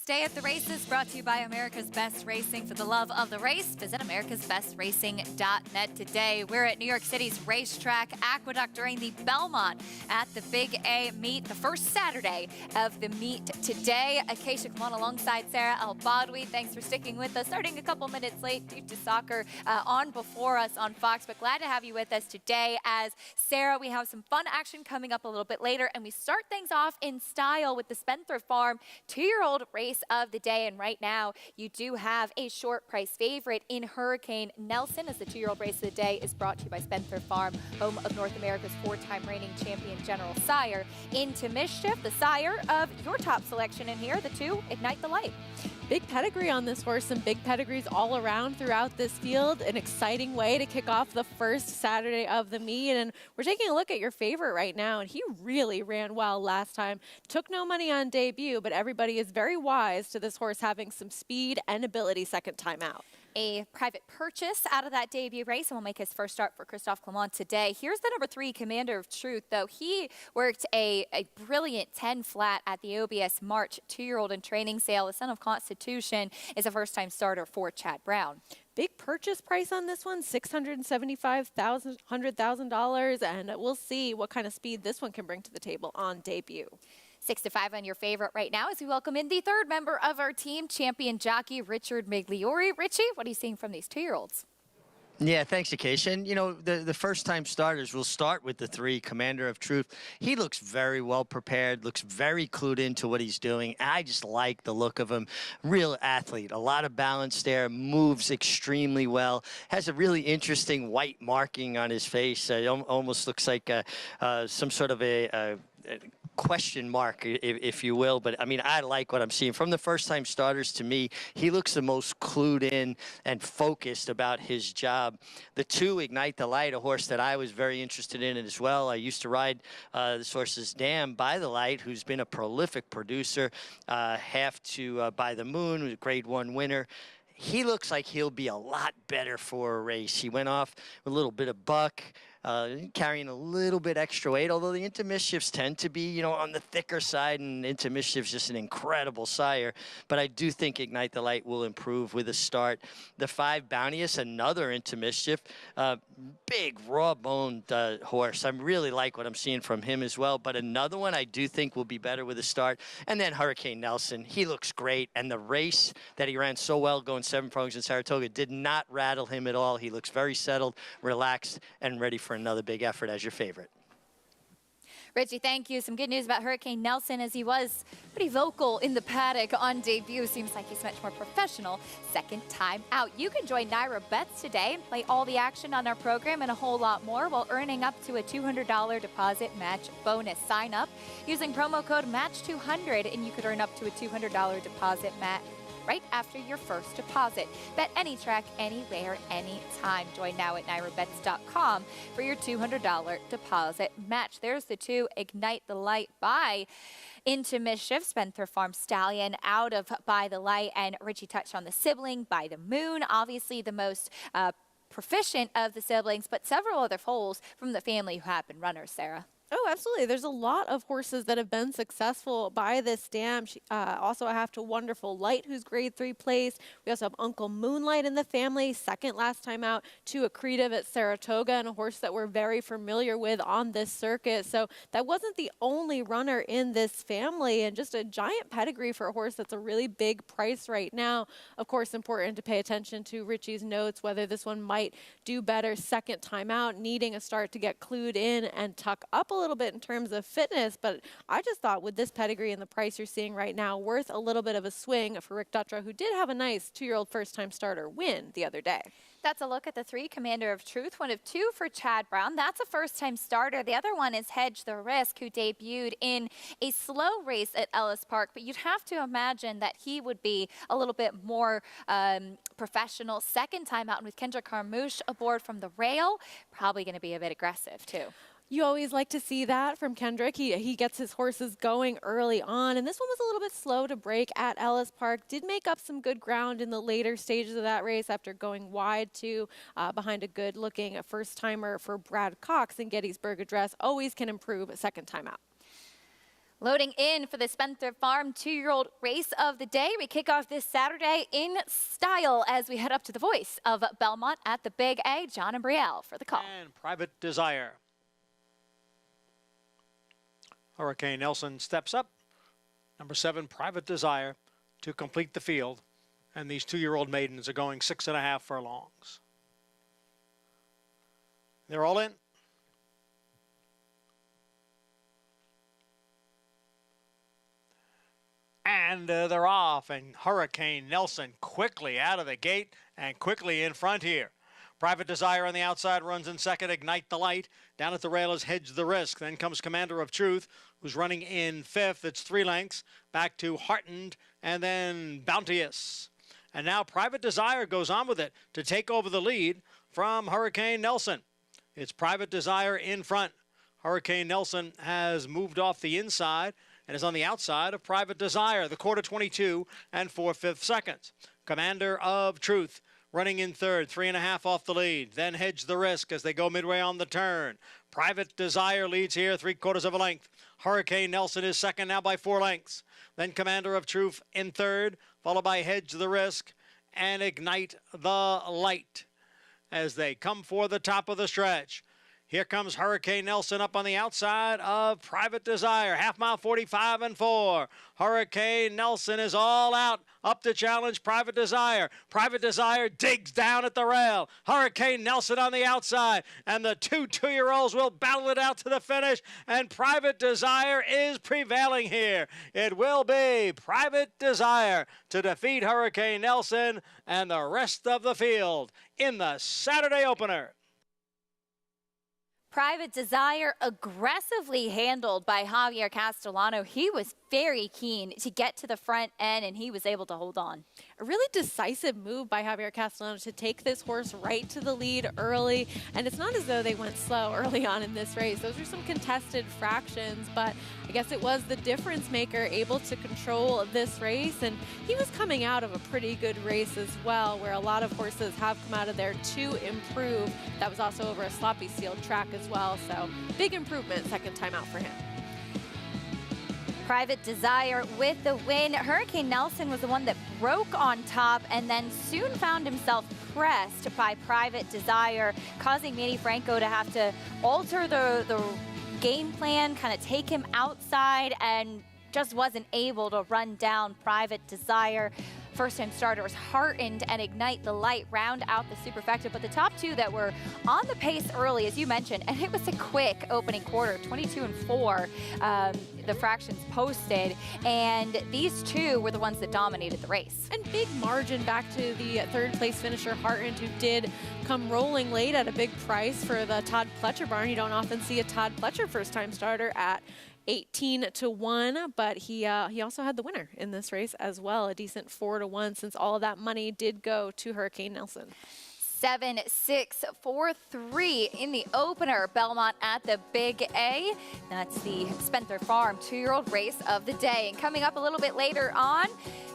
this day at the races, brought to you by America's Best Racing. For the love of the race, visit americasbestracing.net today. We're at New York City's racetrack Aqueduct during the Belmont at the Big A meet, the first Saturday of the meet today. Acacia Kamon alongside Sarah El-Badwi. Thanks for sticking with us. Starting a couple minutes late due to soccer on before us on Fox, but glad to have you with us today. As Sarah, we have some fun action coming up a little bit later, and we start things off in style with the Spencer Farm 2-year-old race of the day. And right now, you do have a short price favorite in Hurricane Nelson, as the 2-year-old race of the day is brought to you by Spencer Farm, home of North America's 4-time reigning champion General Sire. Into Mischief, the sire of your top selection in here, the 2, Ignite the Light. Big pedigree on this horse, some big pedigrees all around throughout this field. An exciting way to kick off the first Saturday of the meet. And we're taking a look at your favorite right now, and he really ran well last time. Took no money on debut, but everybody is very wise to this horse having some speed and ability second time out. A private purchase out of that debut race, and will make his first start for Christophe Clement today. Here's the number 3, Commander of Truth, though. He worked a brilliant 10 flat at the OBS March 2-year-old in training sale. The son of Constitution is a first-time starter for Chad Brown. Big purchase price on this one, $675,000, and we'll see what kind of speed this one can bring to the table on debut. 6-5 on your favorite right now as we welcome in the 3rd member of our team, champion jockey Richard Migliori. Richie, what are you seeing from these 2-year-olds? Yeah, thanks, Acacia. And, you know, the first-time starters will start with the 3, Commander of Truth. He looks very well prepared, looks very clued into what he's doing. I just like the look of him. Real athlete, a lot of balance there, moves extremely well, has a really interesting white marking on his face. It almost looks like some sort of a question mark, if you will. But I mean, I like what I'm seeing from the first-time starters. To me, he looks the most clued in and focused about his job. The 2, Ignite the Light, a horse that I was very interested in as well. I used to ride this horse's dam, By the Light, who's been a prolific producer. Half to By the Moon, who's a grade 1 winner. He looks like he'll be a lot better for a race. He went off with a little bit of buck, carrying a little bit extra weight, although the Into Mischiefs tend to be, you know, on the thicker side, and Into Mischief's just an incredible sire. But I do think Ignite the Light will improve with a start. The 5, Bounteous, another Into Mischief, big raw-boned horse. I really like what I'm seeing from him as well, but another one I do think will be better with a start. And then Hurricane Nelson, he looks great, and the race that he ran so well going 7 prongs in Saratoga did not rattle him at all. He looks very settled, relaxed, and ready for another big effort as your favorite. Richie, thank you. Some good news about Hurricane Nelson, as he was pretty vocal in the paddock on debut. Seems like he's much more professional second time out. You can join Naira Bets today and play all the action on our program and a whole lot more while earning up to a $200 deposit match bonus. Sign up using promo code MATCH200 and you could earn up to a $200 deposit match right after your first deposit. Bet any track, anywhere, anytime. Join now at nairabets.com for your $200 deposit match. There's the 2, Ignite the Light by Into Mischief, Spencer Farm stallion out of By the Light, and Richie touched on the sibling, By the Moon, obviously the most proficient of the siblings, but several other foals from the family who have been runners, Sarah. Oh, absolutely. There's a lot of horses that have been successful by this dam. Also, I have to Wonderful Light, who's grade 3 placed. We also have Uncle Moonlight in the family, second last time out to Accretive at Saratoga, and a horse that we're very familiar with on this circuit. So that wasn't the only runner in this family, and just a giant pedigree for a horse that's a really big price right now. Of course, important to pay attention to Richie's notes, whether this one might do better second time out, needing a start to get clued in and tuck up a little bit in terms of fitness. But I just thought with this pedigree and the price you're seeing right now, worth a little bit of a swing for Rick Dutra, who did have a nice 2-year-old first-time starter win the other day. That's a look at the 3, Commander of Truth, 1 of 2 for Chad Brown. That's a first-time starter. The other one is Hedge the Risk, who debuted in a slow race at Ellis Park, but you'd have to imagine that he would be a little bit more professional second time out. And with Kendrick Carmouche aboard from the rail, probably going to be a bit aggressive too. You always like to see that from Kendrick. He gets his horses going early on, and this one was a little bit slow to break at Ellis Park. Did make up some good ground in the later stages of that race after going wide too, behind a good-looking first-timer for Brad Cox in Gettysburg Address. Always can improve a second time out. Loading in for the Spencer Farm 2-year-old race of the day. We kick off this Saturday in style as we head up to the voice of Belmont at the Big A. John and Brielle for the call. And Private Desire. Hurricane Nelson steps up. Number 7, Private Desire, to complete the field. And these 2-year-old maidens are going 6.5 furlongs. They're all in. And they're off, and Hurricane Nelson quickly out of the gate and quickly in front here. Private Desire on the outside runs in second. Ignite the Light. Down at the rail is Hedge the Risk. Then comes Commander of Truth, who's running in fifth. It's 3 lengths. Back to Heartened, and then Bounteous. And now Private Desire goes on with it to take over the lead from Hurricane Nelson. It's Private Desire in front. Hurricane Nelson has moved off the inside and is on the outside of Private Desire, the quarter 22 and 4/5 seconds. Commander of Truth running in third, 3.5 off the lead. Then Hedge the Risk as they go midway on the turn. Private Desire leads here 3/4 of a length. Hurricane Nelson is second now by 4 lengths. Then Commander of Truth in third, followed by Hedge the Risk and Ignite the Light as they come for the top of the stretch. Here comes Hurricane Nelson up on the outside of Private Desire. 1/2 mile, 45 and 4. Hurricane Nelson is all out, up to challenge Private Desire. Private Desire digs down at the rail. Hurricane Nelson on the outside. And the 2-year-olds will battle it out to the finish. And Private Desire is prevailing here. It will be Private Desire to defeat Hurricane Nelson and the rest of the field in the Saturday opener. Private Desire aggressively handled by Javier Castellano. He was very keen to get to the front end, and he was able to hold on. A really decisive move by Javier Castellano to take this horse right to the lead early. And it's not as though they went slow early on in this race. Those are some contested fractions, but I guess it was the difference maker able to control this race. And he was coming out of a pretty good race as well, where a lot of horses have come out of there to improve. That was also over a sloppy sealed track as well. So big improvement second time out for him. Private Desire with the win. Hurricane Nelson was the one that broke on top and then soon found himself pressed by Private Desire, causing Manny Franco to have to alter the game plan, kind of take him outside, and just wasn't able to run down Private Desire. First-time starters Heartened and Ignite the Light round out the superfecta, but the top 2 that were on the pace early, as you mentioned, and it was a quick opening quarter, 22 and 4, the fractions posted, and these 2 were the ones that dominated the race. And big margin back to the third place finisher Heartened, who did come rolling late at a big price for the Todd Pletcher barn. You don't often see a Todd Pletcher first-time starter at 18-1, but he also had the winner in this race as well, a decent 4-1, since all of that money did go to Hurricane Nelson. 7, 6, 4, 3 in the opener. Belmont at the Big A. That's the Spencer Farm 2-year-old race of the day. And coming up a little bit later on,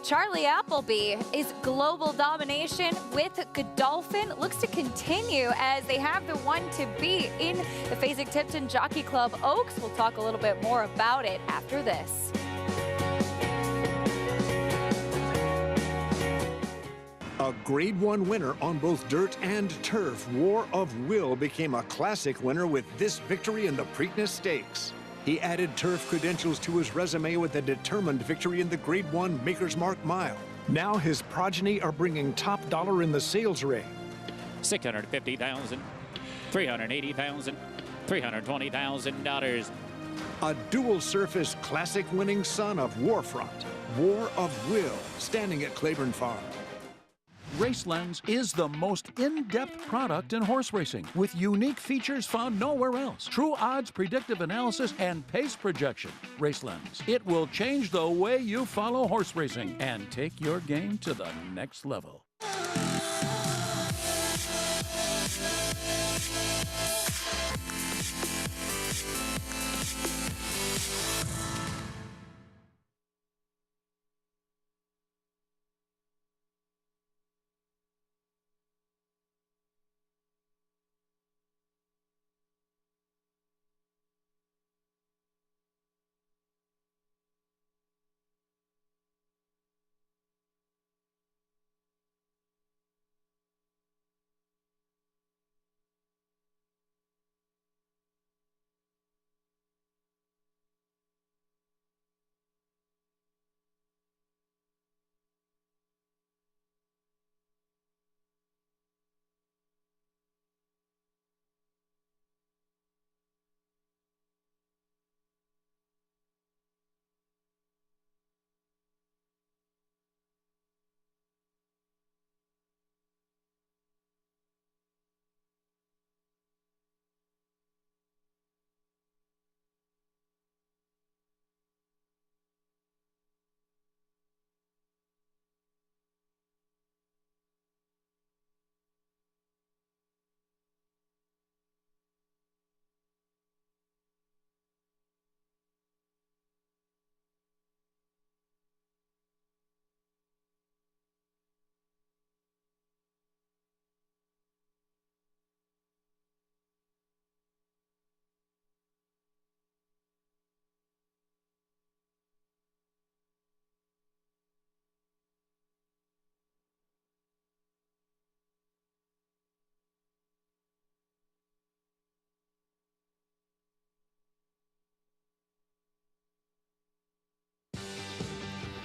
Charlie Appleby is global domination with Godolphin. Looks to continue as they have the one to beat in the Fasig-Tipton Jockey Club Oaks. We'll talk a little bit more about it after this. A Grade 1 winner on both dirt and turf, War of Will became a classic winner with this victory in the Preakness Stakes. He added turf credentials to his resume with a determined victory in the Grade 1 Maker's Mark Mile. Now his progeny are bringing top dollar in the sales ring. 650,000, 380,000, $320,000. A dual-surface classic winning son of Warfront, War of Will, standing at Claiborne Farm. RaceLens is the most in-depth product in horse racing with unique features found nowhere else. True odds, predictive analysis, and pace projection. RaceLens. It will change the way you follow horse racing and take your game to the next level.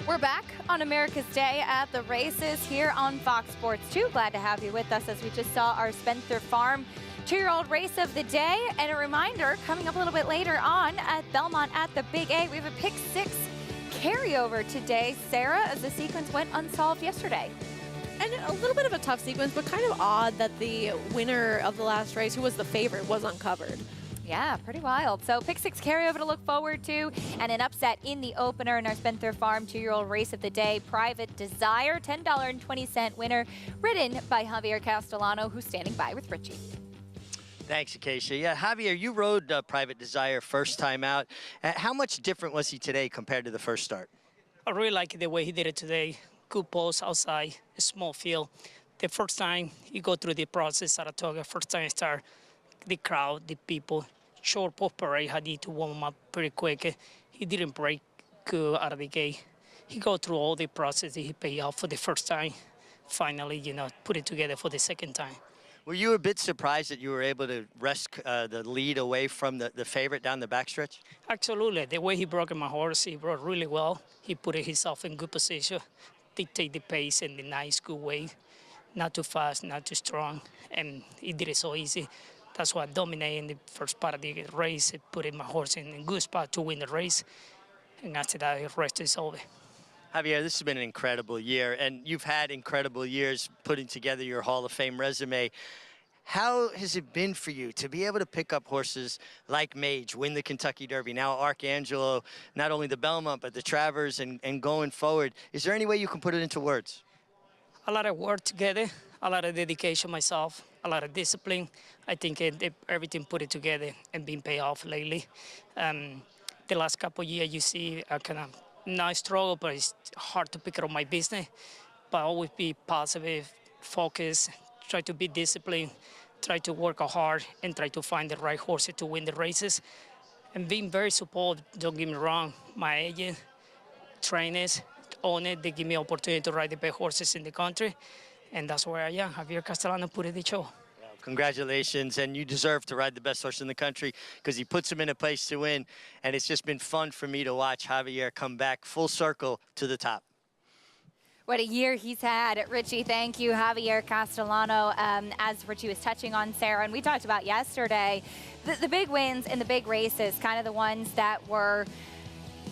We're back on America's Day at the races here on Fox Sports 2. Glad to have you with us as we just saw our Spencer Farm 2-year-old race of the day. And a reminder, coming up a little bit later on at Belmont at the Big A, we have a pick 6 carryover today, Sarah, as the sequence went unsolved yesterday. And a little bit of a tough sequence, but kind of odd that the winner of the last race, who was the favorite, was uncovered. Yeah, pretty wild. So pick 6 carryover to look forward to, and an upset in the opener in our Spencer Farm 2-year-old race of the day. Private Desire, $10.20 winner, ridden by Javier Castellano, who's standing by with Richie. Thanks, Acacia. Yeah, Javier, you rode Private Desire first time out. How much different was he today compared to the first start? I really like the way he did it today. Good post outside, a small field. The first time you go through the process, Saratoga, first time I start, the crowd, the people, short post parade, had to warm up pretty quick. He didn't break good out of the gate. He go through all the process. He paid off for the first time. Finally, put it together for the second time. Were you a bit surprised that you were able to wrest the lead away from the favorite down the backstretch? Absolutely. The way he broke my horse, he brought really well. He put himself in good position, dictate the pace in the nice, good way. Not too fast, not too strong, and he did it so easy. That's why I dominated in the first part of the race. It put my horse in a good spot to win the race, and after that, the rest is over. Javier, this has been an incredible year, and you've had incredible years putting together your Hall of Fame resume. How has it been for you to be able to pick up horses like Mage, win the Kentucky Derby, now Archangelo, not only the Belmont, but the Travers, and going forward? Is there any way you can put it into words? A lot of work together, a lot of dedication myself, a lot of discipline. I think everything put it together and been paid off lately. The last couple of years, you see a kind of nice struggle, but it's hard to pick up my business. But always be positive, focus, try to be disciplined, try to work hard, and try to find the right horses to win the races. And being very supportive, don't get me wrong, my agent, trainers, own it, they give me opportunity to ride the best horses in the country. And that's where I am. Javier Castellano put it the show. Well, congratulations, and you deserve to ride the best horse in the country because he puts him in a place to win. And it's just been fun for me to watch Javier come back full circle to the top. What a year he's had. Richie, thank you, Javier Castellano. As Richie was touching on, Sarah, and we talked about yesterday, the big wins and the big races, kind of the ones that were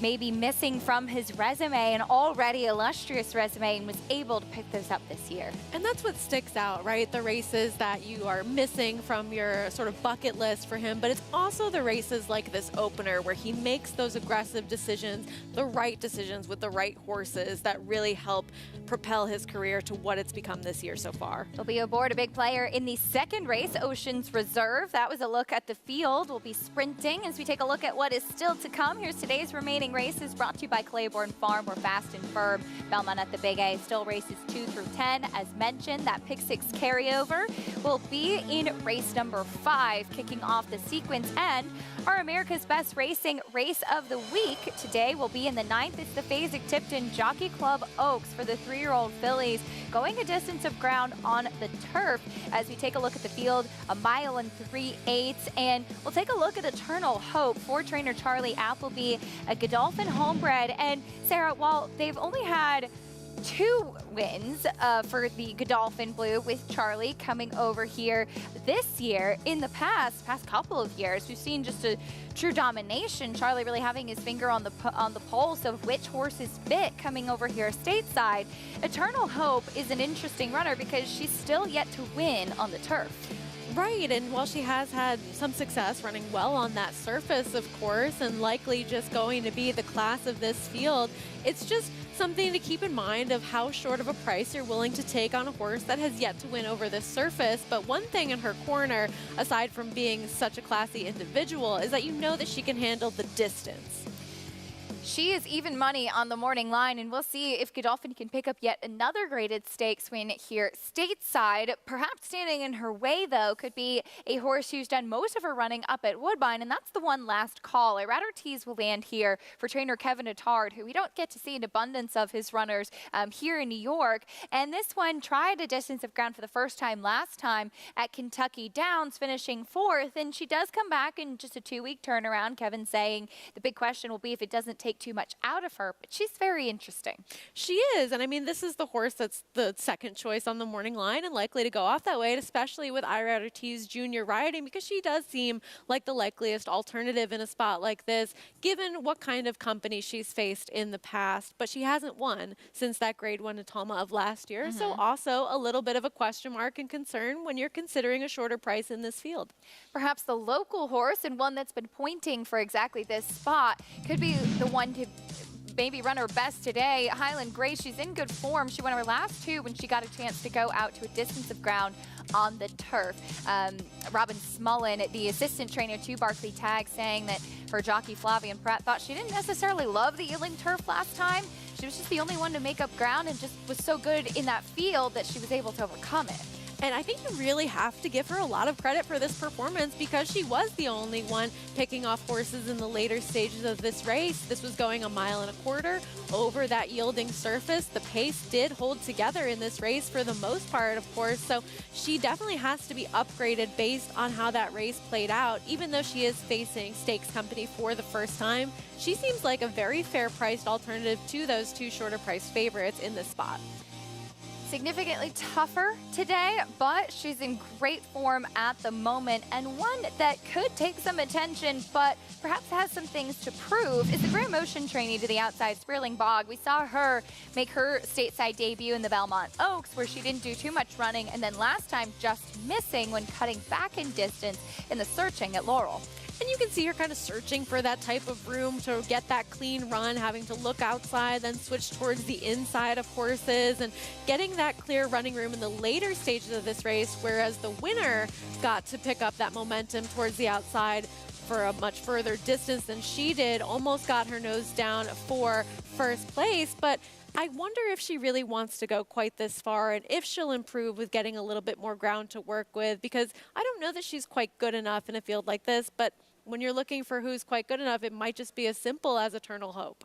maybe missing from his resume, an already illustrious resume, and was able to pick those up this year. And that's what sticks out, right? The races that you are missing from your sort of bucket list for him, but it's also the races like this opener where he makes those aggressive decisions, the right decisions with the right horses that really help propel his career to what it's become this year so far. He'll be aboard a big player in the second race, Ocean's Reserve. That was a look at the field. We'll be sprinting as we take a look at what is still to come. Here's today's remaining races brought to you by Claiborne Farm. We're fast and firm. Belmont at the Big A. Still races 2 through 10. As mentioned, that pick 6 carryover will be in race number 5, kicking off the sequence. And our America's Best Racing Race of the Week today will be in the 9th. It's the Fasig-Tipton Jockey Club Oaks for the 3-year-old fillies, going a distance of ground on the turf. As we take a look at the field, 1 mile and 3/8. And we'll take a look at Eternal Hope for trainer Charlie Appleby, a Godolphin homebred. And Sarah, while they've only had 2 wins for the Godolphin Blue with Charlie coming over here this year, in the past couple of years, we've seen just a true domination. Charlie really having his finger on the pulse of which horse is fit coming over here stateside. Eternal Hope is an interesting runner because she's still yet to win on the turf. Right, and while she has had some success running well on that surface, of course, and likely just going to be the class of this field, it's just something to keep in mind of how short of a price you're willing to take on a horse that has yet to win over this surface. But one thing in her corner, aside from being such a classy individual, is that you know that she can handle the distance. She is even money on the morning line, and we'll see if Godolphin can pick up yet another graded stakes win here stateside. Perhaps standing in her way, though, could be a horse who's done most of her running up at Woodbine, and that's the one Last Call. Ortiz will land here for trainer Kevin Attard, who we don't get to see an abundance of his runners here in New York. And this one tried a distance of ground for the first time last time at Kentucky Downs, finishing 4th, and she does come back in just a 2-week turnaround. Kevin saying the big question will be if it doesn't take too much out of her, but she's very interesting. She is, and I mean, this is the horse that's the second choice on the morning line and likely to go off that way, especially with Ortiz Jr. riding, because she does seem like the likeliest alternative in a spot like this, given what kind of company she's faced in the past. But she hasn't won since that Grade 1 Atama of last year, so also a little bit of a question mark and concern when you're considering a shorter price in this field. Perhaps the local horse, and one that's been pointing for exactly this spot, could be the one to maybe run her best today. Highland Grace, she's in good form. She won her last two when she got a chance to go out to a distance of ground on the turf. Robin Smullen, the assistant trainer to Barclay Tagg, saying that her jockey Flavian Pratt thought she didn't necessarily love the Ealing turf last time. She was just the only one to make up ground and just was so good in that field that she was able to overcome it. And I think you really have to give her a lot of credit for this performance because she was the only one picking off horses in the later stages of this race. This was going 1.25 miles over that yielding surface. The pace did hold together in this race for the most part, of course. So she definitely has to be upgraded based on how that race played out. Even though she is facing stakes company for the first time, she seems like a very fair priced alternative to those two shorter priced favorites in this spot. Significantly tougher today, but she's in great form at the moment, and one that could take some attention but perhaps has some things to prove is the Grand Motion trainee to the outside, Sperling Bog. We saw her make her stateside debut in the Belmont Oaks, where she didn't do too much running, and then last time just missing when cutting back in distance in the Searching at Laurel. And you can see her kind of searching for that type of room to get that clean run, having to look outside, then switch towards the inside of horses, and getting that clear running room in the later stages of this race, whereas the winner got to pick up that momentum towards the outside for a much further distance than she did, almost got her nose down for first place. But I wonder if she really wants to go quite this far and if she'll improve with getting a little bit more ground to work with, because I don't know that she's quite good enough in a field like this, but when you're looking for who's quite good enough, it might just be as simple as Eternal Hope.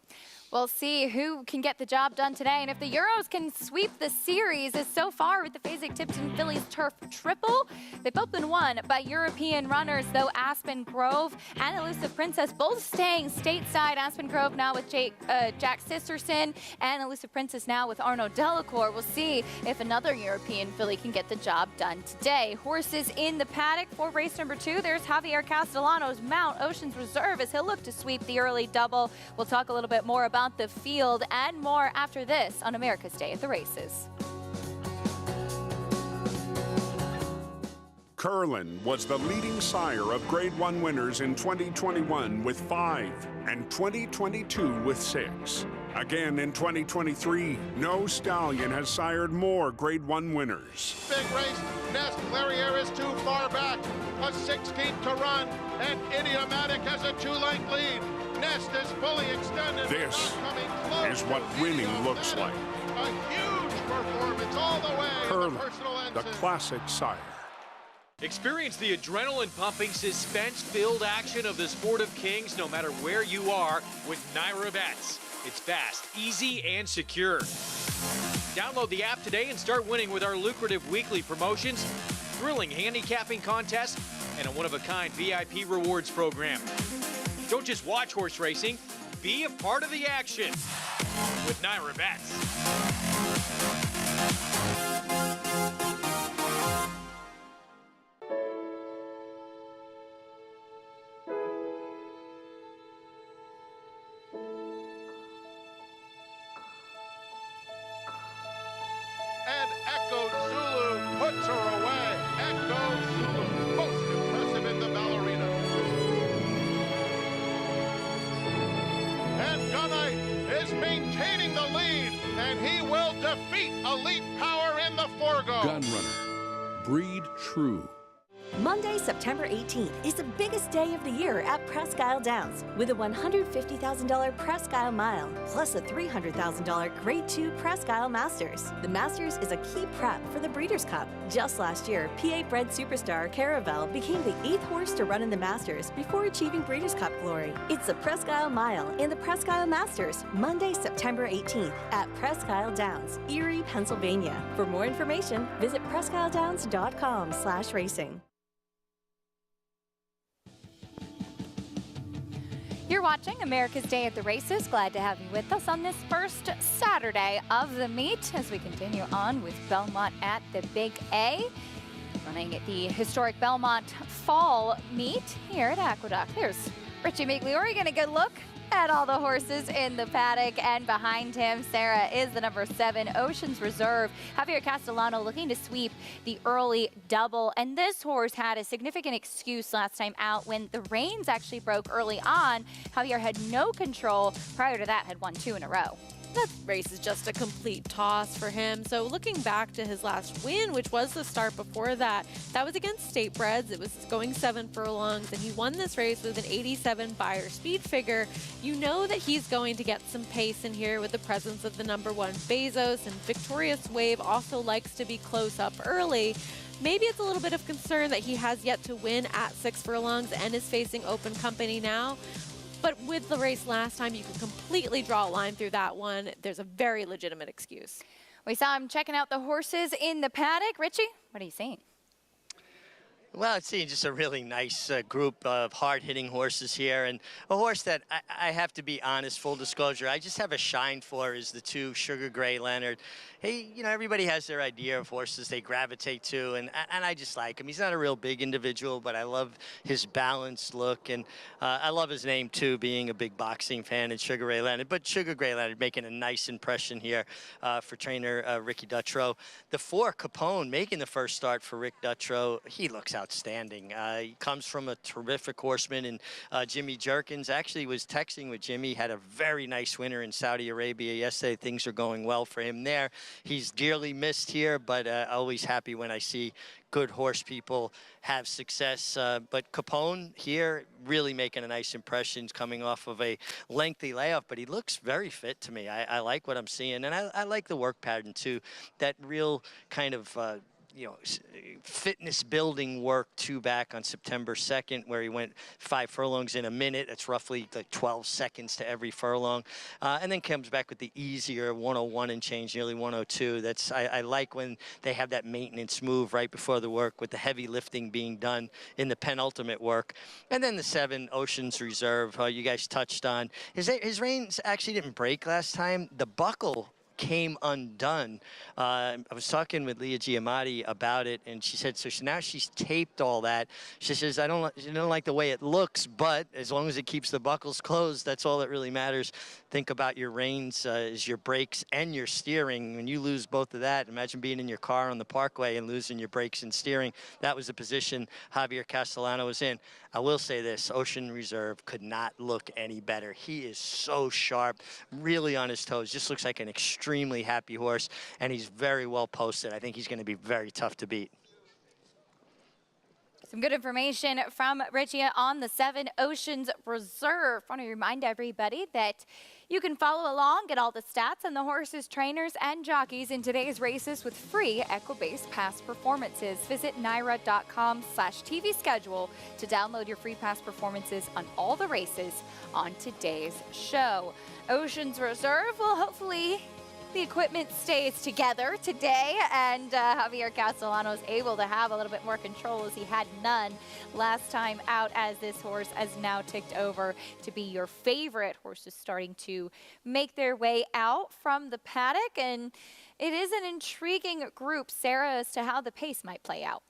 We'll see who can get the job done today, and if the Euros can sweep the series, as so far with the Fasig-Tipton Fillies Turf Triple. They've both been won by European runners, though Aspen Grove and Elusive Princess both staying stateside. Aspen Grove now with Jack Sisterson, and Elusive Princess now with Arnaud Delacour. We'll see if another European filly can get the job done today. Horses in the paddock for race number 2. There's Javier Castellano's Mount Ocean's Reserve as he'll look to sweep the early double. We'll talk a little bit more about the field and more after this on America's Day at the Races. Curlin was the leading sire of Grade 1 winners in 2021 with 5 and 2022 with 6. Again in 2023, no stallion has sired more Grade 1 winners. Big race, Nest Clariere is too far back, a 16th to run, and Idiomatic has a 2-length lead. Nest is fully extended. This is what winning looks like. A huge performance all the way. Curlin, the classic sire. Experience the adrenaline-pumping, suspense-filled action of the Sport of Kings no matter where you are with Naira Bets. It's fast, easy, and secure. Download the app today and start winning with our lucrative weekly promotions, thrilling handicapping contests, and a one-of-a-kind VIP rewards program. Don't just watch horse racing, be a part of the action with Naira Bets. And Echo Zulu puts her away. Echo Zulu, most impressive in the ballerina. And Gunite is maintaining the lead, and he will defeat Elite Power in the forego. Gunrunner. Breed true. Monday, September 18th is the biggest day of the year at Presque Isle Downs with a $150,000 Presque Isle Mile plus a $300,000 Grade 2 Presque Isle Masters. The Masters is a key prep for the Breeders' Cup. Just last year, PA-bred superstar Caravel became the 8th horse to run in the Masters before achieving Breeders' Cup glory. It's the Presque Isle Mile and the Presque Isle Masters, Monday, September 18th at Presque Isle Downs, Erie, Pennsylvania. For more information, visit presqueisledowns.com/racing. You're watching America's Day at the Races. Glad to have you with us on this first Saturday of the meet as we continue on with Belmont at the Big A. Running at the historic Belmont Fall meet here at Aqueduct. Here's Richie Migliori getting a good look at all the horses in the paddock, and behind him, Sarah, is the number 7 Oceans Reserve. Javier Castellano looking to sweep the early double, and this horse had a significant excuse last time out when the reins actually broke early on. Javier had no control. Prior to that, had won 2 in a row. That race is just a complete toss for him. So looking back to his last win, which was the start before that, that was against State Breds. It was going 7 furlongs, and he won this race with an 87 Beyer speed figure. You know that he's going to get some pace in here with the presence of the number 1 Bezos, and Victorious Wave also likes to be close up early. Maybe it's a little bit of concern that he has yet to win at 6 furlongs and is facing open company now. But with the race last time, you could completely draw a line through that one. There's a very legitimate excuse. We saw him checking out the horses in the paddock. Richie, what are you seeing? Well, it's seeing just a really nice group of hard-hitting horses here, and a horse that I have to be honest, full disclosure, I just have a shine for is the 2 Sugar Gray Leonard. Hey, you know, everybody has their idea of horses they gravitate to, and I just like him. He's not a real big individual, but I love his balanced look, and I love his name, too, being a big boxing fan, and Sugar Ray Leonard. But Sugar Gray Leonard making a nice impression here for trainer Ricky Dutrow. The 4 Capone making the first start for Rick Dutrow. He looks outstanding. He comes from a terrific horseman, and Jimmy Jerkins actually was texting with Jimmy, had a very nice winner in Saudi Arabia yesterday. Things are going well for him there. He's dearly missed here, but always happy when I see good horse people have success. But Capone here really making a nice impression, coming off of a lengthy layoff, but he looks very fit to me. I like what I'm seeing, and I like the work pattern too. That real kind of you know, fitness building work 2 back on September 2nd, where he went 5 furlongs in a minute. That's roughly like 12 seconds to every furlong. And then comes back with the easier 101 and change, nearly 102. That's, I like when they have that maintenance move right before the work with the heavy lifting being done in the penultimate work. And then the 7 Oceans Reserve, you guys touched on. His reins actually didn't break last time. The buckle came undone. I was talking with Leah Giamatti about it, and she said, so now she's taped all that. She says, I don't like the way it looks, but as long as it keeps the buckles closed, that's all that really matters. Think about your reins is your brakes and your steering. When you lose both of that, imagine being in your car on the parkway and losing your brakes and steering. That was the position Javier Castellano was in. I will say this, Ocean Reserve could not look any better. He is so sharp, really on his toes, just looks like an extremely happy horse, and he's very well posted. I think he's going to be very tough to beat. Some good information from Richie on the 7 Oceans Reserve. I want to remind everybody that you can follow along, get all the stats on the horses, trainers, and jockeys in today's races with free Equibase past performances. Visit NYRA.com/TV schedule to download your free past performances on all the races on today's show. Oceans Reserve will hopefully the equipment stays together today, and Javier Castellano is able to have a little bit more control as he had none last time out, as this horse has now ticked over to be your favorite. Horses starting to make their way out from the paddock, and it is an intriguing group, Sarah, as to how the pace might play out.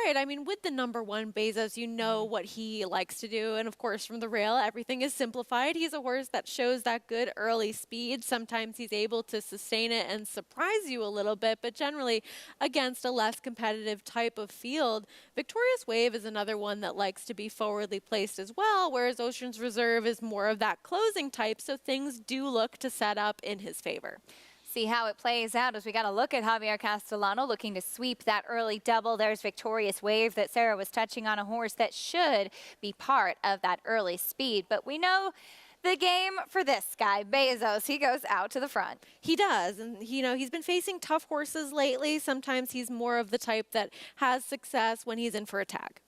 Right. I mean, with the number 1 Bezos, you know what he likes to do. And of course, from the rail, everything is simplified. He's a horse that shows that good early speed. Sometimes he's able to sustain it and surprise you a little bit, but generally against a less competitive type of field. Victorious Wave is another one that likes to be forwardly placed as well, whereas Oceans Reserve is more of that closing type. So things do look to set up in his favor. See how it plays out as we got a look at Javier Castellano looking to sweep that early double. There's Victorious Wave that Sarah was touching on, a horse that should be part of that early speed. But we know the game for this guy, Bezos. He goes out to the front. He does, and you know, he's been facing tough horses lately. Sometimes he's more of the type that has success when he's in for a tag.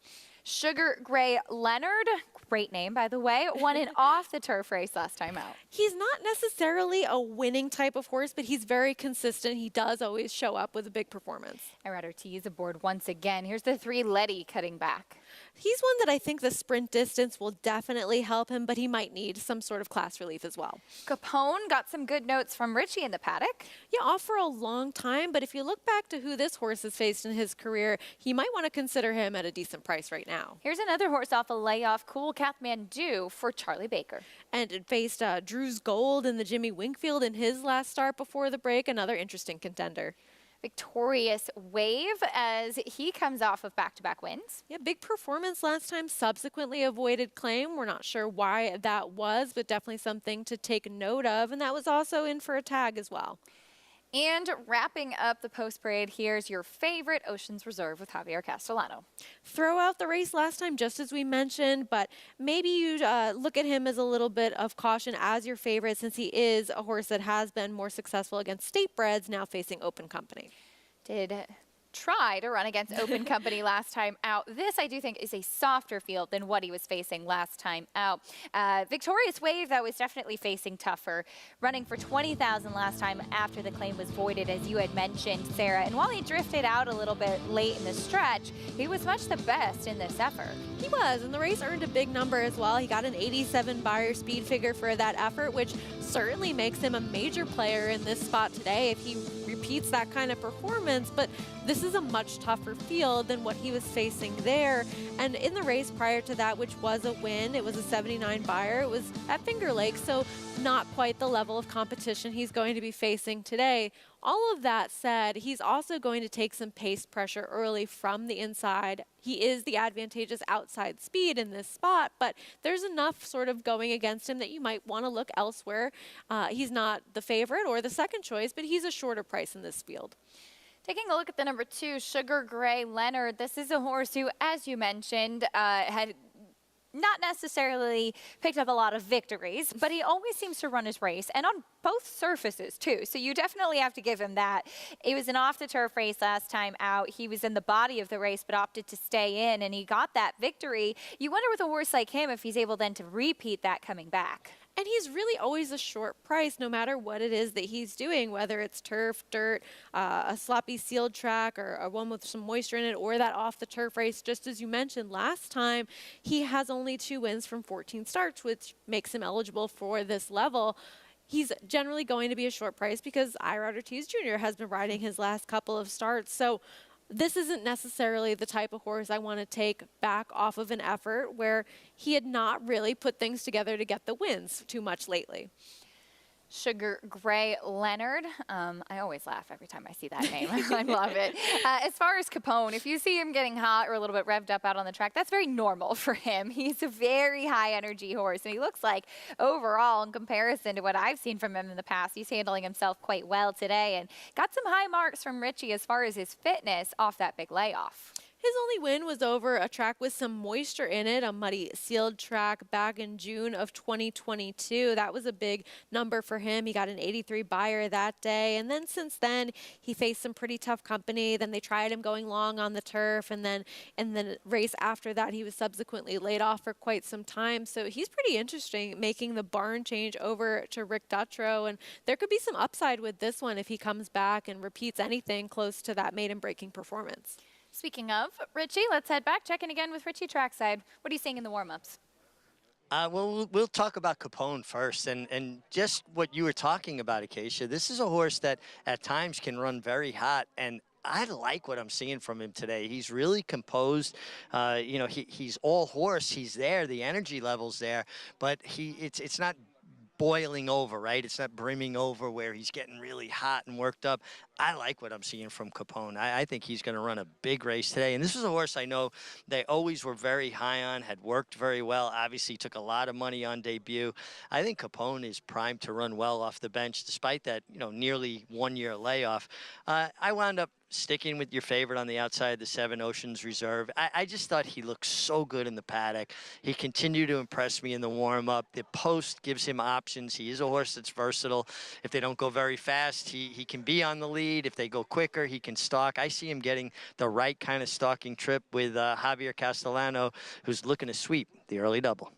Sugar Gray Leonard, great name, by the way, won an off-the-turf race last time out. He's not necessarily a winning type of horse, but he's very consistent. He does always show up with a big performance. Ortiz aboard once again. Here's the 3 Letty cutting back. He's one that I think the sprint distance will definitely help him, but he might need some sort of class relief as well. Capone got some good notes from Richie in the paddock. Yeah, off for a long time, but if you look back to who this horse has faced in his career, he might want to consider him at a decent price right now. Here's another horse off a layoff, Cool Kathmandu for Charlie Baker. And it faced Drew's Gold in the Jimmy Winkfield in his last start before the break, another interesting contender. Victorious Wave as he comes off of back-to-back wins. Yeah, big performance last time, subsequently avoided claim. We're not sure why that was, but definitely something to take note of. And that was also in for a tag as well. And wrapping up the post-parade, here's your favorite Oceans Reserve with Javier Castellano. Throw out the race last time, just as we mentioned, but maybe you look at him as a little bit of caution as your favorite, since he is a horse that has been more successful against state breds, now facing open company. Did try to run against open company last time out. This, I do think, is a softer field than what he was facing last time out. Victorious Wave, though, is definitely facing tougher. Running for $20,000 last time after the claim was voided, as you had mentioned, Sarah. And while he drifted out a little bit late in the stretch, he was much the best in this effort. He was, and the race earned a big number as well. He got an 87 Beyer speed figure for that effort, which certainly makes him a major player in this spot today if he repeats that kind of performance. But this is a much tougher field than what he was facing there. And in the race prior to that, which was a win, it was a 79 Beyer. It was at Finger Lakes, so not quite the level of competition he's going to be facing today. All of that said, he's also going to take some pace pressure early from the inside. He is the advantageous outside speed in this spot, but there's enough sort of going against him that you might want to look elsewhere. He's not the favorite or the second choice, but he's a shorter price in this field. Taking a look at the number 2, Sugar Gray Leonard. This is a horse who, as you mentioned, had not necessarily picked up a lot of victories, but he always seems to run his race, and on both surfaces too, so you definitely have to give him that. It was an off-the-turf race last time out. He was in the body of the race but opted to stay in, and he got that victory. You wonder with a horse like him if he's able then to repeat that coming back. And he's really always a short price no matter what it is that he's doing, whether it's turf, dirt, a sloppy sealed track, or a one with some moisture in it, or that off-the-turf race. Just as you mentioned last time, he has only 2 wins from 14 starts, which makes him eligible for this level. He's generally going to be a short price because Ortiz Jr. has been riding his last couple of starts. So this isn't necessarily the type of horse I want to take back off of an effort where he had not really put things together to get the wins too much lately. Sugar Gray Leonard. I always laugh every time I see that name. I love it. As far as Capone, if you see him getting hot or a little bit revved up out on the track, that's very normal for him. He's a very high energy horse, and he looks like overall, in comparison to what I've seen from him in the past, he's handling himself quite well today and got some high marks from Richie as far as his fitness off that big layoff. His only win was over a track with some moisture in it, a muddy sealed track back in June of 2022. That was a big number for him. He got an 83 Beyer that day. And then since then, he faced some pretty tough company. Then they tried him going long on the turf. And then in the race after that, he was subsequently laid off for quite some time. So he's pretty interesting, making the barn change over to Rick Dutrow. And there could be some upside with this one if he comes back and repeats anything close to that maiden-breaking performance. Speaking of Richie, let's head back, check in again with Richie trackside. What are you seeing in the warm-ups? Well, we'll talk about Capone first, and just what you were talking about, Acacia. This is a horse that at times can run very hot, and I like what I'm seeing from him today. He's really composed. You know, he's all horse. He's there. The energy level's there, but it's not boiling over, right? It's not brimming over where he's getting really hot and worked up. I like what I'm seeing from Capone. I think he's going to run a big race today. And this is a horse I know they always were very high on, had worked very well. Obviously took a lot of money on debut. I think Capone is primed to run well off the bench, despite that, you know, nearly 1-year layoff. I wound up sticking with your favorite on the outside, the 7 Oceans Reserve. I just thought he looked so good in the paddock. He continued to impress me in the warm-up. The post gives him options. He is a horse that's versatile. If they don't go very fast, he can be on the lead. If they go quicker, he can stalk. I see him getting the right kind of stalking trip with Javier Castellano, who's looking to sweep the early double.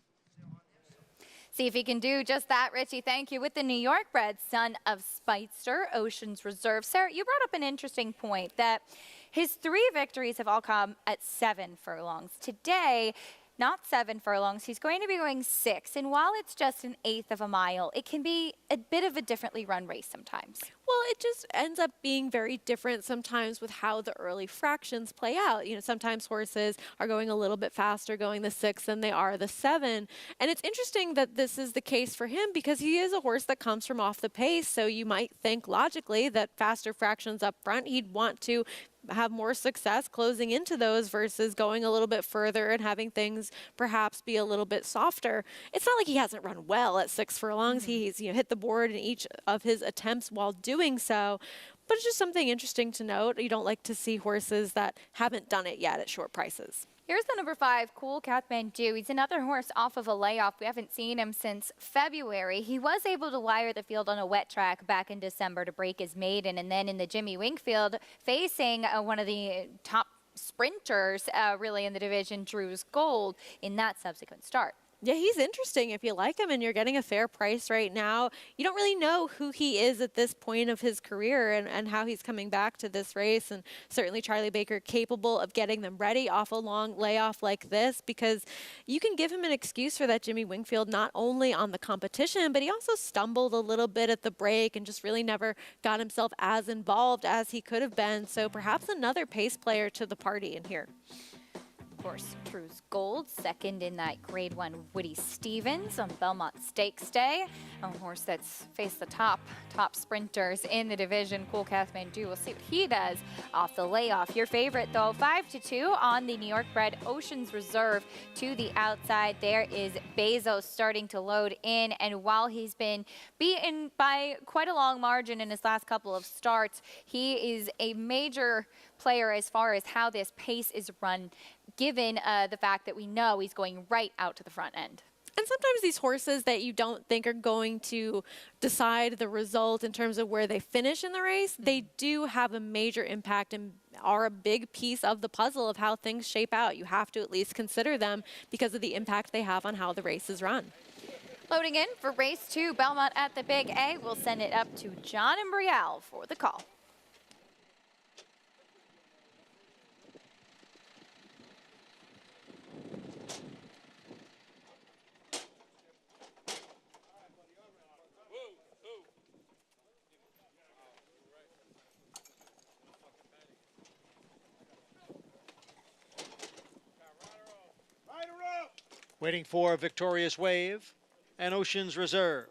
See if he can do just that, Richie. Thank you. With the New York bred, son of Speedster, Oceans Reserve. Sarah, you brought up an interesting point that his 3 victories have all come at 7 furlongs. Today, not 7 furlongs. He's going to be going 6. And while it's just an 1/8 of a mile, it can be a bit of a differently run race sometimes. Well, it just ends up being very different sometimes with how the early fractions play out. You know, sometimes horses are going a little bit faster going the 6 than they are the 7. And it's interesting that this is the case for him because he is a horse that comes from off the pace. So you might think logically that faster fractions up front, he'd want to have more success closing into those versus going a little bit further and having things perhaps be a little bit softer. It's not like he hasn't run well at 6 furlongs. He's hit the board in each of his attempts while doing so. But it's just something interesting to note. You don't like to see horses that haven't done it yet at short prices. Here's the number 5, Cool Kathmandu. He's another horse off of a layoff. We haven't seen him since February. He was able to wire the field on a wet track back in December to break his maiden. And then in the Jimmy Wingfield, facing one of the top sprinters really in the division, Drew's Gold, in that subsequent start. Yeah, he's interesting if you like him and you're getting a fair price right now. You don't really know who he is at this point of his career and how he's coming back to this race. And certainly Charlie Baker capable of getting them ready off a long layoff like this because you can give him an excuse for that Jimmy Wingfield not only on the competition, but he also stumbled a little bit at the break and just really never got himself as involved as he could have been. So perhaps another pace player to the party in here. Of course, Drew's Gold, second in that Grade 1 Woody Stevens on Belmont Stakes Day. A horse that's faced the top sprinters in the division. Cool Kathmandu. We'll see what he does off the layoff. Your favorite, though, 5-2 on the New York bred Oceans Reserve. To the outside, there is Bezos starting to load in. And while he's been beaten by quite a long margin in his last couple of starts, he is a major player as far as how this pace is run, given the fact that we know he's going right out to the front end. And sometimes these horses that you don't think are going to decide the result in terms of where they finish in the race, they do have a major impact and are a big piece of the puzzle of how things shape out. You have to at least consider them because of the impact they have on how the race is run. Loading in for race 2, Belmont at the Big A. We'll send it up to John and Brielle for the call. Waiting for Victorious Wave and Oceans Reserve.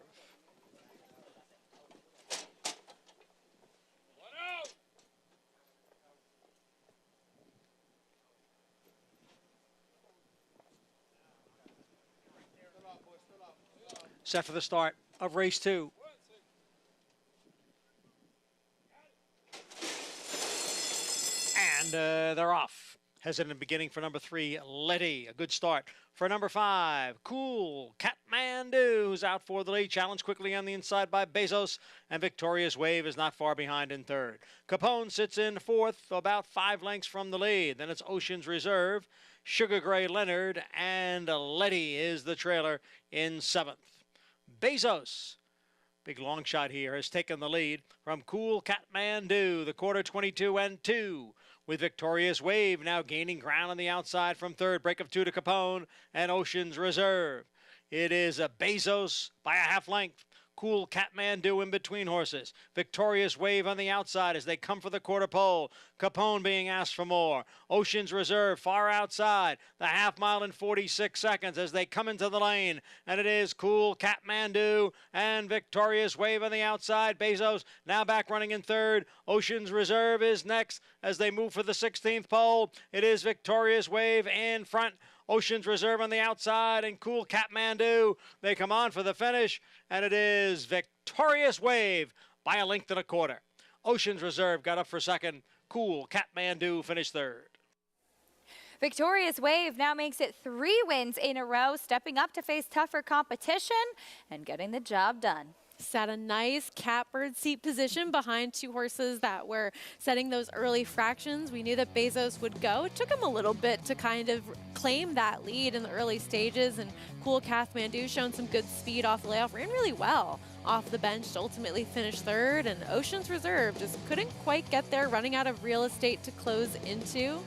Set for the start of race 2. And they're off. Hesitant beginning for number 3, Letty. A good start for number 5, Cool Kathmandu, who's out for the lead. Challenged quickly on the inside by Bezos, and Victorious Wave is not far behind in 3rd. Capone sits in 4th, about 5 lengths from the lead. Then it's Oceans Reserve, Sugar Gray Leonard, and Letty is the trailer in 7th. Bezos, big long shot here, has taken the lead from Cool Kathmandu, the quarter 22-2. With Victorious Wave now gaining ground on the outside from 3rd. Break of 2 to Capone and Oceans Reserve. It is a Bezos by a half length. Cool Kathmandu in between horses. Victorious Wave on the outside as they come for the quarter pole. Capone being asked for more. Oceans Reserve far outside. The half mile in 46 seconds as they come into the lane. And it is Cool Kathmandu and Victorious Wave on the outside. Bezos now back running in 3rd. Oceans Reserve is next as they move for the 16th pole. It is Victorious Wave in front. Oceans Reserve on the outside and Cool Kathmandu. They come on for the finish, and it is Victorious Wave by a length and a quarter. Oceans Reserve got up for 2nd. Cool Kathmandu finished 3rd. Victorious Wave now makes it 3 wins in a row, stepping up to face tougher competition and getting the job done. Sat a nice catbird seat position behind two horses that were setting those early fractions. We knew that Bezos would go. It took him a little bit to kind of claim that lead in the early stages, and Cool Kathmandu showing some good speed off the layoff, ran really well off the bench to ultimately finish third, and Ocean's Reserve just couldn't quite get there, running out of real estate to close into.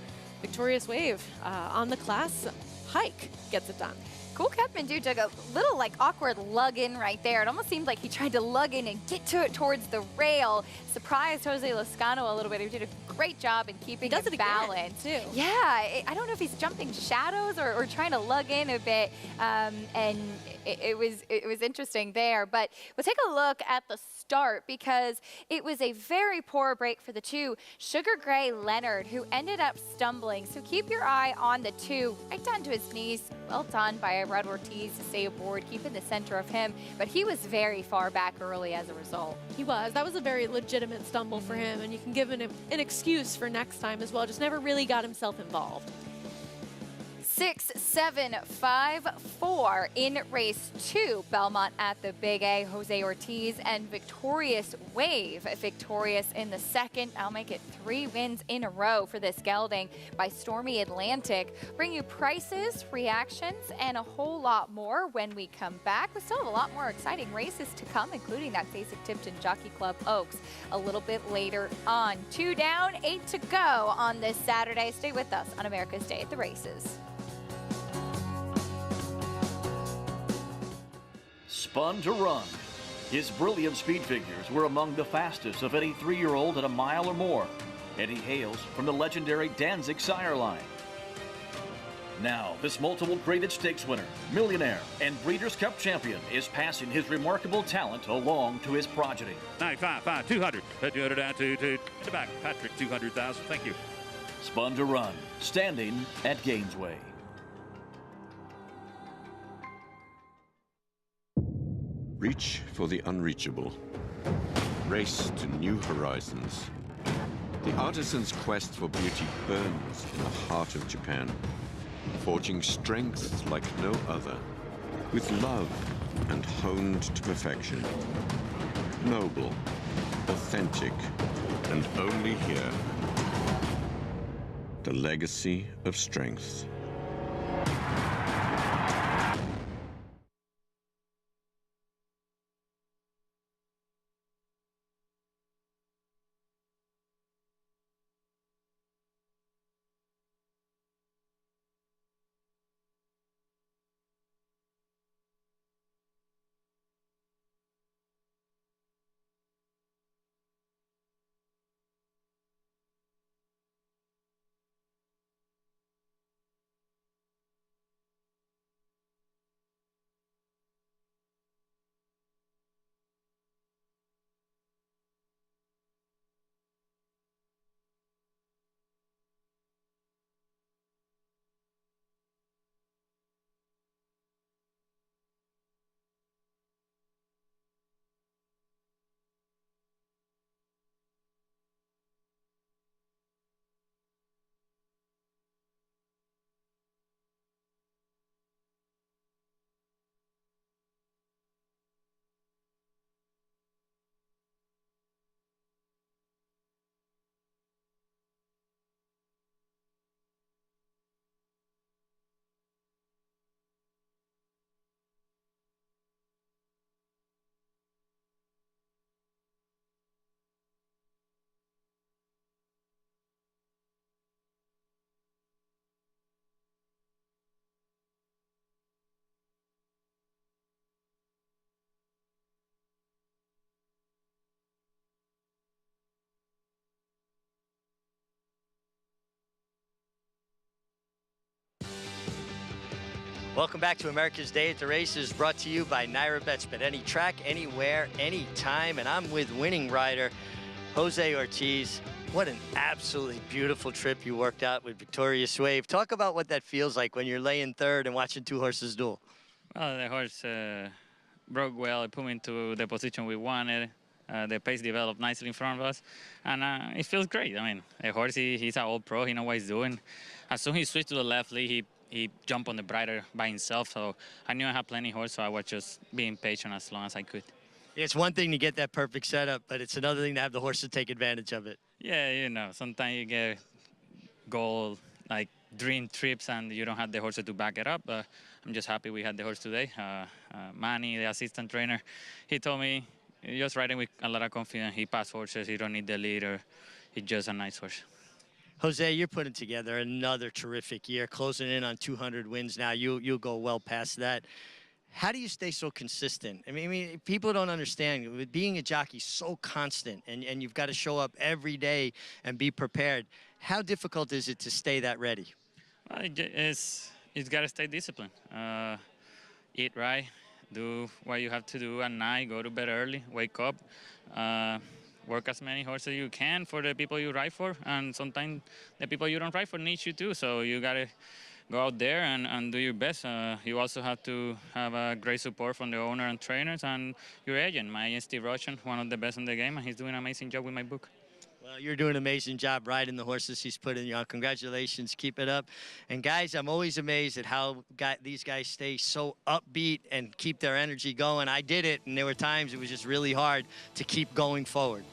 Victorious Wave on the class hike gets it done. Cool Kathmandu took a little awkward lug in right there. It almost seemed like he tried to lug in and get to it towards the rail. Surprised Jose Lozcano a little bit. He did a great job in keeping it balanced. Too. Yeah, I don't know if he's jumping shadows or trying to lug in a bit. And it was interesting there. But we'll take a look at the start because it was a very poor break for the two. Sugar Gray Leonard, who ended up stumbling. So keep your eye on the two, right down to his knees. Well done by Rudy Ortiz to stay aboard, keep in the center of him. But he was very far back early as a result. He was. That was a very legitimate stumble for him, and you can give him an excuse for next time as well. Just never really got himself involved. 6, 7, 5, 4 in race 2. Belmont at the Big A. Jose Ortiz and Victorious Wave. Victorious in the second. I'll make it 3 wins in a row for this gelding by Stormy Atlantic. Bring you prices, reactions, and a whole lot more when we come back. We still have a lot more exciting races to come, including that Fasig-Tipton Jockey Club Oaks a little bit later on. 2 down, 8 to go on this Saturday. Stay with us on America's Day at the Races. Spun to Run. His brilliant speed figures were among the fastest of any 3-year-old at a mile or more, and he hails from the legendary Danzig sire line. Now, this multiple graded stakes winner, millionaire, and Breeders' Cup champion is passing his remarkable talent along to his progeny. 95, 5, 200, 200 down, 2, in the back, Patrick, 200,000, thank you. Spun to Run, standing at Gainesway. Reach for the unreachable. Race to new horizons. The artisan's quest for beauty burns in the heart of Japan, forging strength like no other, with love and honed to perfection. Noble, authentic, and only here. The legacy of strength. Welcome back to America's Day at the Races, brought to you by Naira Bets. Bet any track, anywhere, anytime. And I'm with winning rider Jose Ortiz. What an absolutely beautiful trip you worked out with Victorious Wave. Talk about what that feels like when you're laying third and watching two horses duel. Well, the horse broke well. It put me into the position we wanted. The pace developed nicely in front of us, and it feels great. I mean, the horse, he's an old pro. He knows what he's doing. As soon as he switched to the left lead, he jumped on the bridle by himself, so I knew I had plenty of horse, so I was just being patient as long as I could. It's one thing to get that perfect setup, but it's another thing to have the horse to take advantage of it. Yeah, you know, sometimes you get goal like dream trips and you don't have the horse to back it up. But I'm just happy we had the horse today. Manny, the assistant trainer, he told me just riding with a lot of confidence. He passed horses. He don't need the leader. He's just a nice horse. Jose, you're putting together another terrific year, closing in on 200 wins now. You'll go well past that. How do you stay so consistent? I mean, people don't understand. With being a jockey so constant, and you've got to show up every day and be prepared, how difficult is it to stay that ready? Well, it's got to stay disciplined. Eat right, do what you have to do at night, go to bed early, wake up, work as many horses you can for the people you ride for, and sometimes the people you don't ride for need you too, so you got to go out there and do your best. You also have to have a great support from the owner and trainers and your agent. My agent, Steve Russian, one of the best in the game, and he's doing an amazing job with my book. Well, you're doing an amazing job riding the horses he's putting you on. Congratulations. Keep it up. And, guys, I'm always amazed at how these guys stay so upbeat and keep their energy going. I did it, and there were times it was just really hard to keep going forward.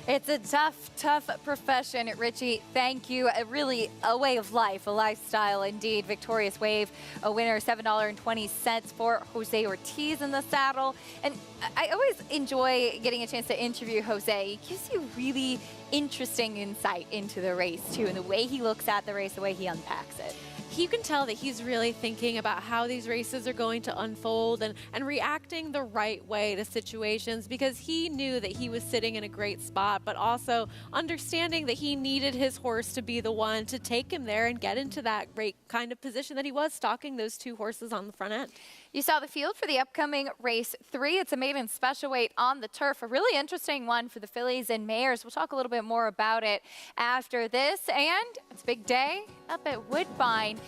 It's a tough, tough profession, Richie. Thank you. Really a way of life, a lifestyle indeed. Victorious Wave, a winner, $7.20 for Jose Ortiz in the saddle. And I always enjoy getting a chance to interview Jose. He gives you really interesting insight into the race, too, and the way he looks at the race, the way he unpacks it. You can tell that he's really thinking about how these races are going to unfold and reacting the right way to situations, because he knew that he was sitting in a great spot, but also understanding that he needed his horse to be the one to take him there and get into that great kind of position that he was, stalking those two horses on the front end. You saw the field for the upcoming race 3. It's a maiden special weight on the turf. A really interesting one for the fillies and mares. We'll talk a little bit more about it after this. And it's a big day up at Woodbine.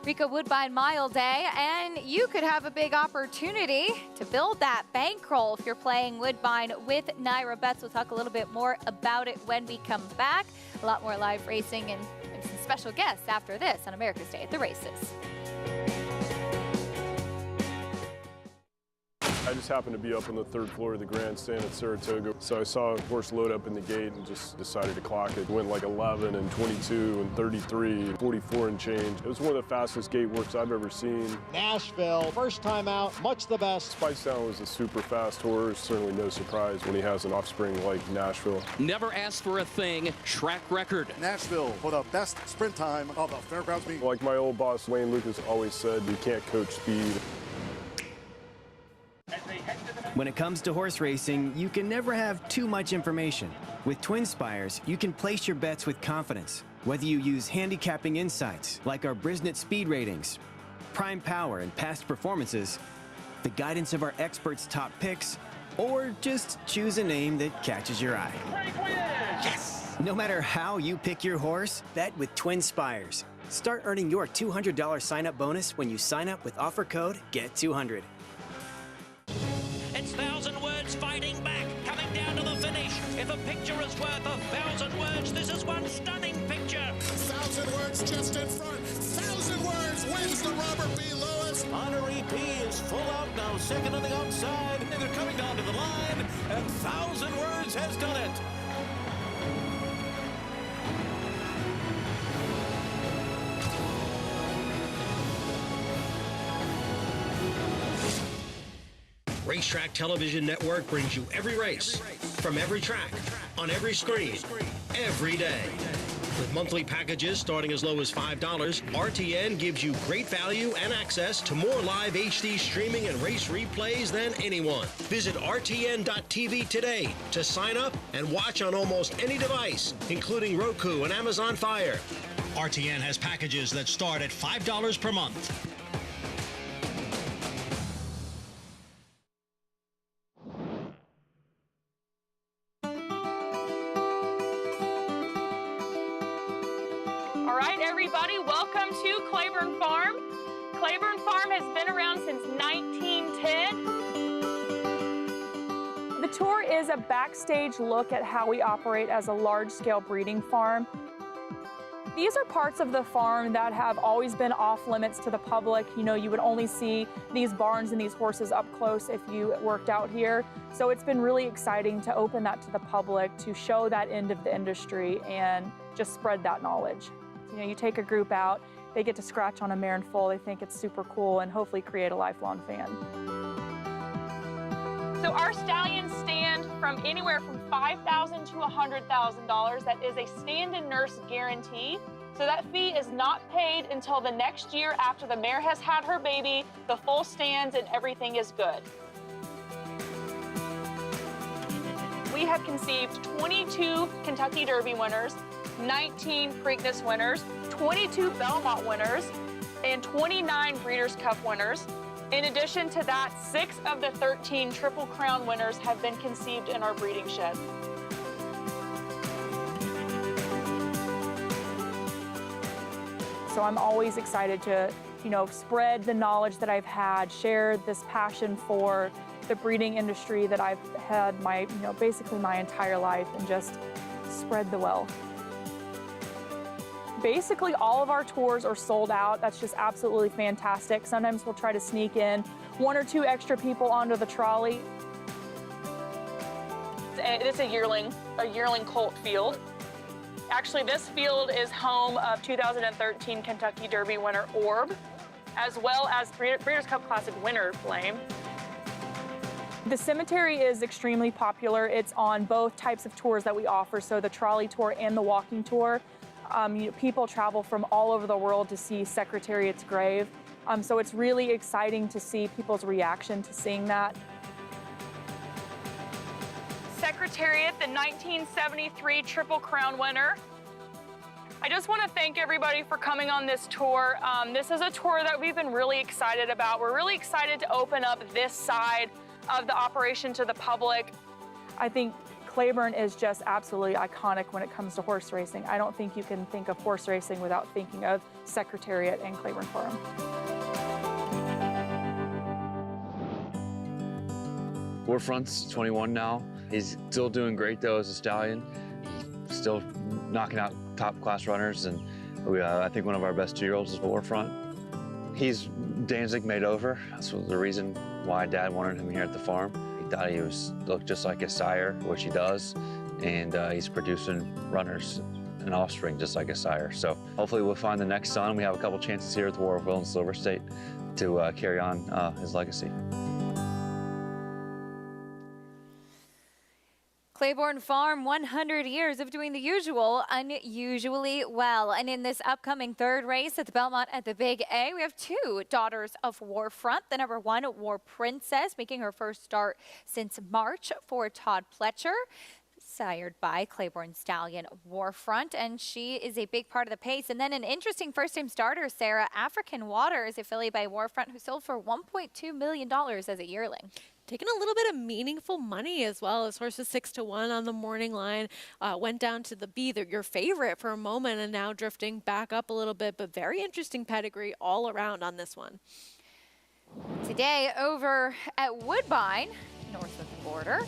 Rico Woodbine Mile Day, and you could have a big opportunity to build that bankroll if you're playing Woodbine with Naira Bets. We'll talk a little bit more about it when we come back. A lot more live racing and some special guests after this on America's Day at the Races. I just happened to be up on the 3rd floor of the grandstand at Saratoga, so I saw a horse load up in the gate and just decided to clock it. Went like 11 and 22 and 33 and 44 and change. It was one of the fastest gate works I've ever seen. Nashville, first time out, much the best. Spice Down was a super fast horse, certainly no surprise when he has an offspring like Nashville. Never asked for a thing, track record. Nashville for the best sprint time of the Fairgrounds meet. Like my old boss Wayne Lucas always said, you can't coach speed. When it comes to horse racing, you can never have too much information. With Twin Spires, you can place your bets with confidence. Whether you use handicapping insights, like our Brisnet speed ratings, prime power and past performances, the guidance of our experts' top picks, or just choose a name that catches your eye. Yes! No matter how you pick your horse, bet with Twin Spires. Start earning your $200 sign-up bonus when you sign up with offer code GET200. It's 1,000 words fighting back, coming down to the finish. If a picture is worth 1,000 words, this is one stunning picture. 1,000 words just in front. 1,000 words wins the Robert B. Lewis. Honorary P is full out now, second on the outside. And they're coming down to the line, and 1,000 words has done it. Racetrack Television Network brings you every race, from every track, on every screen, every day. With monthly packages starting as low as $5, RTN gives you great value and access to more live HD streaming and race replays than anyone. Visit RTN.tv today to sign up and watch on almost any device, including Roku and Amazon Fire. RTN has packages that start at $5 per month. Everybody, welcome to Claiborne Farm. Claiborne Farm has been around since 1910. The tour is a backstage look at how we operate as a large-scale breeding farm. These are parts of the farm that have always been off limits to the public. You know, you would only see these barns and these horses up close if you worked out here. So it's been really exciting to open that to the public, to show that end of the industry and just spread that knowledge. You know, you take a group out, they get to scratch on a mare in foal, they think it's super cool, and hopefully create a lifelong fan. So our stallions stand from anywhere from $5,000 to $100,000. That is a stand and nurse guarantee. So that fee is not paid until the next year after the mare has had her baby, the foal stands, and everything is good. We have conceived 22 Kentucky Derby winners, 19 Preakness winners, 22 Belmont winners, and 29 Breeders' Cup winners. In addition to that, 6 of the 13 Triple Crown winners have been conceived in our breeding shed. So I'm always excited to, you know, spread the knowledge that I've had, share this passion for the breeding industry that I've had basically my entire life, and just spread the wealth. Basically, all of our tours are sold out. That's just absolutely fantastic. Sometimes we'll try to sneak in 1 or 2 extra people onto the trolley. It's a yearling colt field. Actually, this field is home of 2013 Kentucky Derby winner Orb, as well as Breeders' Cup Classic winner Flame. The cemetery is extremely popular. It's on both types of tours that we offer, so the trolley tour and the walking tour. People travel from all over the world to see Secretariat's grave. So it's really exciting to see people's reaction to seeing that. Secretariat, the 1973 Triple Crown winner. I just want to thank everybody for coming on this tour. This is a tour that we've been really excited about. We're really excited to open up this side of the operation to the public. I think Claiborne is just absolutely iconic when it comes to horse racing. I don't think you can think of horse racing without thinking of Secretariat and Claiborne Farm. Warfront's 21 now. He's still doing great though as a stallion. He's still knocking out top class runners, and I think one of our best 2-year-olds is Warfront. He's Danzig made over. That's the reason why Dad wanted him here at the farm. He thought he looked just like his sire, which he does, and he's producing runners and offspring just like his sire. So hopefully we'll find the next son. We have a couple chances here at the War of Will and Silver State to carry on his legacy. Claiborne Farm, 100 years of doing the usual unusually well. And in this upcoming 3rd race at the Belmont at the Big A, we have 2 daughters of Warfront. The number 1, War Princess, making her first start since March for Todd Pletcher, sired by Claiborne stallion Warfront, and she is a big part of the pace. And then an interesting first-time starter, Sarah, African Waters, a filly by Warfront, who sold for $1.2 million as a yearling. Taking a little bit of meaningful money as well. As horses 6-1 on the morning line, went down to your favorite for a moment, and now drifting back up a little bit, but very interesting pedigree all around on this one. Today over at Woodbine, north of the border,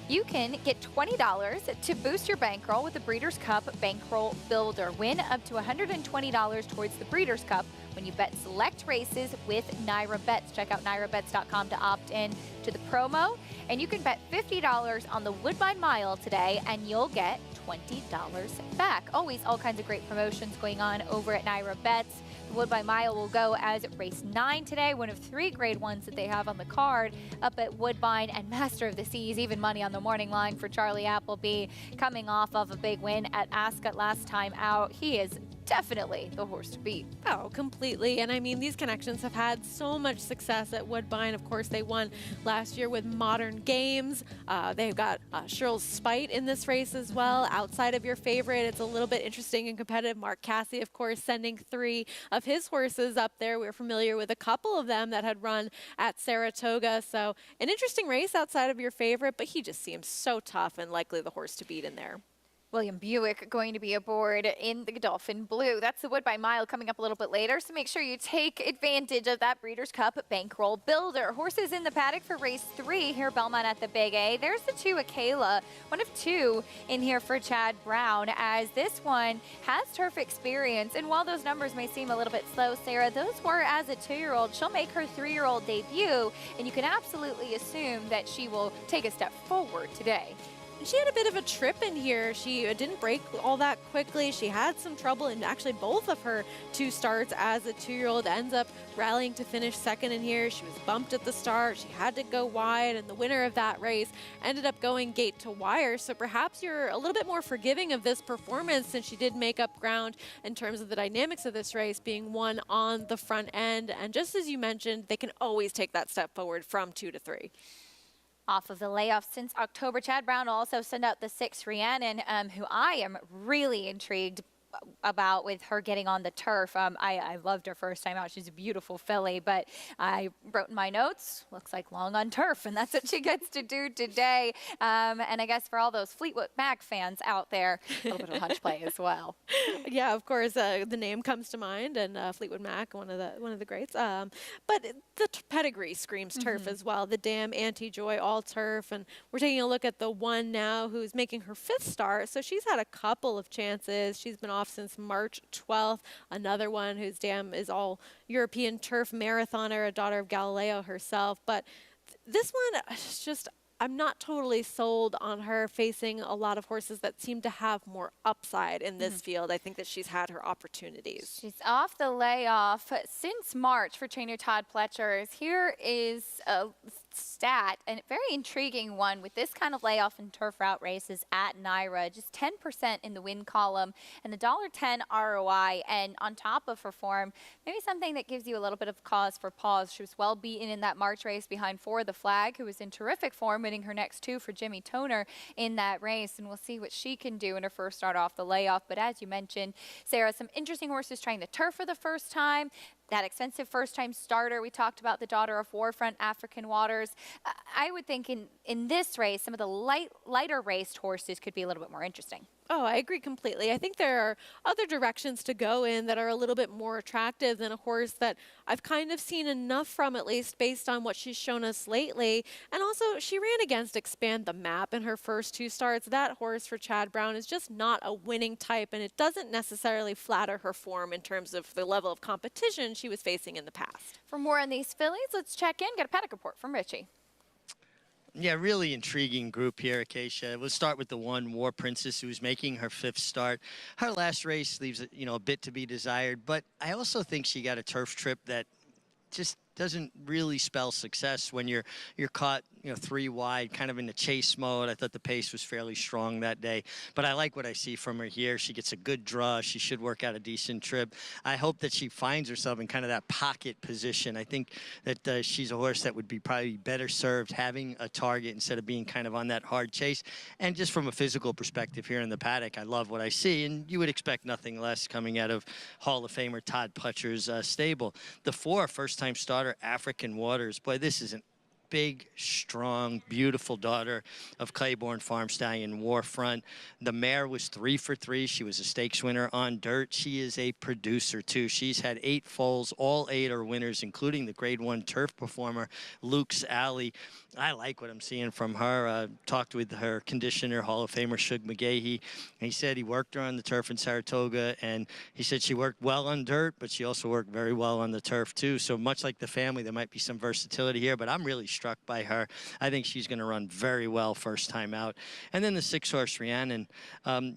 you can get $20 to boost your bankroll with the Breeders' Cup Bankroll Builder. Win up to $120 towards the Breeders' Cup when you bet select races with Naira Bets. Check out nairabets.com to opt in to the promo. And you can bet $50 on the Woodbine Mile today, and you'll get $20 back. Always all kinds of great promotions going on over at Naira Bets. The Woodbine Mile will go as race 9 today, one of 3 grade 1s that they have on the card up at Woodbine. And Master of the Seas, even money on the morning line for Charlie Appleby, coming off of a big win at Ascot last time out. He is definitely the horse to beat. Oh, completely. And I mean, these connections have had so much success at Woodbine. Of course, they won last year with Modern Games. They've got Sheryl's Spite in this race as well. Outside of your favorite, it's a little bit interesting and competitive. Mark Cassidy, of course, sending 3 of his horses up there. We're familiar with a couple of them that had run at Saratoga. So an interesting race outside of your favorite, but he just seems so tough and likely the horse to beat in there. William Buick going to be aboard in the Godolphin Blue. That's the Woodbine Mile coming up a little bit later, so make sure you take advantage of that Breeders' Cup Bankroll Builder. Horses in the paddock for race 3 here at Belmont at the Big A. There's the 2 Akela, one of 2 in here for Chad Brown, as this one has turf experience. And while those numbers may seem a little bit slow, Sarah, those were as a 2-year-old. She'll make her 3-year-old debut, and you can absolutely assume that she will take a step forward today. She had a bit of a trip in here. She didn't break all that quickly. She had some trouble in actually both of her 2 starts as a 2-year-old. Ends up rallying to finish second in here. She was bumped at the start. She had to go wide, and the winner of that race ended up going gate to wire. So perhaps you're a little bit more forgiving of this performance, since she did make up ground in terms of the dynamics of this race being won on the front end. And just as you mentioned, they can always take that step forward from 2 to 3. Off of the layoff since October, Chad Brown will also send out the 6 Rhiannon, who I am really intrigued about with her getting on the turf. I loved her first time out. She's a beautiful filly, but I wrote in my notes, looks like long on turf, and that's what she gets to do today. And I guess for all those Fleetwood Mac fans out there, a little bit of hunch play as well. Yeah, of course, the name comes to mind, and Fleetwood Mac, one of the greats. But the pedigree screams turf as well. The Dam, Anti-Joy, all turf, and we're taking a look at the one now who's making her 5th start. So she's had a couple of chances. She's been off since March 12th. Another one whose dam is all European turf marathoner, a daughter of Galileo herself. But this one is just, I'm not totally sold on her facing a lot of horses that seem to have more upside in this field. I think that she's had her opportunities. She's off the layoff since March for trainer Todd Pletcher. Here is a stat, and a very intriguing one with this kind of layoff in turf route races at NYRA. Just 10% in the win column and the $1.10 ROI. And on top of her form, maybe something that gives you a little bit of cause for pause. She was well beaten in that March race behind For the Flag, who was in terrific form, winning her next 2 for Jimmy Toner in that race. And we'll see what she can do in her first start off the layoff. But as you mentioned, Sarah, some interesting horses trying the turf for the first time. That expensive first-time starter. We talked about the Daughter of Warfront, African Waters. I would think in this race, some of the lighter raced horses could be a little bit more interesting. Oh, I agree completely. I think there are other directions to go in that are a little bit more attractive than a horse that I've kind of seen enough from, at least based on what she's shown us lately. And also, she ran against Expand the Map in her first 2 starts. That horse for Chad Brown is just not a winning type, and it doesn't necessarily flatter her form in terms of the level of competition she was facing in the past. For more on these fillies, let's check in, get a paddock report from Richie. Yeah, really intriguing group here, Acacia. We'll start with the 1 War Princess, who's making her 5th start. Her last race leaves, a bit to be desired, but I also think she got a turf trip that just doesn't really spell success when you're caught 3 wide, kind of in the chase mode. I thought the pace was fairly strong that day, but I like what I see from her here. She gets a good draw. She should work out a decent trip. I hope that she finds herself in kind of that pocket position. I think that she's a horse that would be probably better served having a target instead of being kind of on that hard chase. And just from a physical perspective here in the paddock, I love what I see, and you would expect nothing less coming out of Hall of Famer Todd Pletcher's stable. The 4 first-time starter, African Waters. Boy, this is an big, strong, beautiful daughter of Claiborne Farm stallion Warfront. The mare was 3 for 3. She was a stakes winner on dirt. She is a producer, too. She's had 8 foals. All 8 are winners, including the Grade 1 turf performer, Luke's Alley. I like what I'm seeing from her. Talked with her conditioner, Hall of Famer Shug McGahee. He said he worked her on the turf in Saratoga, and he said she worked well on dirt, but she also worked very well on the turf, too. So much like the family, there might be some versatility here, but I'm really struck by her. I think she's going to run very well first time out. And then the 6-horse Rhiannon,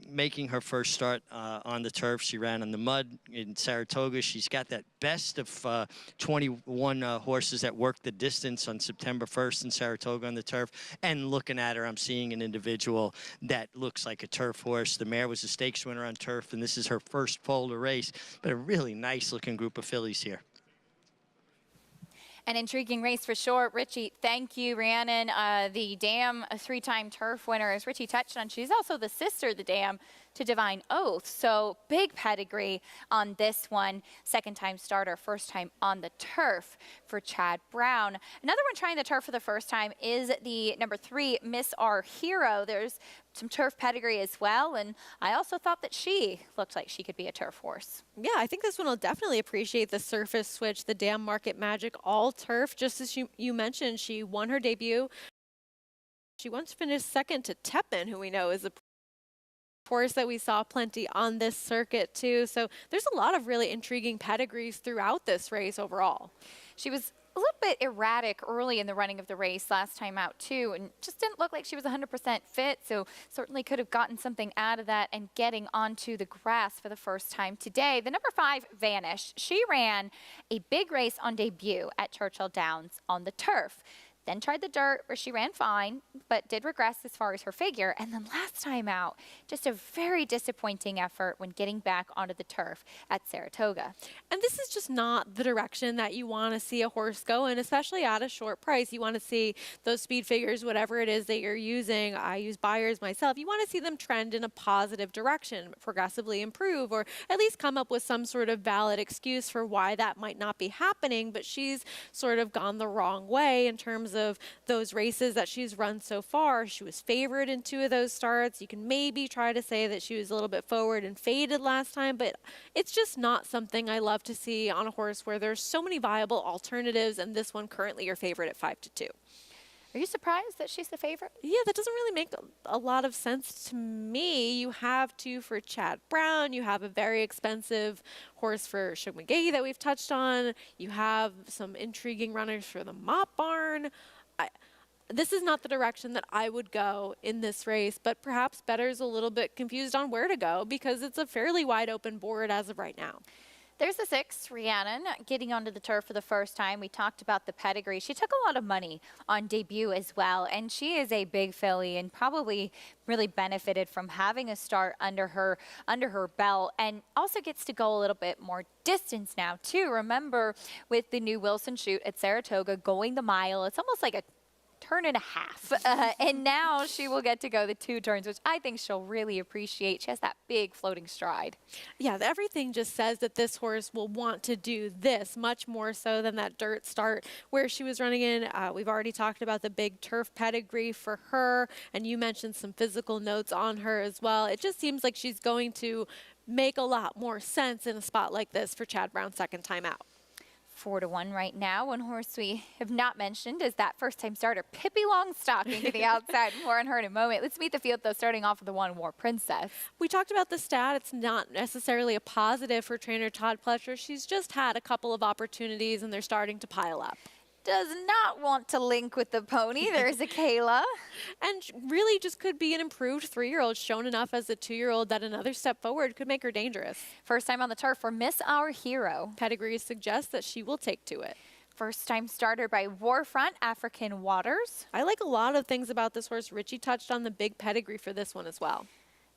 making her first start on the turf. She ran on the mud in Saratoga. She's got that best of 21 horses that worked the distance on September 1st in Saratoga on the turf. And looking at her, I'm seeing an individual that looks like a turf horse. The mare was a stakes winner on turf, and this is her first foal to race. But a really nice looking group of fillies here. An intriguing race for sure. Richie, thank you. Rhiannon, the Dam, a 3-time turf winner, as Richie touched on. She's also the sister of the Dam. to Divine Oath. So big pedigree on this one. Second time starter, first time on the turf for Chad Brown. Another one trying the turf for the first time is the number 3, Miss Our Hero. There's some turf pedigree as well, and I also thought that she looked like she could be a turf horse. Yeah, I think this one will definitely appreciate the surface switch, the Dam Market Magic all turf. Just as you mentioned, she won her debut. She once finished second to Tepin, who we know is a horse that we saw plenty on this circuit too. So there's a lot of really intriguing pedigrees throughout this race overall. She was a little bit erratic early in the running of the race last time out too, and just didn't look like she was 100% fit, so certainly could have gotten something out of that and getting onto the grass for the first time today. The number 5, Vanish. She ran a big race on debut at Churchill Downs on the turf. Then tried the dirt where she ran fine, but did regress as far as her figure. And then last time out, just a very disappointing effort when getting back onto the turf at Saratoga. And this is just not the direction that you want to see a horse go in, especially at a short price. You want to see those speed figures, whatever it is that you're using. I use buyers myself. You want to see them trend in a positive direction, progressively improve, or at least come up with some sort of valid excuse for why that might not be happening. But she's sort of gone the wrong way in terms of those races that she's run so far. She was favored in 2 of those starts. You can maybe try to say that she was a little bit forward and faded last time, but it's just not something I love to see on a horse where there's so many viable alternatives, and this one currently your favorite at 5-2. Are you surprised that she's the favorite? Yeah, that doesn't really make a lot of sense to me. You have 2 for Chad Brown. You have a very expensive horse for Shug McGahee that we've touched on. You have some intriguing runners for the Mop Barn. This is not the direction that I would go in this race, but perhaps bettor's a little bit confused on where to go because it's a fairly wide open board as of right now. There's the 6, Rhiannon, getting onto the turf for the first time. We talked about the pedigree. She took a lot of money on debut as well, and she is a big filly and probably really benefited from having a start under her belt, and also gets to go a little bit more distance now too. Remember, with the new Wilson chute at Saratoga going the mile, it's almost like a turn and a half. And now she will get to go the 2 turns, which I think she'll really appreciate. She has that big floating stride. Yeah, everything just says that this horse will want to do this much more so than that dirt start where she was running in. We've already talked about the big turf pedigree for her, and you mentioned some physical notes on her as well. It just seems like she's going to make a lot more sense in a spot like this for Chad Brown's second time out. 4-1 right now. One horse we have not mentioned is that first-time starter, Pippi Longstocking, to the outside. More on her in a moment. Let's meet the field, though, starting off with the 1 War Princess. We talked about the stat. It's not necessarily a positive for trainer Todd Pletcher. She's just had a couple of opportunities, and they're starting to pile up. Does not want to link with the pony. There's a Kayla. And really just could be an improved 3-year-old, shown enough as a 2-year-old that another step forward could make her dangerous. First time on the turf for Miss Our Hero. Pedigree suggests that she will take to it. First time starter by Warfront, African Waters. I like a lot of things about this horse. Richie touched on the big pedigree for this one as well.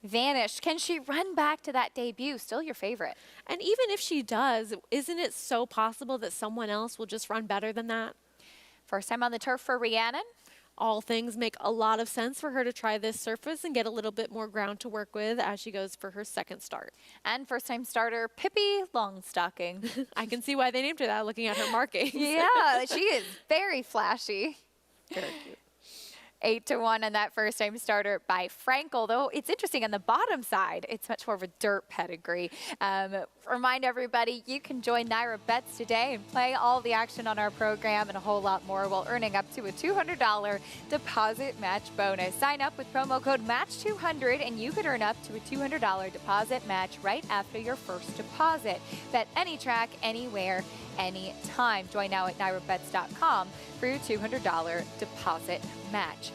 Vanish. Can she run back to that debut? Still your favorite. And even if she does, isn't it so possible that someone else will just run better than that? First time on the turf for Rhiannon. All things make a lot of sense for her to try this surface and get a little bit more ground to work with as she goes for her second start. And first time starter, Pippi Longstocking. I can see why they named her that looking at her markings. Yeah, she is very flashy. Very cute. 8-1 on that first time starter by Frankel, though it's interesting on the bottom side. It's much more of a dirt pedigree. Remind everybody you can join Naira Bets today and play all the action on our program and a whole lot more while earning up to a $200 deposit match bonus. Sign up with promo code MATCH200 and you could earn up to a $200 deposit match right after your first deposit. Bet any track, anywhere, anytime. Join now at NairaBets.com for your $200 deposit match.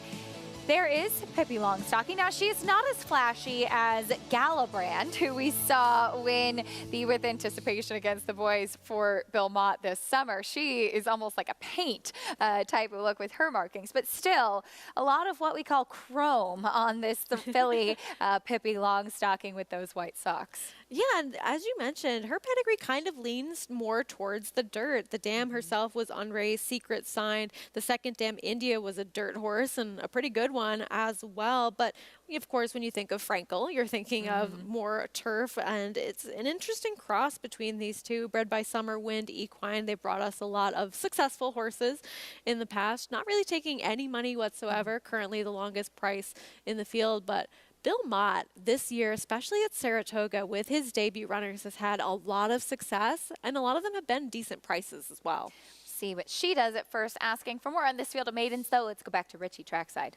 There is Pippi Longstocking. Now, she is not as flashy as Galabrand, who we saw win the With Anticipation Against the Boys for Bill Mott this summer. She is almost like a paint type of look with her markings, but still a lot of what we call chrome on this filly Pippi Longstocking with those white socks. Yeah, and as you mentioned, her pedigree kind of leans more towards the dirt. The dam herself was unraced, secret signed. The second dam, India, was a dirt horse and a pretty good one as well. But of course, when you think of Frankel, you're thinking of more turf, and it's an interesting cross between these two. Bred by Summer Wind Equine, they brought us a lot of successful horses in the past, not really taking any money whatsoever. Currently the longest price in the field, but Bill Mott this year, especially at Saratoga with his debut runners, has had a lot of success, and a lot of them have been decent prices as well. See what she does at first. Asking for more on this field of maidens, though, let's go back to Richie trackside.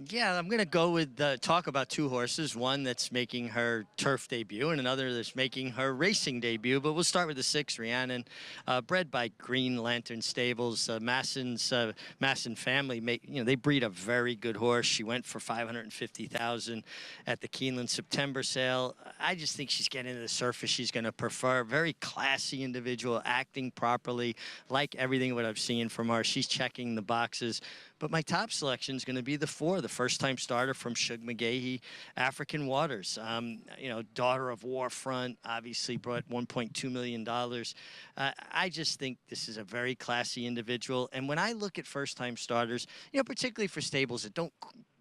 Yeah, I'm going to go with talk about two horses, one that's making her turf debut and another that's making her racing debut. But we'll start with the 6, Rhiannon, bred by Green Lantern Stables. Masson family, they breed a very good horse. She went for $550,000 at the Keeneland September sale. I just think she's getting to the surface she's going to prefer. Very classy individual, acting properly, like everything what I've seen from her. She's checking the boxes. But my top selection is going to be the 4, the first-time starter from Shug McGahee, African Waters. Daughter of Warfront, obviously brought $1.2 million. I just think this is a very classy individual. And when I look at first-time starters, particularly for stables that don't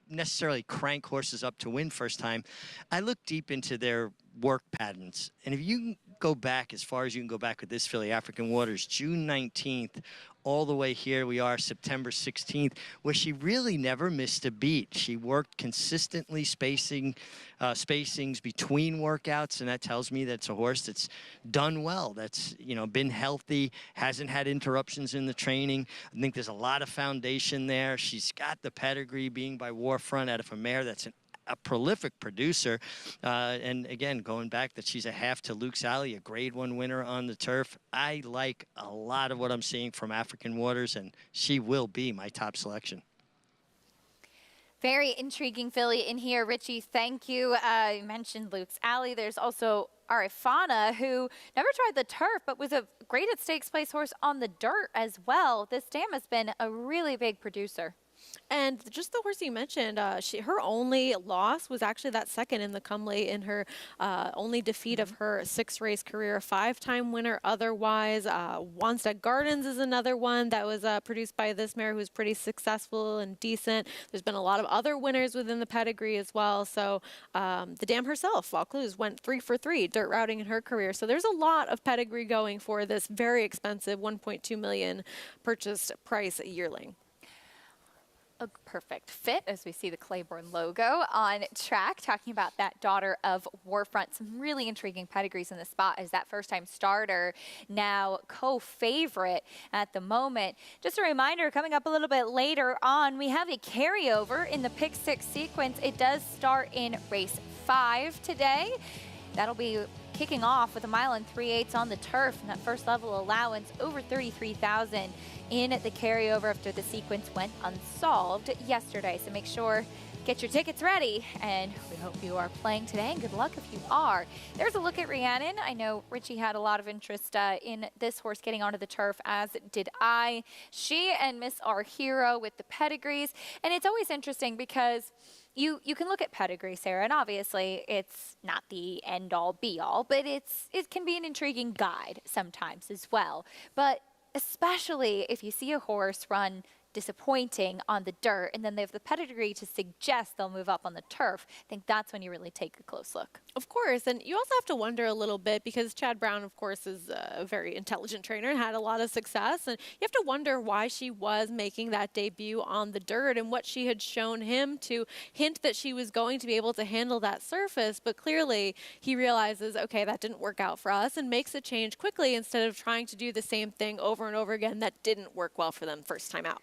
necessarily crank horses up to win first time, I look deep into their work patterns. And if you go back as far as you can go back with this filly, African Waters, June 19th, all the way here we are, September 16th, where she really never missed a beat. She worked consistently spacings between workouts, and that tells me that's a horse that's done well, that's, been healthy, hasn't had interruptions in the training. I think there's a lot of foundation there. She's got the pedigree being by Warfront out of a mare that's a prolific producer. And again, going back that she's a half to Luke Sally, a grade 1 winner on the turf. I like a lot of what I'm seeing from African Waters, and she will be my top selection. Very intriguing filly in here. Richie, thank you. You mentioned Luke's Alley. There's also Arifana, who never tried the turf, but was a great at stakes place horse on the dirt as well. This dam has been a really big producer. And just the horse you mentioned, her only loss was actually that second in the Cumley in her only defeat of her 6-race career, 5-time winner otherwise. Wanstead Gardens is another one that was produced by this mare who was pretty successful and decent. There's been a lot of other winners within the pedigree as well. So the dam herself, Vaucluse, went 3 for 3 dirt routing in her career. So there's a lot of pedigree going for this very expensive $1.2 million purchased price yearling. A perfect fit as we see the Claiborne logo on track, talking about that daughter of Warfront. Some really intriguing pedigrees in the spot as that first-time starter, now co-favorite at the moment. Just a reminder, coming up a little bit later on, we have a carryover in the Pick 6 sequence. It does start in race 5 today. That'll be kicking off with 1 3/8 miles on the turf, and that first level allowance over $33,000 in the carryover after the sequence went unsolved yesterday. So make sure, get your tickets ready, and we hope you are playing today, and good luck if you are. There's a look at Rhiannon. I know Richie had a lot of interest in this horse getting onto the turf, as did I. She and Miss Our Hero with the pedigrees, and it's always interesting because you can look at pedigree, Sarah, and obviously it's not the end-all, be-all, but it can be an intriguing guide sometimes as well. But especially if you see a horse run disappointing on the dirt, and then they have the pedigree to suggest they'll move up on the turf, I think that's when you really take a close look. Of course, and you also have to wonder a little bit, because Chad Brown, of course, is a very intelligent trainer and had a lot of success, and you have to wonder why she was making that debut on the dirt and what she had shown him to hint that she was going to be able to handle that surface. But clearly he realizes, okay, that didn't work out for us, and makes a change quickly instead of trying to do the same thing over and over again that didn't work well for them first time out.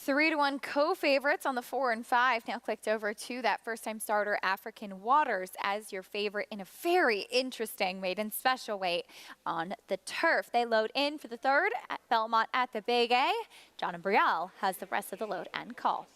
3-1 co-favorites on the 4 and 5. Now clicked over to that first-time starter African Waters as your favorite in a very interesting maiden special weight on the turf. They load in for the 3rd at Belmont at the Big A. John and Brielle has the rest of the load and call.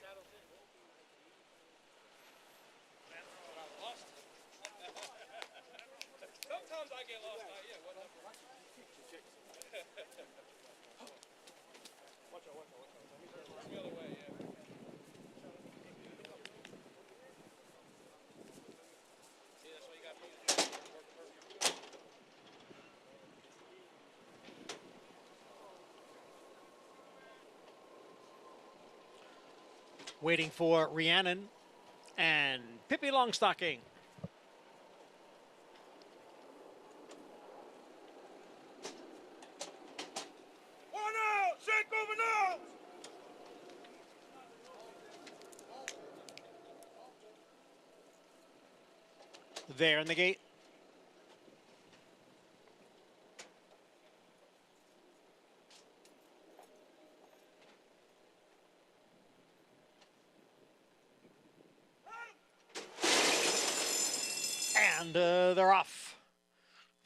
Waiting for Rhiannon and Pippi Longstocking. There in the gate. And they're off.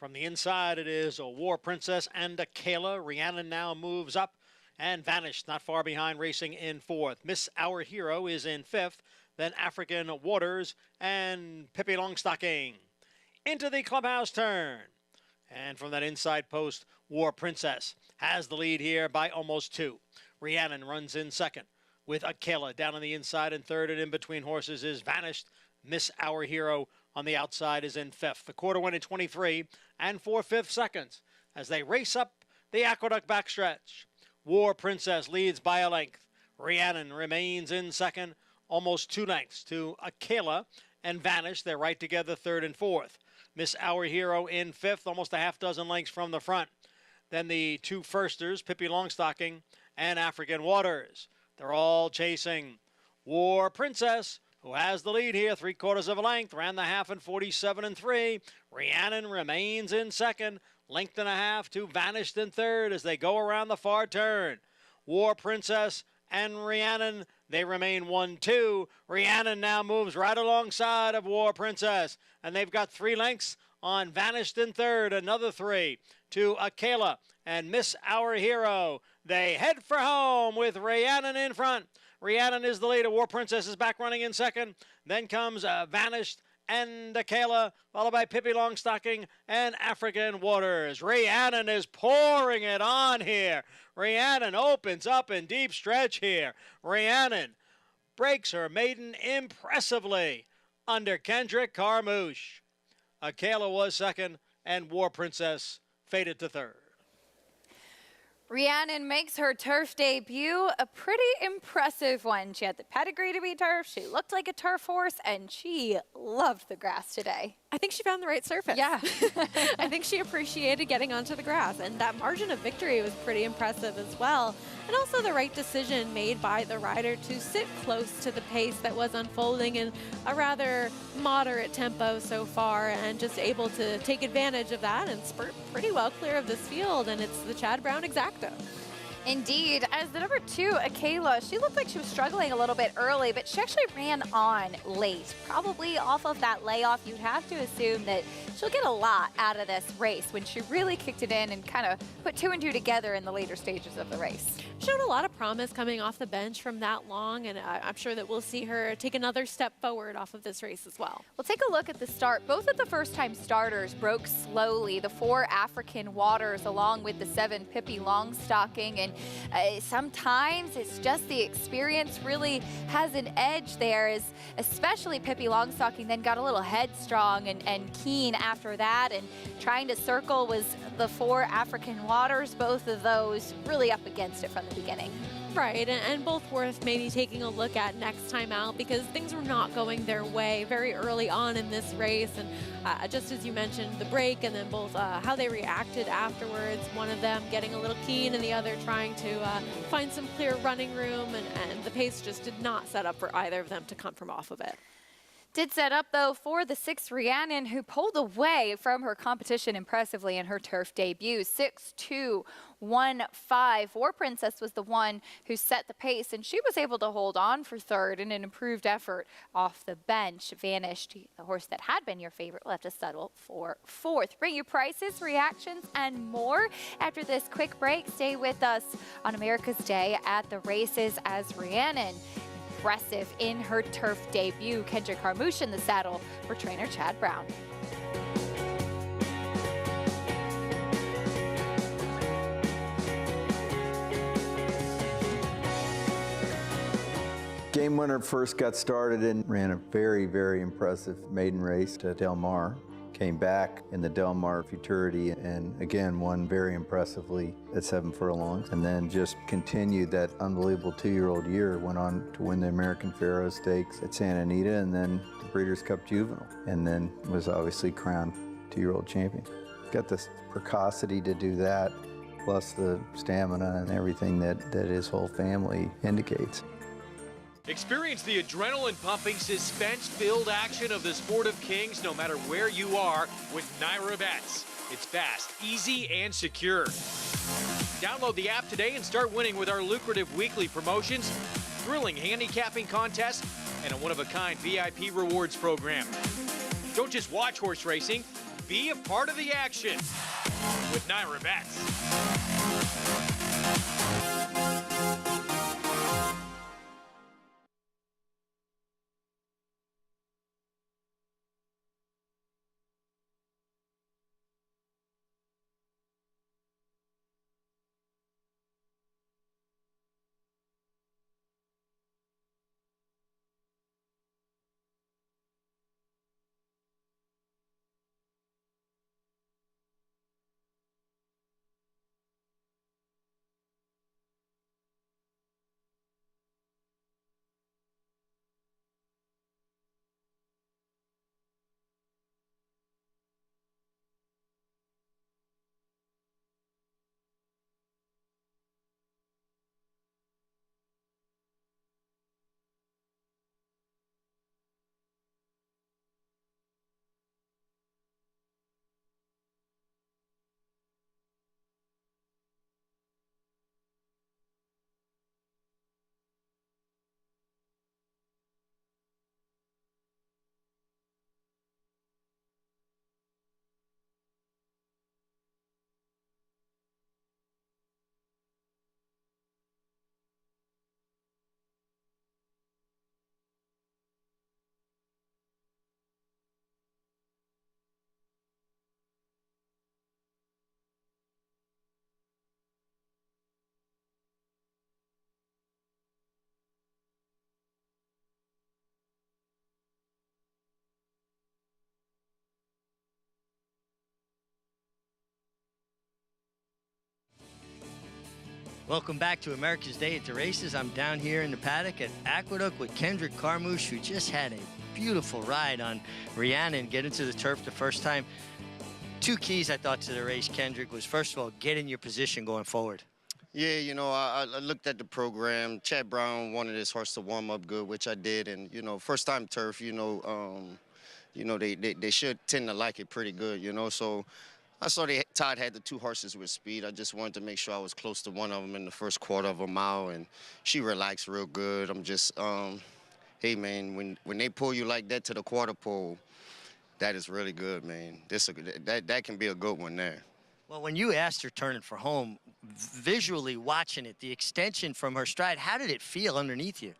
From the inside, it is a War Princess and a Kayla. Rhiannon now moves up and vanished, not far behind, racing in fourth. Miss Our Hero is in fifth. Then African Waters and Pippi Longstocking. Into the clubhouse turn. And from that inside post, War Princess has the lead here by almost 2. Rhiannon runs in second with Akela down on the inside, and third and in between horses is Vanished. Miss Our Hero on the outside is in fifth. The quarter went in 23 and 4/5 seconds as they race up the Aqueduct backstretch. War Princess leads by a length. Rhiannon remains in second, almost 2 lengths to Akela and Vanish. They're right together, third and fourth. Miss Our Hero in fifth, almost a half dozen lengths from the front. Then the 2 firsters, Pippi Longstocking and African Waters. They're all chasing War Princess, who has the lead here, 3/4 of a length, ran the half in 47 and 3. Rhiannon remains in second, length and a half to Vanished in third as they go around the far turn. War Princess and Rhiannon, they remain 1-2. Rhiannon now moves right alongside of War Princess, and they've got 3 lengths on Vanished in third, another 3 to Akela and Miss Our Hero. They head for home with Rhiannon in front. Rhiannon is the leader. War Princess is back running in second. Then comes Vanished and Akela, followed by Pippi Longstocking and African Waters. Rhiannon is pouring it on here. Rhiannon opens up in deep stretch here. Rhiannon breaks her maiden impressively under Kendrick Carmouche. Akela was second, and War Princess faded to third. Rhiannon makes her turf debut, a pretty impressive one. She had the pedigree to be turf, she looked like a turf horse, and she loved the grass today. I think she found the right surface. Yeah. I think she appreciated getting onto the grass, and that margin of victory was pretty impressive as well. And also the right decision made by the rider to sit close to the pace that was unfolding in a rather moderate tempo so far, and just able to take advantage of that and spurt pretty well clear of this field, and it's the Chad Brown Exacto. Indeed. As the number 2, Akela, she looked like she was struggling a little bit early, but she actually ran on late. Probably off of that layoff, you'd have to assume that she'll get a lot out of this race when she really kicked it in and kind of put 2 and 2 together in the later stages of the race. Showed a lot of promise coming off the bench from that long, and I'm sure that we'll see her take another step forward off of this race as well. We'll take a look at the start. Both of the first-time starters broke slowly. The 4 African Waters along with the 7 Pippi Longstocking, and sometimes it's just the experience really has an edge there, as especially Pippi Longstocking then got a little headstrong and keen after that, and trying to circle was the 4 African Waters, both of those really up against it from the beginning. Right, and both worth maybe taking a look at next time out, because things were not going their way very early on in this race. And just as you mentioned, the break and then both how they reacted afterwards, one of them getting a little keen and the other trying to find some clear running room, and the pace just did not set up for either of them to come from off of it. Did set up, though, for the 6th Rhiannon, who pulled away from her competition impressively in her turf debut. 6-2-1-5. War Princess was the one who set the pace, and she was able to hold on for third in an improved effort off the bench. Vanished, the horse that had been your favorite, left to settle for fourth. Bring you prices, reactions, and more after this quick break. Stay with us on America's Day at the races as Rhiannon, impressive in her turf debut. Kendrick Carmouche in the saddle for trainer Chad Brown. Game Winner first got started and ran a very, very impressive maiden race to Del Mar. Came back in the Del Mar Futurity and again won very impressively at 7 furlongs, and then just continued that unbelievable 2-year-old year. Went on to win the American Pharoah Stakes at Santa Anita and then the Breeders' Cup Juvenile, and then was obviously crowned 2-year-old champion. Got the precocity to do that, plus the stamina and everything that his whole family indicates. Experience the adrenaline-pumping, suspense-filled action of the Sport of Kings no matter where you are with Naira Bets. It's fast, easy, and secure. Download the app today and start winning with our lucrative weekly promotions, thrilling handicapping contests, and a one-of-a-kind VIP rewards program. Don't just watch horse racing, be a part of the action with Naira Bets. Welcome back to America's Day at the Races. I'm down here in the paddock at Aqueduct with Kendrick Carmouche, who just had a beautiful ride on Rhiannon, getting to the turf the first time. Two keys, I thought, to the race, Kendrick, was, first of all, get in your position going forward. Yeah, you know, I looked at the program. Chad Brown wanted his horse to warm up good, which I did. And, you know, first time turf, they should tend to like it pretty good, you know. So I saw Todd had the two horses with speed. I just wanted to make sure I was close to one of them in the first quarter of a mile, and she relaxed real good. I'm just, hey, man, when they pull you like that to the quarter pole, that is really good, man. That can be a good one there. Well, when you asked her turning for home, visually watching it, the extension from her stride, how did it feel underneath you?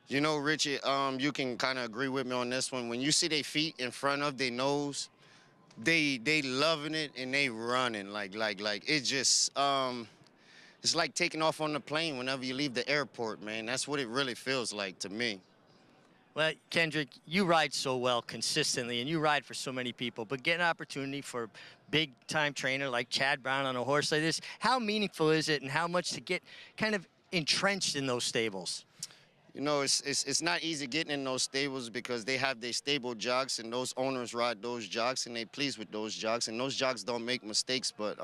You know, Richie, you can kind of agree with me on this one. When you see their feet in front of their nose, they loving it and they running like it just it's like taking off on the plane whenever you leave the airport, man. That's what it really feels like to me. Well, Kendrick, you ride so well consistently, and you ride for so many people, but get an opportunity for a big-time trainer like Chad Brown on a horse like this, how meaningful is it, and how much to get kind of entrenched in those stables? You know, it's not easy getting in those stables because they have their stable jocks, and those owners ride those jocks, and they pleased with those jocks, and those jocks don't make mistakes. But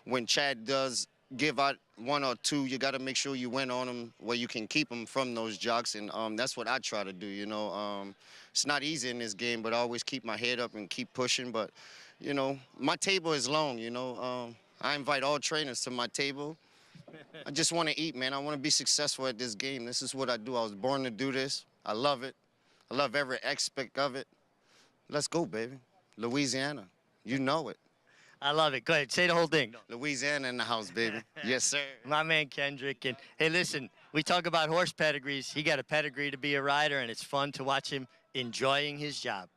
when Chad does give out one or two, you got to make sure you win on them where you can keep them from those jocks, and that's what I try to do, you know. It's not easy in this game, but I always keep my head up and keep pushing. But, you know, my table is long, you know. I invite all trainers to my table. I just want to eat, man. I want to be successful at this game. This is what I do. I was born to do this. I love it. I love every aspect of it. Let's go, baby. Louisiana. You know it. I love it. Go ahead. Say the whole thing. Louisiana in the house, baby. Yes, sir. My man, Kendrick. And, hey, listen, we talk about horse pedigrees. He got a pedigree to be a rider, and it's fun to watch him enjoying his job.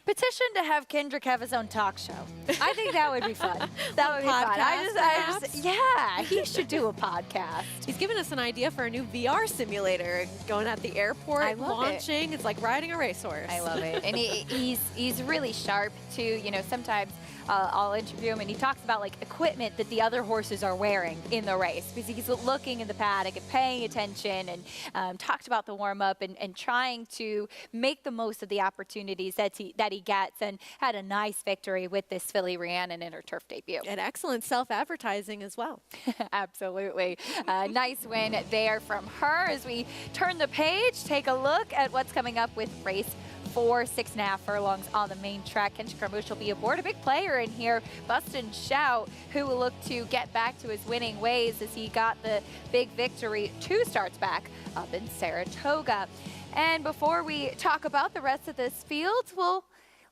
Petition to have Kendrick have his own talk show. I think that would be fun. That would be fun. Yeah, he should do a podcast. He's given us an idea for a new VR simulator, going at the airport, I love launching. it. It's like riding a racehorse. I love it. And he's really sharp too. You know, sometimes I'll interview him and he talks about like equipment that the other horses are wearing in the race, because he's looking in the paddock and paying attention, and talked about the warm-up and trying to make the most of the opportunities that he gets, and had a nice victory with this filly Rhiannon in her turf debut. And excellent self-advertising as well. Absolutely. Nice win there from her. As we turn the page, take a look at what's coming up with race 4, 6.5 furlongs on the main track. Kendrick Carmouche will be aboard. A big player in here, Bustin' Shout, who will look to get back to his winning ways as he got the big victory 2 starts back up in Saratoga. And before we talk about the rest of this field, we'll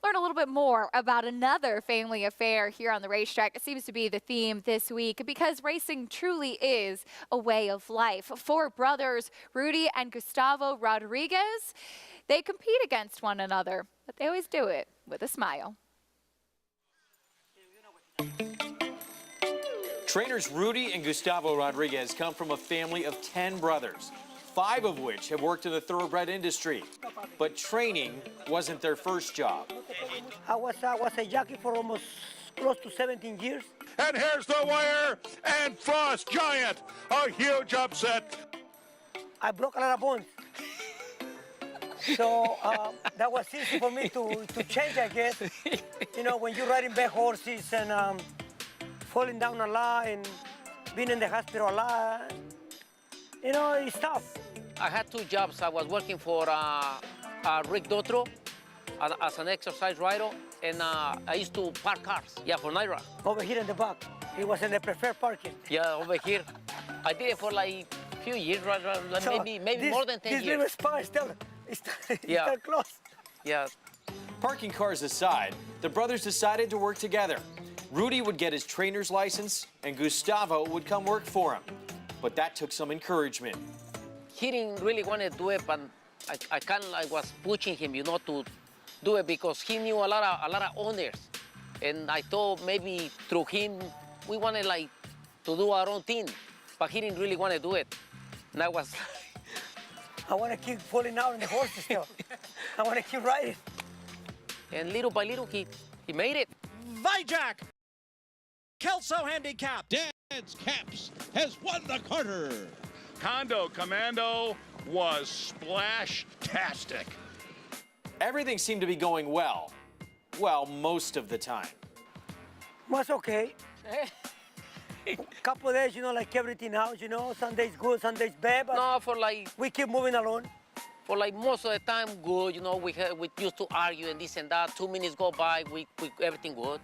learn a little bit more about another family affair here on the racetrack. It seems to be the theme this week, because racing truly is a way of life. 4 brothers, Rudy and Gustavo Rodriguez, they compete against one another, but they always do it with a smile. Trainers Rudy and Gustavo Rodriguez come from a family of 10 brothers, 5 of which have worked in the thoroughbred industry. But training wasn't their first job. I was a jockey for almost close to 17 years. And here's the wire, and Frost Giant, a huge upset. I broke a lot of bones. So that was easy for me to change, I guess. You know, when you're riding big horses and falling down a lot and being in the hospital a lot, you know, it's tough. I had 2 jobs. I was working for Rick Dotro as an exercise rider, and I used to park cars, for Naira. Over here in the back. It was in the preferred parking. Yeah, over here. I did it for like a few years, So maybe more than 10 this years. little spot is still close. Yeah. Parking cars aside, the brothers decided to work together. Rudy would get his trainer's license, and Gustavo would come work for him. But that took some encouragement. He didn't really want to do it, but I kind of was pushing him, you know, to do it, because he knew a lot of owners. And I thought maybe through him, we wanted like to do our own thing, but he didn't really want to do it. And I was I want to keep falling out on the horses still. I want to keep riding. And little by little, he made it. Vijack, Kelso handicap. Dance Caps has won the quarter. Condo Commando was splash-tastic. Everything seemed to be going well. Well, most of the time. Was okay. Couple of days, you know, like everything else, you know, some days good, some days bad, but no, for like we keep moving along. For like most of the time, good, you know, we used to argue and this and that. 2 minutes go by, we everything good.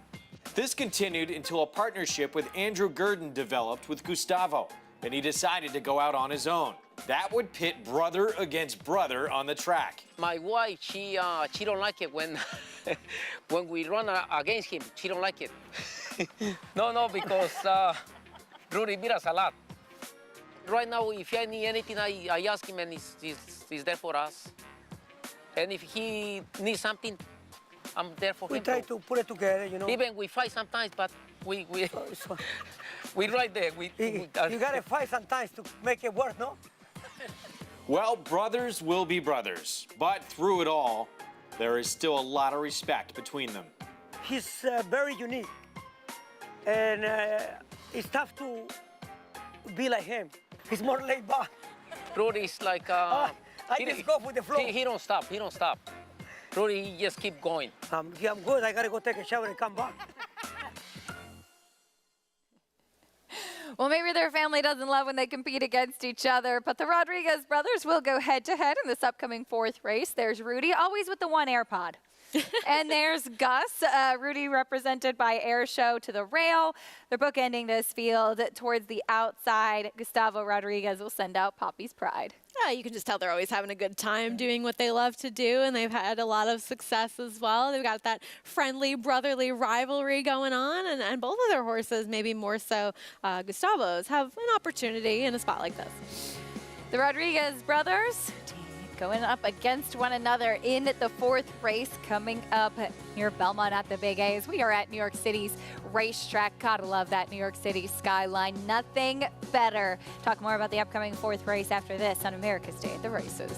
This continued until a partnership with Andrew Gurdon developed with Gustavo, and he decided to go out on his own. That would pit brother against brother on the track. My wife, she don't like it when when we run against him. She don't like it. No, because Rudy beat us a lot. Right now, if I need anything, I ask him, and he's there for us. And if he needs something, I'm there for him. We try to put it together, you know. Even we fight sometimes, but we right there. You gotta fight sometimes to make it work, no? Well, brothers will be brothers, but through it all, there is still a lot of respect between them. He's very unique, and it's tough to be like him. He's more laid back. Rudy's like I just go with the flow. He don't stop. He don't stop. Rudy, he just keep going. I'm good. I gotta go take a shower and come back. Well, maybe their family doesn't love when they compete against each other, but the Rodriguez brothers will go head-to-head in this upcoming 4th race. There's Rudy, always with the one AirPod. And there's Gus, Rudy represented by Air Show to the rail. They're bookending this field towards the outside. Gustavo Rodriguez will send out Poppy's Pride. Yeah, you can just tell they're always having a good time doing what they love to do, and they've had a lot of success as well. They've got that friendly, brotherly rivalry going on, and both of their horses, maybe more so Gustavo's, have an opportunity in a spot like this. The Rodriguez brothers going up against one another in the fourth race coming up near Belmont at the Big A's. We are at New York City's racetrack. Gotta love that New York City skyline. Nothing better. Talk more about the upcoming fourth race after this on America's Day at the Races.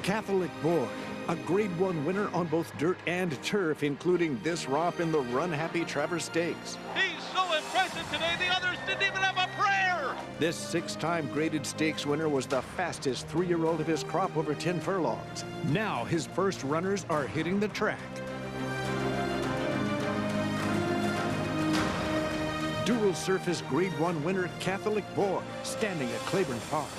Catholic Boy, a Grade 1 winner on both dirt and turf, including this romp in the Run Happy Travers Stakes. He's so impressive today, the others didn't even have a prayer. This 6-time graded stakes winner was the fastest 3-year-old of his crop over 10 furlongs. Now his first runners are hitting the track. Dual Surface Grade 1 winner Catholic Boy, standing at Claiborne Farm.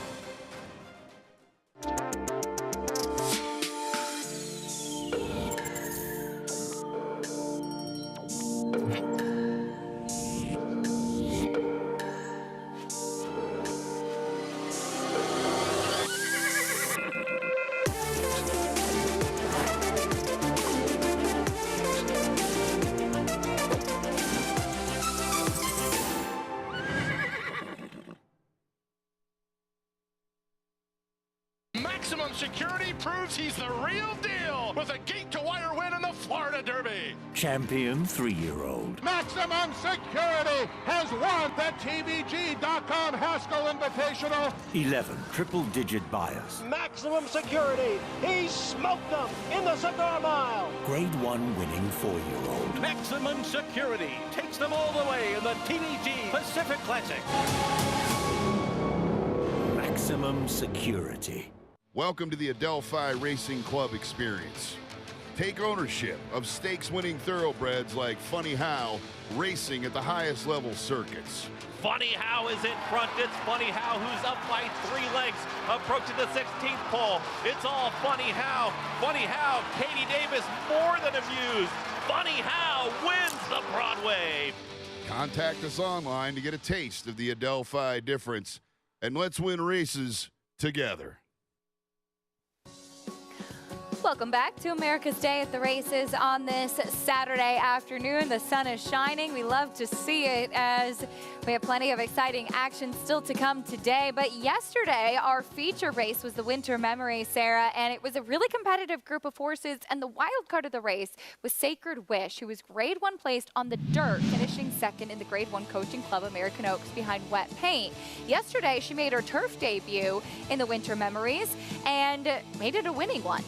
Maximum Security proves he's the real deal with a gate-to-wire win in the Florida Derby. Champion 3-year-old. Maximum Security has won the TVG.com Haskell Invitational. 11 triple-digit buyers. Maximum Security, he smoked them in the Cigar Mile. Grade 1 winning 4-year-old. Maximum Security takes them all the way in the TVG Pacific Classic. Maximum Security. Welcome to the Adelphi Racing Club experience. Take ownership of stakes-winning thoroughbreds like Funny How, racing at the highest level circuits. Funny How is in front. It's Funny How who's up by 3 lengths, approaching the 16th pole. It's all Funny How. Funny How, Katie Davis more than amused. Funny How wins the Broadway. Contact us online to get a taste of the Adelphi difference, and let's win races together. Welcome back to America's Day at the Races on this Saturday afternoon. The sun is shining. We love to see it as we have plenty of exciting action still to come today. But yesterday, our feature race was the Winter Memory, Sarah, and it was a really competitive group of horses. And the wild card of the race was Sacred Wish, who was Grade 1 placed on the dirt, finishing second in the Grade 1 Coaching Club American Oaks behind Wet Paint. Yesterday, she made her turf debut in the Winter Memories and made it a winning one.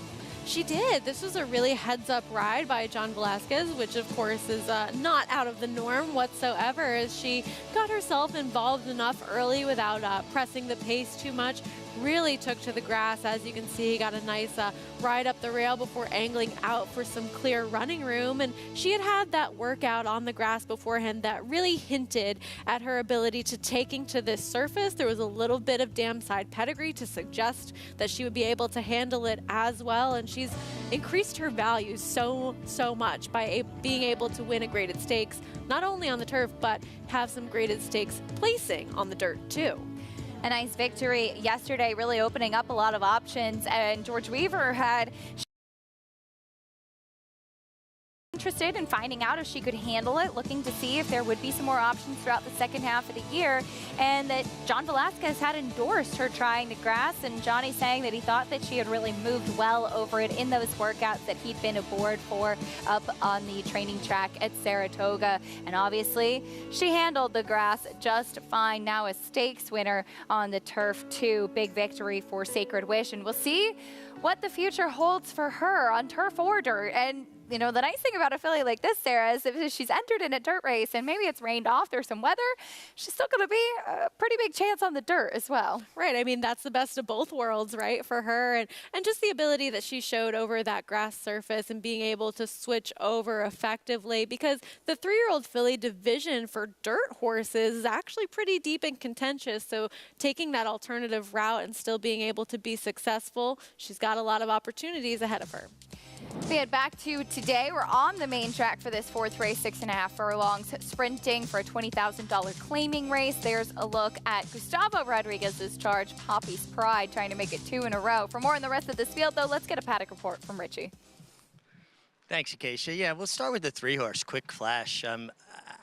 She did. This was a really heads-up ride by John Velasquez, which of course is not out of the norm whatsoever, as she got herself involved enough early without pressing the pace too much. Really took to the grass, as you can see, got a nice ride up the rail before angling out for some clear running room. And she had had that workout on the grass beforehand that really hinted at her ability to taking to this surface. There was a little bit of dam side pedigree to suggest that she would be able to handle it as well. And she's increased her value so much by being able to win a graded stakes, not only on the turf, but have some graded stakes placing on the dirt too. A nice victory yesterday, really opening up a lot of options, and George Weaver had interested in finding out if she could handle it, looking to see if there would be some more options throughout the second half of the year, and that John Velasquez had endorsed her trying the grass, and Johnny saying that he thought that she had really moved well over it in those workouts that he'd been aboard for up on the training track at Saratoga. And obviously she handled the grass just fine. Now a stakes winner on the turf too. Big victory for Sacred Wish, and we'll see what the future holds for her on turf or dirt. And you know, the nice thing about a filly like this, Sarah, is if she's entered in a dirt race and maybe it's rained off, there's some weather, she's still going to be a pretty big chance on the dirt as well. Right. I mean, that's the best of both worlds, right, for her. And just the ability that she showed over that grass surface and being able to switch over effectively, because the 3-year-old filly division for dirt horses is actually pretty deep and contentious. So taking that alternative route and still being able to be successful, she's got a lot of opportunities ahead of her. We head back to today. We're on the main track for this fourth race, 6.5 furlongs, sprinting for a $20,000 claiming race. There's a look at Gustavo Rodriguez's charge, Poppy's Pride, trying to make it 2 in a row. For more on the rest of this field, though, let's get a paddock report from Richie. Thanks, Acacia. Yeah, we'll start with the 3-horse, Quick Flash.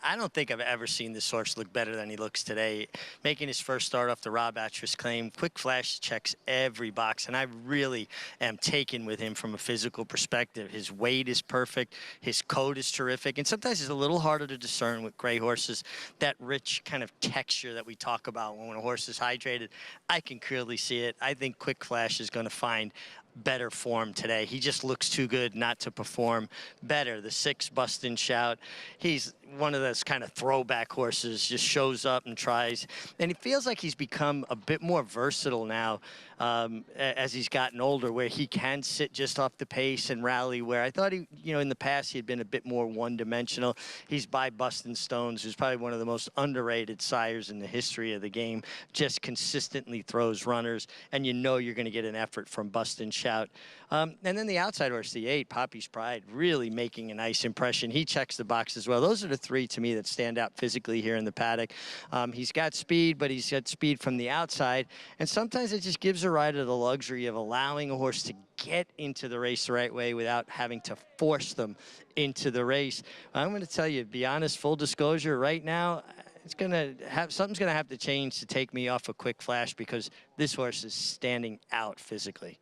I don't think I've ever seen this horse look better than he looks today. Making his first start off the Rob Atras claim, Quick Flash checks every box, and I really am taken with him from a physical perspective. His weight is perfect, his coat is terrific, and sometimes it's a little harder to discern with gray horses, that rich kind of texture that we talk about when a horse is hydrated. I can clearly see it. I think Quick Flash is going to find better form today. He just looks too good not to perform better. The 6 Bust and Shout, he's one of those kind of throwback horses, just shows up and tries, and he feels like he's become a bit more versatile now as he's gotten older, where he can sit just off the pace and rally, where I thought he, in the past he had been a bit more one-dimensional. He's by Bustin' Stones, who's probably one of the most underrated sires in the history of the game, just consistently throws runners, and you're going to get an effort from Bustin' Shout. And then the outside horse, the 8, Poppy's Pride, really making a nice impression. He checks the box as well. Those are the 3 to me that stand out physically here in the paddock. He's got speed, but he's got speed from the outside, and sometimes it just gives a rider the luxury of allowing a horse to get into the race the right way without having to force them into the race. I'm going to tell you, be honest, full disclosure, right now, something's going to have to change to take me off a Quick Flash, because this horse is standing out physically.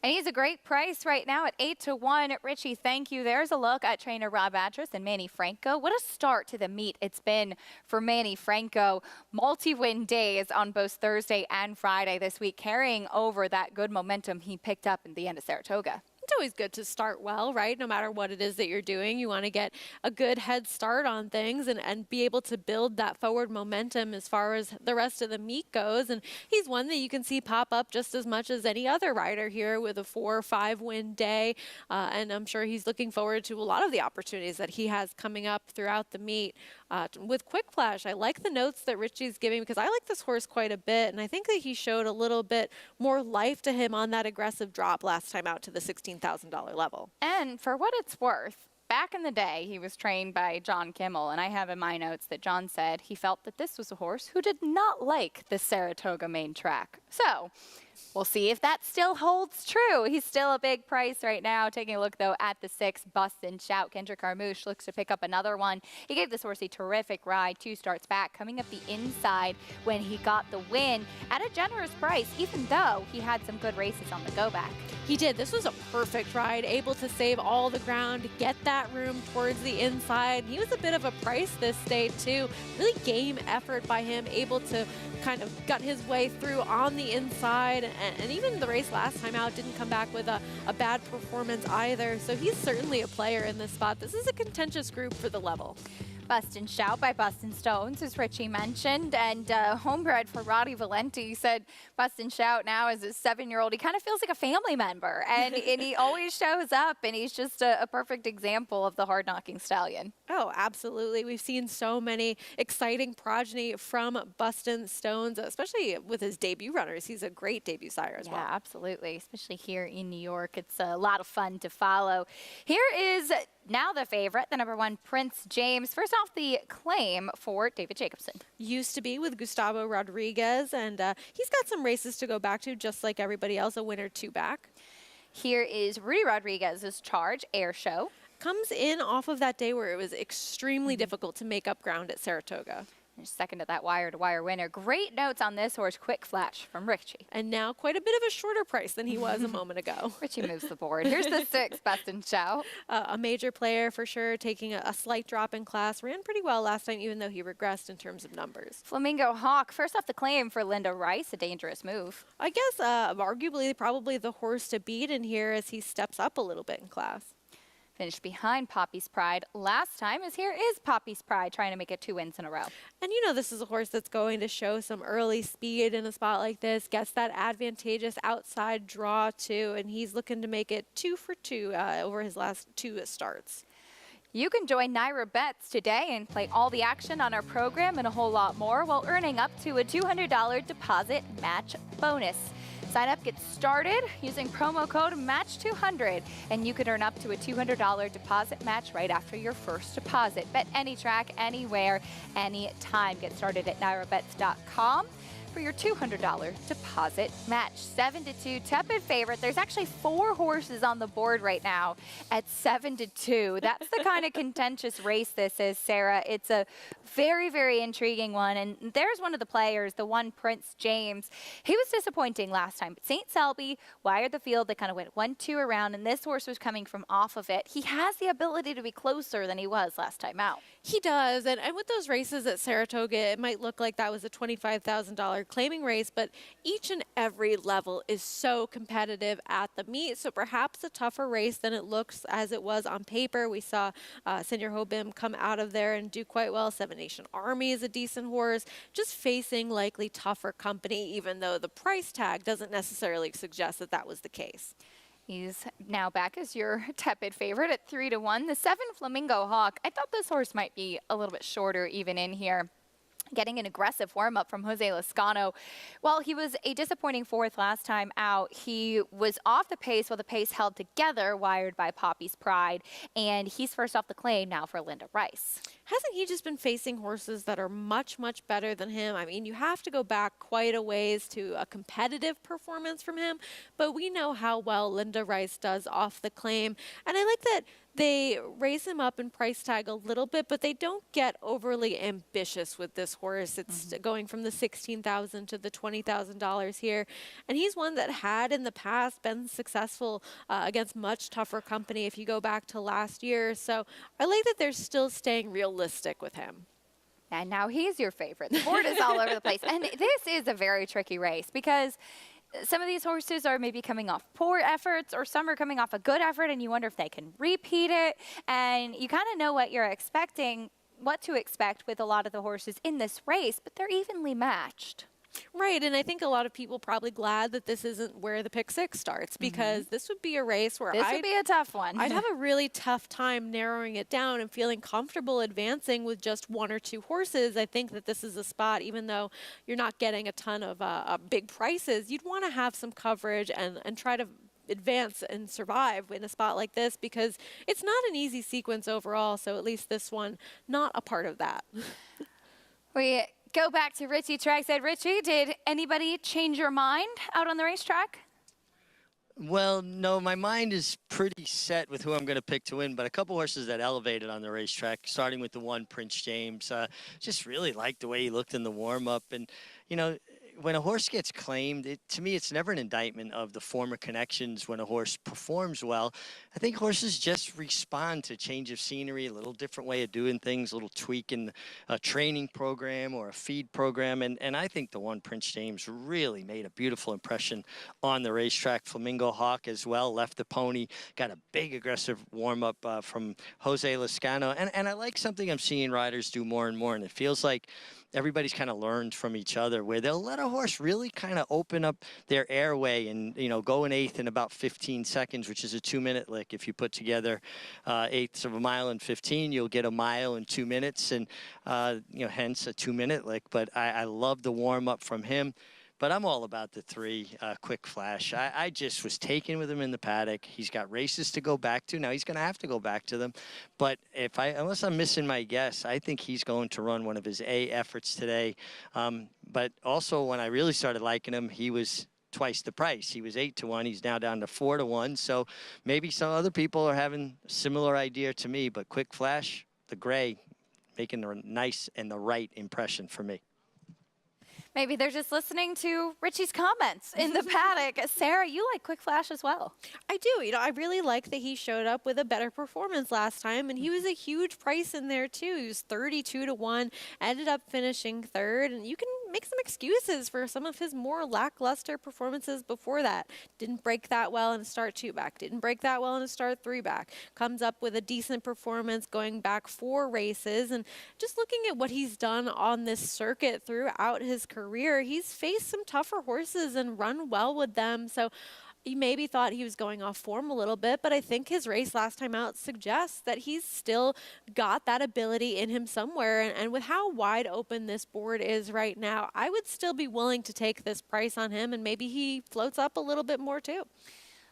And he's a great price right now at 8-1. Richie, thank you. There's a look at trainer Rob Atras and Manny Franco. What a start to the meet it's been for Manny Franco. Multi-win days on both Thursday and Friday this week, carrying over that good momentum he picked up in the end of Saratoga. It's always good to start well, right? No matter what it is that you're doing, you want to get a good head start on things and be able to build that forward momentum as far as the rest of the meet goes. And he's one that you can see pop up just as much as any other rider here with a 4 or 5 win day. And I'm sure he's looking forward to a lot of the opportunities that he has coming up throughout the meet. With Quick Flash, I like the notes that Richie's giving, because I like this horse quite a bit, and I think that he showed a little bit more life to him on that aggressive drop last time out to the $16,000 level. And for what it's worth, back in the day, he was trained by John Kimmel, and I have in my notes that John said he felt that this was a horse who did not like the Saratoga main track. So we'll see if that still holds true. He's still a big price right now. Taking a look, though, at the 6 Bust and Shout. Kendrick Carmouche looks to pick up another one. He gave this horse a terrific ride 2 starts back, coming up the inside when he got the win at a generous price, even though he had some good races on the go back. He did. This was a perfect ride, able to save all the ground, get that room towards the inside. He was a bit of a price this day, too. Really game effort by him, able to kind of gut his way through on the inside. And even the race last time out didn't come back with a bad performance either. So he's certainly a player in this spot. This is a contentious group for the level. Bust and Shout by Bustin' Stones, as Richie mentioned, and homebred for Roddy Valenti. He said Bust and Shout now as a 7-year-old, he kind of feels like a family member, and he always shows up, and he's just a perfect example of the hard-knocking stallion. Oh, absolutely. We've seen so many exciting progeny from Bustin' Stones, especially with his debut runners. He's a great debut sire as well. Yeah, absolutely, especially here in New York. It's a lot of fun to follow. Here is now the favorite, the #1 Prince James. First off, the claim for David Jacobson. Used to be with Gustavo Rodriguez, and he's got some races to go back to, just like everybody else, a winner 2 back. Here is Rudy Rodriguez's Charge Air Show. Comes in off of that day where it was extremely difficult to make up ground at Saratoga. Second to that wire-to-wire winner. Great notes on this horse, Quick Flash from Richie. And now quite a bit of a shorter price than he was a moment ago. Richie moves the board. Here's the 6 Bust and Shout. A major player for sure, taking a slight drop in class. Ran pretty well last time, even though he regressed in terms of numbers. Flamingo Hawk. First off, the claim for Linda Rice, a dangerous move. I guess arguably probably the horse to beat in here as he steps up a little bit in class. Finished behind Poppy's Pride last time, as here is Poppy's Pride trying to make it 2 wins in a row. And you know this is a horse that's going to show some early speed in a spot like this, gets that advantageous outside draw too, and he's looking to make it 2 for 2 over his last 2 starts. You can join Naira Bets today and play all the action on our program and a whole lot more while earning up to a $200 deposit match bonus. Sign up, get started using promo code MATCH200, and you can earn up to a $200 deposit match right after your first deposit. Bet any track, anywhere, anytime. Get started at nairabets.com. for your $200 deposit match. 7-2, tepid favorite. There's actually 4 horses on the board right now at 7-2. That's the kind of contentious race this is, Sarah. It's a very, very intriguing one. And there's one of the players, the one Prince James. He was disappointing last time, but St. Selby wired the field. They kind of went 1-2 around, and this horse was coming from off of it. He has the ability to be closer than he was last time out. He does, and with those races at Saratoga, it might look like that was a $25,000 claiming race, but each and every level is so competitive at the meet, so perhaps a tougher race than it looks as it was on paper. We saw Senior Hobim come out of there and do quite well. Seven Nation Army is a decent horse, just facing likely tougher company, even though the price tag doesn't necessarily suggest that that was the case. He's now back as your tepid favorite at 3-1. The 7 Flamingo Hawk. I thought this horse might be a little bit shorter even in here. Getting an aggressive warm-up from Jose Lascano. While he was a disappointing 4th last time out, he was off the pace while the pace held together, wired by Poppy's Pride, and he's first off the claim now for Linda Rice. Hasn't he just been facing horses that are much, much better than him? I mean, you have to go back quite a ways to a competitive performance from him, but we know how well Linda Rice does off the claim, and I like that they raise him up in price tag a little bit, but they don't get overly ambitious with this horse. It's going from the $16,000 to the $20,000 here. And he's one that had in the past been successful against much tougher company if you go back to last year. So I like that they're still staying realistic with him. And now he's your favorite. The board is all over the place. And this is a very tricky race because some of these horses are maybe coming off poor efforts, or some are coming off a good effort, and you wonder if they can repeat it. And you kind of know what you're expecting, what to expect with a lot of the horses in this race, but they're evenly matched. Right, and I think a lot of people probably glad that this isn't where the pick 6 starts, because this would be a race where this would be a tough one. I'd have a really tough time narrowing it down and feeling comfortable advancing with just 1 or 2 horses. I think that this is a spot, even though you're not getting a ton of big prices, you'd want to have some coverage and try to advance and survive in a spot like this, because it's not an easy sequence overall, so at least this one, not a part of that. We go back to Richie Trackside. Richie, did anybody change your mind out on the racetrack? Well, no, my mind is pretty set with who I'm going to pick to win, but a couple horses that elevated on the racetrack, starting with the 1 Prince James. Just really liked the way he looked in the warm-up. And, you know, when a horse gets claimed, to me, it's never an indictment of the former connections when a horse performs well. I think horses just respond to change of scenery, a little different way of doing things, a little tweak in a training program or a feed program. And I think the 1 Prince James really made a beautiful impression on the racetrack. Flamingo Hawk as well, left the pony, got a big aggressive warm-up from Jose Lascano. And I like something I'm seeing riders do more and more, and it feels like everybody's kind of learned from each other, where they'll let a horse really kind of open up their airway and, you know, go an 1/8 in about 15 seconds, which is a 2-minute lick. If you put together 1/8 of a mile in 15, you'll get a mile in 2 minutes, and, you know, hence a 2-minute lick. But I love the warm up from him. But I'm all about the 3 Quick Flash. I just was taken with him in the paddock. He's got races to go back to. Now he's going to have to go back to them. But unless I'm missing my guess, I think he's going to run one of his A efforts today. But also, when I really started liking him, he was twice the price. He was 8-1. He's now down to 4-1. So maybe some other people are having a similar idea to me. But Quick Flash, the gray, making the nice and the right impression for me. Maybe they're just listening to Richie's comments in the paddock. Sarah, you like Quick Flash as well. I do. You know, I really like that he showed up with a better performance last time, and he was a huge price in there too. He was 32-1, ended up finishing 3rd, and you can make some excuses for some of his more lackluster performances before that. Didn't break that well in a start 2-back. Didn't break that well in a start 3-back. Comes up with a decent performance going back 4 races, and just looking at what he's done on this circuit throughout his career, he's faced some tougher horses and run well with them. So you maybe thought he was going off form a little bit, but I think his race last time out suggests that he's still got that ability in him somewhere. And with how wide open this board is right now, I would still be willing to take this price on him, and maybe he floats up a little bit more too.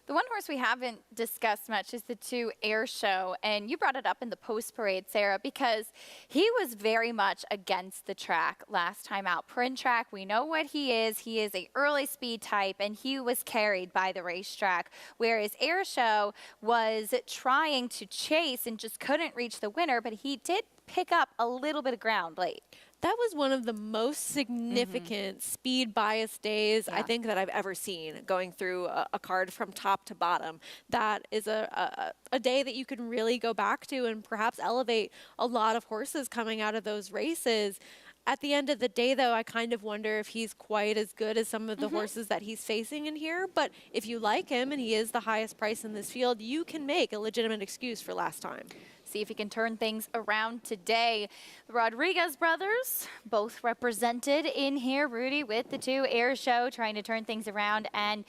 The one horse we haven't discussed much is the 2 Air Show, and you brought it up in the post parade, Sarah, because he was very much against the track last time out. Print track, we know what he is. He is a early speed type, and he was carried by the racetrack, whereas Air Show was trying to chase and just couldn't reach the winner, but he did pick up a little bit of ground late. That was one of the most significant speed bias days I think that I've ever seen, going through a card from top to bottom. That is a day that you can really go back to and perhaps elevate a lot of horses coming out of those races. At the end of the day, though, I kind of wonder if he's quite as good as some of the horses that he's facing in here. But if you like him and he is the highest price in this field, you can make a legitimate excuse for last time. See if he can turn things around today. The Rodriguez brothers, both represented in here. Rudy with the 2 Air Show, trying to turn things around, and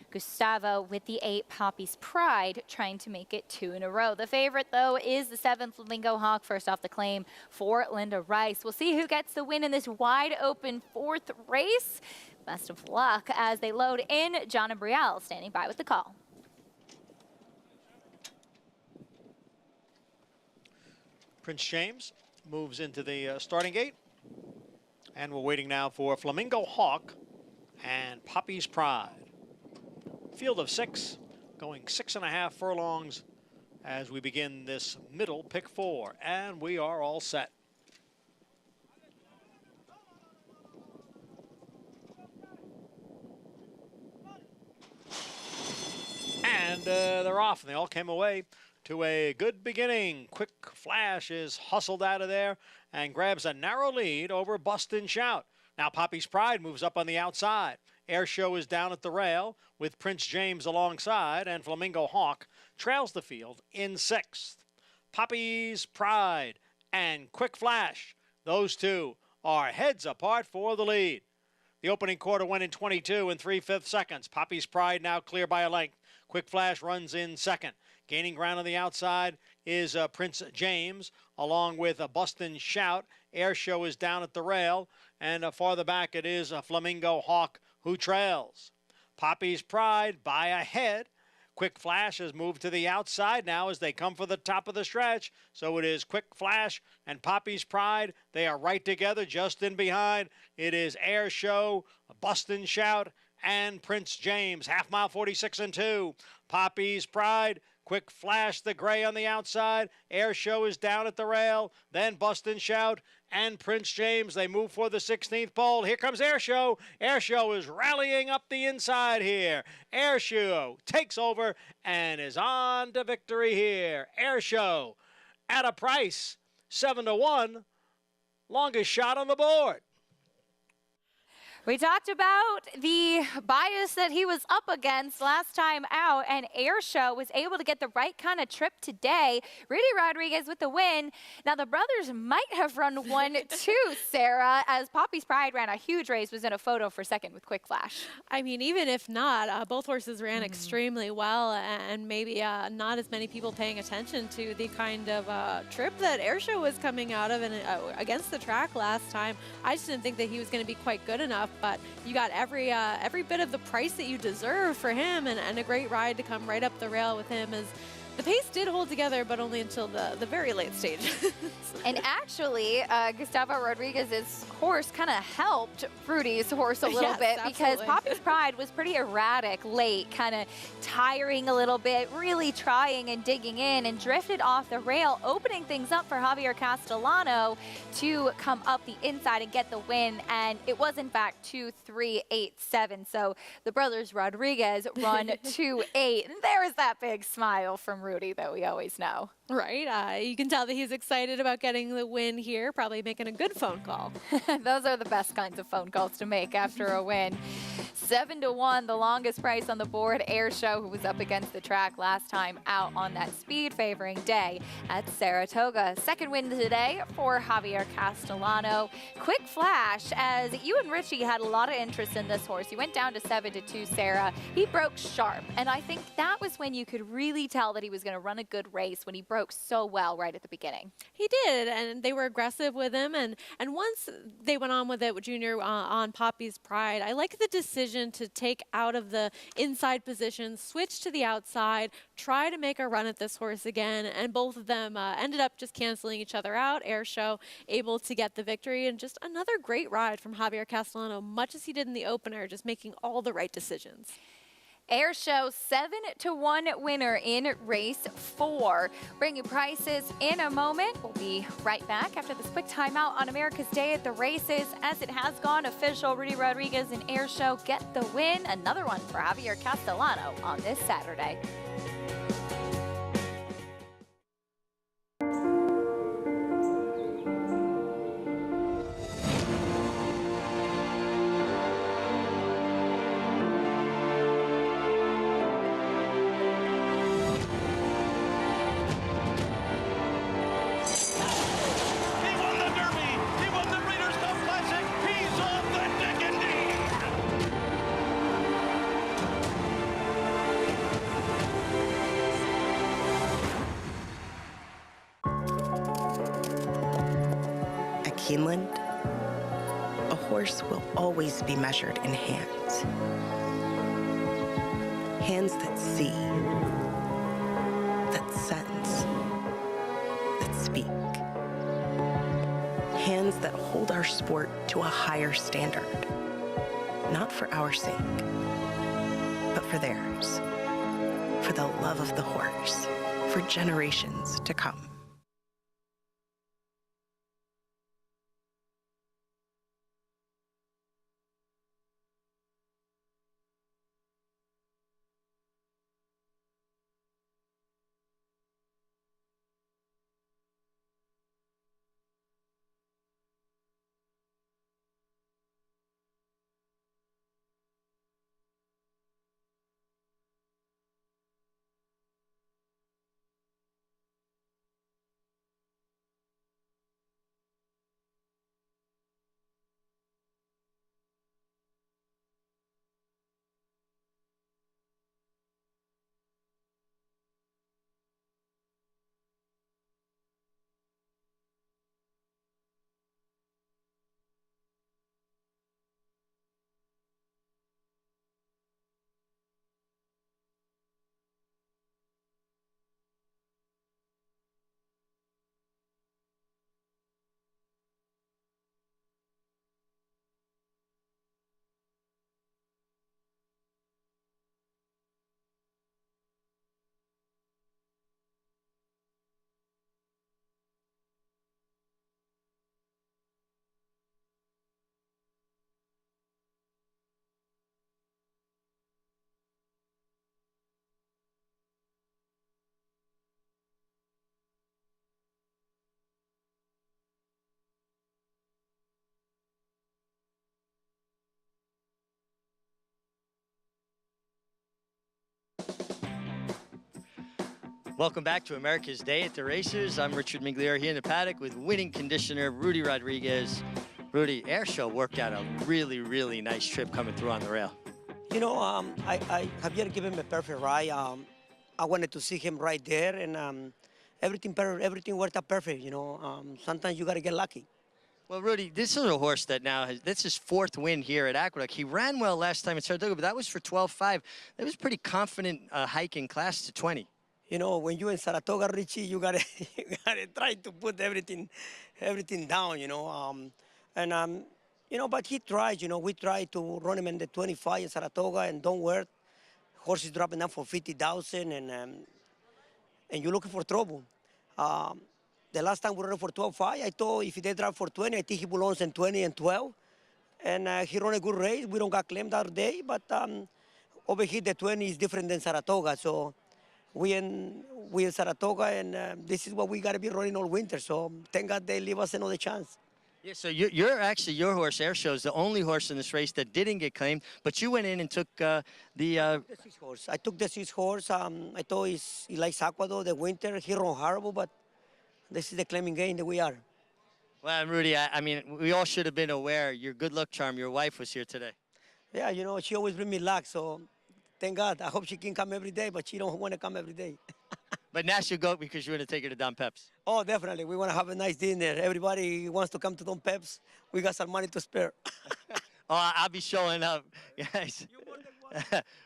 Gustavo with the 8 Poppy's Pride, trying to make it 2 in a row. The favorite, though, is the 7 Flamingo Hawk, first off the claim for Linda Rice. We'll see who gets the win in this wide open 4th race. Best of luck as they load in. John and Brielle standing by with the call. Prince James moves into the starting gate. And we're waiting now for Flamingo Hawk and Poppy's Pride. Field of 6, going 6.5 furlongs as we begin this middle pick 4. And we are all set. And they're off, and they all came away to a good beginning. Quick Flash is hustled out of there and grabs a narrow lead over Bust and Shout. Now Poppy's Pride moves up on the outside. Air Show is down at the rail with Prince James alongside, and Flamingo Hawk trails the field in 6th. Poppy's Pride and Quick Flash, those 2 are heads apart for the lead. The opening quarter went in 22 and 3/5 seconds. Poppy's Pride now clear by a length. Quick Flash runs in 2nd. Gaining ground on the outside is Prince James, along with Bust and Shout. Air Show is down at the rail, and farther back it is Flamingo Hawk who trails. Poppy's Pride by a head. Quick Flash has moved to the outside now as they come for the top of the stretch. So it is Quick Flash and Poppy's Pride. They are right together just in behind. It is Air Show, Bust and Shout, and Prince James. Half mile 46 and 2. Poppy's Pride. Quick Flash, the gray on the outside. Air Show is down at the rail. Then Bust and Shout and Prince James. They move for the 16th pole. Here comes Air Show. Air Show is rallying up the inside here. Air Show takes over and is on to victory here. Air Show at a price 7-1. Longest shot on the board. We talked about the bias that he was up against last time out, and Air Show was able to get the right kind of trip today. Rudy Rodriguez with the win. Now, the brothers might have run one too, Sarah, as Poppy's Pride ran a huge race, was in a photo for 2nd with Quick Flash. I mean, even if not, both horses ran extremely well, and maybe not as many people paying attention to the kind of trip that Air Show was coming out of and against the track last time. I just didn't think that he was going to be quite good enough. But you got every bit of the price that you deserve for him, and a great ride to come right up the rail with him. As the pace did hold together, but only until the very late stage. And actually, Gustavo Rodriguez's horse kind of helped Rudy's horse a little bit, because Poppy's Pride was pretty erratic late, kind of tiring a little bit, really trying and digging in, and drifted off the rail, opening things up for Javier Castellano to come up the inside and get the win. And it was, in fact, 2-3-8-7. So the brothers Rodriguez run 2-8. And there is that big smile from Rudy that we always know. Right. You can tell that he's excited about getting the win here, probably making a good phone call. Those are the best kinds of phone calls to make after a win. 7-1, the longest price on the board. Air Show, who was up against the track last time out on that speed favoring day at Saratoga. 2nd win today for Javier Castellano. Quick Flash, as you and Richie had a lot of interest in this horse. He went down to 7-2, Sarah. He broke sharp, and I think that was when you could really tell that he was going to run a good race, when he broke broke so well right at the beginning. He did, and they were aggressive with him. And once they went on with it with Junior on Poppy's Pride, I like the decision to take out of the inside position, switch to the outside, try to make a run at this horse again. And both of them ended up just canceling each other out. Air Show able to get the victory, and just another great ride from Javier Castellano, much as he did in the opener, just making all the right decisions. Air Show 7-1 winner in race 4. Bring you prices in a moment. We'll be right back after this quick timeout on America's Day at the Races. As it has gone official, Rudy Rodriguez and Air Show get the win. Another one for Javier Castellano on this Saturday. Keeneland, a horse will always be measured in hands. Hands that see, that sense, that speak. Hands that hold our sport to a higher standard. Not for our sake, but for theirs. For the love of the horse, for generations to come. Welcome back to America's Day at the Races. I'm Richard Migliore here in the paddock with winning conditioner Rudy Rodriguez. Rudy, Air Show worked out a really, really nice trip coming through on the rail. You know, Javier gave him a perfect ride. I wanted to see him right there, and everything worked out perfect. You know, sometimes you got to get lucky. Well, Rudy, this is a horse that now that's his 4th win here at Aqueduct. He ran well last time at Saratoga, but that was for 12.5. That was pretty confident hike in class to 20. You know, when you're in Saratoga, Richie, you gotta try to put everything down. You know, you know, but he tried. You know, we tried to run him in the 25 in Saratoga, and don't work. Horses dropping down for 50,000, and you're looking for trouble. The last time we ran for 12.5, I thought if they drop for 20, I think he belongs in 20 and 12. And he ran a good race. We don't got claimed that day, but over here the 20 is different than Saratoga. So we in Saratoga, and this is what we got to be running all winter. So thank God they leave us another chance. Yeah, so you're actually, your horse, Air Show, is the only horse in this race that didn't get claimed, but you went in and took the 6 horse. I took the 6 horse. I thought he likes Ecuador, the winter. He ran horrible, but this is the claiming game that we are. Well, and Rudy, I mean, we all should have been aware. Your good luck charm, your wife was here today. Yeah, you know, she always brings me luck, so thank God. I hope she can come every day, but she don't want to come every day. But now she'll go because you're going to take her to Don Pep's. Oh, definitely. We want to have a nice dinner. Everybody wants to come to Don Pep's. We got some money to spare. Oh, I'll be showing up, guys.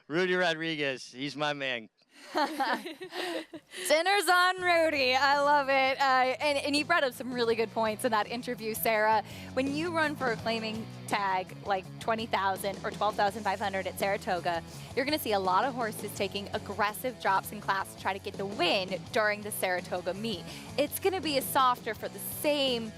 Rudy Rodriguez, he's my man. Dinner's on Rudy. I love it. And you brought up some really good points in that interview, Sarah. When you run for a claiming tag like 20,000 or 12,500 at Saratoga, you're going to see a lot of horses taking aggressive drops in class to try to get the win during the Saratoga meet. It's going to be a softer for the same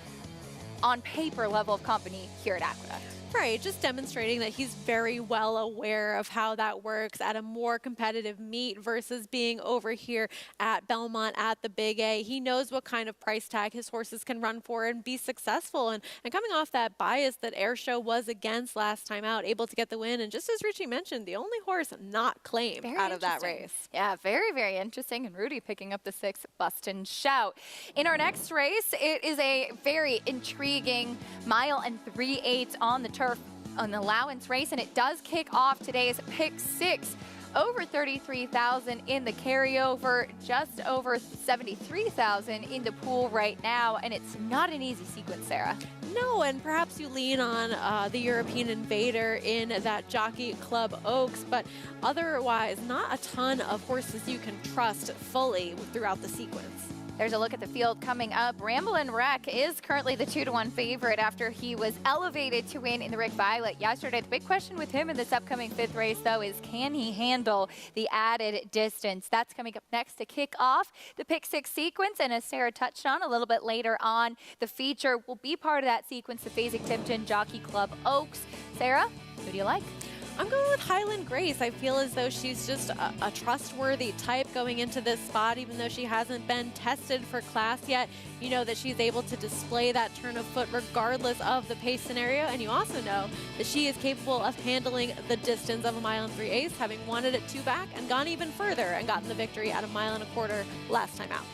on paper level of company here at Aqueduct. Right, just demonstrating that he's very well aware of how that works at a more competitive meet versus being over here at Belmont at the Big A. He knows what kind of price tag his horses can run for and be successful. And coming off that bias that Air Show was against last time out, able to get the win. And just as Richie mentioned, the only horse not claimed out of that race. Yeah, very, very interesting. And Rudy picking up the 6th Bust and Shout. In our next race, it is a very intriguing 1 3/8 on the turf, an allowance race, and it does kick off today's pick 6. Over 33,000 in the carryover, just over 73,000 in the pool right now, and it's not an easy sequence, Sarah. No, and perhaps you lean on the European Invader in that Jockey Club Oaks, but otherwise not a ton of horses you can trust fully throughout the sequence. There's a look at the field coming up. Ramblin' Wreck is currently the 2-to-1 favorite after he was elevated to win in the Rick Violet yesterday. The big question with him in this upcoming 5th race, though, is can he handle the added distance? That's coming up next to kick off the pick 6 sequence. And as Sarah touched on a little bit later on, the feature will be part of that sequence, the Fasig-Tipton Jockey Club Oaks. Sarah, who do you like? I'm going with Highland Grace. I feel as though she's just a trustworthy type going into this spot, even though she hasn't been tested for class yet. You know that she's able to display that turn of foot regardless of the pace scenario. And you also know that she is capable of handling the distance of a 1 3/8, having won it at 2 back and gone even further and gotten the victory at a 1 1/4 last time out.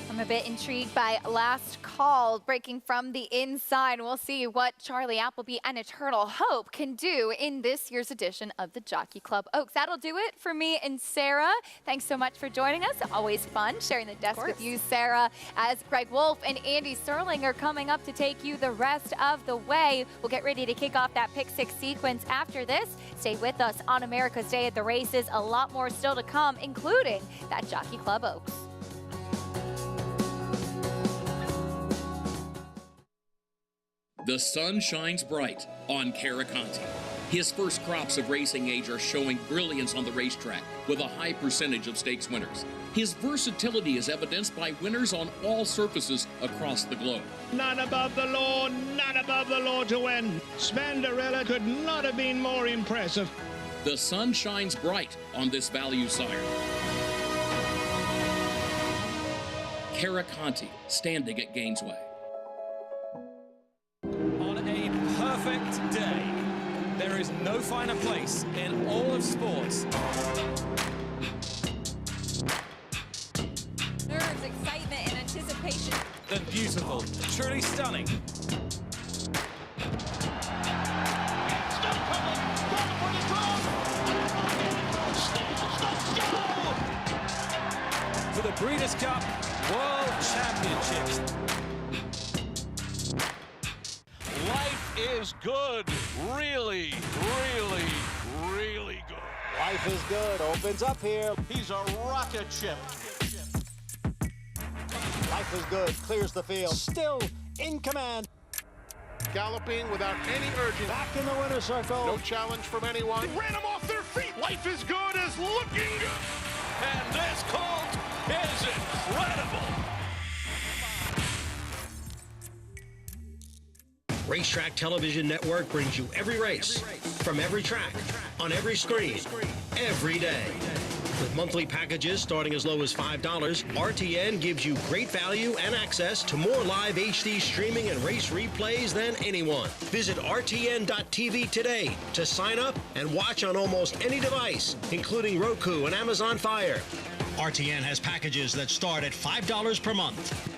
I'm a bit intrigued by Last Call breaking from the inside. We'll see what Charlie Appleby and Eternal Hope can do in this year's edition of the Jockey Club Oaks. That'll do it for me and Sarah. Thanks so much for joining us. Always fun sharing the desk with you, Sarah, as Greg Wolf and Andy Sterling are coming up to take you the rest of the way. We'll get ready to kick off that pick 6 sequence after this. Stay with us on America's Day at the Races. A lot more still to come, including that Jockey Club Oaks. The sun shines bright on Caraconte. His first crops of racing age are showing brilliance on the racetrack with a high percentage of stakes winners. His versatility is evidenced by winners on all surfaces across the globe. Not above the law, not above the law to win. Spandarella could not have been more impressive. The sun shines bright on this value sire. Caraconte, standing at Gainesway. Perfect day. There is no finer place in all of sports. Nerves, excitement, and anticipation. Than beautiful, truly stunning. For the Breeders' Cup World Championships. Life is good. Really, really, really good. Life is good. Opens up here. He's a rocket ship. Life is good. Clears the field. Still in command. Galloping without any urgency. Back in the winner's circle. No challenge from anyone. They ran him off their feet. Life is good is looking good. And this colt is incredible. Racetrack Television Network brings you every race, from every track, on every screen, every day. With monthly packages starting as low as $5, RTN gives you great value and access to more live HD streaming and race replays than anyone. Visit RTN.tv today to sign up and watch on almost any device, including Roku and Amazon Fire. RTN has packages that start at $5 per month.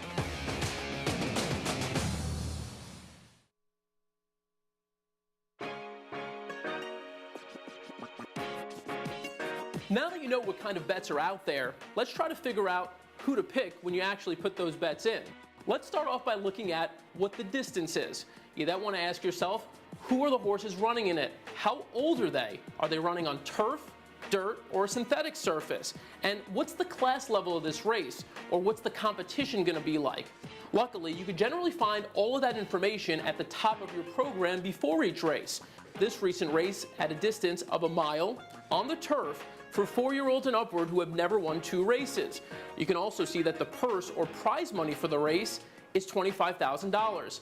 Now that you know what kind of bets are out there, let's try to figure out who to pick when you actually put those bets in. Let's start off by looking at what the distance is. You then want to ask yourself, who are the horses running in it? How old are they? Are they running on turf, dirt, or a synthetic surface? And what's the class level of this race? Or what's the competition going to be like? Luckily, you can generally find all of that information at the top of your program before each race. This recent race at a distance of 1 mile on the turf for 4-year-olds and upward who have never won 2 races. You can also see that the purse or prize money for the race is $25,000.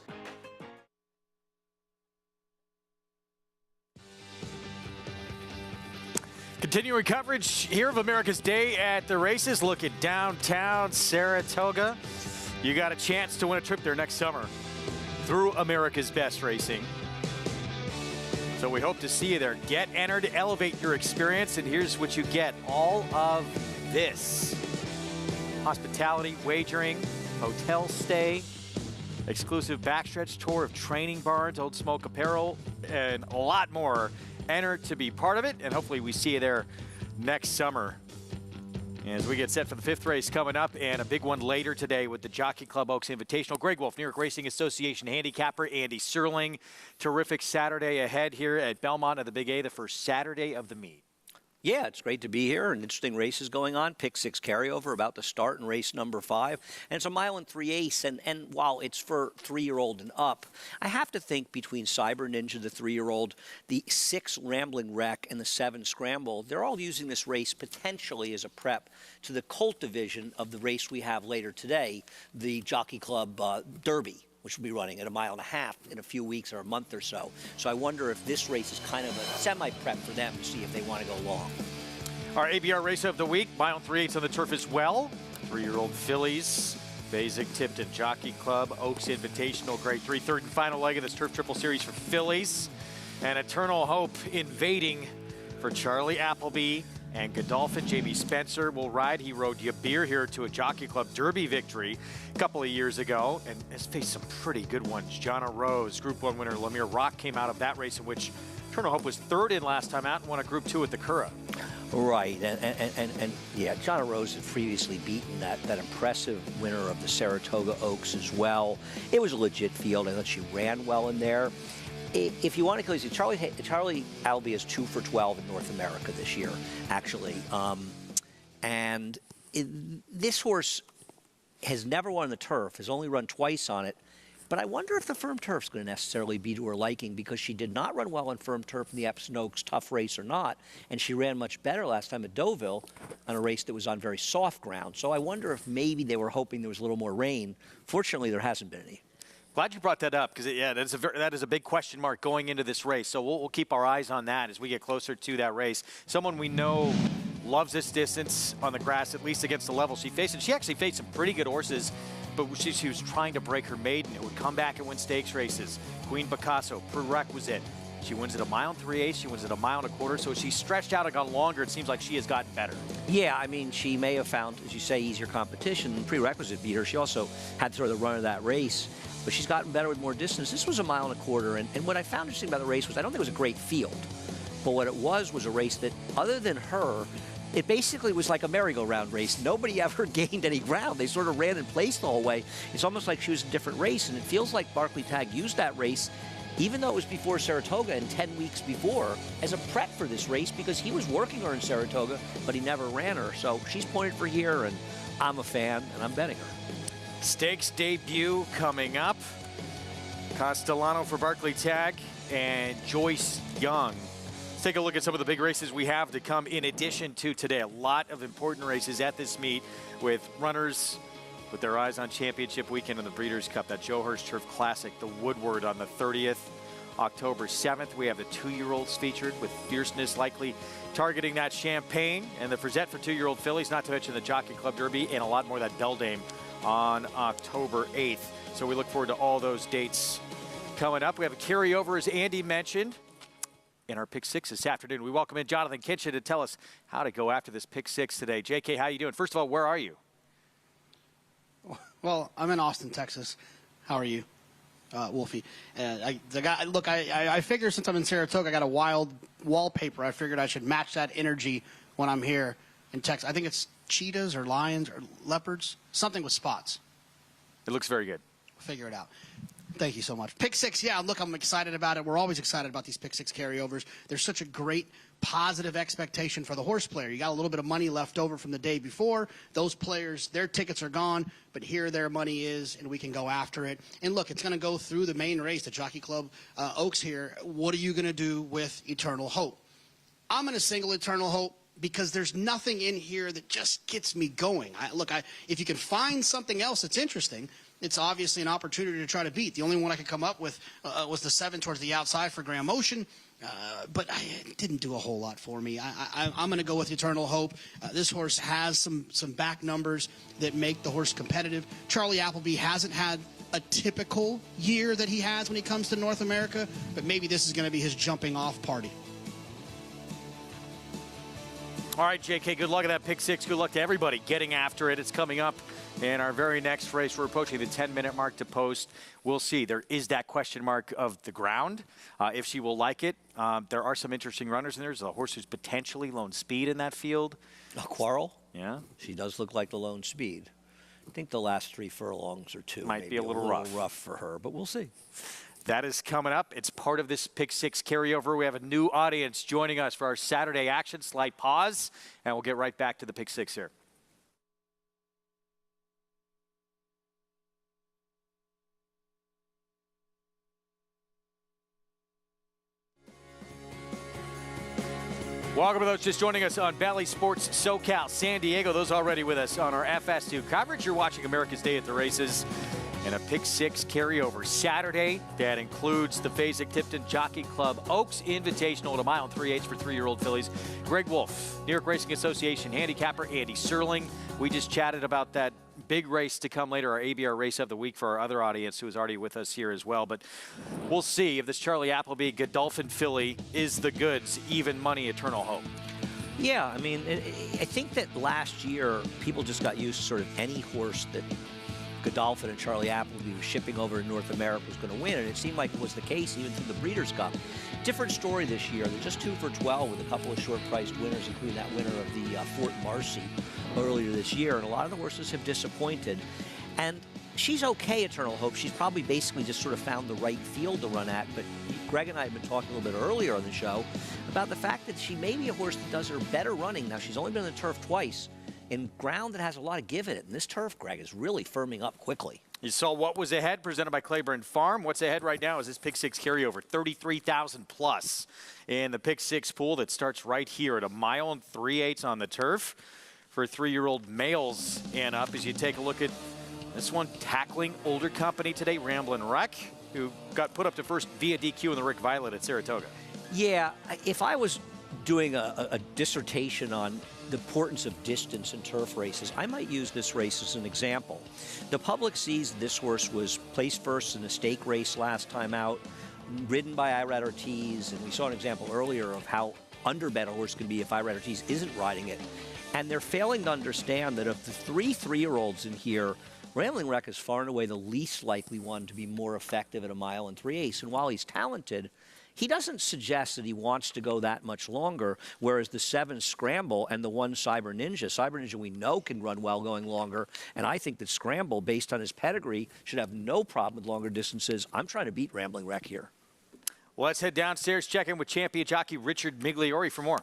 Continuing coverage here of America's Day at the Races. Look at downtown Saratoga. You got a chance to win a trip there next summer through America's Best Racing. So we hope to see you there. Get entered, elevate your experience, and here's what you get. All of this. Hospitality, wagering, hotel stay, exclusive backstretch tour of training barns, Old Smoke apparel, and a lot more. Enter to be part of it, and hopefully we see you there next summer. As we get set for the 5th race coming up, and a big one later today with the Jockey Club Oaks Invitational. Greg Wolf, New York Racing Association handicapper, Andy Serling. Terrific Saturday ahead here at Belmont of the Big A, the first Saturday of the meet. Yeah, it's great to be here. An interesting race is going on. Pick 6 carryover about to start in race number 5. And it's a 1 3/8. And while it's for 3-year-old and up, I have to think between Cyber Ninja, the 3-year-old, the 6 Rambling Wreck, and the 7 Scramble, they're all using this race potentially as a prep to the colt division of the race we have later today, the Jockey Club Derby, which will be running at 1.5 miles in a few weeks or a month or so. So I wonder if this race is kind of a semi-prep for them to see if they want to go long. Our ABR race of the week, 1 3/8 on the turf as well. 3-year-old fillies, Basic Tipton Jockey Club Oaks Invitational Grade 3, 3rd and final leg of this Turf Triple Series for fillies. And Eternal Hope invading for Charlie Appleby and Godolphin. Jamie Spencer will ride. He rode Yabir here to a Jockey Club Derby victory a couple of years ago and has faced some pretty good ones. Jonna Rose, Group 1 winner Lemire Rock came out of that race in which Eternal Hope was 3rd in last time out and won a Group 2 at the Curragh. Right, and yeah, Jonna Rose had previously beaten that impressive winner of the Saratoga Oaks as well. It was a legit field. I thought she ran well in there. If you want to go, Charlie Appleby is 2 for 12 in North America this year, actually. This horse has never won the turf, has only run twice on it. But I wonder if the firm turf's going to necessarily be to her liking, because she did not run well on firm turf in the Epsom Oaks Tough race or not, and she ran much better last time at Deauville on a race that was on very soft ground. So I wonder if maybe they were hoping there was a little more rain. Fortunately, there hasn't been any. Glad you brought that up, because yeah, that is a big question mark going into this race. So we'll keep our eyes on that as we get closer to that race. Someone we know loves this distance on the grass, at least against the level she faced. And she actually faced some pretty good horses, but she was trying to break her maiden. It would come back and win stakes races. Queen Picasso, prerequisite. She wins at 1 3/8. She wins at 1 1/4. So as she stretched out and got longer, it seems like she has gotten better. Yeah, I mean, she may have found, as you say, easier competition. Prerequisite beat her. She also had to throw the run of that race. But she's gotten better with more distance. This was 1 1/4, and what I found interesting about the race was I don't think it was a great field. But what it was a race that, other than her, it basically was like a merry-go-round race. Nobody ever gained any ground. They sort of ran in place the whole way. It's almost like she was a different race, and it feels like Barclay Tagg used that race, even though it was before Saratoga and 10 weeks before, as a prep for this race, because he was working her in Saratoga, but he never ran her. So she's pointed for here, and I'm a fan, and I'm betting her. Stakes debut coming up. Castellano for Barclay Tagg and Joyce Young. Let's take a look at some of the big races we have to come in addition to today. A lot of important races at this meet with runners with their eyes on championship weekend in the Breeders' Cup. That Joe Hurst Turf Classic, the Woodward on the 30th. October 7th, we have the 2-year-olds featured with Fierceness likely targeting that Champagne, and the Frizette for 2-year-old fillies, not to mention the Jockey Club Derby, and a lot more of that Beldame on October 8th. So we look forward to all those dates coming up. We have a carryover, as Andy mentioned, in our Pick 6 this afternoon. We welcome in Jonathan Kinchin to tell us how to go after this Pick 6 today. JK, how you doing? First of all, where are you? Well, I'm in Austin, Texas. How are you, Wolfie? I figure since I'm in Saratoga, I got a wild wallpaper. I figured I should match that energy when I'm here in Texas. I think it's cheetahs or lions or leopards, something with spots. It looks very good. Figure it out. Thank you so much. Pick six, yeah, look, I'm excited about it. We're always excited about these pick six carryovers. There's such a great positive expectation for the horse player. You got a little bit of money left over from the day before. Those players, their tickets are gone, but here their money is, and we can go after it. And look, it's going to go through the main race, the Jockey Club Oaks here. What are you going to do with Eternal Hope? I'm going to single Eternal Hope because there's nothing in here that just gets me going. If you can find something else that's interesting, it's obviously an opportunity to try to beat. The only one I could come up with was the 7 towards the outside for Graham Motion, but it didn't do a whole lot for me. I'm going to go with Eternal Hope. This horse has some back numbers that make the horse competitive. Charlie Appleby hasn't had a typical year that he has when he comes to North America, but maybe this is going to be his jumping off party. All right, JK, good luck at that pick six. Good luck to everybody getting after it. It's coming up in our very next race. We're approaching the 10-minute mark to post. We'll see. There is that question mark of the ground, if she will like it. There are some interesting runners in there. There's a horse who's potentially lone speed in that field. A Quarrel? Yeah. She does look like the lone speed. I think the last 3 furlongs or 2 might be a little rough for her, but we'll see. That is coming up. It's part of this Pick 6 carryover. We have a new audience joining us for our Saturday action. Slight pause, and we'll get right back to the Pick 6 here. Welcome to those just joining us on Valley Sports SoCal, San Diego. Those already with us on our FS2 coverage. You're watching America's Day at the Races. And a Pick 6 carryover Saturday that includes the Fasig-Tipton Jockey Club Oaks Invitational at a mile and 3/8 for 3-year-old fillies. Greg Wolf, New York Racing Association handicapper, Andy Serling. We just chatted about that big race to come later, our ABR race of the week for our other audience who is already with us here as well. But we'll see if this Charlie Appleby Godolphin filly is the goods, even money, Eternal Hope. Yeah, I mean, I think that last year people just got used to sort of any horse that Godolphin and Charlie Appleby was shipping over to North America was going to win, and it seemed like it was the case even through the Breeders' Cup. Different story this year. They're just 2 for 12 with a couple of short-priced winners, including that winner of the Fort Marcy earlier this year, and a lot of the horses have disappointed. And she's okay, Eternal Hope. She's probably basically just sort of found the right field to run at, but Greg and I have been talking a little bit earlier on the show about the fact that she may be a horse that does her better running. Now, she's only been on the turf twice, in ground that has a lot of give in it. And this turf, Greg, is really firming up quickly. You saw what was ahead, presented by Claiborne Farm. What's ahead right now is this Pick 6 carryover, 33,000 plus in the Pick 6 pool that starts right here at a mile and 3/8 on the turf for 3-year-old males and up. As you take a look at this one, tackling older company today, Ramblin' Wreck, who got put up to first via DQ in the Rick Violet at Saratoga. Yeah, if I was doing a dissertation on the importance of distance in turf races, I might use this race as an example. The public sees this horse was placed first in a stake race last time out, ridden by Irad Ortiz, and we saw an example earlier of how underbet a horse can be if Irad Ortiz isn't riding it. And they're failing to understand that of the 3 3-year-olds in here, Rambling Wreck is far and away the least likely one to be more effective at a mile and 3/8. And while he's talented, he doesn't suggest that he wants to go that much longer, whereas the 7 Scramble and the 1 Cyber Ninja we know can run well going longer, and I think that Scramble, based on his pedigree, should have no problem with longer distances. I'm trying to beat Rambling Wreck here. Well, let's head downstairs, check in with champion jockey Richard Migliori for more.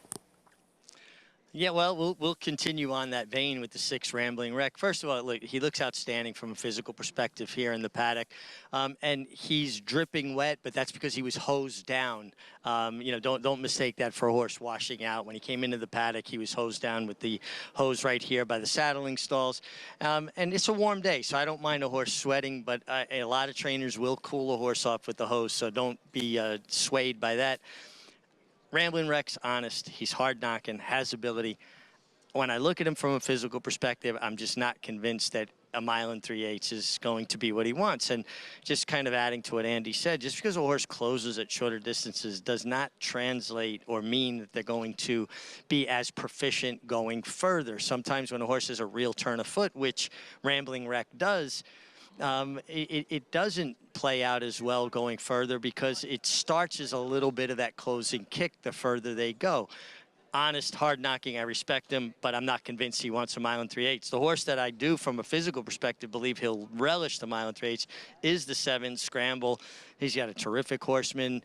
Yeah, well, we'll continue on that vein with the 6 Rambling Wreck. First of all, look, he looks outstanding from a physical perspective here in the paddock. And he's dripping wet, but that's because he was hosed down. You know, don't mistake that for a horse washing out. When he came into the paddock, he was hosed down with the hose right here by the saddling stalls. And it's a warm day, so I don't mind a horse sweating, but a lot of trainers will cool a horse off with the hose, so don't be swayed by that. Ramblin' Wreck's honest. He's hard knocking, has ability. When I look at him from a physical perspective, I'm just not convinced that a mile and 3/8 is going to be what he wants. And just kind of adding to what Andy said, just because a horse closes at shorter distances does not translate or mean that they're going to be as proficient going further. Sometimes when a horse has a real turn of foot, which Rambling Wreck does, it doesn't play out as well going further because it starts as a little bit of that closing kick the further they go. honest, hard-knocking. I respect him, but I'm not convinced he wants a mile and 3/8. The horse that I do, from a physical perspective, believe he'll relish the mile and 3/8 is the 7 Scramble. He's got a terrific horseman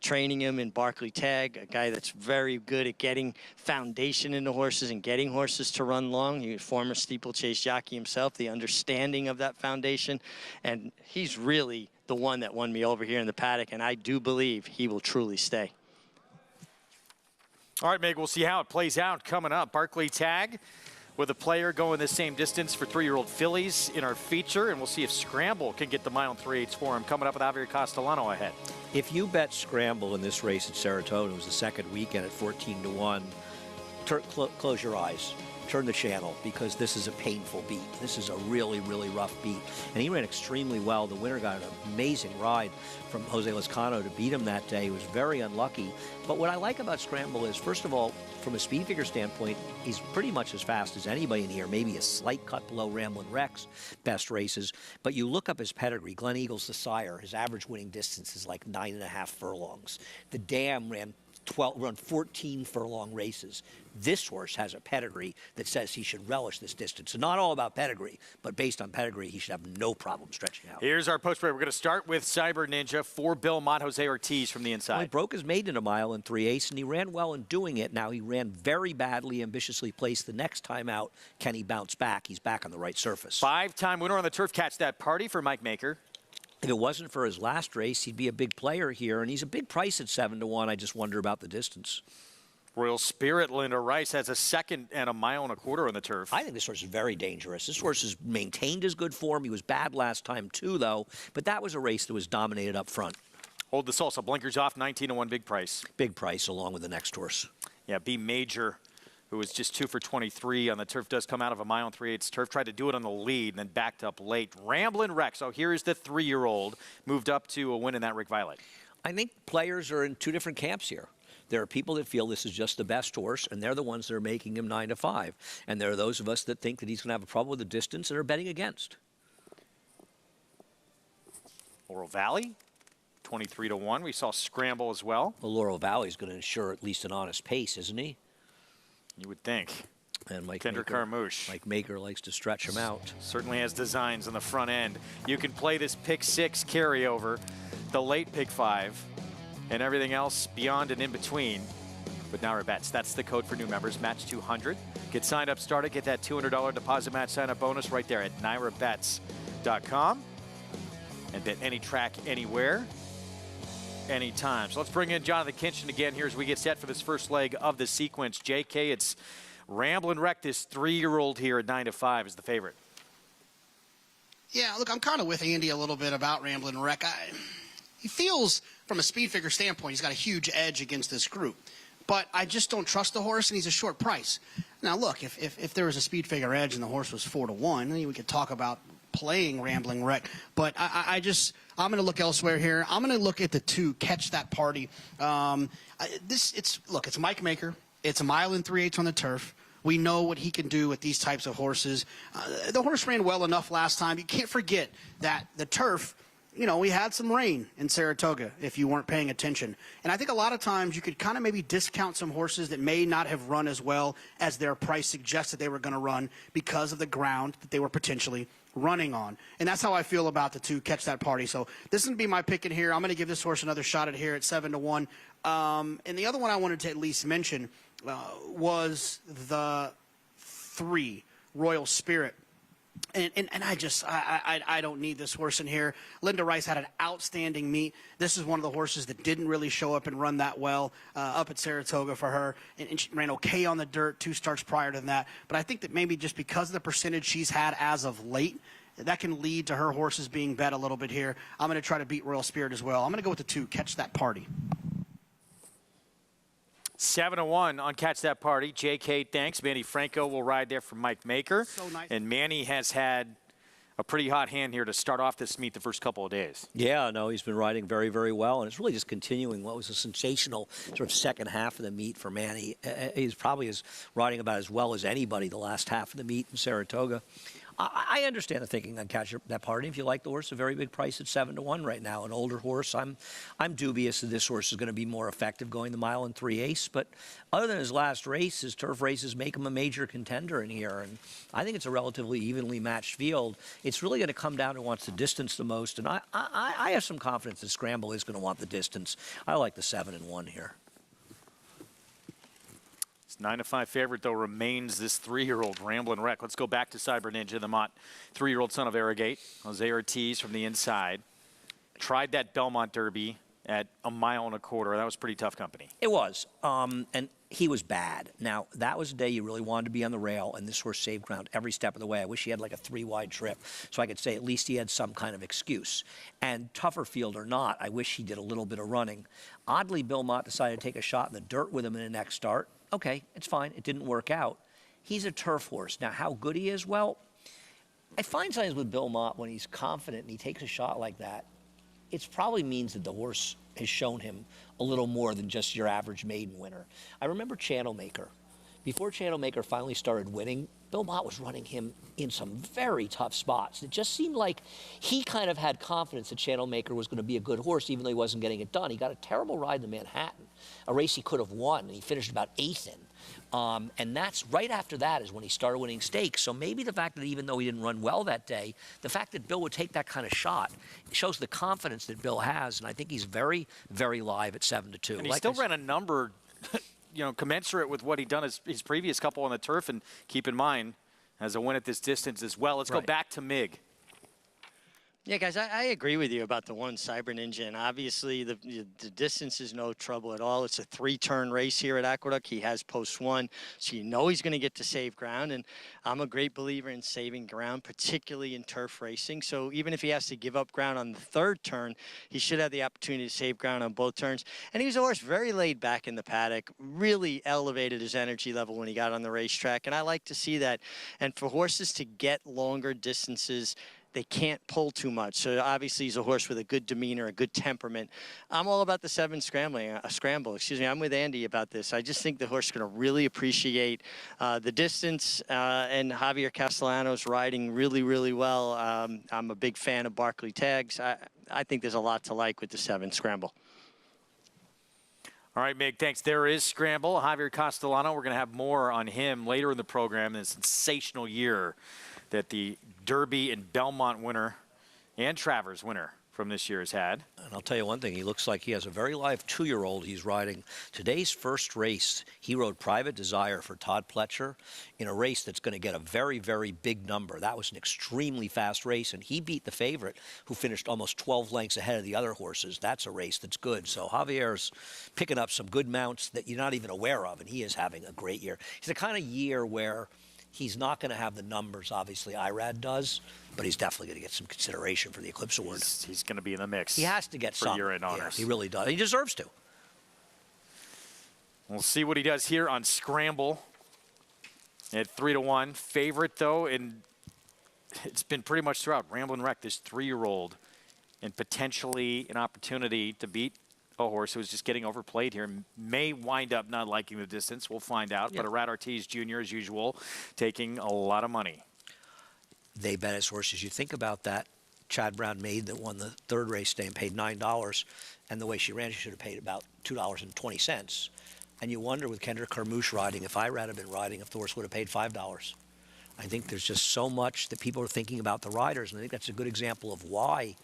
training him in Barkley Tag, a guy that's very good at getting foundation into horses and getting horses to run long. He's a former steeplechase jockey himself, the understanding of that foundation, and he's really the one that won me over here in the paddock, and I do believe he will truly stay. All right, Meg, we'll see how it plays out coming up. Barkley Tag with a player going the same distance for 3-year-old fillies in our feature, and we'll see if Scramble can get the mile and 3/8 for him. Coming up with Javier Castellano ahead. If you bet Scramble in this race at Saratoga, it was the second weekend at 14-1, close your eyes. Turn the channel, because this is a painful beat. This is a really, really rough beat. And he ran extremely well. The winner got an amazing ride from Jose Lezcano to beat him that day. He was very unlucky. But what I like about Scramble is, first of all, from a speed figure standpoint, he's pretty much as fast as anybody in here, maybe a slight cut below Ramblin' Rex best races. But you look up his pedigree. Glen Eagles, the sire, his average winning distance is like 9.5 furlongs. The Dam ran 14 furlong races. This horse has a pedigree that says he should relish this distance. So not all about pedigree, but based on pedigree, he should have no problem stretching out. Here's our post break. We're going to start with Cyber Ninja for Bill Mott, Jose Ortiz from the inside. Well, he broke his maiden a mile and 3/8, and he ran well in doing it. Now he ran very badly, ambitiously placed. The next time out, can he bounce back? He's back on the right surface. 5-time winner on the turf. Catch that party for Mike Maker. If it wasn't for his last race, he'd be a big player here, and he's a big price at 7-1. I just wonder about the distance. Royal Spirit, Linda Rice, has a second and a mile and a quarter on the turf. I think this horse is very dangerous. This horse has maintained his good form. He was bad last time, too, though, but that was a race that was dominated up front. Hold the salsa. Blinkers off, 19-1, big price. Big price, along with the next horse. Yeah, B Major, who was just 2 for 23 on the turf, does come out of a mile and 3/8 turf. Tried to do it on the lead and then backed up late. Ramblin' Rex. So here is the 3-year-old, moved up to a win in that Rick Violet. I think players are in two different camps here. There are people that feel this is just the best horse, and they're the ones that are making him 9-5. And there are those of us that think that he's going to have a problem with the distance and are betting against. Laurel Valley, 23-1. We saw Scramble as well. Well, Laurel Valley is going to ensure at least an honest pace, isn't he? You would think. And Kendrick Carmouche. Mike Maker likes to stretch him out. Certainly has designs on the front end. You can play this pick 6 carryover, the late pick 5, and everything else beyond and in between. But Naira Bets, that's the code for new members, match 200. Get signed up, started, get that $200 deposit match sign up bonus right there at nairabets.com. And bet any track, anywhere, anytime. So let's bring in Jonathan Kinchin again here as we get set for this first leg of the sequence. JK, it's Ramblin' Wreck, this 3-year-old here at 9-5 is the favorite. Yeah, look, I'm kind of with Andy a little bit about Ramblin' Wreck. He feels, from a speed figure standpoint, he's got a huge edge against this group. But I just don't trust the horse, and he's a short price. Now, look, if there was a speed figure edge and the horse was 4-1, then we could talk about playing Ramblin' Wreck. But I'm going to look elsewhere here. I'm going to look at the 2, Catch That Party. It's Mike Maker. It's a mile and 3/8 on the turf. We know what he can do with these types of horses. The horse ran well enough last time. You can't forget that the turf, you know, we had some rain in Saratoga if you weren't paying attention. And I think a lot of times you could kind of maybe discount some horses that may not have run as well as their price suggested they were going to run because of the ground that they were potentially running on. And that's how I feel about the 2, Catch That Party. So this is going to be my pick in here. I'm going to give this horse another shot at here at 7-1. And the other one I wanted to at least mention was the 3, Royal Spirit. And I don't need this horse in here. Linda Rice had an outstanding meet. This is one of the horses that didn't really show up and run that well up at Saratoga for her. And she ran okay on the dirt 2 starts prior to that. But I think that maybe just because of the percentage she's had as of late, that can lead to her horses being bet a little bit here. I'm going to try to beat Royal Spirit as well. I'm going to go with the 2, Catch That Party. 7-1 on Catch That Party. JK, thanks. Manny Franco will ride there for Mike Maker. So nice. And Manny has had a pretty hot hand here to start off this meet the first couple of days. Yeah, no, he's been riding very, very well. And it's really just continuing what was a sensational sort of second half of the meet for Manny. He's probably riding about as well as anybody the last half of the meet in Saratoga. I understand the thinking on Catch That Party. If you like the horse, a very big price at 7-1 right now. An older horse. I'm dubious that this horse is going to be more effective going the mile and 3/8. But other than his last race, his turf races make him a major contender in here. And I think it's a relatively evenly matched field. It's really going to come down to who wants the distance the most. And I have some confidence that Scramble is going to want the distance. I like the 7-1 here. 9-5 favorite, though, remains this 3-year-old Ramblin' Wreck. Let's go back to Cyber Ninja, the Mott 3-year-old son of Arrogate. Jose Ortiz from the inside. Tried that Belmont Derby at 1.25 miles. That was pretty tough company. It was. And he was bad. Now, that was a day you really wanted to be on the rail, and this horse saved ground every step of the way. I wish he had like a 3-wide trip, so I could say at least he had some kind of excuse. And tougher field or not, I wish he did a little bit of running. Oddly, Bill Mott decided to take a shot in the dirt with him in the next start. Okay, it's fine. It didn't work out. He's a turf horse. Now, how good he is, well, I find sometimes with Bill Mott, when he's confident and he takes a shot like that, it probably means that the horse has shown him a little more than just your average maiden winner. I remember Channel Maker. Before Channel Maker finally started winning, Bill Mott was running him in some very tough spots. It just seemed like he kind of had confidence that Channel Maker was going to be a good horse, even though he wasn't getting it done. He got a terrible ride in Manhattan, a race he could have won, and he finished about 8th in. And that's right after that is when he started winning stakes. So maybe the fact that even though he didn't run well that day, the fact that Bill would take that kind of shot shows the confidence that Bill has. And I think he's very, very live at 7-2. And he still ran a number commensurate with what he'd done his previous couple on the turf. And keep in mind, has a win at this distance as well. Let's go back to Mig. Yeah, guys, I agree with you about the one Cyber Ninja, and obviously the distance is no trouble at all. It's a 3-turn race here at Aqueduct. He has post 1, so you know he's going to get to save ground, and I'm a great believer in saving ground, particularly in turf racing. So even if he has to give up ground on the 3rd turn, he should have the opportunity to save ground on both turns. And he was a horse very laid back in the paddock, really elevated his energy level when he got on the racetrack, and I like to see that. And for horses to get longer distances, they can't pull too much. So obviously he's a horse with a good demeanor, a good temperament. I'm all about the 7 scramble. I'm with Andy about this. I just think the horse is going to really appreciate the distance, and Javier Castellano's riding really, really well. I'm a big fan of Barkley Tags. I think there's a lot to like with the 7 scramble. All right, Mig, thanks. There is Scramble. Javier Castellano, we're going to have more on him later in the program. The sensational year that the Derby and Belmont winner and Travers winner from this year has had. And I'll tell you one thing, he looks like he has a very live 2-year-old he's riding. Today's first race, he rode Private Desire for Todd Pletcher in a race that's going to get a very, very big number. That was an extremely fast race, and he beat the favorite, who finished almost 12 lengths ahead of the other horses. That's a race that's good. So Javier's picking up some good mounts that you're not even aware of, and he is having a great year. It's the kind of year where he's not going to have the numbers, obviously, Irad does, but he's definitely going to get some consideration for the Eclipse Award. He's going to be in the mix. He has to get for some. year-end honors. Yeah, he really does. He deserves to. We'll see what he does here on Scramble at 3-1. Favorite, though, and it's been pretty much throughout. Ramblin' Wreck, this 3-year-old, and potentially an opportunity to beat a horse who's just getting overplayed here, may wind up not liking the distance. We'll find out. But Irad Ortiz Jr., as usual, taking a lot of money. They bet his horses. You think about that Chad Brown maid that won the 3rd race today and paid $9, and the way she ran, she should have paid about $2.20. And you wonder with Kendrick Carmouche riding, if Irad had been riding, if the horse would have paid $5. I think there's just so much that people are thinking about the riders, and I think that's a good example of why.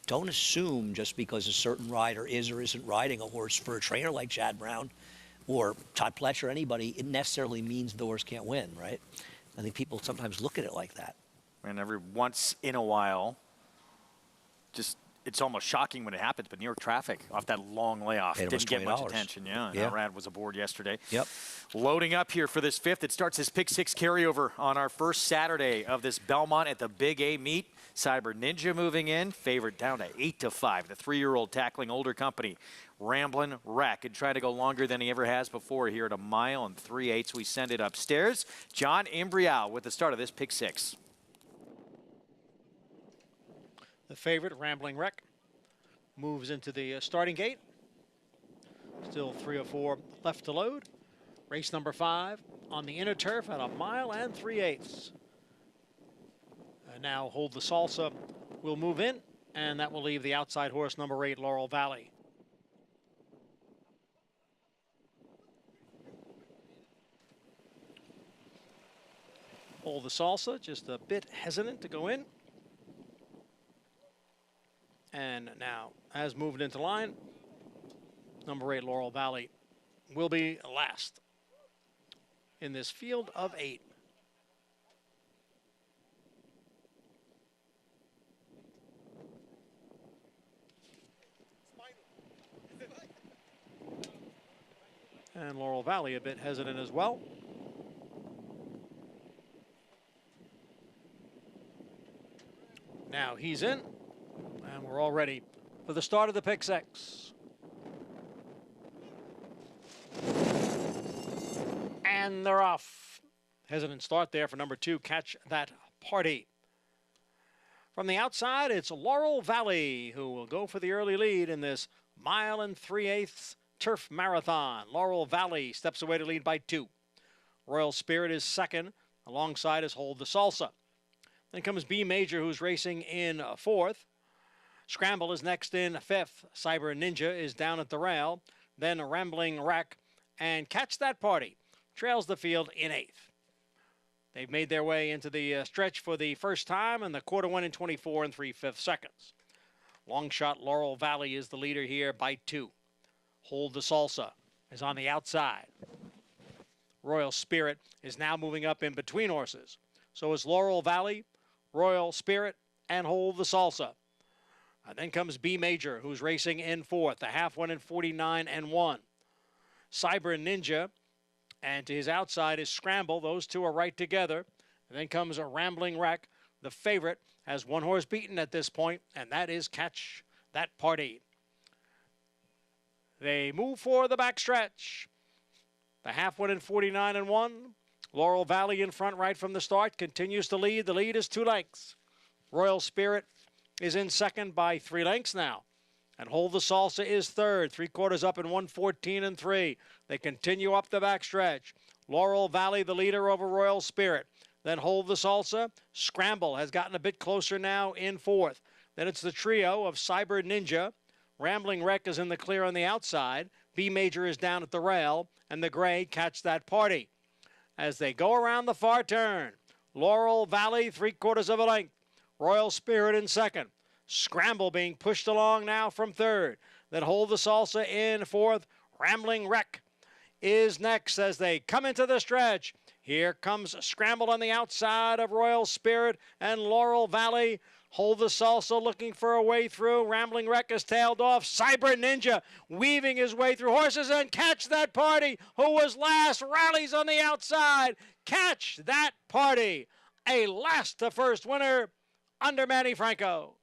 Don't assume just because a certain rider is or isn't riding a horse for a trainer like Chad Brown or Todd Pletcher or anybody, it necessarily means the horse can't win, right? I think people sometimes look at it like that. And every once in a while, just it's almost shocking when it happens, but New York traffic off that long layoff didn't get much attention. Yeah. Irad was aboard yesterday. Yep. Loading up here for this 5th. It starts his Pick 6 carryover on our first Saturday of this Belmont at the Big A meet. Cyber Ninja moving in, favorite down to 8-5. The 3-year-old tackling older company, Ramblin' Wreck, and trying to go longer than he ever has before here at 1 mile and 3/8. We send it upstairs. John Imbrial with the start of this Pick 6. The favorite, Ramblin' Wreck, moves into the starting gate. Still 3 or 4 left to load. Race number 5 on the inner turf at 1 mile and 3/8. And now Hold the Salsa will move in, and that will leave the outside horse, number 8, Laurel Valley. Hold the Salsa, just a bit hesitant to go in. And now, as moved into line, number 8, Laurel Valley, will be last in this field of 8. And Laurel Valley a bit hesitant as well. Now he's in, and we're all ready for the start of the pick 6. And they're off. Hesitant start there for number 2, Catch That Party. From the outside, it's Laurel Valley who will go for the early lead in this 1 3/8 turf marathon. Laurel Valley steps away to lead by 2. Royal Spirit is second. Alongside is Hold the Salsa. Then comes B Major, who's racing in 4th. Scramble is next in 5th. Cyber Ninja is down at the rail. Then Rambling Wreck and Catch That Party trails the field in 8th. They've made their way into the stretch for the first time, and the quarter went in 24 3/5 seconds. Long shot Laurel Valley is the leader here by 2. Hold the Salsa is on the outside. Royal Spirit is now moving up in between horses. So is Laurel Valley, Royal Spirit, and Hold the Salsa. And then comes B Major, who's racing in 4th. The half went in 49 1. Cyber Ninja, and to his outside is Scramble. Those two are right together. And then comes a Rambling Wreck. The favorite has one horse beaten at this point, and that is Catch That Party. They move for the backstretch. The half went in 49 1. Laurel Valley in front right from the start, continues to lead. The lead is 2 lengths. Royal Spirit is in second by 3 lengths now. And Hold the Salsa is third, 3/4 up in 1:14 3. They continue up the backstretch. Laurel Valley, the leader over Royal Spirit. Then Hold the Salsa. Scramble has gotten a bit closer now in 4th. Then it's the trio of Cyber Ninja. Rambling Wreck is in the clear on the outside. B Major is down at the rail. And the gray Catch That Party. As they go around the far turn, Laurel Valley, 3/4 of a length. Royal Spirit in second. Scramble being pushed along now from third. Then Hold the Salsa in 4th. Rambling Wreck is next as they come into the stretch. Here comes Scramble on the outside of Royal Spirit and Laurel Valley. Hold the Salsa looking for a way through. Rambling Wreck is tailed off. Cyber Ninja weaving his way through horses, and Catch That Party, who was last, rallies on the outside. Catch That Party, a last to first winner under Manny Franco.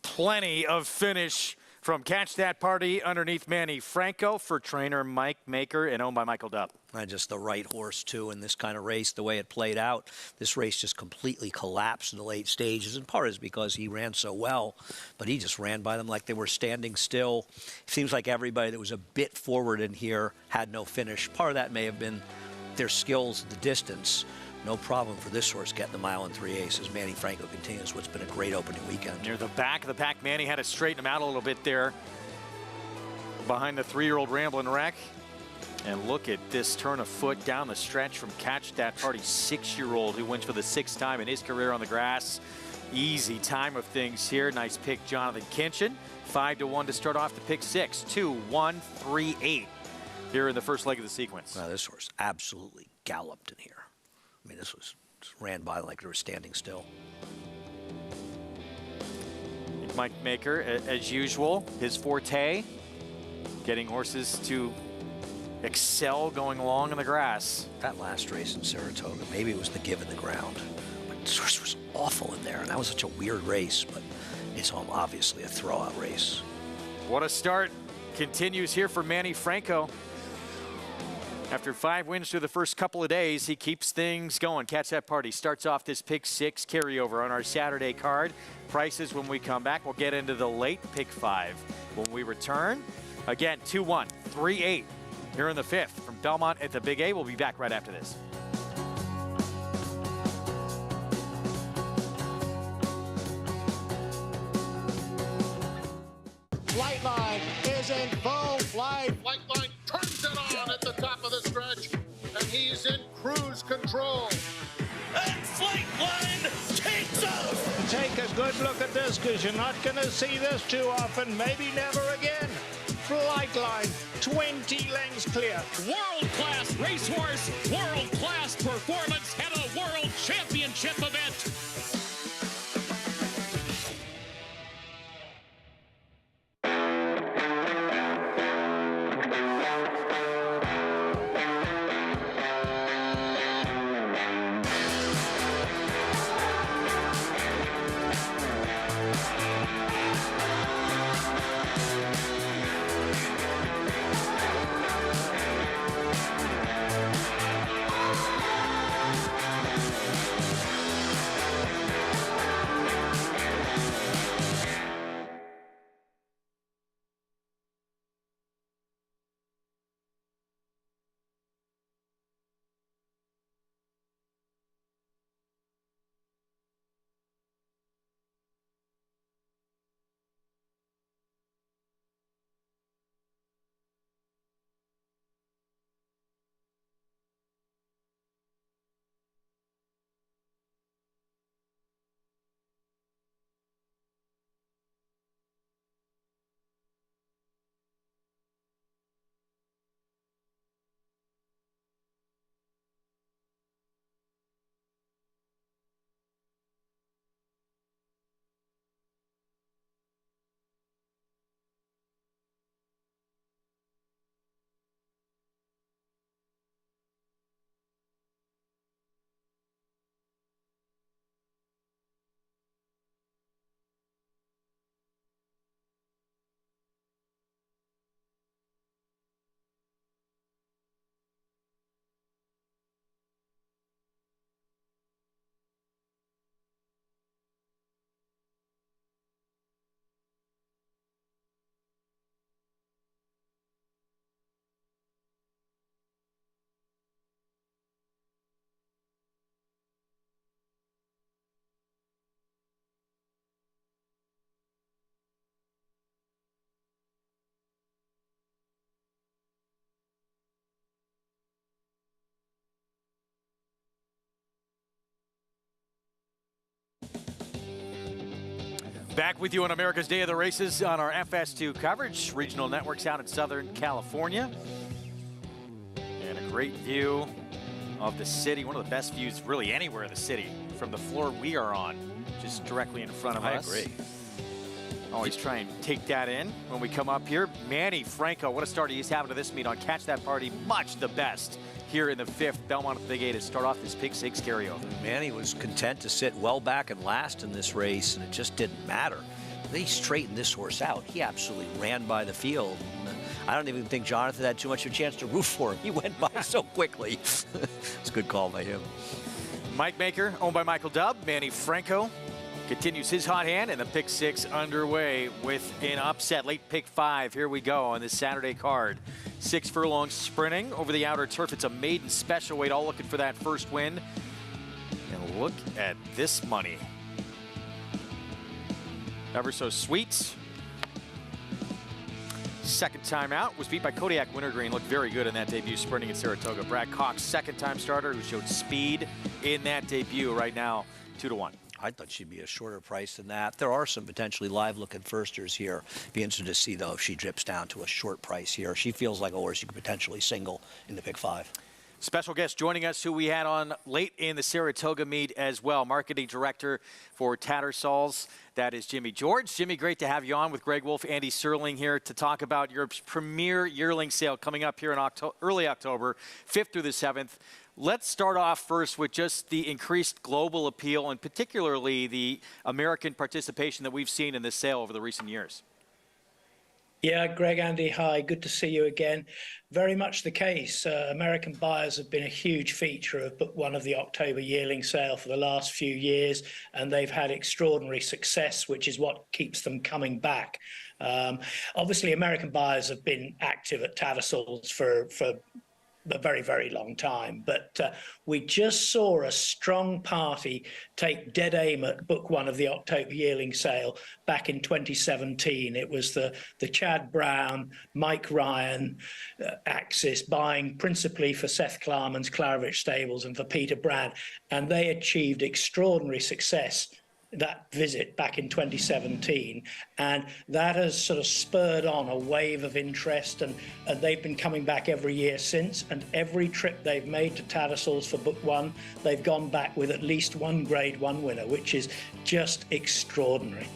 Plenty of finish from Catch That Party underneath Manny Franco for trainer Mike Maker and owned by Michael Dubb. Just the right horse, too, in this kind of race, the way it played out. This race just completely collapsed in the late stages, and part is because he ran so well, but he just ran by them like they were standing still. It seems like everybody that was a bit forward in here had no finish. Part of that may have been their skills at the distance. No problem for this horse getting the 1 3/8 as Manny Franco continues what's been a great opening weekend. Near the back of the pack, Manny had to straighten him out a little bit there behind the 3-year-old Rambling Wreck. And look at this turn of foot down the stretch from Catch That Party, 6-year-old who wins for the 6th time in his career on the grass. Easy time of things here. Nice pick, Jonathan Kinchin. 5-1 to start off the pick 6. 2, 1, 3, 8 here in the first leg of the sequence. Now, this horse absolutely galloped in here. I mean, this was just ran by like they were standing still. Mike Maker, as usual, his forte, getting horses to excel going along in the grass. That last race in Saratoga, maybe it was the give in the ground, but this horse was awful in there, and that was such a weird race, but it's obviously a throwout race. What a start continues here for Manny Franco. After 5 wins through the first couple of days, he keeps things going. Catch That Party starts off this pick 6 carryover on our Saturday card. Prices when we come back. We'll get into the late pick 5 when we return. Again, 2, 1, 3, 8 here in the 5th from Belmont at the Big A. We'll be back right after this. Flightline is in full flight. Flightline turns it on at the top of the stretch, and he's in cruise control. And Flightline takes off. Take a good look at this, because you're not going to see this too often, maybe never again. Flightline, 20 lengths clear. World-class racehorse, world-class performance at a world championship event. Back with you on America's Day of the Races on our FS2 coverage. Regional networks out in Southern California. And a great view of the city. One of the best views really anywhere in the city from the floor we are on, just directly in front of us. I agree. Always try and take that in when we come up here. Manny Franco, what a start he's having to this meet on Catch That Party. Much the best here in the 5th. Belmont at the Big 8 to start off this Pick 6 carryover. Manny was content to sit well back and last in this race, and it just didn't matter. They straightened this horse out. He absolutely ran by the field. I don't even think Jonathan had too much of a chance to root for him. He went by so quickly. It's a good call by him. Mike Maker, owned by Michael Dubb. Manny Franco continues his hot hand, and the Pick 6 underway with an upset. Late Pick 5. Here we go on this Saturday card. 6 furlongs sprinting over the outer turf. It's a maiden special weight, all looking for that first win. And look at this money. Ever so sweet. Second time out, was beat by Kodiak Wintergreen. Looked very good in that debut sprinting at Saratoga. Brad Cox, second time starter, who showed speed in that debut. Right now, 2-1. I thought she'd be a shorter price than that. There are some potentially live-looking firsters here. Be interested to see, though, if she drips down to a short price here. She feels like a horse you could potentially single in the Pick 5. Special guest joining us, who we had on late in the Saratoga meet as well. Marketing director for Tattersalls. That is Jimmy George. Jimmy, great to have you on with Greg Wolf, Andy Serling here to talk about your premier yearling sale coming up here in early October, 5th through the 7th. Let's start off first with just the increased global appeal and particularly the American participation that we've seen in this sale over the recent years. Yeah, Greg, Andy, hi. Good to see you again. Very much the case. American buyers have been a huge feature of book one of the October yearling sale for the last few years, and they've had extraordinary success, which is what keeps them coming back. Obviously, American buyers have been active at Tattersalls for a very, very long time. But we just saw a strong party take dead aim at book one of the October yearling sale back in 2017. It was the Chad Brown, Mike Ryan axis, buying principally for Seth Klarman's Claridge Stables and for Peter Brand. And they achieved extraordinary success that visit back in 2017, and that has sort of spurred on a wave of interest, and they've been coming back every year since, and every trip they've made to Tattersalls for book one, they've gone back with at least one grade one winner, which is just extraordinary.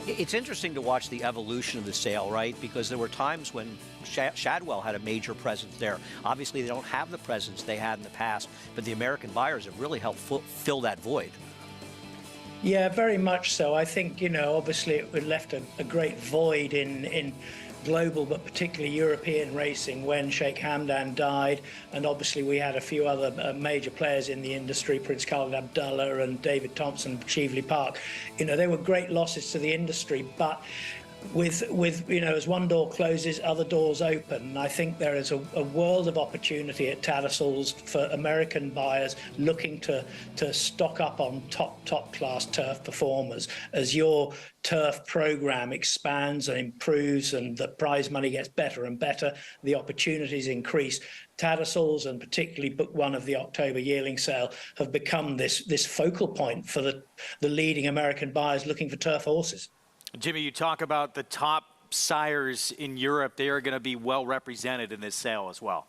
It's interesting to watch the evolution of the sale, right? Because there were times when Shadwell had a major presence there. Obviously, they don't have the presence they had in the past, but the American buyers have really helped fill that void. Yeah, very much so. I think, obviously it left a great void in global, but particularly European racing when Sheikh Hamdan died. And obviously we had a few other major players in the industry, Prince Khalid Abdullah and David Thompson, Cheveley Park. They were great losses to the industry, but with as one door closes, other doors open. And I think there is a world of opportunity at Tattersalls for American buyers looking to stock up on top class turf performers. As your turf program expands and improves and the prize money gets better and better, the opportunities increase. Tattersalls, and particularly book one of the October yearling sale, have become this focal point for the leading American buyers looking for turf horses. Jimmy, you talk about the top sires in Europe. They are going to be well represented in this sale as well.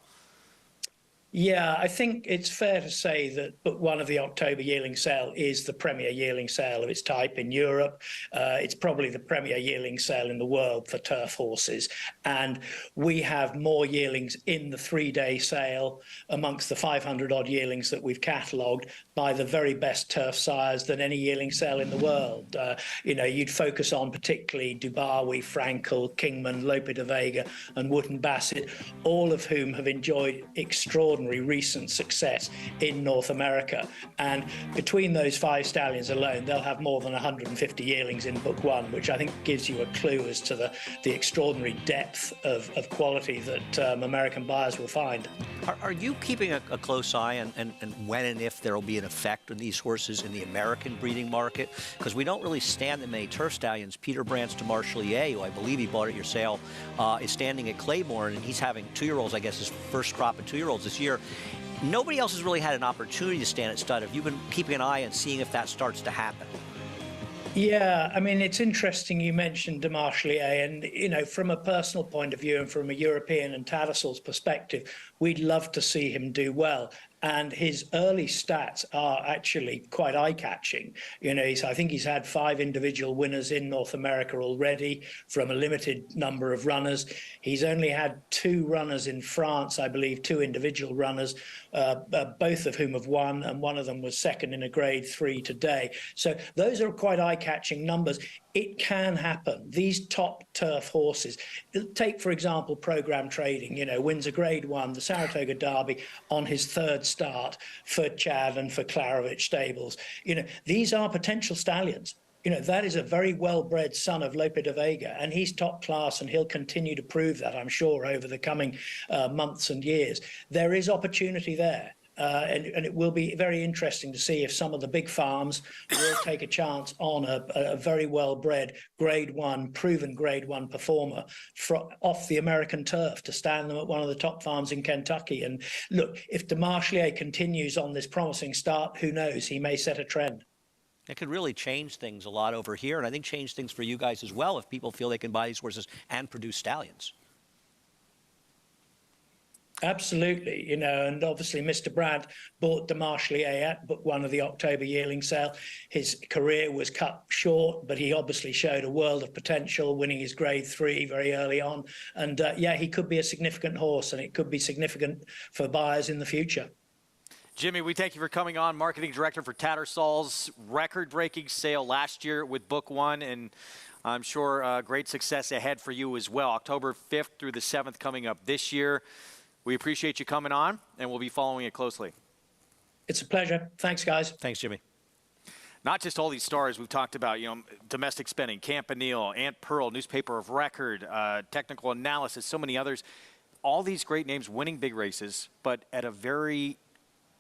Yeah, I think it's fair to say that book one of the October yearling sale is the premier yearling sale of its type in Europe. It's probably the premier yearling sale in the world for turf horses. And we have more yearlings in the three-day sale amongst the 500-odd yearlings that we've catalogued by the very best turf sires than any yearling sale in the world. You'd focus on particularly Dubawi, Frankel, Kingman, Lope de Vega, and Wootton Bassett, all of whom have enjoyed extraordinary recent success in North America. And between those 5 stallions alone, they'll have more than 150 yearlings in book one, which I think gives you a clue as to the extraordinary depth of quality that American buyers will find. Are you keeping a close eye on when and if there will be an effect on these horses in the American breeding market? Because we don't really stand that many turf stallions. Peter Brandt's to Marshalier, who I believe he bought at your sale, is standing at Claiborne, and he's having 2-year-olds, I guess his first crop of 2-year-olds this year. Nobody else has really had an opportunity to stand at stud. Have you been keeping an eye and seeing if that starts to happen? Yeah, I mean, it's interesting you mentioned Demarchelier, and, from a personal point of view and from a European and Tattersalls perspective, we'd love to see him do well. And his early stats are actually quite eye-catching. I think he's had 5 individual winners in North America already from a limited number of runners. He's only had 2 runners in France, I believe, 2 individual runners, both of whom have won, and one of them was second in a grade 3 today. So those are quite eye-catching numbers. It can happen. These top turf horses, take, for example, Program Trading, wins a grade 1, the Saratoga Derby, on his 3rd start for Chad and for Claridge Stables. These are potential stallions. That is a very well-bred son of Lope de Vega, and he's top class, and he'll continue to prove that, I'm sure, over the coming months and years. There is opportunity there. And it will be very interesting to see if some of the big farms will take a chance on a very well-bred grade 1, proven grade 1 performer off the American turf to stand them at one of the top farms in Kentucky. And look, if Demarchelier continues on this promising start, who knows? He may set a trend. It could really change things a lot over here, and I think change things for you guys as well if people feel they can buy these horses and produce stallions. Absolutely, and obviously Mr. Brandt bought Demarchelier at book one of the October yearling sale. His career was cut short, but he obviously showed a world of potential, winning his grade 3 very early on. And yeah, he could be a significant horse, and it could be significant for buyers in the future. Jimmy, we thank you for coming on, marketing director for Tattersalls. Record-breaking sale last year with book one, and I'm sure great success ahead for you as well. October 5th through the 7th coming up this year. We appreciate you coming on, and we'll be following it closely. It's a pleasure. Thanks, guys. Thanks, Jimmy. Not just all these stars we've talked about, domestic spending, Campanile, Ant Pearl, newspaper of record, technical analysis, so many others. all these great names winning big races, but at a very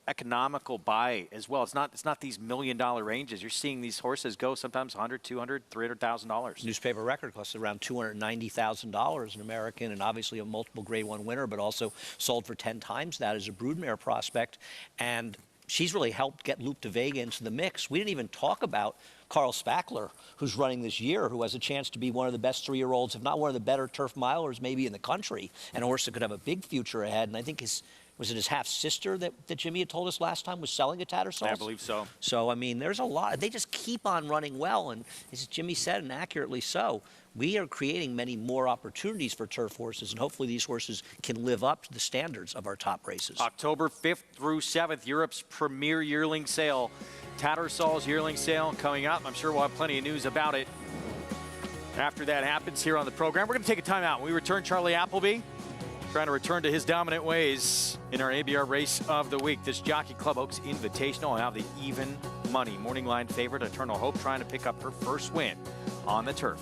economical buy as well. It's not these $1 million ranges. You're seeing these horses go sometimes $100,000, $200,000, $300,000. Newspaper record costs around $290,000 an American, and obviously a multiple Grade 1 winner, but also sold for 10 times that as a broodmare prospect. And she's really helped get Loop de Vega into the mix. We didn't even talk about Carl Spackler, who's running this year, who has a chance to be one of the best 3-year-olds, if not one of the better turf milers maybe in the country, and a horse that could have a big future ahead. And I think was it his half-sister that Jimmy had told us last time was selling a Tattersall's? I believe so. So, I mean, there's a lot. They just keep on running well, and as Jimmy said, and accurately so, we are creating many more opportunities for turf horses, and hopefully these horses can live up to the standards of our top races. October 5th through 7th, Europe's premier yearling sale. Tattersall's yearling sale coming up. I'm sure we'll have plenty of news about it after that happens here on the program. We're going to take a timeout. When we return, Charlie Appleby trying to return to his dominant ways in our ABR race of the week. This Jockey Club Oaks Invitational will have the even money morning line favorite Eternal Hope trying to pick up her first win on the turf.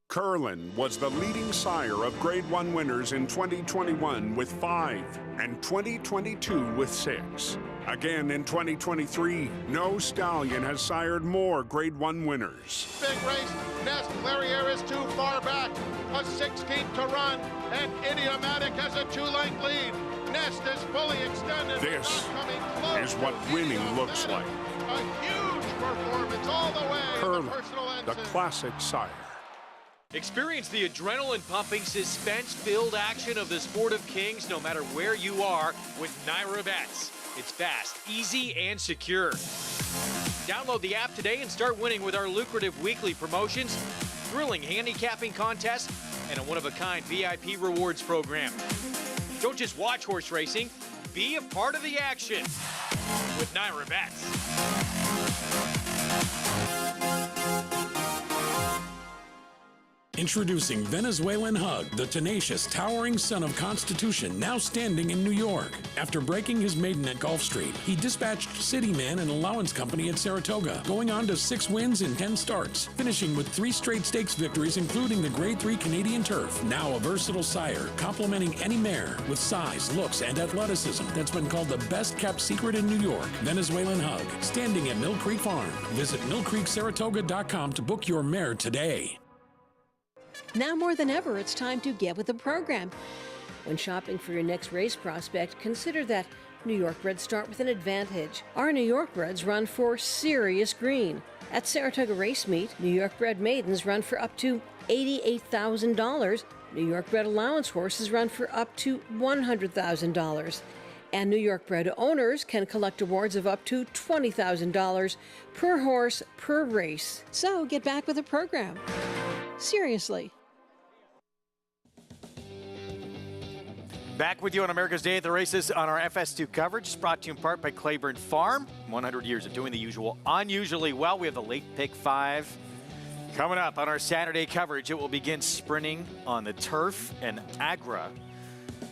Curlin was the leading sire of Grade 1 winners in 2021 with 5 and 2022 with 6. Again in 2023, no stallion has sired more Grade 1 winners. Big race. Nest Clariere is too far back. A 16th to run, and Idiomatic has a 2-length lead. Nest is fully extended. This is what winning looks like. A huge performance all the way. Curlin, the classic sire. Experience the adrenaline-pumping, suspense-filled action of the Sport of Kings no matter where you are with Naira Bets. It's fast, easy, and secure. Download the app today and start winning with our lucrative weekly promotions, thrilling handicapping contests, and a one-of-a-kind VIP rewards program. Don't just watch horse racing, be a part of the action with Naira Bets. Introducing Venezuelan Hug, the tenacious, towering son of Constitution, now standing in New York. After breaking his maiden at Gulf Street, he dispatched Cityman and Allowance Company at Saratoga, going on to 6 wins in 10 starts, finishing with 3 straight stakes victories, including the Grade 3 Canadian Turf. Now a versatile sire, complementing any mare with size, looks, and athleticism that's been called the best-kept secret in New York. Venezuelan Hug, standing at Mill Creek Farm. Visit millcreeksaratoga.com to book your mare today. Now more than ever, it's time to get with the program. When shopping for your next race prospect, consider that New York breds start with an advantage. Our New York breds run for serious green. At Saratoga Race Meet, New York bred maidens run for up to $88,000. New York bred allowance horses run for up to $100,000. And New York bred owners can collect awards of up to $20,000 per horse per race. So get back with the program. Seriously. Back with you on America's Day at the Races on our FS2 coverage. It's brought to you in part by Claiborne Farm. 100 years of doing the usual unusually well. We have the late pick 5 coming up on our Saturday coverage. It will begin sprinting on the turf and Agra.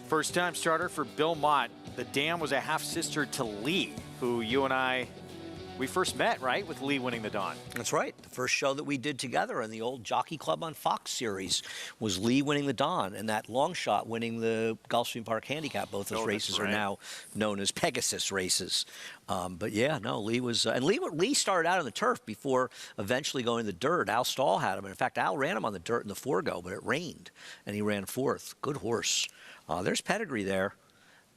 First time starter for Bill Mott. The dam was a half-sister to Lee, who you and we first met, right, with Lee winning the Dawn. That's right. The first show that we did together in the old Jockey Club on Fox series was Lee winning the Dawn and that long shot winning the Gulfstream Park Handicap. Both those races are now known as Pegasus races. But yeah, no, Lee was, and Lee started out on the turf before eventually going to the dirt. Al Stahl had him. And in fact, Al ran him on the dirt in the forego, but it rained and he ran 4th. Good horse. There's pedigree there.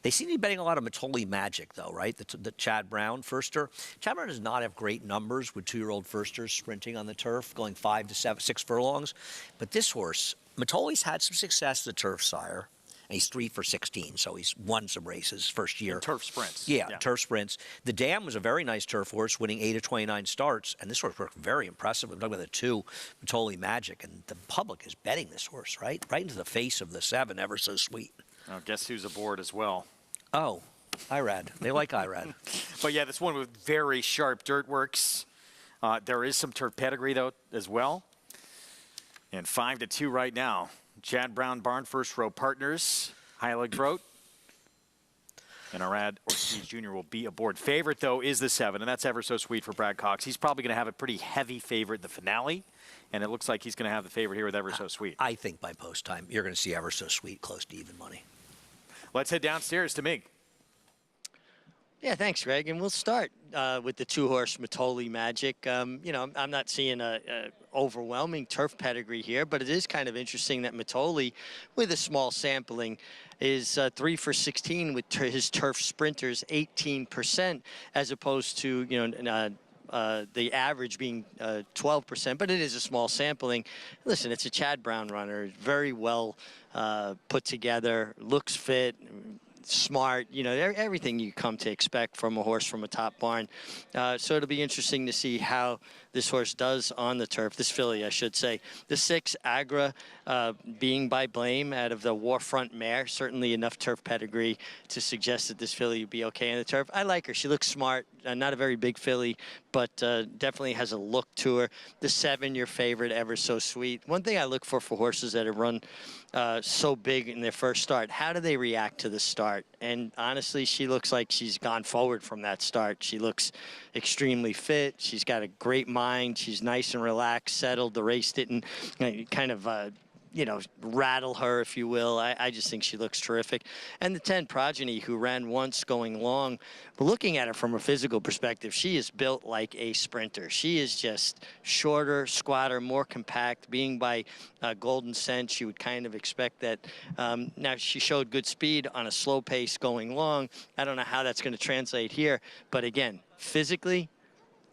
They seem to be betting a lot of Matoli Magic, though, right? The Chad Brown firster. Chad Brown does not have great numbers with 2-year-old firsters sprinting on the turf, going 5 to 6 furlongs. But this horse, Matoli's had some success at the turf, sire. And he's 3 for 16, so he's won some races first year. Turf sprints. Yeah, turf sprints. The Dam was a very nice turf horse, winning 8 of 29 starts, and this horse worked very impressive. I'm talking about the 2, Matoli Magic, and the public is betting this horse, right? Right into the face of the 7, ever so sweet. Oh, guess who's aboard as well? Oh, Irad. They like Irad. But yeah, this one with very sharp dirt works. There is some turf pedigree, though, as well. And 5-2 right now. Chad Brown, Barn, first row partners. Heilig Brote. And Arad Ortiz Jr. will be aboard. Favorite, though, is the 7, and that's Ever So Sweet for Brad Cox. He's probably going to have a pretty heavy favorite in the finale, and it looks like he's going to have the favorite here with Ever So Sweet. I think by post time, you're going to see Ever So Sweet close to even money. Let's head downstairs to Mig. Yeah, thanks, Greg. And we'll start with the 2-horse Matoli Magic. You know, I'm not seeing a overwhelming turf pedigree here, but it is kind of interesting that Matoli, with a small sampling, is 3 for 16 with his turf sprinters, 18%, as opposed to, you know, the average being 12%, but it is a small sampling. Listen, it's a Chad Brown runner, very well put together, looks fit, smart, you know, everything you come to expect from a horse from a top barn. So it'll be interesting to see how this horse does on the turf, this filly, I should say. The 6, Agra, being by Blame out of the Warfront mare, certainly enough turf pedigree to suggest that this filly would be okay on the turf. I like her. She looks smart, not a very big filly, but definitely has a look to her. The 7, your favorite, Ever So Sweet. One thing I look for horses that have run so big in their first start, how do they react to the start? And honestly, she looks like she's gone forward from that start. She looks extremely fit. She's got a great mind. She's nice and relaxed, settled. The race didn't kind of you know, rattle her, if you will. I just think she looks terrific. And the 10, Progeny, who ran once going long. But looking at her from a physical perspective, she is built like a sprinter. She is just shorter, squatter, more compact. Being by Golden Scent, you would kind of expect that. Now, she showed good speed on a slow pace going long. I don't know how that's going to translate here. But again, physically,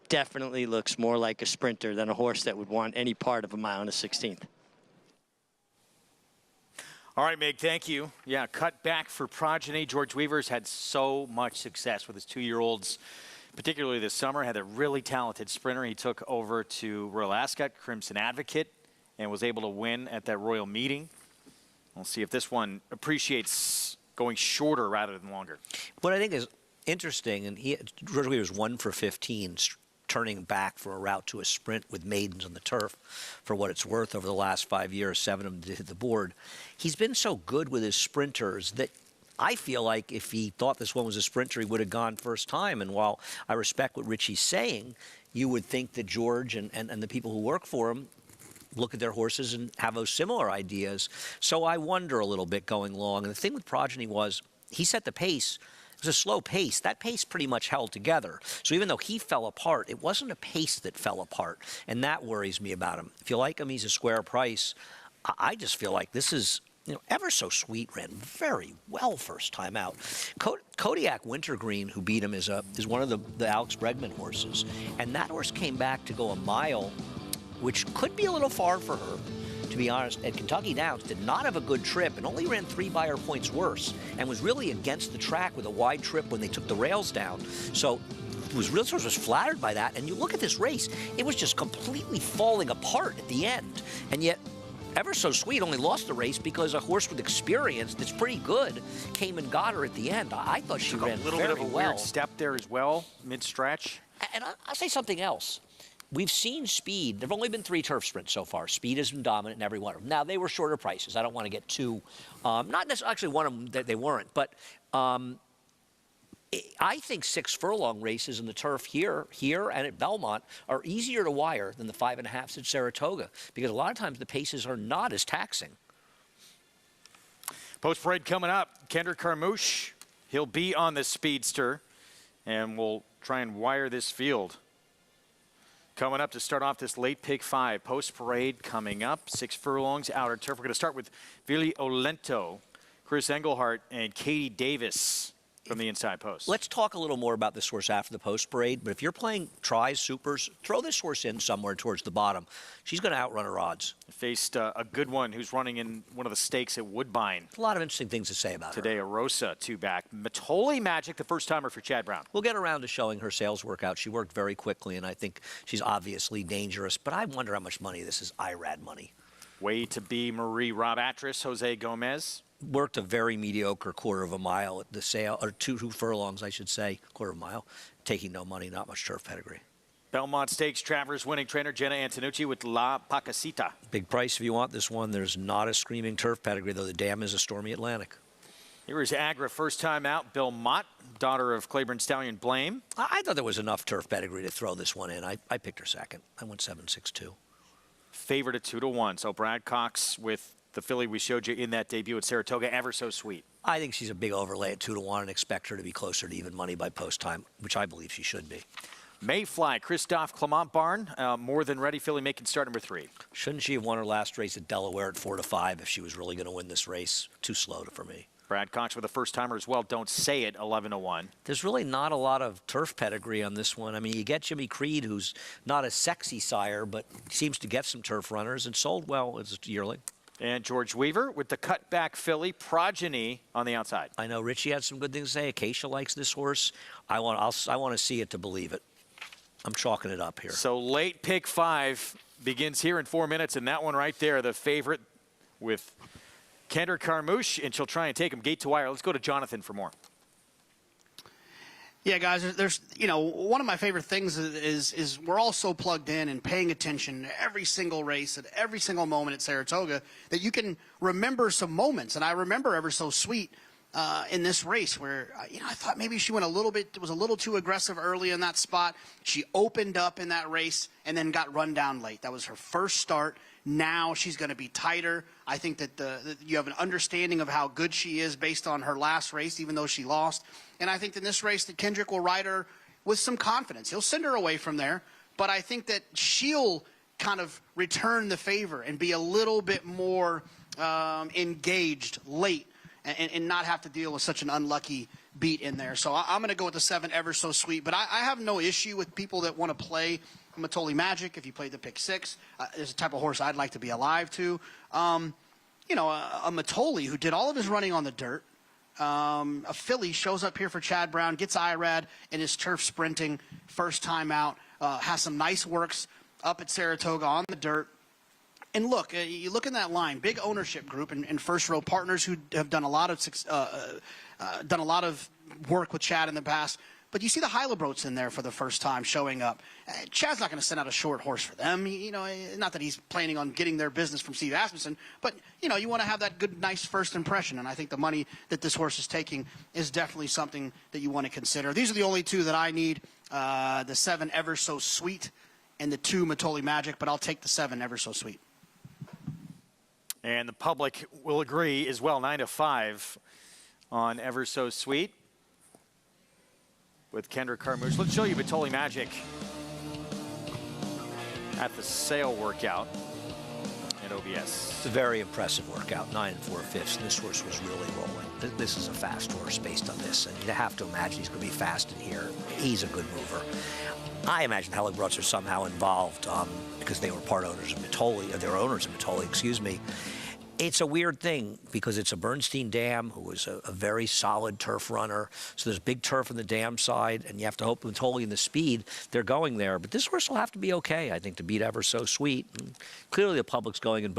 definitely looks more like a sprinter than a horse that would want any part of a mile and a 16th. All right, Meg, thank you. Yeah, cut back for Progeny. George Weaver's had so much success with his 2-year-olds, particularly this summer. Had a really talented sprinter. He took over to Royal Ascot, Crimson Advocate, and was able to win at that Royal meeting. We'll see if this one appreciates going shorter rather than longer. What I think is interesting, and George Weaver's 1 for 15, turning back for a route to a sprint with maidens on the turf for what it's worth over the last 5 years, 7 of them to hit the board. He's been so good with his sprinters that I feel like if he thought this one was a sprinter, he would have gone first time. And while I respect what Richie's saying, you would think that George and the people who work for him look at their horses and have those similar ideas. So I wonder a little bit going long. And the thing with Progeny was he set the pace. It was a slow pace. That pace pretty much held together. So even though he fell apart, it wasn't a pace that fell apart. And that worries me about him. If you like him, he's a square price. I just feel like this is, you know, Ever So Sweet ran very well first time out. Kodiak Wintergreen, who beat him, is one of the Alex Bregman horses. And that horse came back to go a mile, which could be a little far for her. To be honest, at Kentucky Downs, did not have a good trip and only ran 3 Beyer points worse and was really against the track with a wide trip when they took the rails down. So was flattered by that. And you look at this race, it was just completely falling apart at the end. And yet, Ever So Sweet only lost the race because a horse with experience that's pretty good came and got her at the end. I thought she ran very well. A little bit of a weird step there as well, mid-stretch. And I'll say something else. We've seen Speed. There have only been 3 turf sprints so far. Speed has been dominant in every one of them. Now, they were shorter prices. I don't want to get too, not necessarily, actually one of them that they weren't, but I think 6 furlong races in the turf here and at Belmont are easier to wire than the 5.5s at Saratoga because a lot of times the paces are not as taxing. Post parade coming up. Kendrick Carmouche, he'll be on the Speedster, and we'll try and wire this field. Coming up to start off this late pick 5. Post parade coming up. 6 furlongs, outer turf. We're going to start with Vili Olento, Chris Engelhardt, and Katie Davis from the inside post. Let's talk a little more about this horse after the post parade. But if you're playing tries, supers, throw this horse in somewhere towards the bottom. She's going to outrun her odds. Faced a good one who's running in one of the stakes at Woodbine. A lot of interesting things to say about today. her. Arosa, 2 back. Matoli Magic, the first timer for Chad Brown. We'll get around to showing her sales workout. She worked very quickly, and I think she's obviously dangerous. But I wonder how much money this is IRAD money. Way to be Marie Rob Atris, Jose Gomez. Worked a very mediocre quarter of a mile at the sale, or two furlongs, I should say, quarter of a mile, taking no money, not much turf pedigree. Belmont Stakes Travers winning trainer Jenna Antonucci with La Pacasita. Big price if you want this one. There's not a screaming turf pedigree, though the dam is a stormy Atlantic. Here is Agra, first time out. Bill Mott, daughter of Claiborne stallion Blame. I thought there was enough turf pedigree to throw this one in. I picked her second. I went 7-6-2. Favored at 2-1. So Brad Cox with the filly we showed you in that debut at Saratoga, Ever So Sweet. I think she's a big overlay at 2-1 and expect her to be closer to even money by post time, which I believe she should be. Mayfly, Christophe Clement Barn, more than ready. Filly making start number 3. Shouldn't she have won her last race at Delaware at 4-5 if she was really going to win this race? Too slow for me. Brad Cox with a first-timer as well. Don't say it, 11-1. There's really not a lot of turf pedigree on this one. I mean, you get Jimmy Creed, who's not a sexy sire, but seems to get some turf runners and sold well as a yearling. And George Weaver with the cutback filly, Progeny, on the outside. I know Richie had some good things to say. Acacia likes this horse. I want to see it to believe it. I'm chalking it up here. So late pick 5 begins here in 4 minutes, and that one right there, the favorite with Kendrick Carmouche, and she'll try and take him gate to wire. Let's go to Jonathan for more. Yeah, guys, there's one of my favorite things is we're all so plugged in and paying attention to every single race at every single moment at Saratoga that you can remember some moments. And I remember Ever So Sweet in this race where, I thought maybe she went was a little too aggressive early in that spot. She opened up in that race and then got run down late. That was her first start. Now she's going to be tighter. I think that you have an understanding of how good she is based on her last race, even though she lost. And I think in this race that Kendrick will ride her with some confidence. He'll send her away from there, but I think that she'll kind of return the favor and be a little bit more engaged late and not have to deal with such an unlucky beat in there. So I'm going to go with the 7, Ever So Sweet. But I have no issue with people that want to play Matoli Magic. If you played the pick 6, there's a type of horse I'd like to be alive to. A Matoli who did all of his running on the dirt. A filly shows up here for Chad Brown, gets IRAD in his turf sprinting, first time out, has some nice works up at Saratoga on the dirt. And look, you look in that line, big ownership group and first row partners who have done a lot of work with Chad in the past. But you see the Heilebroats in there for the first time showing up. Chad's not going to send out a short horse for them. Not that he's planning on getting their business from Steve Asmussen, but, you want to have that good, nice first impression. And I think the money that this horse is taking is definitely something that you want to consider. These are the only two that I need, the 7, Ever So Sweet, and the 2, Matoli Magic, but I'll take the 7, Ever So Sweet. And the public will agree as well, 9-5 on Ever So Sweet with Kendrick Carmouche. Let's show you Matoli Magic at the sale workout at OBS. It's a very impressive workout, 9 4/5. This horse was really rolling. This is a fast horse based on this, and you have to imagine he's going to be fast in here. He's a good mover. I imagine Heilebroats are somehow involved because they were part owners of Matoli, or they were owners of Matoli, excuse me. It's a weird thing because it's a Bernstein dam who was a very solid turf runner. So there's big turf on the dam side, and you have to hope Matoli and the speed, they're going there. But this horse will have to be okay, I think, to beat Ever So Sweet. And clearly the public's going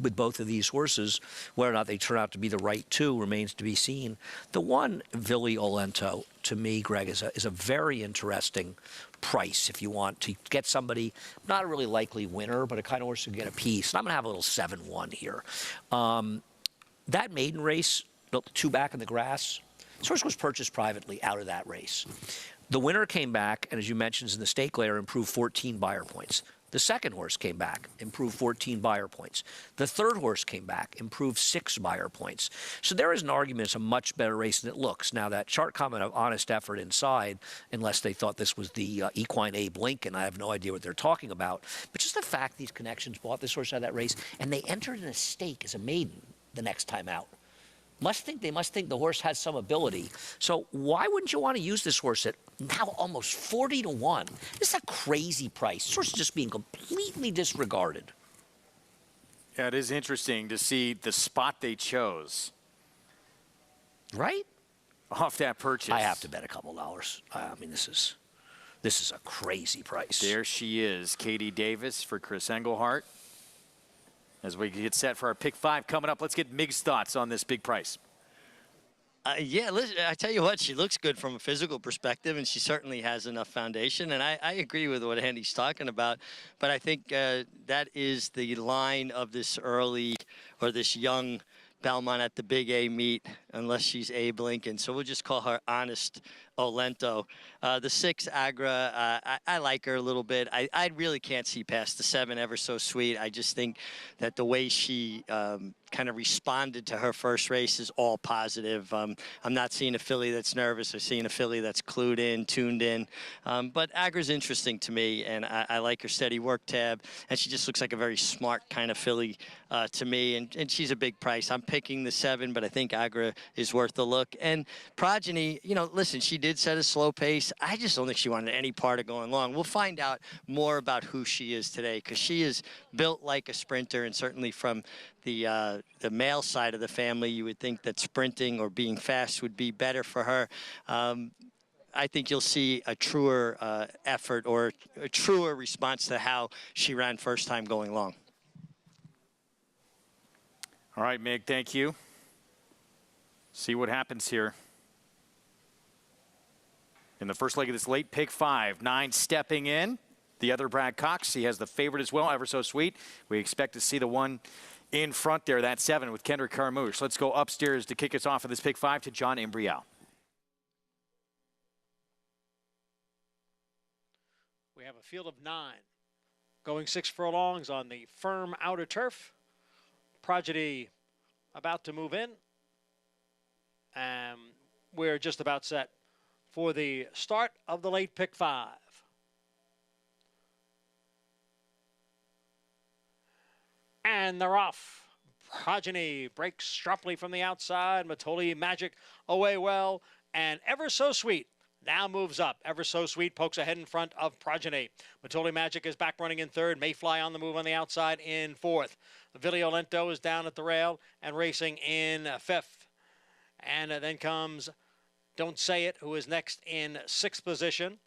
with both of these horses. Whether or not they turn out to be the right 2 remains to be seen. The one, Villi Olento, to me, Greg, is a very interesting price if you want to get somebody, not a really likely winner, but a kind of horse who can get a piece. And I'm going to have a little 7-1 here. That maiden race, 2 back in the grass, this horse was purchased privately out of that race. The winner came back, and as you mentioned, is in the stake layer, improved 14 buyer points. The second horse came back, improved 14 buyer points. The third horse came back, improved 6 buyer points. So there is an argument it's a much better race than it looks. Now, that chart comment of honest effort inside, unless they thought this was the equine Abe Lincoln, I have no idea what they're talking about. But just the fact these connections bought this horse out of that race, and they entered in a stake as a maiden the next time out. They must think the horse has some ability. So why wouldn't you want to use this horse at now almost 40-1? This is a crazy price. This horse is just being completely disregarded. Yeah, it is interesting to see the spot they chose. Right? Off that purchase. I have to bet a couple dollars. I mean, this is a crazy price. There she is, Katie Davis for Chris Engelhart. As we get set for our pick 5 coming up, let's get Mig's thoughts on this big price. Yeah, listen, I tell you what, she looks good from a physical perspective, and she certainly has enough foundation. And I agree with what Andy's talking about. But I think that is the line of this early or this young Belmont at the Big A meet, unless she's Abe Lincoln. So we'll just call her Honest Olento. The 6, Agra, I like her a little bit. I really can't see past the 7, Ever So Sweet. I just think that the way she kind of responded to her first race is all positive. I'm not seeing a filly that's nervous. I'm seeing a filly that's clued in, tuned in. But Agra's interesting to me, and I like her steady work tab, and she just looks like a very smart kind of filly to me, and she's a big price. I'm picking the 7, but I think Agra is worth a look. And Progeny, you know, listen, she did set a slow pace. I just don't think she wanted any part of going long. We'll find out more about who she is today, because she is built like a sprinter, and certainly from the male side of the family, you would think that sprinting or being fast would be better for her. I think you'll see a truer effort or a truer response to how she ran first time going long. All right, Mig, thank you. See what happens here. In the first leg of this late pick 5, 9 stepping in. The other Brad Cox, he has the favorite as well, Ever So Sweet. We expect to see the one in front there, that 7 with Kendrick Carmouche. Let's go upstairs to kick us off of this pick 5 to John Imbrial. We have a field of 9 going 6 furlongs on the firm outer turf. Progeny about to move in, and we're just about set for the start of the late pick 5. And they're off. Progeny breaks sharply from the outside. Matoli Magic away well, and Ever So Sweet now moves up. Ever So Sweet pokes ahead in front of Progeny. Matoli Magic is back running in 3rd. Mayfly on the move on the outside in 4th. Viliolento is down at the rail and racing in 5th. And then comes Don't Say It, who is next in 6th position,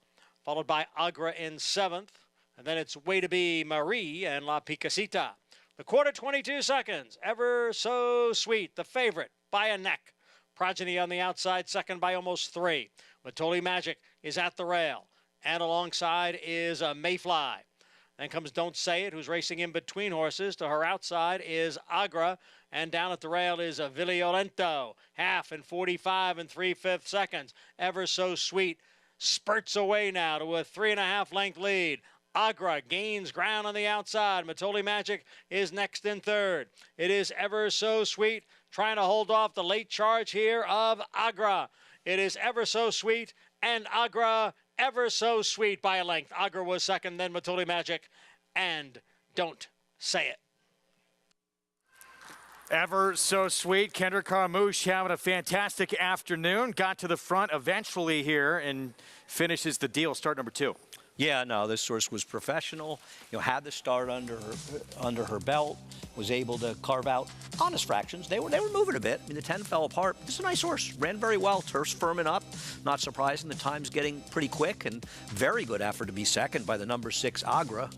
followed by Agra in 7th. And then it's Way to Be Marie and La Picasita. The quarter, 22 seconds. Ever So Sweet, the favorite, by a neck. Progeny on the outside, second by almost 3. Matoli Magic is at the rail, and alongside is Mayfly. Then comes Don't Say It, who's racing in between horses. To her outside is Agra, and down at the rail is Viliolento. Half and 45 and 3/5 seconds. Ever So Sweet spurts away now to a 3.5 length lead. Agra gains ground on the outside. Matoli Magic is next in 3rd. It is Ever So Sweet trying to hold off the late charge here of Agra. It is Ever So Sweet and Agra, Ever So Sweet by a length. Agra was second, then Matoli Magic, and Don't Say It. Ever So Sweet. Kendrick Carmouche having a fantastic afternoon. Got to the front eventually here and finishes the deal. Start number 2. Yeah, no, this horse was professional. You know, had the start under her belt, was able to carve out honest fractions. They were moving a bit. I mean, the 10 fell apart. This is a nice horse. Ran very well. Turf's firming up. Not surprising. The time's getting pretty quick, and very good effort to be second by the number 6 Agra.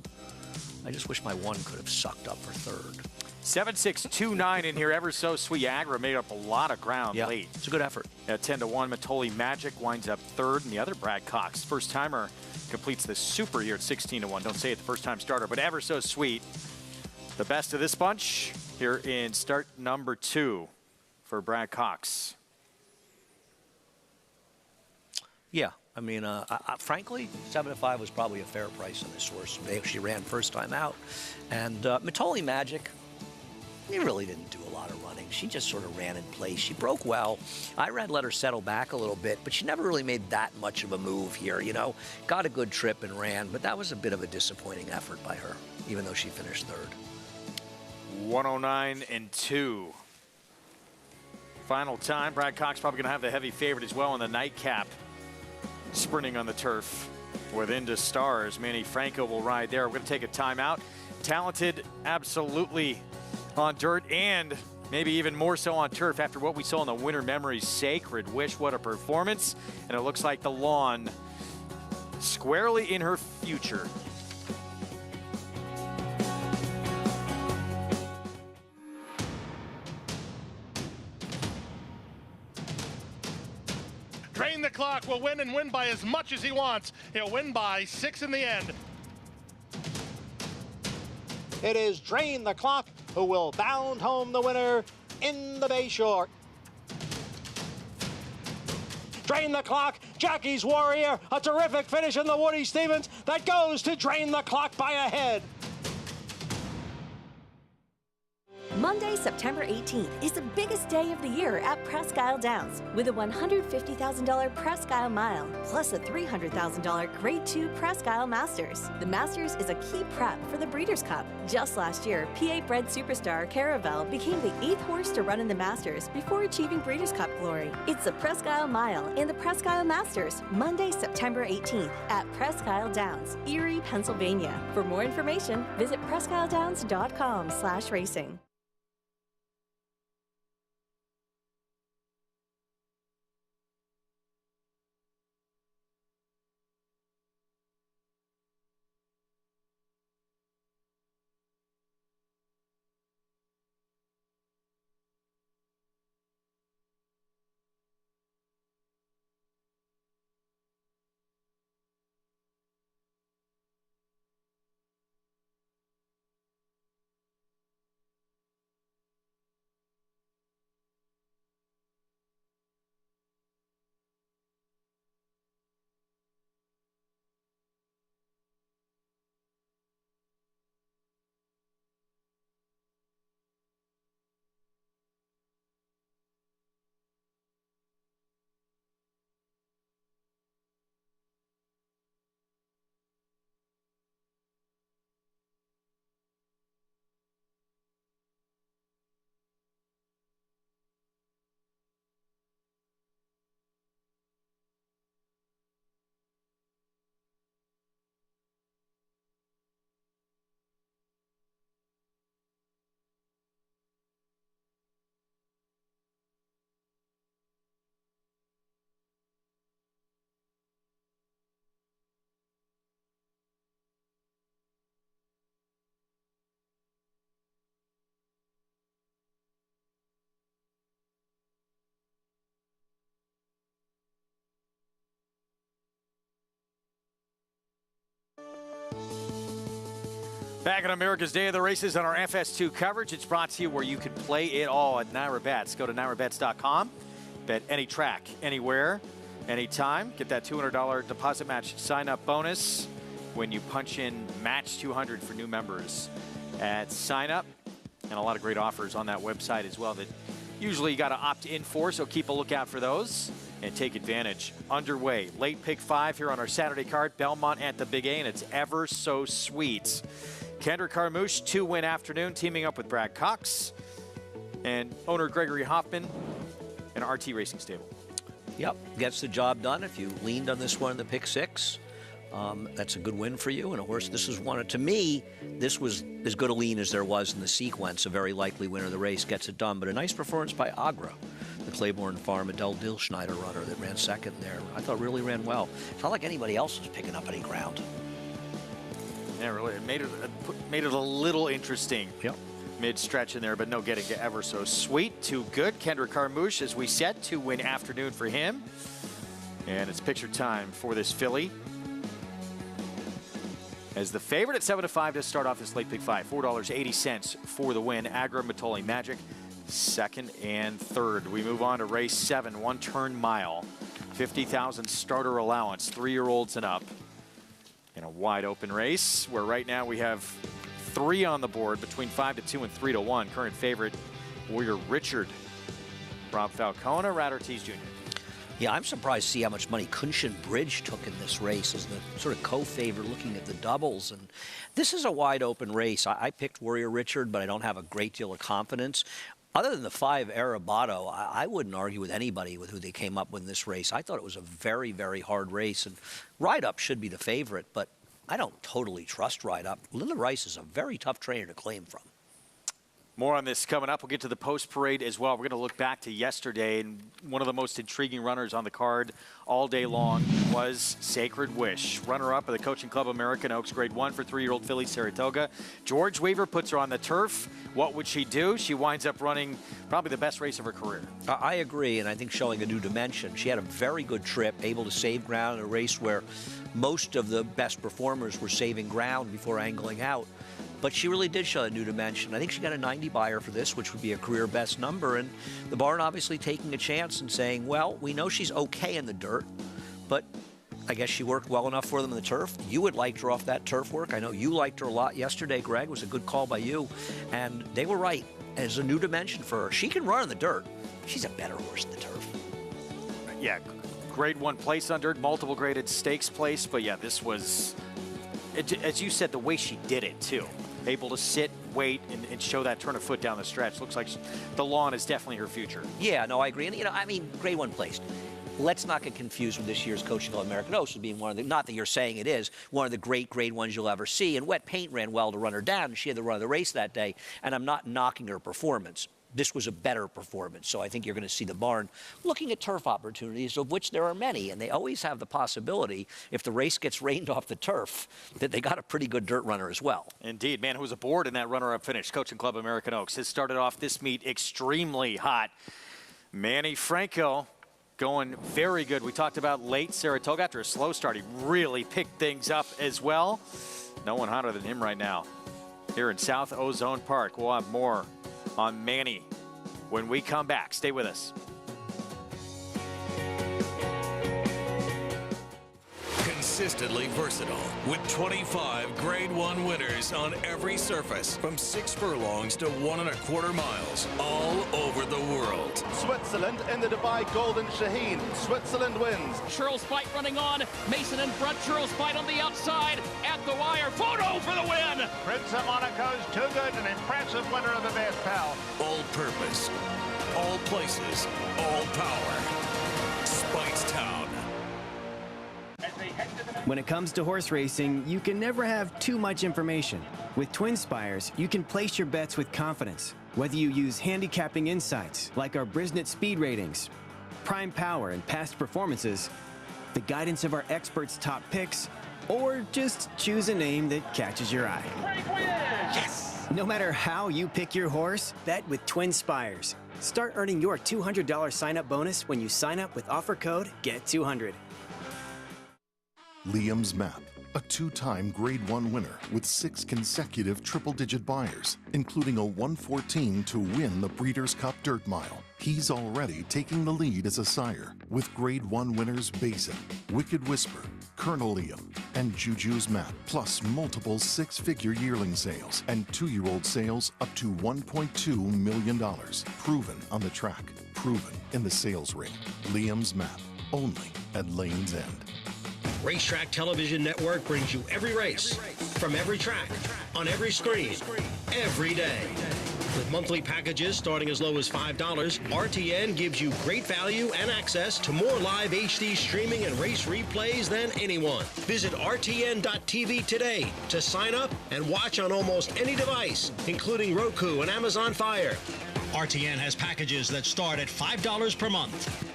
I just wish my 1 could have sucked up for 3rd. 7-6-2-9 in here. Ever So Sweet. Agra made up a lot of ground late. It's a good effort. At 10-1, Matoli Magic winds up 3rd, and the other Brad Cox, first timer, completes the super here at 16-1. Don't say it, the first time starter, but Ever So Sweet, the best of this bunch here in start number 2 for Brad Cox. Yeah, I mean, frankly, 7-5 was probably a fair price on this horse. She ran first time out, and Matoli Magic, he really didn't do a lot of running. She just sort of ran in place. She broke well. Irad let her settle back a little bit, but she never really made that much of a move here, you know. Got a good trip and ran, but that was a bit of a disappointing effort by her, even though she finished 3rd. 109-2. Final time. Brad Cox probably going to have the heavy favorite as well in the nightcap. Sprinting on the turf with Into Stars. Manny Franco will ride there. We're going to take a timeout. Talented, absolutely, on dirt, and maybe even more so on turf after what we saw in the Winter Memories Sacred Wish. What a performance. And it looks like the lawn squarely in her future. Drain the Clock will win and win by as much as he wants. He'll win by 6 in the end. It is Drain the Clock who will bound home the winner in the Bayshore. Drain the Clock, Jackie's Warrior, a terrific finish in the Woody Stevens that goes to Drain the Clock by a head. Monday, September 18th is the biggest day of the year at Presque Isle Downs with a $150,000 Presque Isle Mile plus a $300,000 Grade 2 Presque Isle Masters. The Masters is a key prep for the Breeders' Cup. Just last year, PA-bred superstar Caravel became the 8th horse to run in the Masters before achieving Breeders' Cup glory. It's the Presque Isle Mile and the Presque Isle Masters, Monday, September 18th at Presque Isle Downs, Erie, Pennsylvania. For more information, visit presqueisledowns.com/racing. Back on America's Day of the Races on our FS2 coverage. It's brought to you where you can play it all at Naira Bets. Go to nairabets.com. Bet any track, anywhere, anytime. Get that $200 deposit match sign-up bonus when you punch in match 200 for new members at sign-up. And a lot of great offers on that website as well that usually you got to opt in for, so keep a lookout for those and take advantage. Underway, late pick 5 here on our Saturday card, Belmont at the Big A, and it's ever so sweet. Kendrick Carmouche, 2-win afternoon, teaming up with Brad Cox and owner Gregory Hoffman and RT Racing Stable. Yep, gets the job done. If you leaned on this one in the pick 6, that's a good win for you. And a horse, this is one, to me, this was as good a lean as there was in the sequence. A very likely winner of the race gets it done. But a nice performance by Agra, the Claiborne Farm, Adele Dilschneider runner that ran second there. I thought really ran well. It's not like anybody else was picking up any ground. Yeah, really, it made it a little interesting. Yep. Mid-stretch in there, but no getting to ever so sweet. Too good. Kendrick Carmouche, as we said, 2-win afternoon for him. And it's picture time for this filly. As the favorite at 7-5 to start off this late pick 5. $4.80 for the win. Agra Matoli Magic, second and third. We move on to race 7, 1-turn mile. 50,000 starter allowance, 3-year-olds and up. In a wide open race where right now we have 3 on the board between 5-2 and 3-1. Current favorite, Warrior Richard. Rob Falcone, Rad Ortiz Jr. Yeah, I'm surprised to see how much money Kunshan Bridge took in this race as the sort of co-favorite looking at the doubles. And this is a wide open race. I picked Warrior Richard, but I don't have a great deal of confidence. Other than the 5 Arabato, I wouldn't argue with anybody with who they came up with in this race. I thought it was a very, very hard race. And Ride Up should be the favorite, but I don't totally trust Ride Up. Lila Rice is a very tough trainer to claim from. More on this coming up. We'll get to the post parade as well. We're going to look back to yesterday, and one of the most intriguing runners on the card all day long was Sacred Wish. Runner-up of the Coaching Club American Oaks Grade 1 for 3-year-old filly Saratoga. George Weaver puts her on the turf. What would she do? She winds up running probably the best race of her career. I agree, and I think showing a new dimension. She had a very good trip, able to save ground in a race where most of the best performers were saving ground before angling out. but she really did show a new dimension. I think she got a 90 buyer for this, which would be a career best number, and the barn obviously taking a chance and saying, well, we know she's okay in the dirt, but I guess she worked well enough for them in the turf. You would like her off that turf work. I know you liked her a lot yesterday, Greg. It was a good call by you, and they were right. There's a new dimension for her. She can run in the dirt. She's a better horse in the turf. Yeah, grade 1 place under it, multiple graded stakes place, but yeah, this was, as you said, the way she did it too. Able to sit, wait, and show that turn of foot down the stretch. Looks like the lawn is definitely her future. Yeah, no, I agree. And, I mean, grade 1 place. Let's not get confused with this year's Coaching Club American Oaks as being one of the, not that you're saying it is, one of the great grade 1s you'll ever see. And Wet Paint ran well to run her down, and she had the run of the race that day. And I'm not knocking her performance. This was a better performance. So I think you're going to see the barn looking at turf opportunities, of which there are many. And they always have the possibility, if the race gets rained off the turf, that they got a pretty good dirt runner as well. Indeed. Man who was aboard in that runner-up finish, Coaching Club American Oaks, has started off this meet extremely hot. Manny Franco going very good. We talked about late Saratoga. After a slow start, he really picked things up as well. No one hotter than him right now here in South Ozone Park. We'll have more on Manny when we come back. Stay with us. Consistently versatile with 25 grade 1 winners on every surface from 6 furlongs to 1 1/4 miles all over the world. Switzerland in the Dubai Golden Shaheen. Switzerland wins. Churls Fight running on. Mason in front. Churls Fight on the outside. At the wire. Photo for the win. Prince of Monaco's too good. An impressive winner of the best pal. All purpose, all places, all power. Speightstown. When it comes to horse racing, you can never have too much information. With Twin Spires, you can place your bets with confidence. Whether you use handicapping insights, like our Brisnet speed ratings, prime power and past performances, the guidance of our experts' top picks, or just choose a name that catches your eye. Yes! No matter how you pick your horse, bet with Twin Spires. Start earning your $200 sign-up bonus when you sign up with offer code GET200. Liam's Map, a 2-time Grade 1 winner with 6 consecutive triple-digit buyers, including a 114 to win the Breeders' Cup Dirt Mile. He's already taking the lead as a sire, with Grade 1 winners Basin, Wicked Whisper, Colonel Liam, and Juju's Map, plus multiple 6-figure yearling sales and 2-year-old sales up to $1.2 million. Proven on the track, proven in the sales ring. Liam's Map, only at Lane's End. Racetrack Television Network brings you every race, from every track, on every screen, every day. With monthly packages starting as low as $5, RTN gives you great value and access to more live HD streaming and race replays than anyone. Visit RTN.tv today to sign up and watch on almost any device, including Roku and Amazon Fire. RTN has packages that start at $5 per month.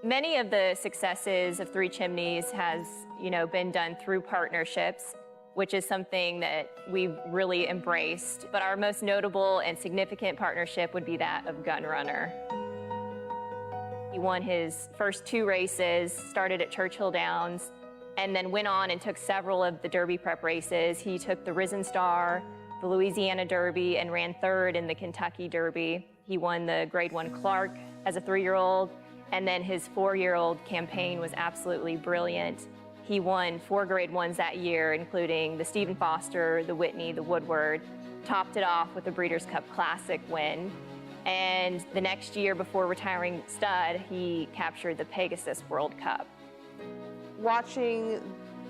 Many of the successes of Three Chimneys has, been done through partnerships, which is something that we've really embraced. But our most notable and significant partnership would be that of Gun Runner. He won his first 2 races, started at Churchill Downs, and then went on and took several of the Derby prep races. He took the Risen Star, the Louisiana Derby, and ran 3rd in the Kentucky Derby. He won the Grade 1 Clark as a 3-year-old. And then his 4-year-old campaign was absolutely brilliant. He won 4 Grade 1s that year, including the Stephen Foster, the Whitney, the Woodward, topped it off with the Breeders' Cup Classic win. And the next year, before retiring stud, he captured the Pegasus World Cup. Watching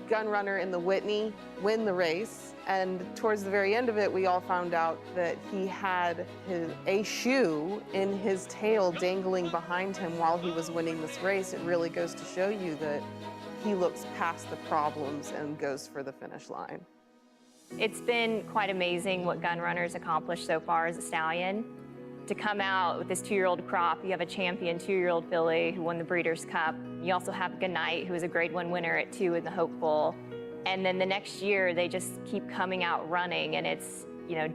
Gun Runner in the Whitney win the race, and towards the very end of it, we all found out that he had a shoe in his tail dangling behind him while he was winning this race. It really goes to show you that he looks past the problems and goes for the finish line. It's been quite amazing what Gun Runner's accomplished so far as a stallion. To come out with this 2-year-old crop, you have a champion 2-year-old filly who won the Breeders' Cup. You also have Goodnight, who was a Grade 1 winner at 2 in the Hopeful. And then the next year, they just keep coming out running, and it's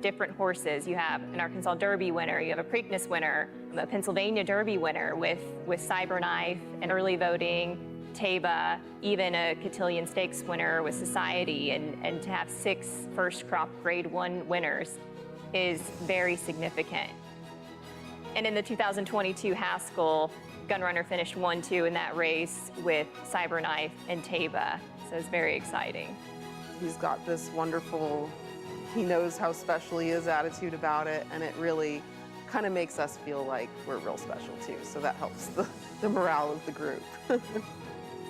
different horses. You have an Arkansas Derby winner, you have a Preakness winner, a Pennsylvania Derby winner with Cyberknife and early voting, Taba, even a Cotillion Stakes winner with Society, and to have 6 first crop Grade 1 winners is very significant. And in the 2022 Haskell, Gunrunner finished 1-2 in that race with Cyberknife and Taba, so it's very exciting. He's got this wonderful, he knows how special he is attitude about it, and it really kind of makes us feel like we're real special too, so that helps the morale of the group.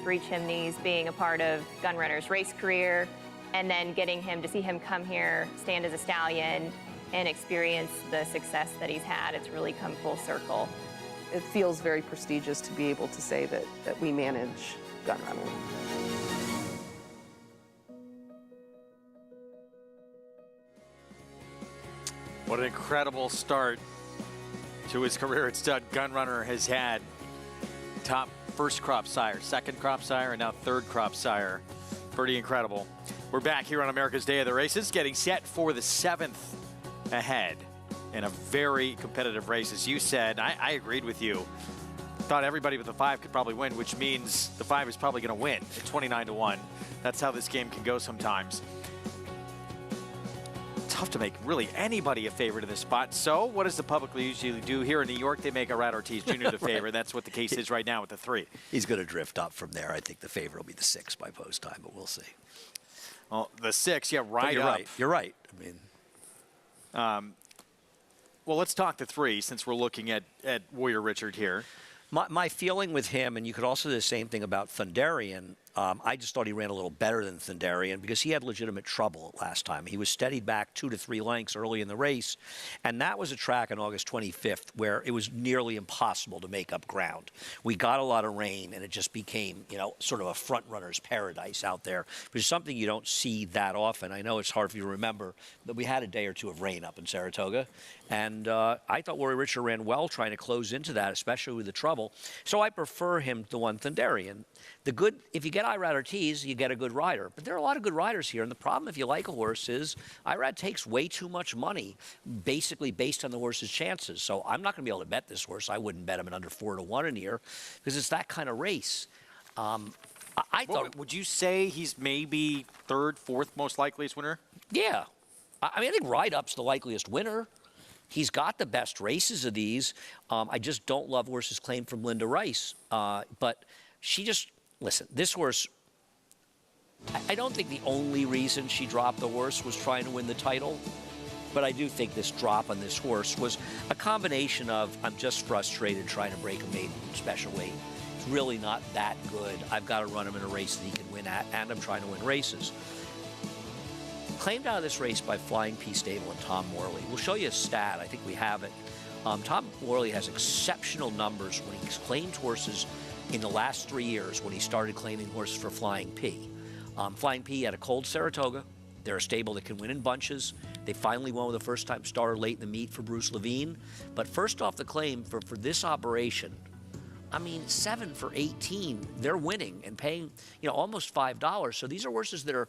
3 Chimneys being a part of Gunrunner's race career, and then getting him to see him come here, stand as a stallion, and experience the success that he's had. It's really come full circle. It feels very prestigious to be able to say that we manage Gunrunner. What an incredible start to his career at stud Gunrunner has had. Top first crop sire, second crop sire, and now third crop sire. Pretty incredible. We're back here on America's Day of the Races, getting set for the 7th ahead in a very competitive race. As you said, I agreed with you. Thought everybody with the 5 could probably win, which means the 5 is probably going to win at 29-1. That's how this game can go sometimes. Tough to make really anybody a favorite in this spot. So what does the public usually do here in New York? They make Irad Ortiz Jr. the favorite. Right. That's what the case is right now with the 3. He's going to drift up from there. I think the favorite will be the 6 by post time, but we'll see. Well, the 6, yeah, right you're up. Right. You're right. I mean, well, let's talk the 3 since we're looking at Warrior Richard here. My feeling with him, and you could also do the same thing about Thunderian, I just thought he ran a little better than Thunderian because he had legitimate trouble last time. He was steadied back 2 to 3 lengths early in the race, and that was a track on August 25th where it was nearly impossible to make up ground. We got a lot of rain, and it just became, sort of a front runner's paradise out there, which is something you don't see that often. I know it's hard for you to remember, but we had a day or 2 of rain up in Saratoga, and I thought Warrior Richard ran well trying to close into that, especially with the trouble. So I prefer him to one Thunderian. If you get Irad Ortiz, you get a good rider. But there are a lot of good riders here, and the problem if you like a horse is Irad takes way too much money, basically based on the horse's chances. So I'm not going to be able to bet this horse. I wouldn't bet him at under 4-1 in here because it's that kind of race. I thought. Would you say he's maybe 3rd, 4th most likeliest winner? Yeah. I mean, I think Ride Up's the likeliest winner. He's got the best races of these. I just don't love horses claimed from Linda Rice. But she just, listen, this horse, I don't think the only reason she dropped the horse was trying to win the title. But I do think this drop on this horse was a combination of, I'm just frustrated trying to break a maiden special weight. It's really not that good. I've got to run him in a race that he can win at, and I'm trying to win races. Claimed out of this race by Flying P Stable and Tom Morley. We'll show you a stat. I think we have it. Tom Morley has exceptional numbers when he's claimed horses in the last 3 years when he started claiming horses for Flying P. Flying P had a cold Saratoga. They're a stable that can win in bunches. They finally won with a first-time starter late in the meet for Bruce Levine. But first off the claim for this operation, I mean, 7 for 18. They're winning and paying, almost $5. So these are horses that are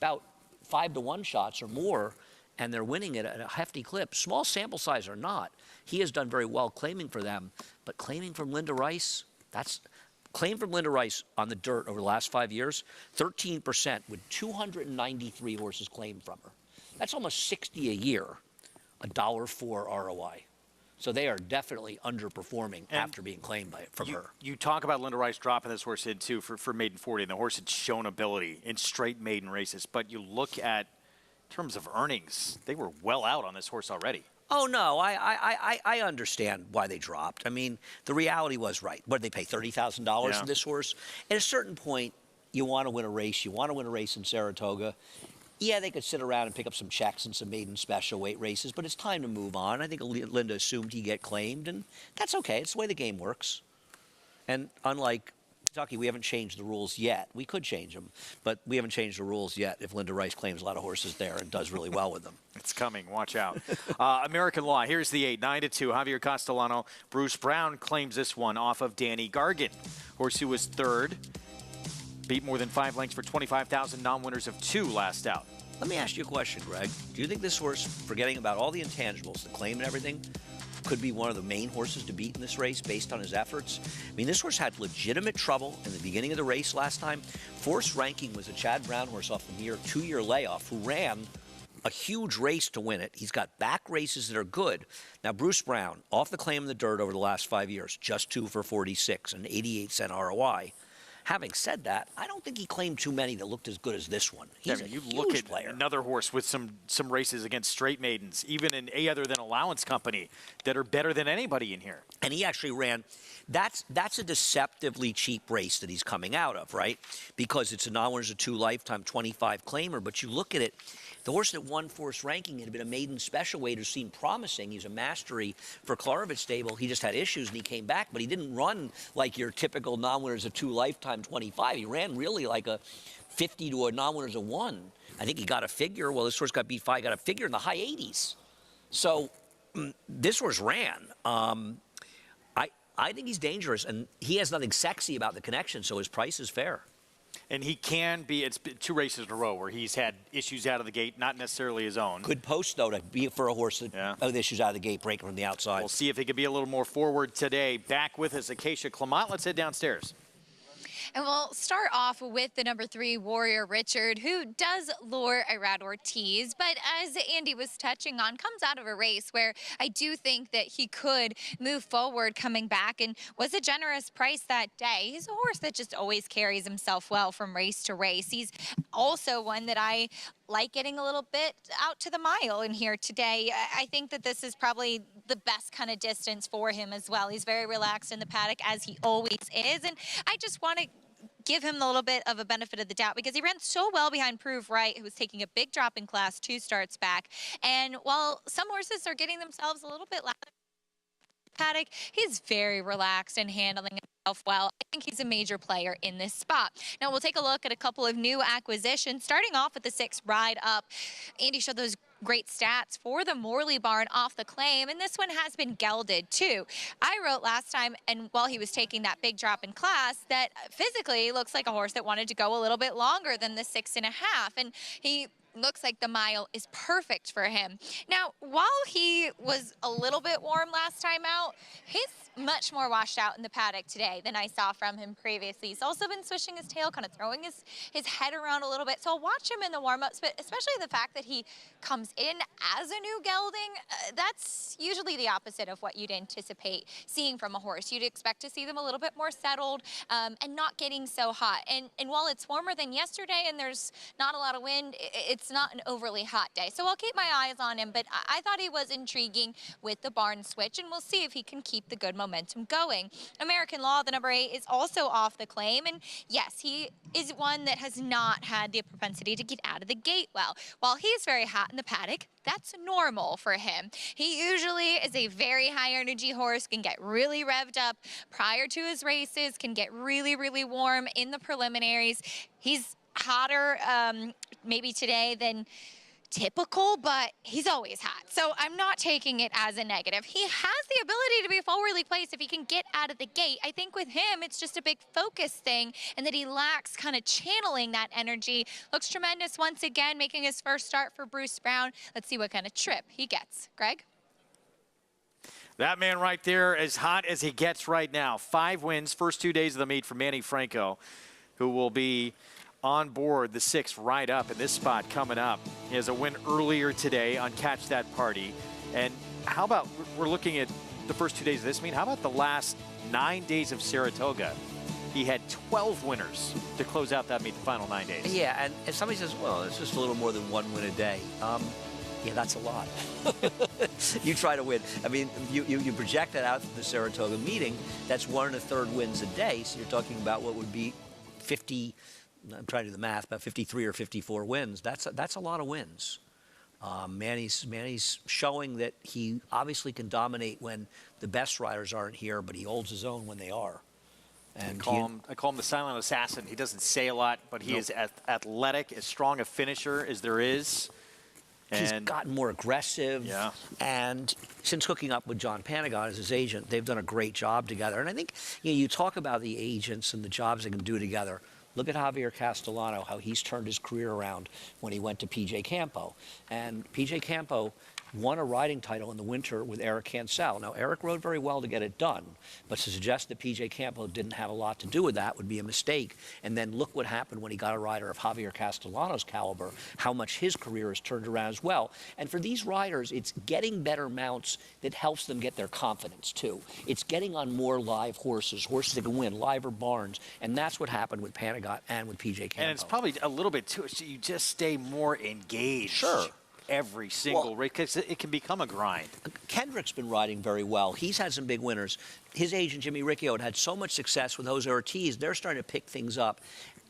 about 5-1 shots or more, and they're winning it at a hefty clip. Small sample size or not, he has done very well claiming for them. But claiming from Linda Rice, claim from Linda Rice on the dirt over the last 5 years, 13% with 293 horses claimed from her. That's almost 60 a year, $1.04 ROI. So they are definitely underperforming after being claimed from her. You talk about Linda Rice dropping this horse in, too, for maiden 40, and the horse had shown ability in straight maiden races. But you look at, in terms of earnings, they were well out on this horse already. Oh, no, I understand why they dropped. I mean, the reality was right. What did they pay, $30,000 for this horse? At a certain point, you want to win a race. You want to win a race in Saratoga. Yeah, they could sit around and pick up some checks and some maiden special weight races, but it's time to move on. I think Linda assumed he'd get claimed, and that's okay. It's the way the game works. And unlike Kentucky, we haven't changed the rules yet. We could change them, but we haven't changed the rules yet if Linda Rice claims a lot of horses there and does really well with them. It's coming. Watch out. American Law. Here's the 8, 9-2. Javier Castellano. Bruce Brown claims this one off of Danny Gargan. Horse who was 3rd. Beat more than 5 lengths for 25,000, non-winners of 2 last out. Let me ask you a question, Greg. Do you think this horse, forgetting about all the intangibles, the claim and everything, could be one of the main horses to beat in this race based on his efforts? I mean, this horse had legitimate trouble in the beginning of the race last time. Force Ranking was a Chad Brown horse off the two-year layoff who ran a huge race to win it. He's got back races that are good. Now, Bruce Brown, off the claim in the dirt over the last 5 years, just 2 for 46, an 88-cent ROI. Having said that, I don't think he claimed too many that looked as good as this one. He's a huge player. Another horse with some races against straight maidens, even in A other than Allowance Company, that are better than anybody in here. And he actually ran. That's a deceptively cheap race that he's coming out of, right? Because it's a non-winners of 2 lifetime 25 claimer. But you look at it, the horse that won Force Ranking had been a maiden special weight who seemed promising. He's a mastery for Klarovich stable. He just had issues and he came back, but he didn't run like your typical non-winners of 2 lifetime 25. He ran really like a 50 to a non-winners of 1. I think he got a figure. Well, this horse got beat 5, got a figure in the high 80s. So this horse ran. I think he's dangerous, and he has nothing sexy about the connection, so his price is fair. And he can be, it's been 2 races in a row where he's had issues out of the gate, not necessarily his own. Good post, though, to be for a horse that had issues out of the gate, breaking from the outside. We'll see if he can be a little more forward today. Back with us, Acacia Clement. Let's head downstairs. And we'll start off with the number 3, Warrior Richard, who does lure Irad Ortiz, but as Andy was touching on, comes out of a race where I do think that he could move forward coming back and was a generous price that day. He's a horse that just always carries himself well from race to race. He's also one that I like getting a little bit out to the mile in here today. I think that this is probably the best kind of distance for him as well. He's very relaxed in the paddock, as he always is, and I just want to give him a little bit of a benefit of the doubt because he ran so well behind Prove Right, who was taking a big drop in class 2 starts back. And while some horses are getting themselves a little bit louder paddock, he's very relaxed and handling himself well. I think he's a major player in this spot. Now we'll take a look at a couple of new acquisitions, starting off with the 6 Ride Up. Andy showed those great stats for the Morley barn off the claim, and this one has been gelded too. I wrote last time, and while he was taking that big drop in class, that physically looks like a horse that wanted to go a little bit longer than the 6.5, and he looks like the mile is perfect for him. Now, while he was a little bit warm last time out, he's much more washed out in the paddock today than I saw from him previously. He's also been swishing his tail, kind of throwing his head around a little bit. So I'll watch him in the warm-ups, but especially the fact that he comes in as a new gelding, that's usually the opposite of what you'd anticipate seeing from a horse. You'd expect to see them a little bit more settled and not getting so hot. And while it's warmer than yesterday and there's not a lot of wind, it's not an overly hot day. So I'll keep my eyes on him, but I thought he was intriguing with the barn switch, and we'll see if he can keep the good momentum going. American Law, the number 8, is also off the claim, and yes, he is one that has not had the propensity to get out of the gate well. While he's very hot in the paddock, that's normal for him. He usually is a very high energy horse, can get really revved up prior to his races, can get really, really warm in the preliminaries. He's hotter maybe today than typical, but he's always hot. So I'm not taking it as a negative. He has the ability to be forwardly placed if he can get out of the gate. I think with him, it's just a big focus thing and that he lacks kind of channeling that energy. Looks tremendous once again, making his first start for Bruce Brown. Let's see what kind of trip he gets. Greg? That man right there, as hot as he gets right now. 5 wins, first 2 days of the meet for Manny Franco, who will be on board the 6 Ride Up in this spot coming up. He has a win earlier today on Catch That Party. And how about, we're looking at the first 2 days of this meet, how about the last 9 days of Saratoga? He had 12 winners to close out that meet, the final 9 days. Yeah, and if somebody says, well, it's just a little more than 1 win a day. Yeah, that's a lot. You try to win. I mean, you project that out to the Saratoga meeting, that's 1 1/3 wins a day. So you're talking about what would be 50, I'm trying to do the math, about 53 or 54 wins. That's a lot of wins. Manny's showing that he obviously can dominate when the best riders aren't here, but he holds his own when they are. And I call him the silent assassin. He doesn't say a lot, but he is athletic, as strong a finisher as there is. He's gotten more aggressive. Yeah. And since hooking up with John Panagon as his agent, they've done a great job together. And I think you talk about the agents and the jobs they can do together. Look at Javier Castellano, how he's turned his career around when he went to P.J. Campo. And P.J. Campo won a riding title in the winter with Eric Cancel. Now, Eric rode very well to get it done, but to suggest that P.J. Campo didn't have a lot to do with that would be a mistake. And then look what happened when he got a rider of Javier Castellano's caliber, how much his career has turned around as well. And for these riders, it's getting better mounts that helps them get their confidence, too. It's getting on more live horses that can win, live or barns. And that's what happened with Panagot and with P.J. Campo. And it's probably a little bit too, so you just stay more engaged. Sure. Every single race, because it can become a grind. Kendrick's been riding very well. He's had some big winners. His agent, Jimmy Riccio, had so much success with Jose Ortiz. They're starting to pick things up.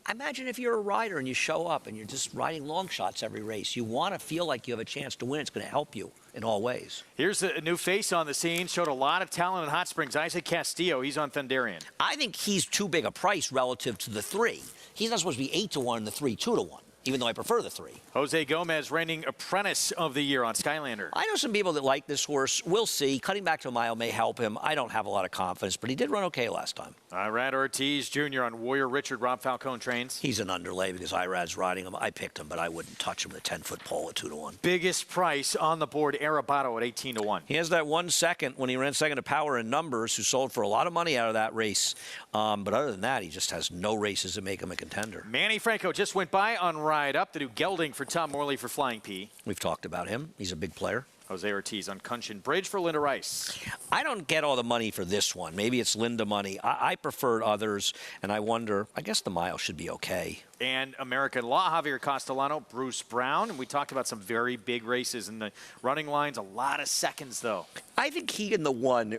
Imagine if you're a rider and you show up and you're just riding long shots every race. You want to feel like you have a chance to win. It's going to help you in all ways. Here's a new face on the scene. Showed a lot of talent in Hot Springs. Isaac Castillo, he's on Thunderian. I think he's too big a price relative to the 3. He's not supposed to be 8-1 and the 3 2-1. Even though I prefer the 3. Jose Gomez, reigning apprentice of the year on Skylander. I know some people that like this horse. We'll see. Cutting back to a mile may help him. I don't have a lot of confidence, but he did run okay last time. Irad Ortiz Jr. on Warrior Richard. Rob Falcone trains. He's an underlay because Irad's riding him. I picked him, but I wouldn't touch him with a 10-foot pole at 2-1. Biggest price on the board, Arabato at 18-1. He has that 1 second when he ran second to Power in Numbers, who sold for a lot of money out of that race. But other than that, he just has no races that make him a contender. Manny Franco just went by on Ride Up to do gelding for Tom Morley for Flying P. We've talked about him. He's a big player. Jose Ortiz on Cunchin Bridge for Linda Rice. I don't get all the money for this one. Maybe it's Linda money. I preferred others, and I wonder, I guess the mile should be okay. And American Law, Javier Castellano, Bruce Brown. And we talked about some very big races in the running lines. A lot of seconds, though. I think he and the 1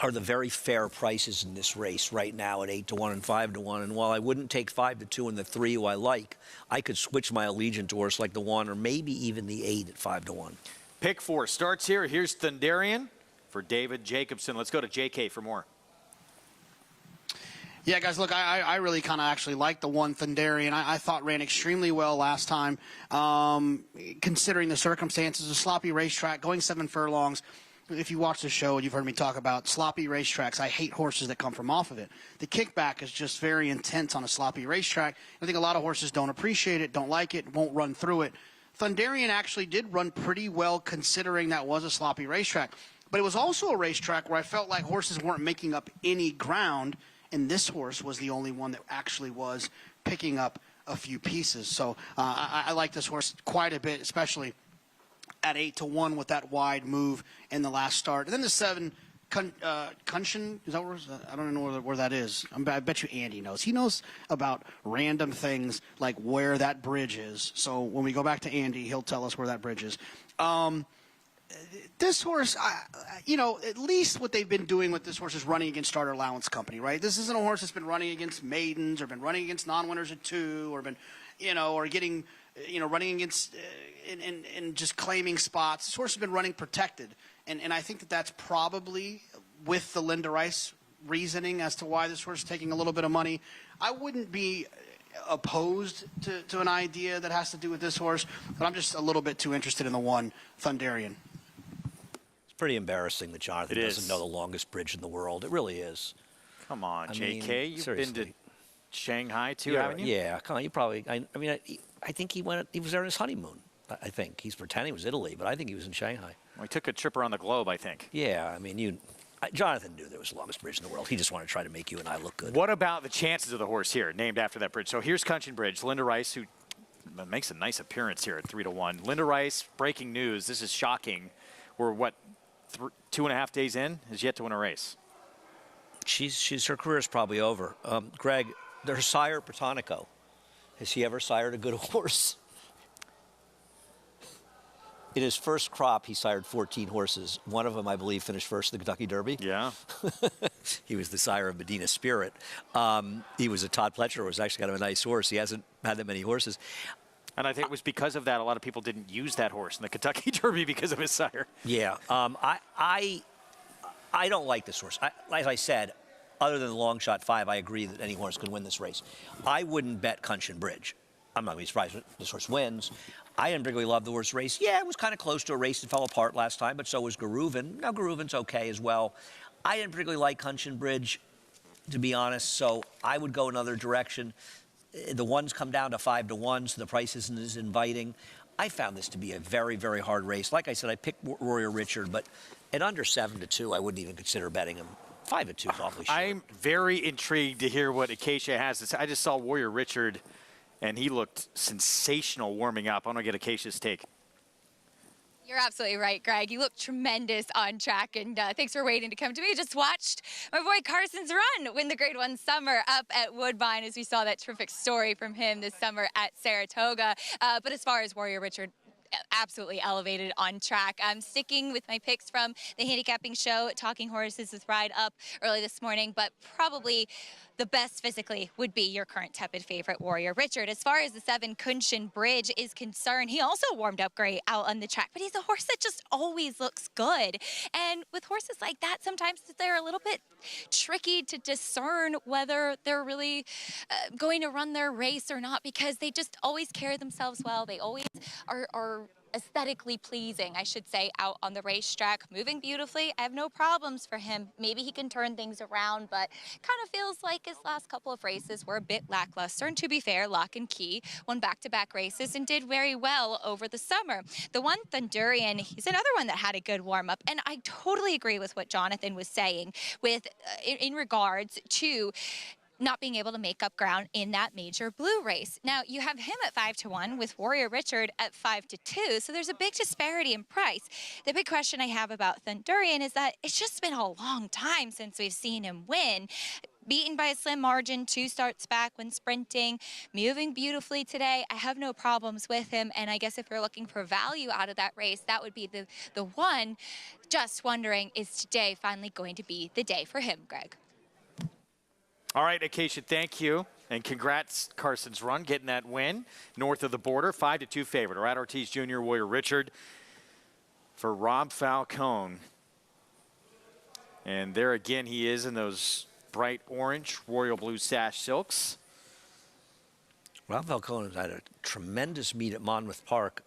are the very fair prices in this race right now at 8-1 and 5-1. And while I wouldn't take 5-2 and the 3 who I like, I could switch my allegiance to horse like the 1 or maybe even the 8 at 5-1. Pick 4 starts here. Here's Thunderian for David Jacobson. Let's go to JK for more. Yeah, guys, look, I really kind of actually like the 1 Thunderian. I thought ran extremely well last time, considering the circumstances. A sloppy racetrack, going 7 furlongs. If you watch the show, you've heard me talk about sloppy racetracks. I hate horses that come from off of it. The kickback is just very intense on a sloppy racetrack. I think a lot of horses don't appreciate it, don't like it, won't run through it. Thunderian actually did run pretty well considering that was a sloppy racetrack. But it was also a racetrack where I felt like horses weren't making up any ground, and this horse was the only one that actually was picking up a few pieces. So I like this horse quite a bit, especially at 8-1 with that wide move in the last start. And then the 7, Cunchin, is that where, I don't know where that is. I bet you Andy knows. He knows about random things like where that bridge is. So when we go back to Andy, he'll tell us where that bridge is. This horse, at least what they've been doing with this horse is running against Starter Allowance Company, right? This isn't a horse that's been running against maidens or been running against non-winners at 2 or been, or getting, running against and just claiming spots. This horse has been running protected. And I think that that's probably with the Linda Rice reasoning as to why this horse is taking a little bit of money. I wouldn't be opposed to an idea that has to do with this horse, but I'm just a little bit too interested in the 1 Thunderian. It's pretty embarrassing that Jonathan doesn't know the longest bridge in the world. It really is. Come on, I JK. mean, You've seriously. been to Shanghai, too, haven't you? Yeah, come on. You probably, I think he was there on his honeymoon. I think. He's pretending it was Italy, but I think he was in Shanghai. Well, he took a trip around the globe, I think. Yeah, I mean, Jonathan knew there was the longest bridge in the world. He just wanted to try to make you and I look good. What about the chances of the horse here, named after that bridge? So here's Cunchin Bridge. Linda Rice, who makes a nice appearance here at 3-1. Linda Rice, breaking news. This is shocking. We're, 2.5 days in? Has yet to win a race. Her career is probably over. Greg, her sire, Protonico, has he ever sired a good horse? In his first crop, he sired 14 horses. One of them, I believe, finished first in the Kentucky Derby. Yeah. He was the sire of Medina Spirit. He was a Todd Pletcher, was actually kind of a nice horse. He hasn't had that many horses. And I think it was because of that a lot of people didn't use that horse in the Kentucky Derby because of his sire. Yeah. I don't like this horse. As I said, other than the long shot 5, I agree that any horse can win this race. I wouldn't bet Cunchin Bridge. I'm not going to be surprised if this horse wins. I didn't particularly love the horse race. Yeah, it was kind of close to a race that fell apart last time, but so was Garuvan. Now, Garuvan's okay as well. I didn't particularly like Cunchin Bridge. to be honest, so I would go another direction. The ones come down to 5-1, so the price isn't as inviting. I found this to be a very, very hard race. Like I said, I picked Warrior Richard, but at under 7-2, I wouldn't even consider betting him. 5-2 is awfully short. I'm very intrigued to hear what Acacia has to say. I just saw Warrior Richard, and he looked sensational warming up. I want to get Acacia's take. You're absolutely right, Greg. You look tremendous on track, and thanks for waiting to come to me. Just watched my boy Carson's run win the Grade 1 Summer up at Woodbine, as we saw that terrific story from him this summer at Saratoga. But as far as Warrior Richard, absolutely elevated on track. I'm sticking with my picks from the handicapping show. Talking Horses with Ride Up early this morning, but probably the best physically would be your current tepid favorite, Warrior Richard. As far as the 7 Kunshin Bridge is concerned, he also warmed up great out on the track, but he's a horse that just always looks good. And with horses like that, sometimes they're a little bit tricky to discern whether they're really going to run their race or not, because they just always carry themselves well. They always are aesthetically pleasing, I should say, out on the racetrack, moving beautifully. I have no problems for him. Maybe he can turn things around, but kind of feels like his last couple of races were a bit lackluster. And to be fair, Lock and Key won back-to-back races and did very well over the summer. The one Thundurian, he's another one that had a good warm-up, and I totally agree with what Jonathan was saying with in regards to not being able to make up ground in that major blue race. Now, you have him at 5-1 with Warrior Richard at 5-2, so there's a big disparity in price. The big question I have about Thundurian is that it's just been a long time since we've seen him win. Beaten by a slim margin, 2 starts back when sprinting, moving beautifully today. I have no problems with him, and I guess if you're looking for value out of that race, that would be the one. Just wondering, is today finally going to be the day for him, Greg? All right, Acacia, thank you. And congrats, Carson's run, getting that win north of the border. 5-2 favorite. Rad Ortiz Jr., Warrior Richard for Rob Falcone. And there again, he is in those bright orange royal blue sash silks. Rob Falcone had a tremendous meet at Monmouth Park.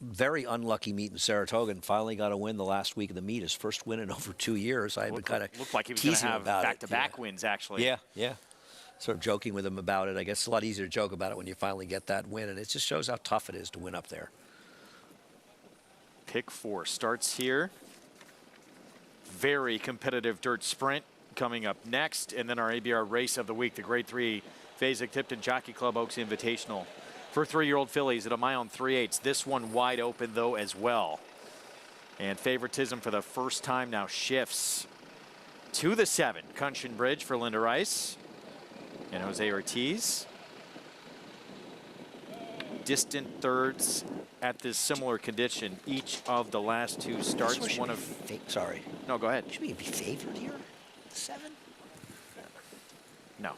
Very unlucky meet in Saratoga, and finally got a win the last week of the meet. His first win in over 2 years. I had been kind of looked like he was going to have back-to-back yeah. wins, actually. Yeah. Sort of joking with him about it. I guess it's a lot easier to joke about it when you finally get that win, and it just shows how tough it is to win up there. Pick 4 starts here. Very competitive dirt sprint coming up next, and then our ABR race of the week, the Grade 3 Fasig-Tipton Jockey Club Oaks Invitational for 3-year-old fillies at 1 3/8. This one wide open, though, as well. And favoritism for the first time now shifts to the 7. Kunshin Bridge for Linda Rice and Jose Ortiz. Distant thirds at this similar condition each of the last 2 starts. One of sorry. No, go ahead. Should we be favored here? 7? No.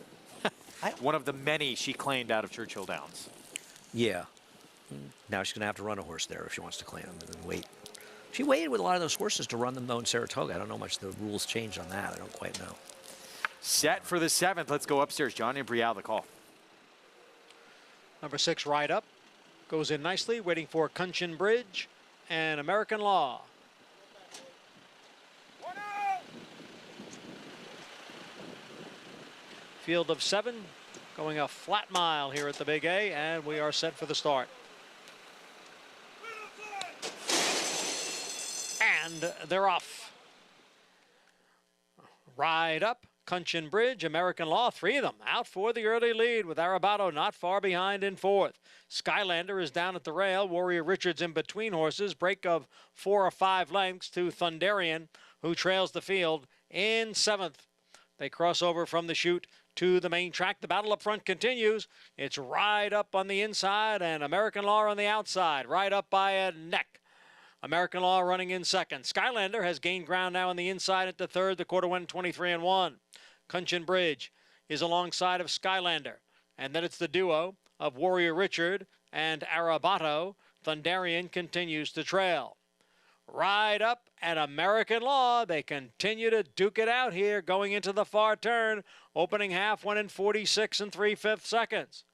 One of the many she claimed out of Churchill Downs. Yeah. Now she's going to have to run a horse there if she wants to claim them and then wait. She waited with a lot of those horses to run them, though, in Saratoga. I don't know how much the rules changed on that. I don't quite know. Set for the 7th. Let's go upstairs. John and Brielle, the call. Number 6, Ride Up. Goes in nicely, waiting for Kunshin Bridge and American Law. Field of 7, going a flat mile here at the Big A, and we are set for the start. And they're off. Ride Up, Kunshin Bridge, American Law, 3 of them out for the early lead, with Arabato not far behind in 4th. Skylander is down at the rail. Warrior Richard's in between horses. Break of 4 or 5 lengths to Thundurian, who trails the field in 7th. They cross over from the chute to the main track. The battle up front continues. It's Ride Up on the inside and American Law on the outside. Ride Up by a neck. American Law running in 2nd. Skylander has gained ground now on the inside at the 3rd. The quarter went 23-1. Kunshin Bridge is alongside of Skylander. And then it's the duo of Warrior Richard and Arabato. Thundurian continues to trail. Ride Up and American Law. They continue to duke it out here going into the far turn. Opening half went in 46 3/5 seconds.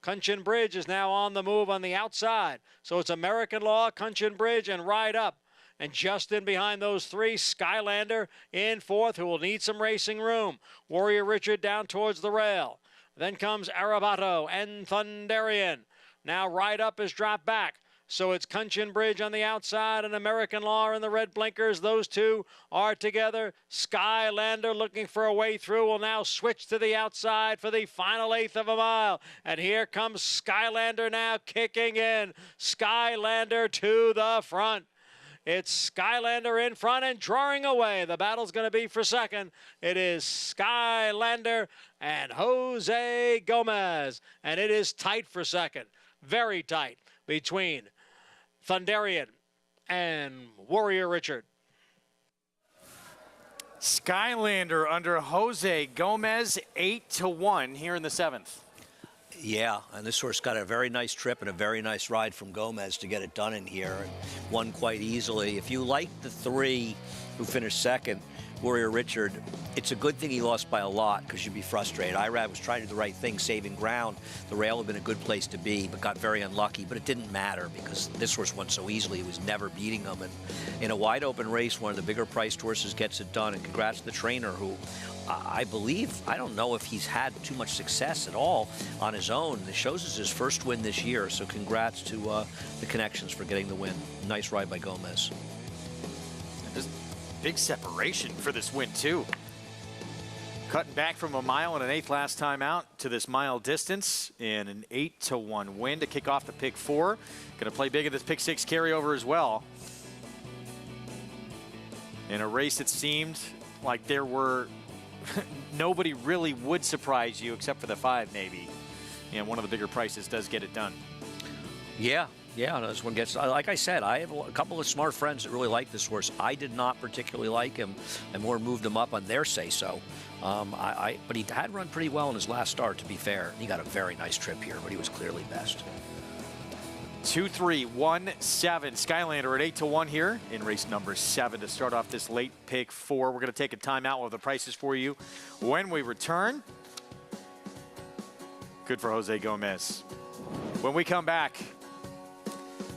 Kunshin Bridge is now on the move on the outside. So it's American Law, Kunshin Bridge, and Ride Up. And just in behind those three, Skylander in fourth, who will need some racing room. Warrior Richard down towards the rail. Then comes Arabato and Thunderian. Now Ride Up is dropped back. So it's Kunchin Bridge on the outside and American Law in the red blinkers. Those two are together. Skylander looking for a way through will now switch to the outside for the final eighth of a mile. And here comes Skylander now kicking in. Skylander to the front. It's Skylander in front and drawing away. The battle's going to be for second. It is Skylander and Jose Gomez. And it is tight for second. Very tight between Thunderian and Warrior Richard. Skylander under Jose Gomez, 8-1 here in the seventh. Yeah, and this horse got a very nice trip and a very nice ride from Gomez to get it done in here, and won quite easily. If you like the three who finished second, Warrior Richard, it's a good thing he lost by a lot because you'd be frustrated. Irad was trying to do the right thing, saving ground. The rail had been a good place to be, but got very unlucky. But it didn't matter because this horse won so easily. He was never beating them. And in a wide open race, one of the bigger priced horses gets it done. And congrats to the trainer who I believe, I don't know if he's had too much success at all on his own. It shows us his first win this year. So congrats to the Connections for getting the win. Nice ride by Gomez. Big separation for this win, too. Cutting back from a mile and an eighth last time out to this mile distance in an 8-1 win to kick off the pick four. Going to play big in this pick six carryover as well. In a race that seemed like there were nobody really would surprise you except for the five, maybe. And one of the bigger prices does get it done. Yeah. Yeah, this one gets, like I said, I have a couple of smart friends that really like this horse. I did not particularly like him. I more moved him up on their say-so. But he had run pretty well in his last start, to be fair. He got a very nice trip here, but he was clearly best. 2-3-1-7. Skylander at 8-1 here in race number 7 to start off this late pick four. We're going to take a timeout with the prices for you when we return. Good for Jose Gomez. When we come back,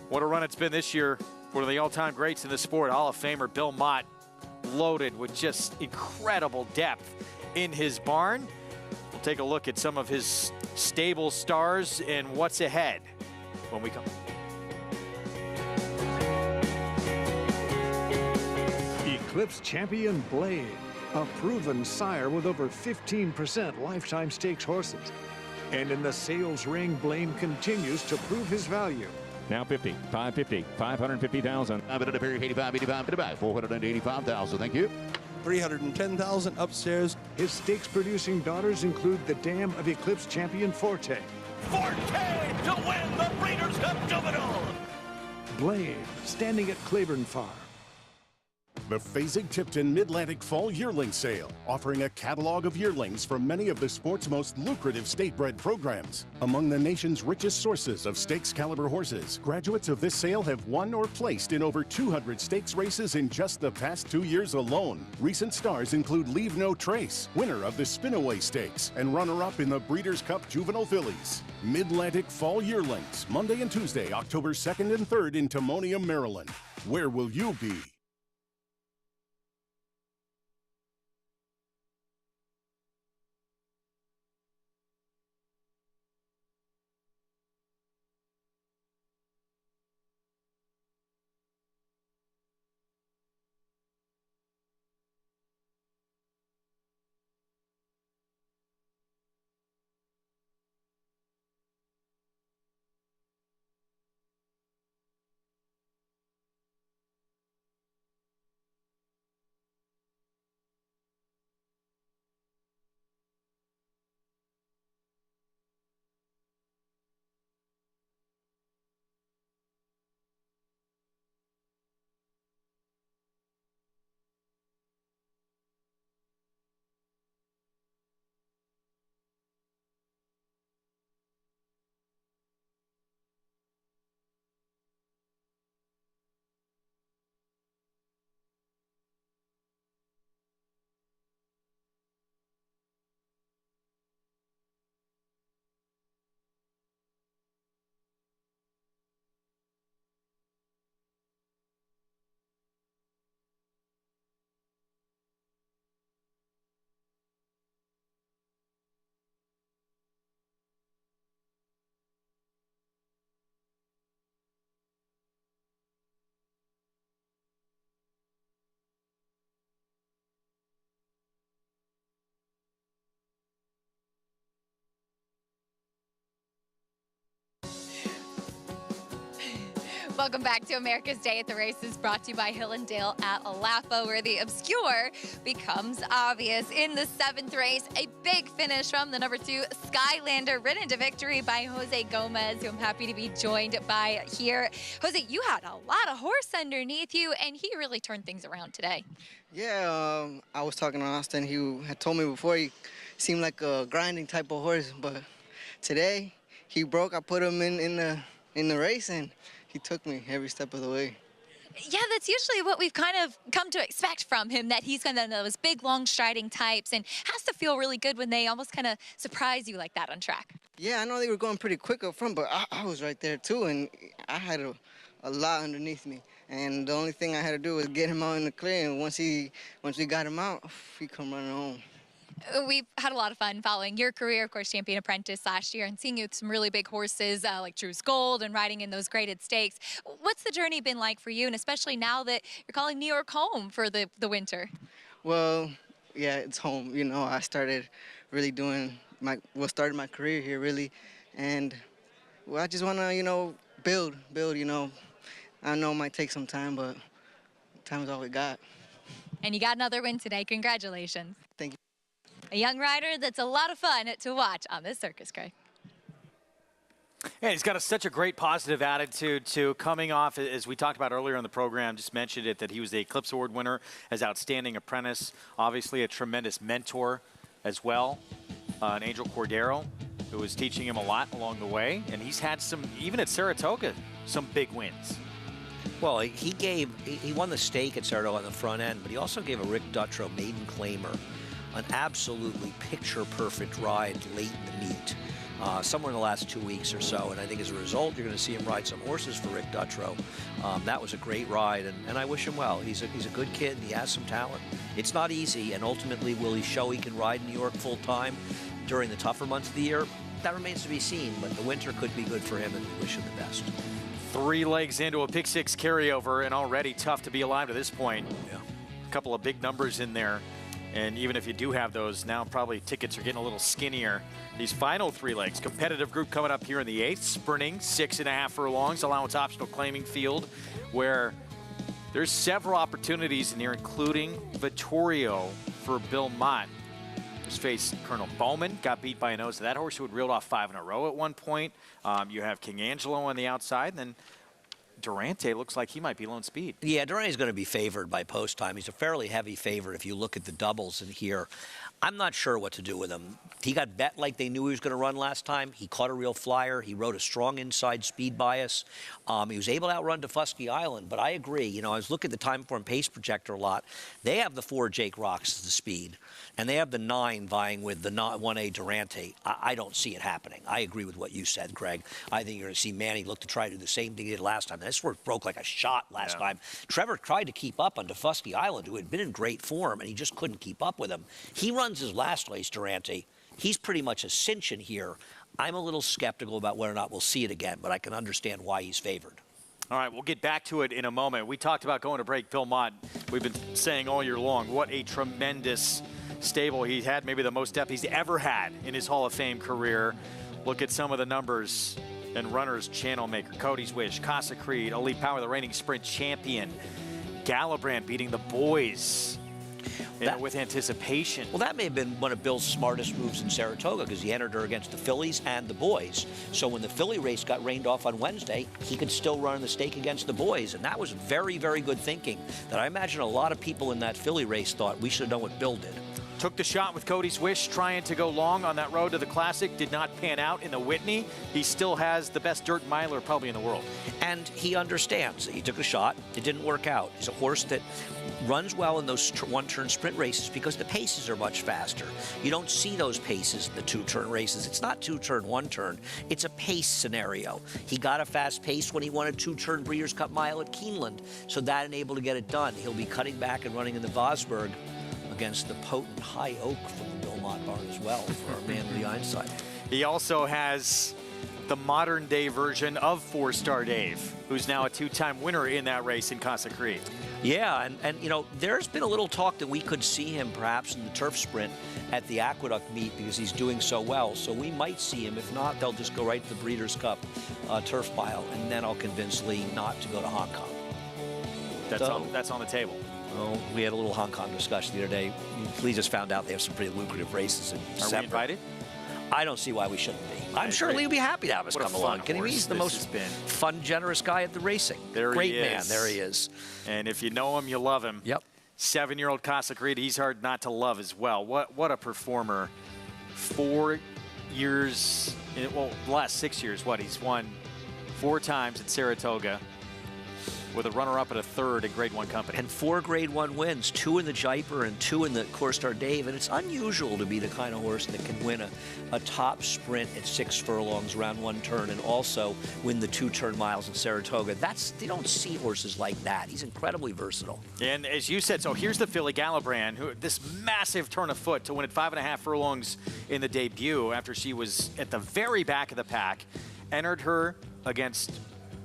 what a run it's been this year. One of the all-time greats in the sport, Hall of Famer Bill Mott, loaded with just incredible depth in his barn. We'll take a look at some of his stable stars and what's ahead when we come. Eclipse Champion Blade, a proven sire with over 15% lifetime stakes horses. And in the sales ring, Blaine continues to prove his value. Now 50, 550, 550,000. 485,000. Thank you. 310,000 upstairs. His stakes producing daughters include the dam of Eclipse Champion Forte. Forte to win the Breeders' Cup Juvenile. Blade, standing at Claiborne Farm. The Fasig-Tipton Mid-Atlantic Fall Yearling Sale, offering a catalog of yearlings from many of the sport's most lucrative state-bred programs. Among the nation's richest sources of stakes caliber horses, graduates of this sale have won or placed in over 200 stakes races in just the past 2 years alone. Recent stars include Leave No Trace, winner of the Spinaway Stakes, and runner-up in the Breeders' Cup Juvenile Fillies. Mid-Atlantic Fall Yearlings, Monday and Tuesday, October 2nd and 3rd in Timonium, Maryland. Where will you be? Welcome back to America's Day at the Races, brought to you by Hill and Dale at Alafa, where the obscure becomes obvious. In the 7th race, a big finish from the number 2 Skylander, ridden to victory by Jose Gomez, who I'm happy to be joined by here. Jose, you had a lot of horse underneath you, and he really turned things around today. Yeah, I was talking to Austin. He had told me before he seemed like a grinding type of horse, but today he broke. I put him in the race, and he took me every step of the way. Yeah, that's usually what we've kind of come to expect from him, that he's kind of those big, long striding types and has to feel really good when they almost kind of surprise you like that on track. Yeah, I know they were going pretty quick up front, but I was right there too, and I had a lot underneath me. And the only thing I had to do was get him out in the clear, and once we got him out, he come running home. We've had a lot of fun following your career, of course, champion apprentice last year, and seeing you with some really big horses like True's Gold and riding in those graded stakes. What's the journey been like for you, and especially now that you're calling New York home for the winter? Well, yeah, it's home. You know, I started really started my career here, really. And, well, I just want to, you know, build, you know. I know it might take some time, but time is all we got. And you got another win today. Congratulations. Thank you. A young rider that's a lot of fun to watch on this circus, Craig. Yeah, he's got such a great positive attitude to coming off, as we talked about earlier in the program, just mentioned it, that he was the Eclipse Award winner as Outstanding Apprentice. Obviously a tremendous mentor as well, an Angel Cordero, who was teaching him a lot along the way. And he's had some, even at Saratoga, some big wins. Well, he won the stake at Saratoga on the front end, but he also gave a Rick Dutrow maiden claimer an absolutely picture-perfect ride late in the meet, somewhere in the last 2 weeks or so. And I think as a result, you're going to see him ride some horses for Rick Dutrow. That was a great ride, and I wish him well. He's a good kid, and he has some talent. It's not easy, and ultimately, will he show he can ride New York full-time during the tougher months of the year? That remains to be seen, but the winter could be good for him, and we wish him the best. 3 legs into a pick 6 carryover, and already tough to be alive to this point. Yeah. A couple of big numbers in there. And even if you do have those, now probably tickets are getting a little skinnier. These final 3 legs, competitive group coming up here in the 8th, sprinting 6.5 furlongs, allowance optional claiming field, where there's several opportunities in here, including Vittorio for Bill Mott. Just faced Colonel Bowman, got beat by a nose to that horse who had reeled off 5 in a row at one point. You have King Angelo on the outside, and then Durante looks like he might be lone speed. Yeah, Durante's going to be favored by post time. He's a fairly heavy favorite if you look at the doubles in here. I'm not sure what to do with him. He got bet like they knew he was going to run last time. He caught a real flyer. He rode a strong inside speed bias. He was able to outrun Defusky Island, but I agree. You know, I was looking at the time form pace projector a lot. They have the 4 Jake Rocks as the speed, and they have the 9 vying with the 1A Durante. I don't see it happening. I agree with what you said, Craig. I think you're going to see Manny look to try to do the same thing he did last time. This horse broke like a shot last time. Trevor tried to keep up on Defusky Island, who had been in great form, and he just couldn't keep up with him. He runs his last race, Durante. He's pretty much a cinch in here. I'm a little skeptical about whether or not we'll see it again, but I can understand why he's favored. All right, we'll get back to it in a moment. We talked about going to break. Bill Mott, we've been saying all year long, what a tremendous stable he had, maybe the most depth he's ever had in his Hall of Fame career. Look at some of the numbers and runners. Channel Maker, Cody's Wish, Casa Creed, Elite Power, the reigning sprint champion, Galibrand beating the boys. With anticipation. Well, that may have been one of Bill's smartest moves in Saratoga, because he entered her against the fillies and the boys. So when the filly race got rained off on Wednesday, he could still run the stake against the boys. And that was very, very good thinking that I imagine a lot of people in that filly race thought we should have done what Bill did. Took the shot with Cody's Wish, trying to go long on that road to the Classic. Did not pan out in the Whitney. He still has the best dirt miler probably in the world. And he understands that he took a shot. It didn't work out. He's a horse that runs well in those one-turn sprint races because the paces are much faster. You don't see those paces in the 2-turn races. It's not 2-turn, 1-turn. It's a pace scenario. He got a fast pace when he won a 2-turn Breeders' Cup Mile at Keeneland, so that enabled to get it done. He'll be cutting back and running in the Vosburg against the potent High Oak from the Bill Mott barn as well for our man Lee Einstein. He also has the modern-day version of 4-Star Dave, who's now a 2-time winner in that race in Casa Creek. Yeah, and you know, there's been a little talk that we could see him perhaps in the turf sprint at the Aqueduct meet because he's doing so well. So we might see him. If not, they'll just go right to the Breeders' Cup turf mile, and then I'll convince Lee not to go to Hong Kong. That's on the table. Well, we had a little Hong Kong discussion the other day. Lee just found out they have some pretty lucrative races in December. Are we invited? I don't see why we shouldn't be. I'm sure Lee will be happy to have us come along. He's the most fun, generous guy at the racing. Great man. There he is. And if you know him, you love him. Yep. 7-year-old Casa Creek, he's hard not to love as well. What a performer. 4 years, well, the last 6 years, he's won 4 times at Saratoga, with a runner-up at a third in Grade 1 company. And 4 Grade 1 wins, 2 in the Jaipur and 2 in the Corstar Dave. And it's unusual to be the kind of horse that can win a top sprint at 6 furlongs, round 1 turn, and also win the 2-turn miles in Saratoga. You don't see horses like that. He's incredibly versatile. And as you said, so here's the filly Gallibrand, who this massive turn of foot to win at 5.5 furlongs in the debut after she was at the very back of the pack. Entered her against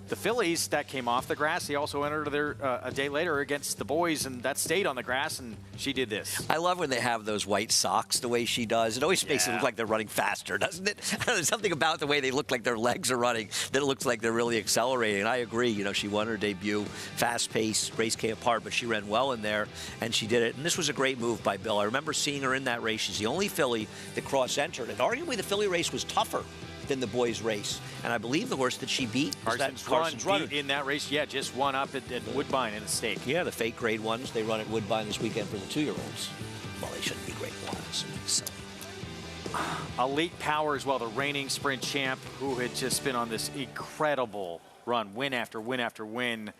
the fillies that came off the grass. He also entered there a day later against the boys, and that stayed on the grass, and she did this. I love when they have those white socks the way she does. It always makes it look like they're running faster, doesn't it? There's something about the way they look like their legs are running that it looks like they're really accelerating. And I agree. You know, she won her debut, fast pace, race came apart, but she ran well in there, and she did it. And this was a great move by Bill. I remember seeing her in that race. She's the only filly that cross-entered, and arguably the filly race was tougher than the boys' race. And I believe the horse that she beat was Carson's Run. In that race, yeah, just one up at Woodbine in the stake. Yeah, the fake Grade 1s. They run at Woodbine this weekend for the 2-year-olds. Well, they shouldn't be Grade 1s. So. Elite Power as well, the reigning sprint champ, who had just been on this incredible run, win after win after win,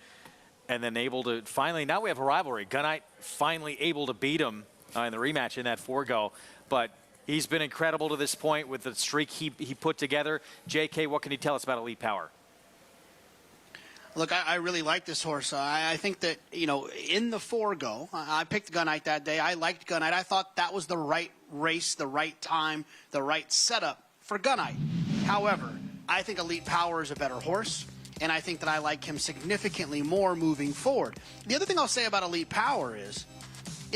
and then able to finally, now we have a rivalry. Gunite finally able to beat him in the rematch in that 4-go. But he's been incredible to this point with the streak he put together. JK, what can you tell us about Elite Power? Look, I really like this horse. I think that, you know, in the 4-go, I picked Gunite that day. I liked Gunite. I thought that was the right race, the right time, the right setup for Gunite. However, I think Elite Power is a better horse, and I think that I like him significantly more moving forward. The other thing I'll say about Elite Power is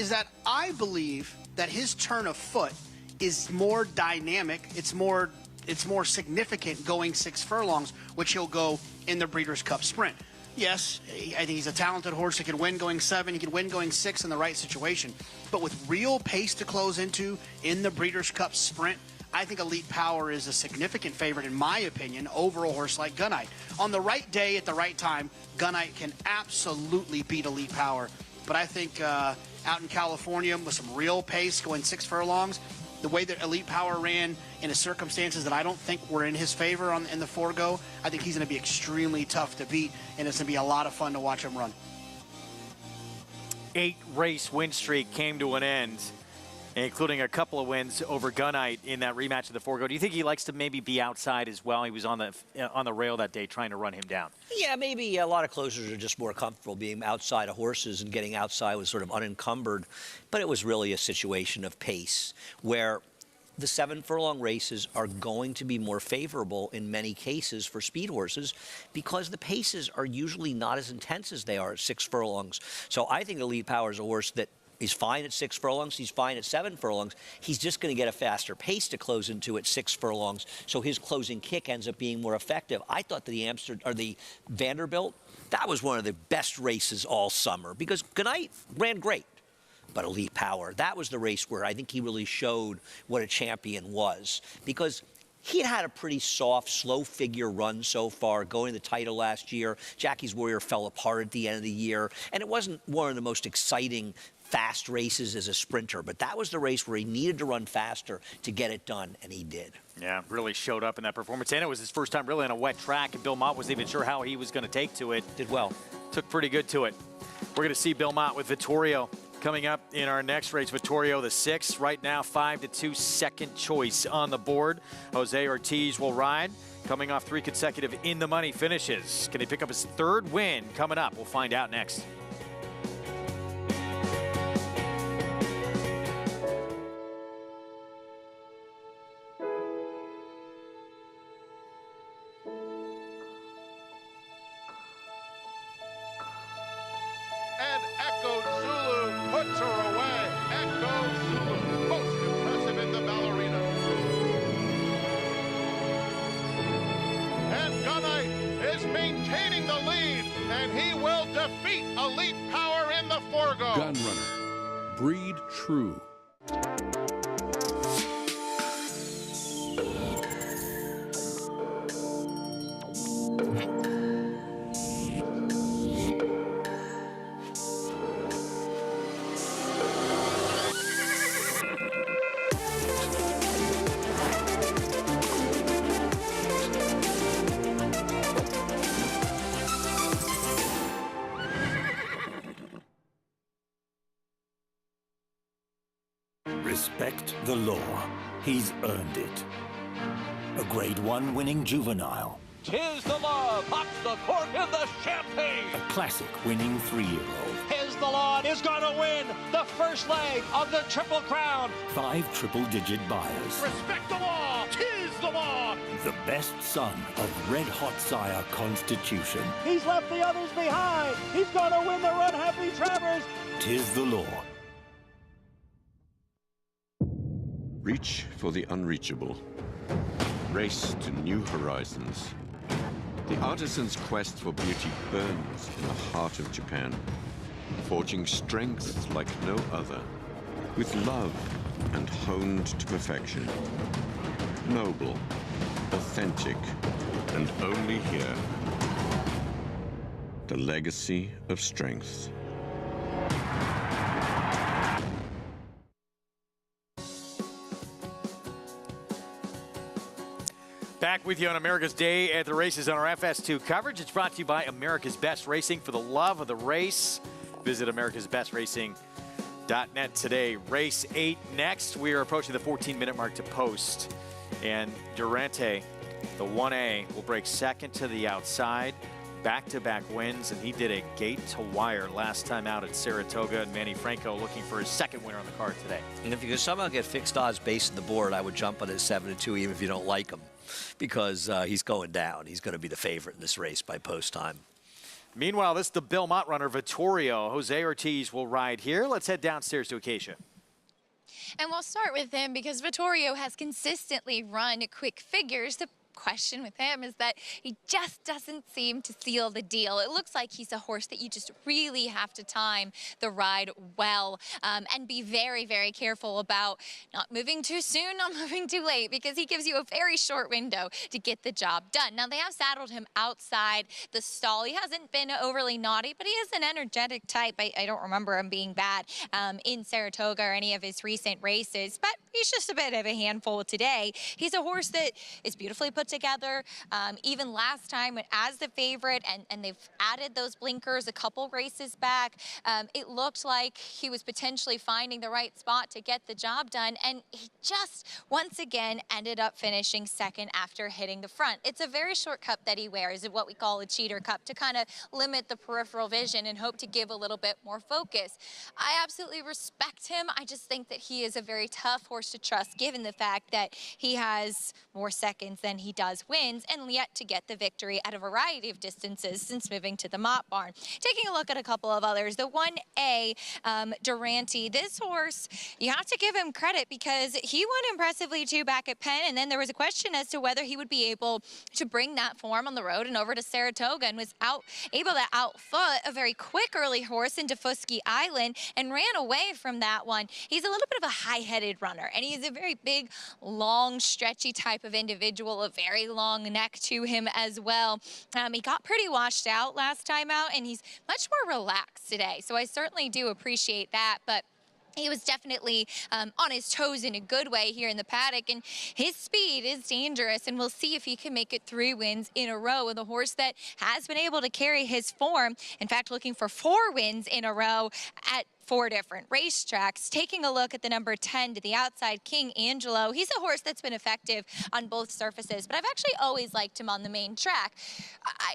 that I believe that his turn of foot is more dynamic. It's more significant going 6 furlongs, which he'll go in the Breeders' Cup Sprint. Yes, I think he's a talented horse. He can win going 7. He can win going 6 in the right situation. But with real pace to close into in the Breeders' Cup Sprint, I think Elite Power is a significant favorite, in my opinion, over a horse like Gunite. On the right day at the right time, Gunite can absolutely beat Elite Power. But I think out in California with some real pace going 6 furlongs, the way that Elite Power ran in the circumstances that I don't think were in his favor in the 4-go, I think he's going to be extremely tough to beat, and it's going to be a lot of fun to watch him run. 8-race win streak came to an end, including a couple of wins over Gunite in that rematch of the 4-go. Do you think he likes to maybe be outside as well? He was on the rail that day trying to run him down. Yeah, maybe a lot of closers are just more comfortable being outside of horses, and getting outside was sort of unencumbered. But it was really a situation of pace where the 7-furlong races are going to be more favorable in many cases for speed horses because the paces are usually not as intense as they are at 6 furlongs. So I think Elite Power is a horse that he's fine at 6 furlongs. He's fine at 7 furlongs. He's just going to get a faster pace to close into at 6 furlongs. So his closing kick ends up being more effective. I thought that the Vanderbilt, that was one of the best races all summer because Gunite ran great. But Elite Power, that was the race where I think he really showed what a champion was because he had a pretty soft, slow figure run so far, going to the title last year. Jackie's Warrior fell apart at the end of the year, and it wasn't one of the most exciting fast races as a sprinter, but that was the race where he needed to run faster to get it done, and he did. Yeah, really showed up in that performance, and it was his first time really on a wet track, and Bill Mott wasn't even sure how he was going to take to it. Did well. Took pretty good to it. We're going to see Bill Mott with Vittorio coming up in our next race. Vittorio, the 6th, right now 5-2 second choice on the board. Jose Ortiz will ride, coming off 3 consecutive in the money finishes. Can he pick up his 3rd win coming up? We'll find out next. takes her away. Echo Zulu, most impressive in the ballerina. And Gunite is maintaining the lead, and he will defeat Elite Power in the fourgo. Gunrunner, breed true. Respect the law. He's earned it. A Grade 1 winning juvenile. Tis the law, pops the cork in the champagne. A classic winning 3-year-old. Tis the law is going to win the first leg of the Triple Crown. 5 triple-digit buyers. Respect the law, tis the law. The best son of Red Hot Sire Constitution. He's left the others behind. He's going to win the Run Happy Travers. Tis the law. Reach for the unreachable. Race to new horizons. The artisan's quest for beauty burns in the heart of Japan, forging strength like no other, with love and honed to perfection. Noble, authentic, and only here. The legacy of strength. Back with you on America's Day at the Races on our FS2 coverage. It's brought to you by America's Best Racing. For the love of the race, visit americasbestracing.net today. Race 8 next. We are approaching the 14-minute mark to post. And Durante, the 1A, will break second to the outside. Back-to-back wins, and he did a gate-to-wire last time out at Saratoga. And Manny Franco looking for his second winner on the card today. And if you could somehow get fixed odds based on the board, I would jump on his 7-2 even if you don't like him, because he's going down. He's going to be the favorite in this race by post time. Meanwhile, this is the Bill Mott runner, Vittorio. Jose Ortiz will ride here. Let's head downstairs to Acacia. And we'll start with him because Vittorio has consistently run quick figures. The question with him is that he just doesn't seem to seal the deal. It looks like he's a horse that you just really have to time the ride well and be very, very careful about not moving too soon, not moving too late, because he gives you a very short window to get the job done. Now, they have saddled him outside the stall. He hasn't been overly naughty, but he is an energetic type. I don't remember him being bad in Saratoga or any of his recent races, but he's just a bit of a handful today. He's a horse that is beautifully put together. Even last time as the favorite, and they've added those blinkers a couple races back, it looked like he was potentially finding the right spot to get the job done, and he just once again ended up finishing second after hitting the front. It's a very short cup that he wears, what we call a cheater cup, to kind of limit the peripheral vision and hope to give a little bit more focus. I absolutely respect him. I just think that he is a very tough horse to trust, given the fact that he has more seconds than he does wins, and yet to get the victory at a variety of distances since moving to the Mott barn. Taking a look at a couple of others, the 1A Durante, this horse, you have to give him credit because he won impressively too back at Penn, and then there was a question as to whether he would be able to bring that form on the road and over to Saratoga, and was able to outfoot a very quick early horse into Fusky Island and ran away from that one. He's a little bit of a high-headed runner, and he's a very big, long, stretchy type of individual, a very long neck to him as well. He got pretty washed out last time out, and he's much more relaxed today, so I certainly do appreciate that. But he was definitely on his toes in a good way here in the paddock, and his speed is dangerous, and we'll see if he can make it 3 wins in a row with a horse that has been able to carry his form. In fact, looking for 4 wins in a row at 4 different racetracks. Taking a look at the number 10 to the outside, King Angelo. He's a horse that's been effective on both surfaces, but I've actually always liked him on the main track.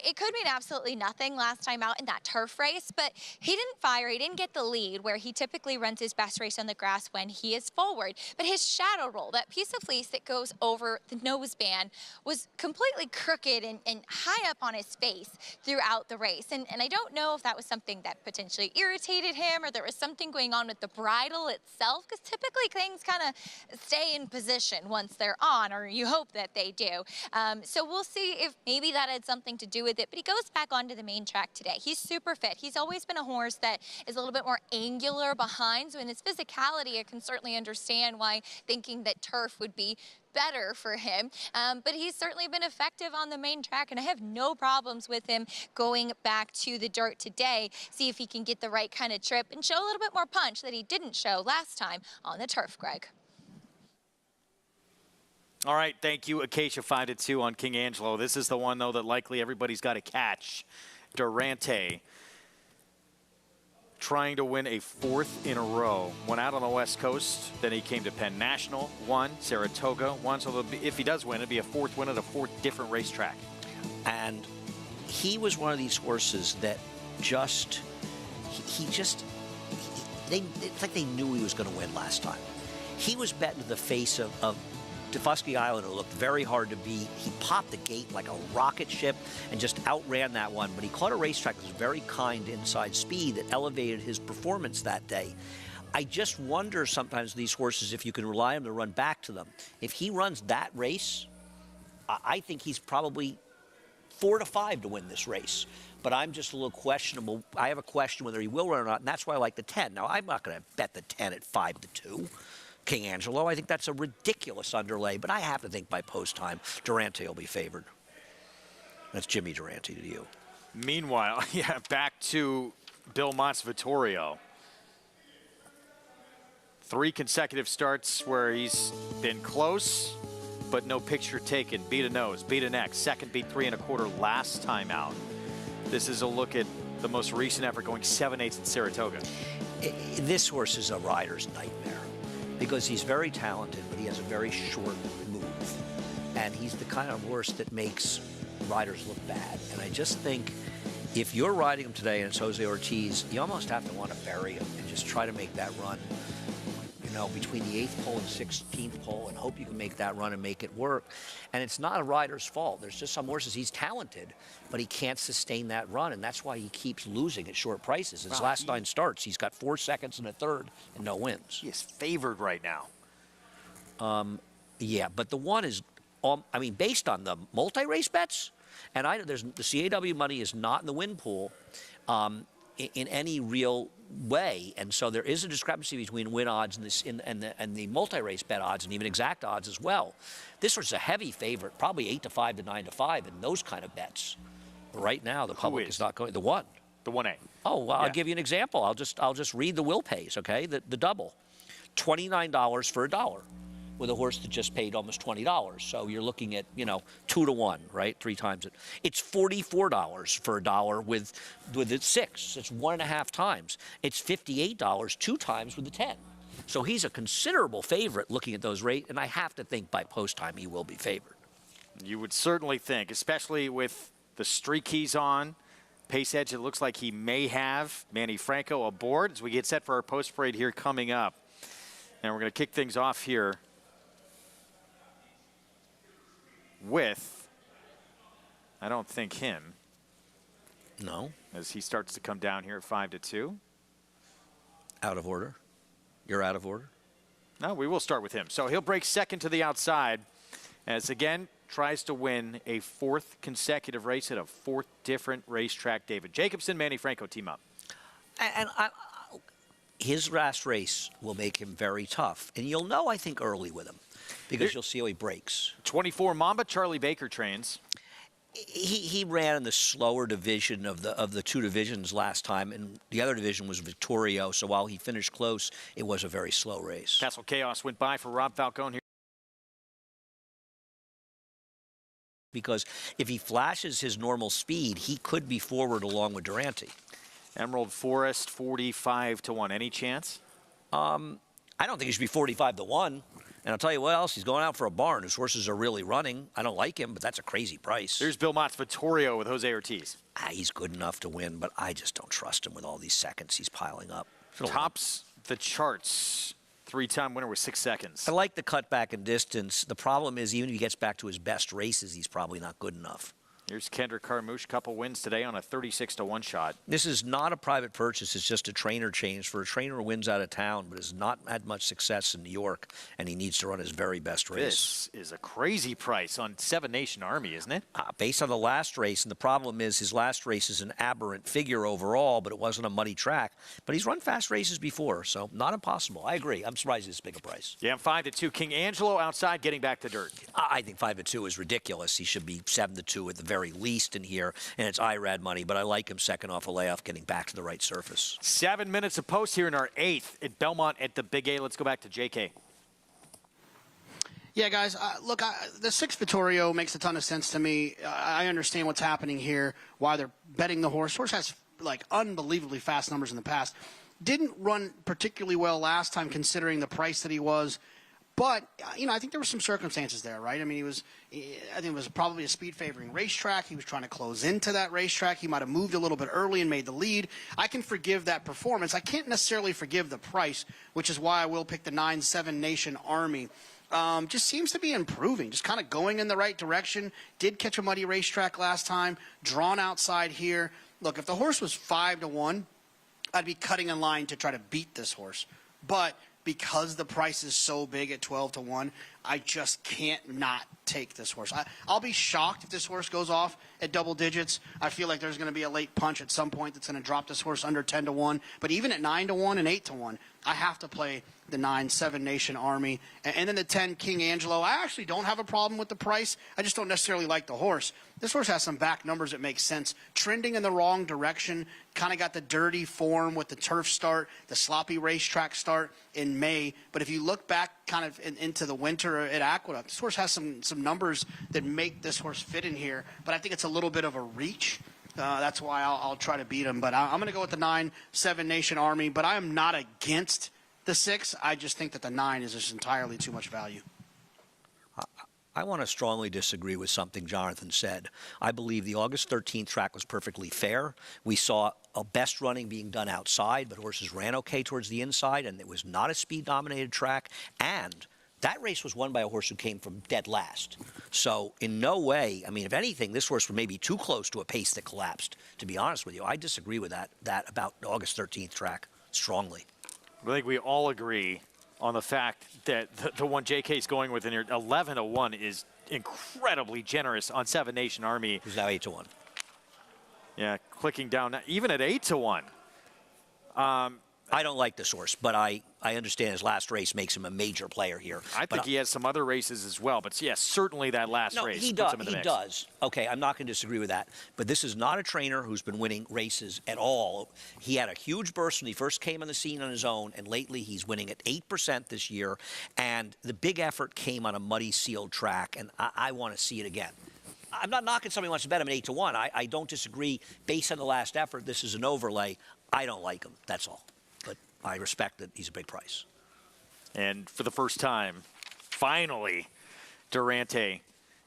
It could mean absolutely nothing last time out in that turf race, but he didn't fire. He didn't get the lead where he typically runs his best race on the grass when he is forward. But his shadow roll, that piece of fleece that goes over the noseband, was completely crooked and high up on his face throughout the race. And I don't know if that was something that potentially irritated him, or there was something going on with the bridle itself? Because typically things kind of stay in position once they're on, or you hope that they do. So we'll see if maybe that had something to do with it. But he goes back onto the main track today. He's super fit. He's always been a horse that is a little bit more angular behind. So in his physicality, I can certainly understand why thinking that turf would be better for him, but he's certainly been effective on the main track, and I have no problems with him going back to the dirt today, see if he can get the right kind of trip and show a little bit more punch that he didn't show last time on the turf, Greg. All right, thank you, Acacia 5-2 on King Angelo. This is the one, though, that likely everybody's got to catch. Durante trying to win a 4th in a row. Went out on the West Coast, then he came to Penn National, won, Saratoga, won. So if he does win, it'd be a 4th win at a 4th different racetrack. And he was one of these horses that just, it's like they knew he was going to win last time. He was bet into the face of Defusky Island, who looked very hard to beat. He popped the gate like a rocket ship and just outran that one. But he caught a racetrack that was very kind inside speed that elevated his performance that day. I just wonder sometimes these horses if you can rely on them to run back to them. If he runs that race, I think he's probably 4 to 5 to win this race. But I'm just a little questionable. I have a question whether he will run or not, and that's why I like the 10. Now, I'm not going to bet the 10 at 5-2. King Angelo, I think that's a ridiculous underlay, but I have to think by post time, Durante will be favored. That's Jimmy Durante to you. Meanwhile, yeah, back to Bill Vittorio. 3 consecutive starts where he's been close, but no picture taken. Beat a nose, beat a neck, second beat 3 1/4 last time out. This is a look at the most recent effort going 7/8 at Saratoga. This horse is a rider's nightmare, because he's very talented, but he has a very short move. And he's the kind of horse that makes riders look bad. And I just think if you're riding him today and it's Jose Ortiz, you almost have to want to bury him and just try to make that run, between the 8th pole and 16th pole, and hope you can make that run and make it work. And it's not a rider's fault. There's just some horses, he's talented, but he can't sustain that run, and that's why he keeps losing at short prices. His last 9 starts, he's got 4 seconds and a third and no wins. He is favored right now. Yeah, but the one is, based on the multi-race bets, and the CAW money is not in the win pool in any real way, and so there is a discrepancy between win odds and the multi-race bet odds, and even exact odds as well. This was a heavy favorite, probably 8 to 5 to 9 to 5 in those kind of bets. But right now, the public is not going. The 1. The 1A. Oh, well, yeah. I'll give you an example. I'll just read the will pays. Okay, the double, $29 for $1. With a horse that just paid almost $20. So you're looking at, 2 to 1, right? 3 times it. It's $44 for $1 with the 6. It's 1.5 times. It's $58 2 times with the 10. So he's a considerable favorite looking at those rates, and I have to think by post time he will be favored. You would certainly think, especially with the streak he's on. Pace edge, it looks like he may have. Manny Franco aboard as we get set for our post parade here coming up. And we're going to kick things off here with, I don't think him. No. As he starts to come down here at 5-2. Out of order. You're out of order. No, we will start with him. So he'll break second to the outside as, again, tries to win a 4th consecutive race at a 4th different racetrack. David Jacobson, Manny Franco team up. And his last race will make him very tough. And you'll know, I think, early with him, because you'll see how he breaks. 24 Mamba, Charlie Baker trains. He ran in the slower division of the 2 divisions last time, and the other division was Vittorio. So while he finished close, it was a very slow race. Castle Chaos went by for Rob Falcone here. Because if he flashes his normal speed, he could be forward along with Durante. Emerald Forest, 45 to 1. Any chance? I don't think he should be 45 to 1. And I'll tell you what else, he's going out for a barn. His horses are really running. I don't like him, but that's a crazy price. There's Bill Mott's Vittorio with Jose Ortiz. He's good enough to win, but I just don't trust him with all these seconds he's piling up. Tops the charts. 3-time winner with 6 seconds. I like the cutback in distance. The problem is, even if he gets back to his best races, he's probably not good enough. Here's Kendrick Carmouche, couple wins today on a 36-to-1 shot. This is not a private purchase. It's just a trainer change for a trainer who wins out of town but has not had much success in New York, and he needs to run his very best race. This is a crazy price on 7 Nation Army, isn't it? Based on the last race, and the problem is his last race is an aberrant figure overall, but it wasn't a muddy track. But he's run fast races before, so not impossible. I agree. I'm surprised it's this big a price. Yeah, I'm 5-2. King Angelo outside, getting back to dirt. I think 5-2 is ridiculous. He should be 7-2 at the very least in here, and it's IRAD money, but I like him second off a layoff, getting back to the right surface. 7 minutes of post here in our 8th at Belmont at the Big A. Let's go back to JK. Yeah, guys, look, the 6 Vittorio makes a ton of sense to me. I understand what's happening here, why they're betting the horse. Horse has, like, unbelievably fast numbers in the past. Didn't run particularly well last time considering the price that he was. But, you know, I think there were some circumstances there, right? I mean, I think it was probably a speed-favoring racetrack. He was trying to close into that racetrack. He might have moved a little bit early and made the lead. I can forgive that performance. I can't necessarily forgive the price, which is why I will pick the 9-7 Nation Army. Just seems to be improving, just kind of going in the right direction. Did catch a muddy racetrack last time, drawn outside here. Look, if the horse was 5-1, I'd be cutting in line to try to beat this horse. But because the price is so big at 12-1, I just can't not take this horse. I'll be shocked if this horse goes off at double digits. I feel like there's going to be a late punch at some point that's going to drop this horse under 10-1. But even at 9-1 and 8-1, I have to play the 9-7 Nation Army. And then the 10 King Angelo. I actually don't have a problem with the price. I just don't necessarily like the horse. This horse has some back numbers that make sense. Trending in the wrong direction. Kind of got the dirty form with the turf start, the sloppy racetrack start in May. But if you look back kind of into the winter at Aqueduct, this horse has some numbers that make this horse fit in here. But I think it's a little bit of a reach. That's why I'll try to beat him. But I'm going to go with the 9-7 Nation Army. But I am not against the 6. I just think that the 9 is just entirely too much value. I want to strongly disagree with something Jonathan said. I believe the August 13th track was perfectly fair. We saw a best running being done outside, but horses ran okay towards the inside, and it was not a speed-dominated track. And that race was won by a horse who came from dead last. So in no way, I mean, if anything, this horse was maybe too close to a pace that collapsed, to be honest with you. I disagree with that about the August 13th track strongly. I think we all agree on the fact that the one JK's going with in here, 11-1, is incredibly generous on 7 Nation Army. Who's now 8-1. Yeah, clicking down, even at 8-1. I don't like this horse, but I understand his last race makes him a major player here. I think he has some other races as well, but yes, certainly that last race puts him in the mix. He does. Okay, I'm not going to disagree with that. But this is not a trainer who's been winning races at all. He had a huge burst when he first came on the scene on his own, and lately he's winning at 8% this year. And the big effort came on a muddy, sealed track, and I want to see it again. I'm not knocking somebody who wants to bet him at 8-1. I don't disagree. Based on the last effort, this is an overlay. I don't like him. That's all. But I respect that he's a big price. And for the first time, finally, Durante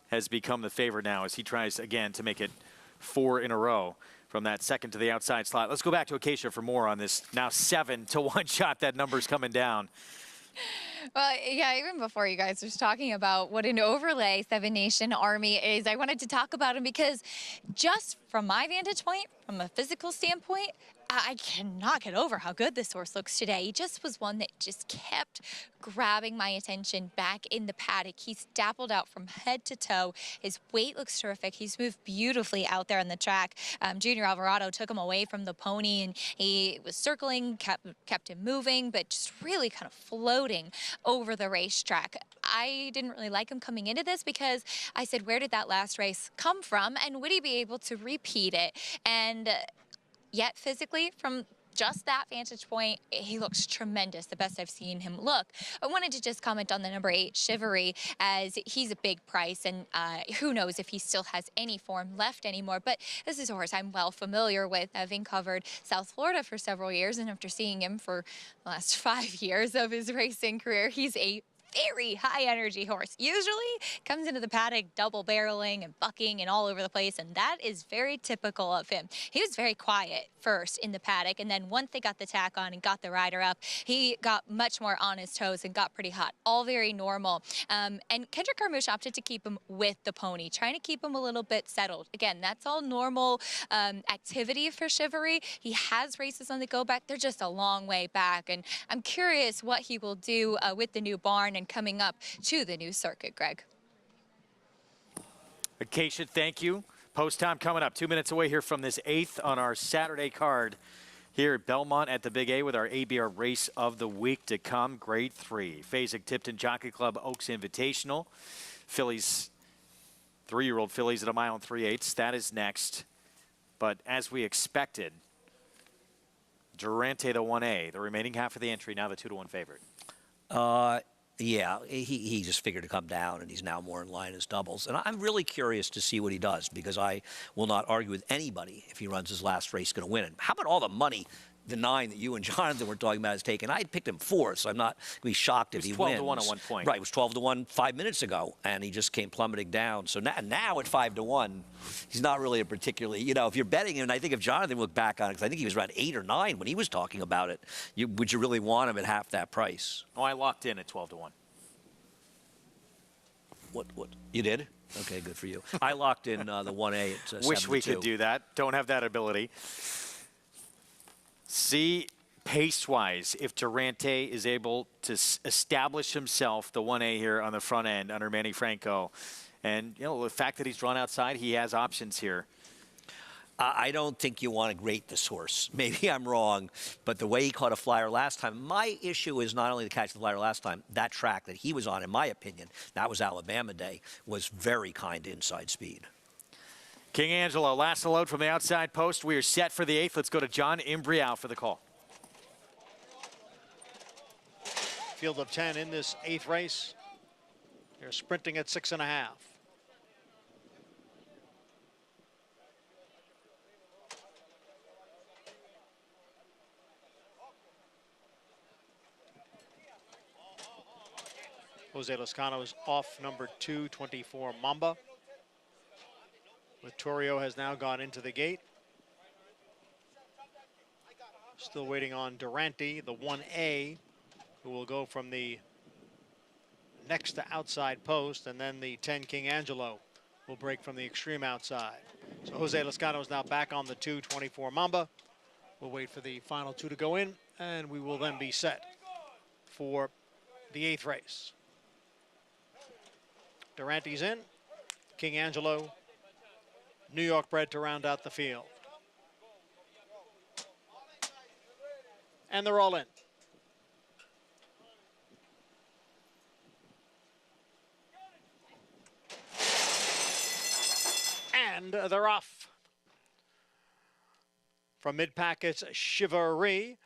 has become the favorite now as he tries again to make it 4 in a row from that second to the outside slot. Let's go back to Acacia for more on this now 7-1 shot. That number's coming down. Well, yeah, even before you guys were talking about what an overlay 7 Nation Army is, I wanted to talk about him because just from my vantage point, from a physical standpoint, I cannot get over how good this horse looks today. He just was one that just kept grabbing my attention back in the paddock. He's dappled out from head to toe. His weight looks terrific. He's moved beautifully out there on the track. Junior Alvarado took him away from the pony, and he was circling, kept him moving, but just really kind of floating over the racetrack. I didn't really like him coming into this because I said, where did that last race come from, and would he be able to repeat it? And yet physically, from just that vantage point, he looks tremendous, the best I've seen him look. I wanted to just comment on the number 8, Chivalry, as he's a big price, and who knows if he still has any form left anymore. But this is a horse I'm well familiar with, having covered South Florida for several years, and after seeing him for the last 5 years of his racing career, he's a very high energy horse. Usually comes into the paddock double barreling and bucking and all over the place, and that is very typical of him. He was very quiet first in the paddock, and then once they got the tack on and got the rider up, he got much more on his toes and got pretty hot. All very normal. And Kendrick Carmouche opted to keep him with the pony, trying to keep him a little bit settled. Again, that's all normal activity for Chivalry. He has races on the go back. They're just a long way back, and I'm curious what he will do with the new barn and coming up to the new circuit, Greg. Acacia, thank you. Post time coming up. 2 minutes away here from this 8th on our Saturday card here at Belmont at the Big A with our ABR race of the week to come. Grade 3. Fasig-Tipton Jockey Club Oaks Invitational. Fillies, 3-year-old fillies at 1 mile and 3/8. That is next. But as we expected, Durante, the 1A, the remaining half of the entry, now the 2-to-1 favorite. Yeah, he just figured to come down, and he's now more in line as doubles. And I'm really curious to see what he does, because I will not argue with anybody if he runs his last race going to win it. How about all the money the 9 that you and Jonathan were talking about is taken? I had picked him 4th, so I'm not going to be shocked if he wins. It was 12-to-1 at one point. Right, it was 12-to-1 5 minutes ago, and he just came plummeting down. So now at 5-to-1, he's not really a particularly, you know, if you're betting him, and I think if Jonathan looked back on it, because I think he was around 8 or 9 when he was talking about it, would you really want him at half that price? Oh, I locked in at 12-to-1. What? You did? Okay, good for you. I locked in the 1A at 7-2. Wish we could do that. Don't have that ability. See, pace-wise, if Durante is able to establish himself, the 1A here on the front end under Manny Franco, and you know the fact that he's drawn outside, he has options here. I don't think you want to grate this horse. Maybe I'm wrong, but the way he caught a flyer last time, my issue is not only the catch the flyer last time, that track that he was on, in my opinion, that was Alabama Day, was very kind to inside speed. King Angelo, last load from the outside post. We are set for the 8th. Let's go to John Imbrial for the call. Field of 10 in this 8th race. They're sprinting at 6.5. Jose Lezcano is off number 2, 24 Mamba. Vittorio has now gone into the gate. Still waiting on Durante, the 1A, who will go from the next to outside post, and then the 10 King Angelo will break from the extreme outside. So Jose Lezcano is now back on the 2, 24 Mamba. We'll wait for the final 2 to go in, and we will then be set for the 8th race. Durante's in, King Angelo, New York bred to round out the field. And they're all in. And they're off. From mid-pack, it's Chivalry.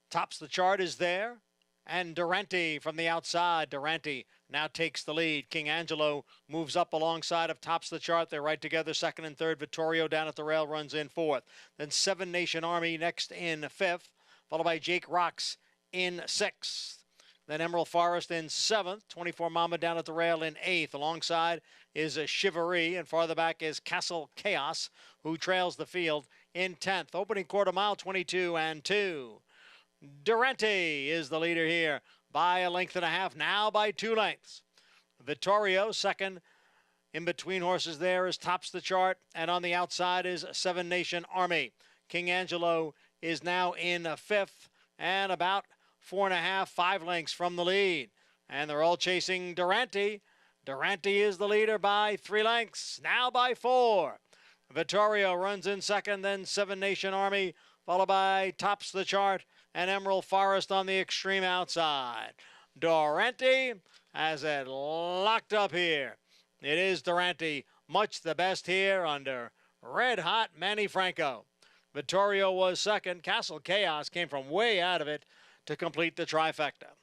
Tops the chart is there. And Durante from the outside. Durante now takes the lead. King Angelo moves up alongside of Tops the Chart. They're right together, 2nd and 3rd. Vittorio down at the rail runs in 4th. Then 7 Nation Army next in 5th, followed by Jake Rocks in 6th. Then Emerald Forest in 7th. 24 Mama down at the rail in 8th. Alongside is Chivalry, and farther back is Castle Chaos, who trails the field in 10th. Opening quarter mile, 22 and 2. Durante is the leader here by 1.5 lengths, now by 2 lengths. Vittorio, 2nd. In between horses there is Tops the Chart, and on the outside is 7 Nation Army. King Angelo is now in 5th, and about 4.5, 5 lengths from the lead. And they're all chasing Durante. Durante is the leader by 3 lengths, now by 4. Vittorio runs in 2nd, then 7 Nation Army, followed by Tops the Chart and Emerald Forest on the extreme outside. Durante has it locked up here. It is Durante, much the best here under red-hot Manny Franco. Vittorio was 2nd. Castle Chaos came from way out of it to complete the trifecta.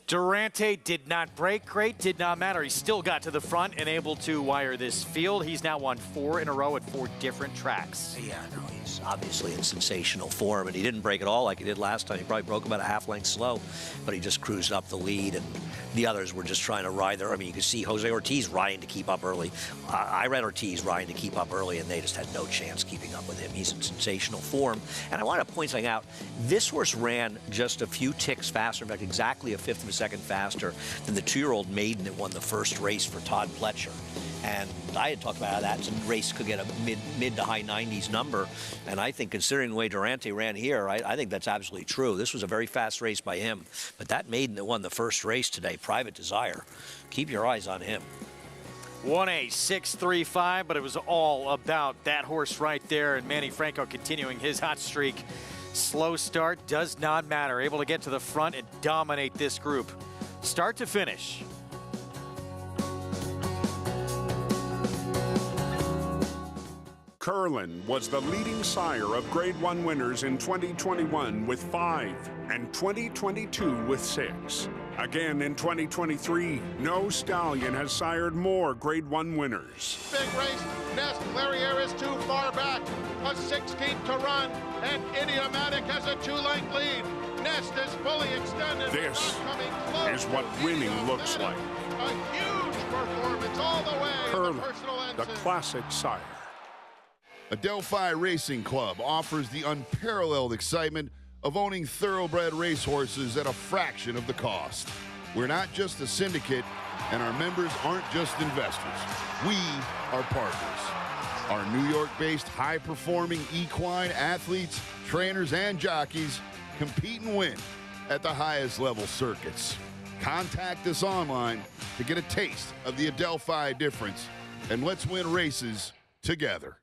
Durante did not break great, did not matter. He still got to the front and able to wire this field. He's now won 4 in a row at 4 different tracks. Yeah, no, he's obviously in sensational form, and he didn't break at all like he did last time. He probably broke about a half length slow, but he just cruised up the lead, and the others were just trying to ride there. I mean, you can see Jose Ortiz riding to keep up early. I read Ortiz riding to keep up early, and they just had no chance keeping up with him. He's in sensational form. And I want to point something out. This horse ran just a few ticks faster, in fact, exactly a fifth of a second faster than the 2-year-old maiden that won the first race for Todd Pletcher. And I had talked about how that race could get a mid to high 90s number. And I think, considering the way Durante ran here, I think that's absolutely true. This was a very fast race by him. But that maiden that won the first race today, Private Desire, keep your eyes on him. 1A 6.35, but it was all about that horse right there, and Manny Franco continuing his hot streak. Slow start does not matter. Able to get to the front and dominate this group. Start to finish. Curlin was the leading sire of Grade 1 winners in 2021 with 5 and 2022 with 6. Again in 2023, no stallion has sired more Grade 1 winners. Big race. Nest Clariere is too far back. A 16th to run, and Idiomatic has a 2-length lead. Nest is fully extended. This is what winning looks like. A huge performance all the way. Curlin, the classic sire. Adelphi Racing Club offers the unparalleled excitement of owning thoroughbred racehorses at a fraction of the cost. We're not just a syndicate, and our members aren't just investors. We are partners. Our New York-based high-performing equine athletes, trainers, and jockeys compete and win at the highest level circuits. Contact us online to get a taste of the Adelphi difference, and let's win races together.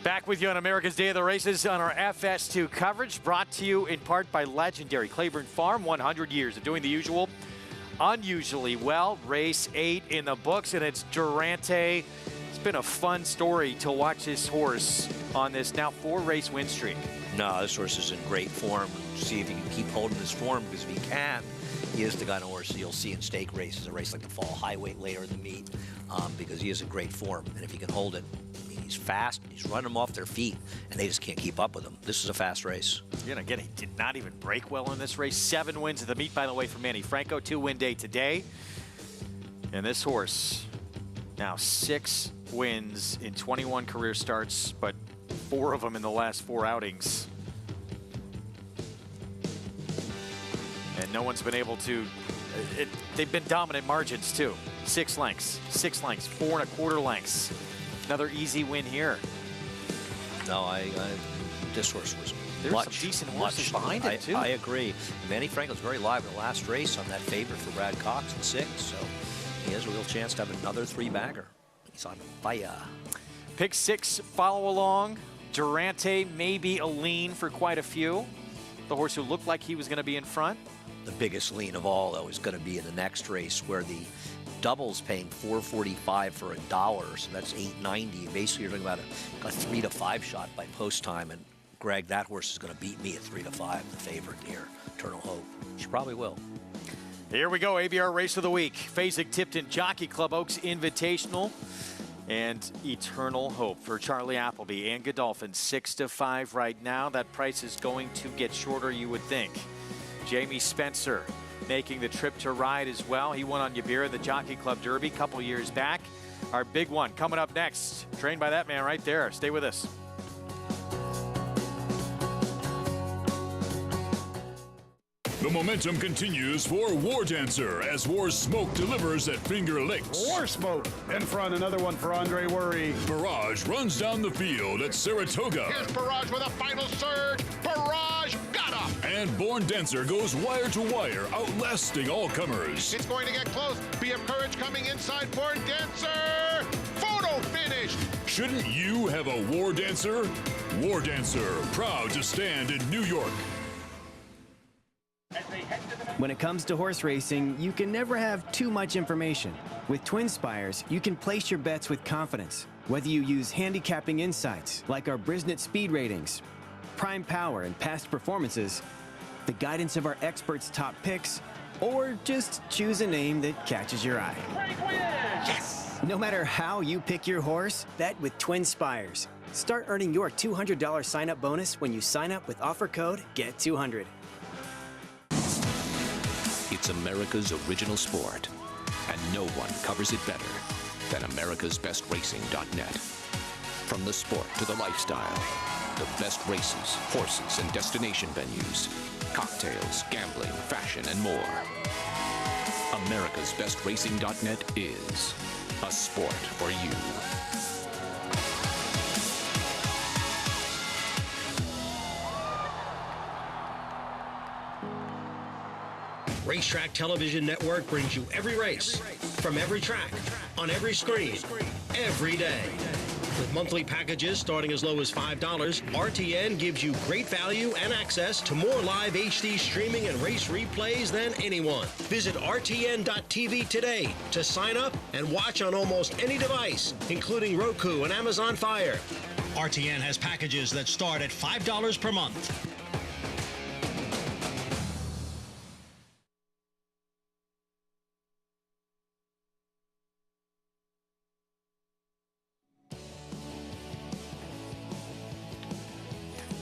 Back with you on America's Day of the Races on our FS2 coverage, brought to you in part by legendary Claiborne Farm. 100 years of doing the usual, unusually well. Race 8 in the books, and it's Durante. It's been a fun story to watch this horse on this now 4-race win streak. No, this horse is in great form. See if he can keep holding this form, because if he can, he is the kind of horse you'll see in stake races, a race like the Fall Highway later in the meet, because he is in great form. And if he can hold it, he's fast, he's running them off their feet, and they just can't keep up with him. This is a fast race. Yeah, again, he did not even break well in this race. 7 wins at the meet, by the way, for Manny Franco. 2-win day today. And this horse, now 6 wins in 21 career starts, but 4 of them in the last 4 outings. And no one's been able to, they've been dominant margins too. 6 lengths, 6 lengths, 4 1/4 lengths. Another easy win here. No, this horse was There's some decent horses behind it too. I agree. Manny Franco's very live in the last race on that favorite for Brad Cox at 6. So he has a real chance to have another three-bagger. He's on fire. Pick 6 follow along. Durante may be a lean for quite a few. The horse who looked like he was going to be in front. The biggest lean of all, though, is going to be in the next race where the double's paying $4.45 for $1, so that's $8.90. Basically, you're talking about a 3 to 5 shot by post time. And Greg, that horse is going to beat me at 3 to 5, the favorite here, Eternal Hope. She probably will. Here we go, ABR Race of the Week. Fasig-Tipton Jockey Club Oaks Invitational. And Eternal Hope for Charlie Appleby and Godolphin, 6 to 5 right now. That price is going to get shorter, you would think. Jamie Spencer making the trip to ride as well. He won on Yabira, the Jockey Club Derby, a couple years back. Our big one coming up next, trained by that man right there. Stay with us. The momentum continues for War Dancer as War Smoke delivers at Finger Lakes. War Smoke in front, another one for Andre Worry. Barrage runs down the field at Saratoga. Here's Barrage with a final surge. Barrage got him. And Born Dancer goes wire to wire, outlasting all comers. It's going to get close. Be of Courage coming inside Born Dancer. Photo finished. Shouldn't you have a War Dancer? War Dancer, proud to stand in New York. When it comes to horse racing, you can never have too much information. With Twin Spires, you can place your bets with confidence. Whether you use handicapping insights, like our Brisnet speed ratings, prime power and past performances, the guidance of our experts' top picks, or just choose a name that catches your eye. Yes! No matter how you pick your horse, bet with Twin Spires. Start earning your $200 sign-up bonus when you sign up with offer code GET200. It's America's original sport, and no one covers it better than americasbestracing.net. From the sport to the lifestyle, the best races, horses, and destination venues, cocktails, gambling, fashion, and more. americasbestracing.net is a sport for you. Racetrack Television Network brings you every race, from every track, on every screen, every day. With monthly packages starting as low as $5, RTN gives you great value and access to more live HD streaming and race replays than anyone. Visit RTN.tv today to sign up and watch on almost any device, including Roku and Amazon Fire. RTN has packages that start at $5 per month.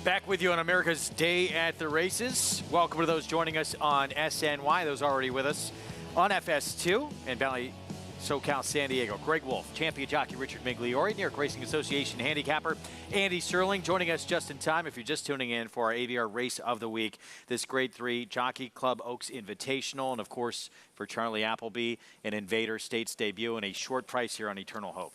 Back with you on America's Day at the Races. Welcome to those joining us on SNY, those already with us on FS2 and Valley SoCal San Diego. Greg Wolf, champion jockey Richard Migliori, New York Racing Association handicapper Andy Serling joining us just in time. If you're just tuning in for our AVR Race of the Week, this Grade 3 Jockey Club Oaks Invitational, and of course for Charlie Appleby, an Invader States debut and a short price here on Eternal Hope.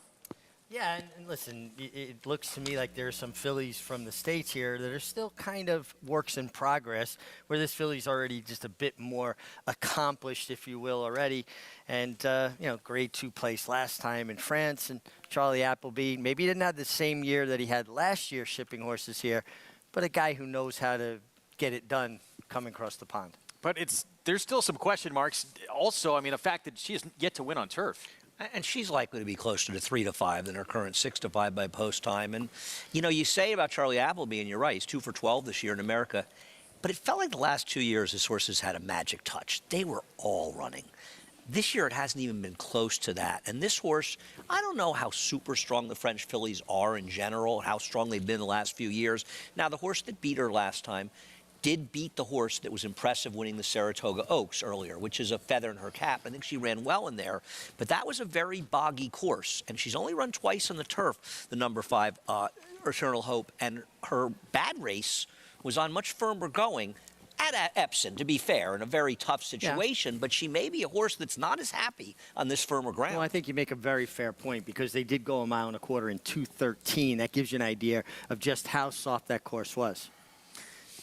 Yeah, and listen, it looks to me like there are some fillies from the States here that are still kind of works in progress, where this filly's already just a bit more accomplished, if you will, already. And, you know, Grade 2 place last time in France, and Charlie Appleby, maybe he didn't have the same year that he had last year shipping horses here, but a guy who knows how to get it done coming across the pond. But there's still some question marks. Also, I mean, the fact that she has yet to win on turf. And she's likely to be closer to 3 to 5 than her current 6 to 5 by post time. And, you know, you say about Charlie Appleby, and you're right, he's 2 for 12 this year in America. But it felt like the last 2 years his horses had a magic touch. They were all running. This year it hasn't even been close to that. And this horse, I don't know how super strong the French fillies are in general, how strong they've been the last few years. Now, the horse that beat her last time did beat the horse that was impressive winning the Saratoga Oaks earlier, which is a feather in her cap. I think she ran well in there, but that was a very boggy course, and she's only run twice on the turf, the number 5, Eternal Hope, and her bad race was on much firmer going at Epsom, to be fair, in a very tough situation, but she may be a horse that's not as happy on this firmer ground. Well, I think you make a very fair point, because they did go 1.25 miles in 2:13. That gives you an idea of just how soft that course was.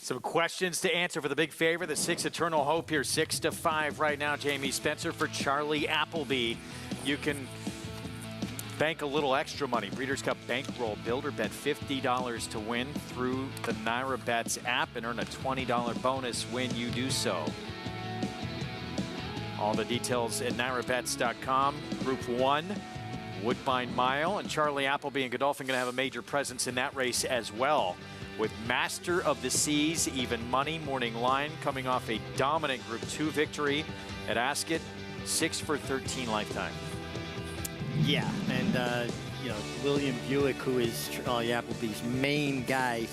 Some questions to answer for the big favorite, the 6 Eternal Hope here, 6-5 right now. Jamie Spencer for Charlie Appleby. You can bank a little extra money. Breeders' Cup Bankroll Builder bet $50 to win through the Naira Bets app and earn a $20 bonus when you do so. All the details at nairabets.com. Group 1, Woodbine Mile, and Charlie Appleby and Godolphin going to have a major presence in that race as well. With Master of the Seas, Even Money, Morning Line coming off a dominant Group 2 victory at Ascot, 6 for 13 lifetime. Yeah, and you know, William Buick, who is Charlie Appleby's main guy,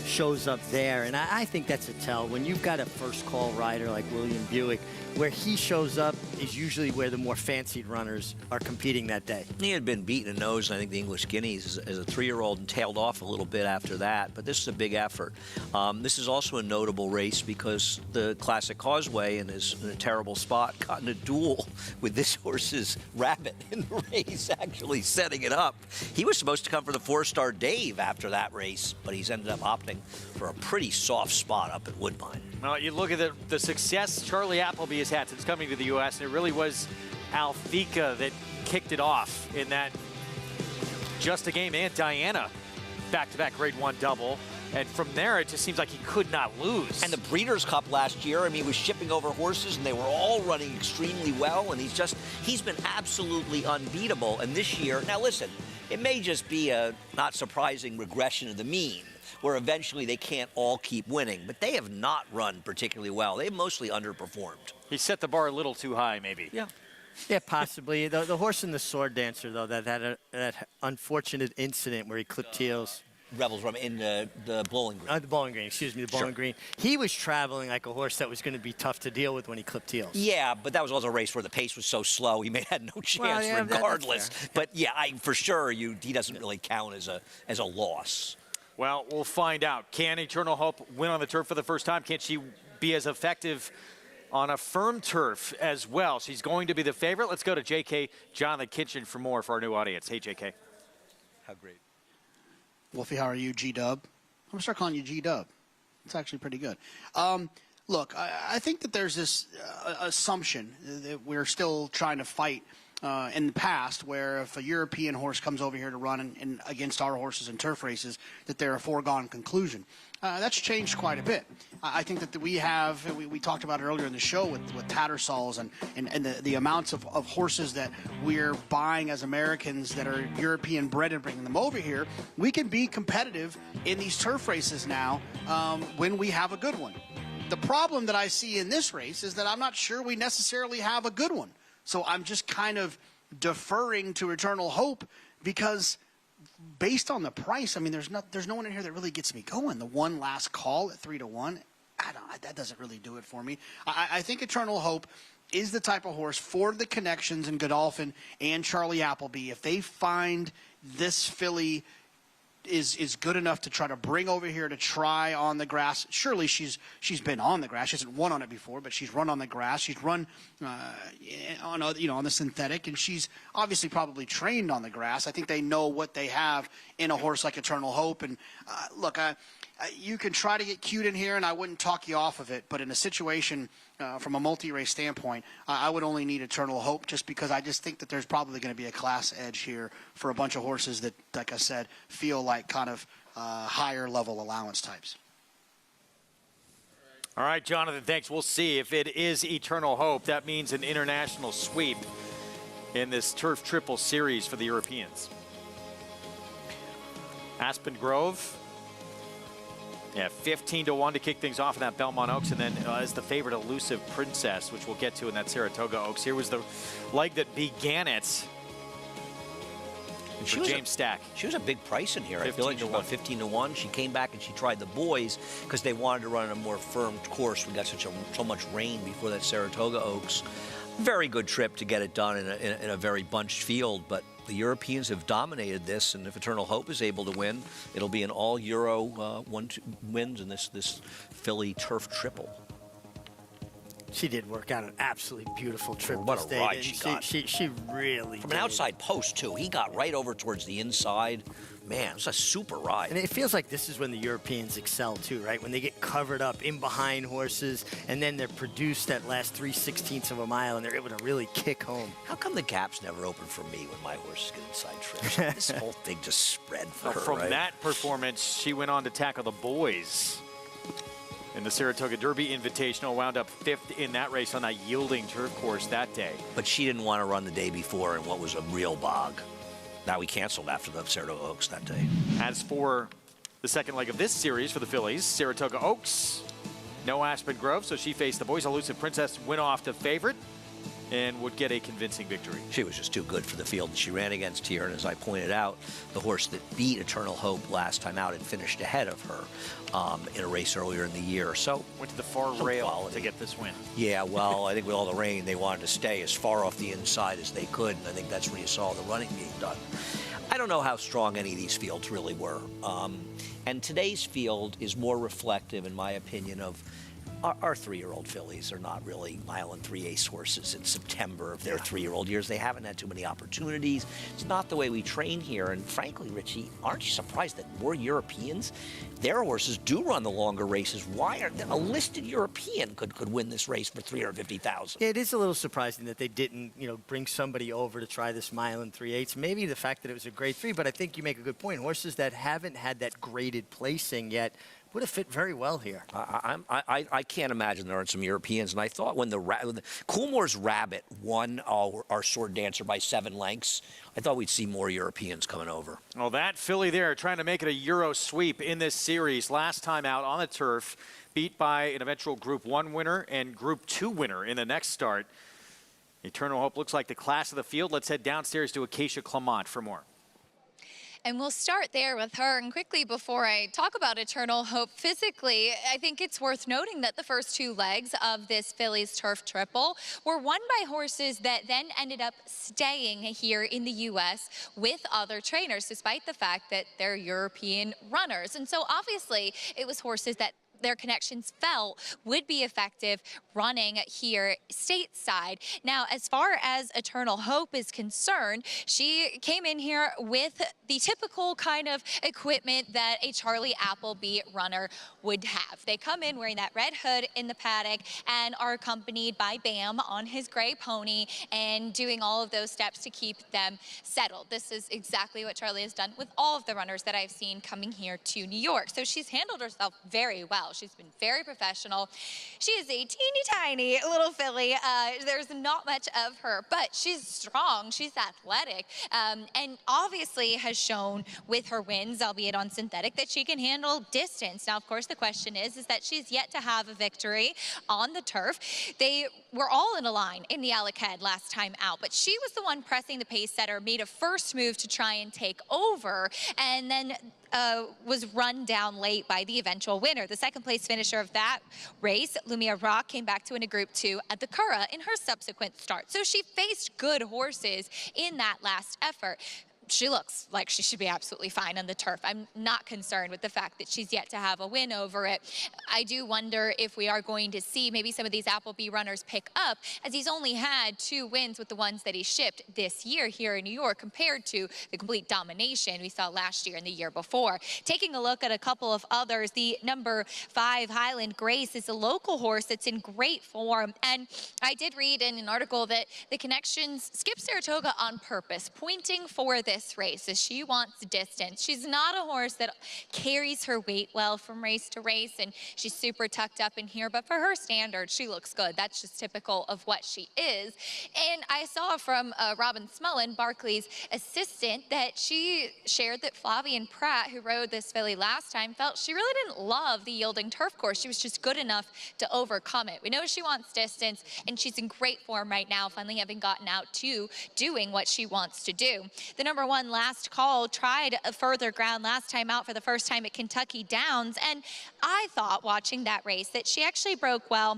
shows up there, and I think that's a tell. When you've got a first call rider like William Buick, where he shows up is usually where the more fancied runners are competing that day. He had been beaten a nose, I think, the English Guineas as a 3-year-old and tailed off a little bit after that, but this is a big effort. This is also a notable race because the Classic Causeway is in a terrible spot, got in a duel with this horse's rabbit in the race, actually setting it up. He was supposed to come for the 4-star Dave after that race, but he's ended up opting for a pretty soft spot up at Woodbine. Well, you look at the success Charlie Appleby has had since coming to the U.S., and it really was Althika that kicked it off in that Just a Game and Diana back-to-back Grade 1 double. And from there, it just seems like he could not lose. And the Breeders' Cup last year, I mean, he was shipping over horses, and they were all running extremely well, and he's been absolutely unbeatable. And this year, now listen, it may just be a not surprising regression of the mean, where eventually they can't all keep winning. But they have not run particularly well. They've mostly underperformed. He set the bar a little too high, maybe. Yeah. Yeah, possibly. The horse and the sword dancer, though, that had that unfortunate incident where he clipped heels. Rebels Run in the Bowling Green. The Bowling Green, excuse me, the Bowling Green. He was traveling like a horse that was going to be tough to deal with when he clipped heels. Yeah, but that was also a race where the pace was so slow, he may have had no chance regardless. But yeah, for sure, he doesn't really count as a loss. Well, we'll find out. Can Eternal Hope win on the turf for the first time? Can she be as effective on a firm turf as well? She's going to be the favorite. Let's go to JK Jonathan Kitchen for more for our new audience. Hey, JK. How great. Wolfie, how are you, G-Dub? I'm going to start calling you G-Dub. It's actually pretty good. Look, I think that there's this assumption that we're still trying to fight in the past, where if a European horse comes over here to run in against our horses in turf races, that they're a foregone conclusion. That's changed quite a bit. I think that we talked about it earlier in the show with Tattersalls and the amounts of horses that we're buying as Americans that are European bred and bringing them over here. We can be competitive in these turf races now when we have a good one. The problem that I see in this race is that I'm not sure we necessarily have a good one. So I'm just kind of deferring to Eternal Hope because based on the price, I mean, there's no one in here that really gets me going. The one last call at 3-1, that doesn't really do it for me. I think Eternal Hope is the type of horse for the connections in Godolphin and Charlie Appleby. If they find this filly is good enough to try to bring over here to try on the grass. Surely she's been on the grass. She hasn't won on it before, but she's run on the grass. She's run on the synthetic, and she's obviously probably trained on the grass. I think they know what they have in a horse like Eternal Hope. And look, you can try to get cute in here, and I wouldn't talk you off of it. But in a situation from a multi-race standpoint, I would only need Eternal Hope just because I just think that there's probably going to be a class edge here for a bunch of horses that, like I said, feel like kind of higher level allowance types. All right, Jonathan, thanks. We'll see if it is Eternal Hope. That means an international sweep in this Turf Triple Series for the Europeans. Aspen Grove. Yeah, 15-1 to kick things off in that Belmont Oaks, and then as the favorite, Elusive Princess, which we'll get to in that Saratoga Oaks. Here was the leg that began it for James Stack. She was a big price in here. I feel like she was about 15-1. She came back and she tried the boys because they wanted to run a more firm course. We got so much rain before that Saratoga Oaks. Very good trip to get it done in a very bunched field, but the Europeans have dominated this, and if Eternal Hope is able to win, it'll be an all-Euro wins in this filly turf triple. She did work out an absolutely beautiful trip. What a ride she got. She really From an outside post, too. He got right over towards the inside. man, it was a super ride. And it feels like this is when the Europeans excel too, right? When they get covered up in behind horses, and then they're produced that last 3/16 of a mile, and they're able to really kick home. How come the gaps never open for me when my horses get inside trips? This whole thing just spread for her, From right? that performance, she went on to tackle the boys in the Saratoga Derby Invitational, wound up 5th in that race on that yielding turf course that day. But she didn't want to run the day before in what was a real bog. Now we canceled after the Saratoga Oaks that day. As for the second leg of this series for the fillies, Saratoga Oaks, no Aspen Grove, so she faced the boys. Elusive Princess went off to favorite and would get a convincing victory. She was just too good for the field, and she ran against here. And as I pointed out, the horse that beat Eternal Hope last time out had finished ahead of her in a race earlier in the year. So went to the far rail to get this win. Yeah, well, I think with all the rain, they wanted to stay as far off the inside as they could, and I think that's where you saw the running being done. I don't know how strong any of these fields really were. And today's field is more reflective, in my opinion, of our 3-year-old fillies are not really mile and 3/8 horses in September of their 3-year-old years. They haven't had too many opportunities. It's not the way we train here. And frankly, Richie, aren't you surprised that more Europeans, their horses do run the longer races? Why are a listed European could win this race for $350,000? Yeah, it is a little surprising that they didn't, bring somebody over to try this mile and 3/8. Maybe the fact that it was a grade 3, but I think you make a good point. Horses that haven't had that graded placing yet would have fit very well here. I can't imagine there aren't some Europeans. And I thought when Coolmore's Rabbit won our Sword Dancer by 7 lengths, I thought we'd see more Europeans coming over. Well, that filly there trying to make it a Euro sweep in this series. Last time out on the turf, beat by an eventual Group 1 winner and Group 2 winner in the next start. Eternal Hope looks like the class of the field. Let's head downstairs to Acacia Clement for more. And we'll start there with her. And quickly, before I talk about Eternal Hope physically, I think it's worth noting that the first 2 legs of this Phillies Turf Triple were won by horses that then ended up staying here in the U.S. with other trainers, despite the fact that they're European runners. And so obviously, it was horses that their connections felt would be effective running here stateside. Now, as far as Eternal Hope is concerned, she came in here with the typical kind of equipment that a Charlie Appleby runner would have. They come in wearing that red hood in the paddock and are accompanied by Bam on his gray pony and doing all of those steps to keep them settled. This is exactly what Charlie has done with all of the runners that I've seen coming here to New York. So she's handled herself very well. She's been very professional. She is a teeny tiny little filly. There's not much of her, but she's strong. She's athletic, and obviously has shown with her wins, albeit on synthetic, that she can handle distance. Now, of course, the question is that she's yet to have a victory on the turf. They were all in a line in the Alec-Head last time out, but she was the one pressing the pace setter, made a first move to try and take over, and then was run down late by the eventual winner. The second place finisher of that race, Lumia Rock, came back to win a Group 2 at the Curragh in her subsequent start. So she faced good horses in that last effort. She looks like she should be absolutely fine on the turf. I'm not concerned with the fact that she's yet to have a win over it. I do wonder if we are going to see maybe some of these Appleby runners pick up, as he's only had 2 wins with the ones that he shipped this year here in New York compared to the complete domination we saw last year and the year before. Taking a look at a couple of others, the number 5 Highland Grace is a local horse that's in great form. And I did read in an article that the Connections skipped Saratoga on purpose, pointing for this race as she wants distance. She's not a horse that carries her weight well from race to race, and she's super tucked up in here, but for her standards, she looks good. That's just typical of what she is. And I saw from Robin Smullen, Barclay's assistant, that she shared that Flavian Pratt, who rode this filly last time, felt she really didn't love the yielding turf course. She was just good enough to overcome it. We know she wants distance, and she's in great form right now, finally having gotten out to doing what she wants to do. The number 1 Last Call tried a further ground last time out for the first time at Kentucky Downs, and I thought watching that race that she actually broke well.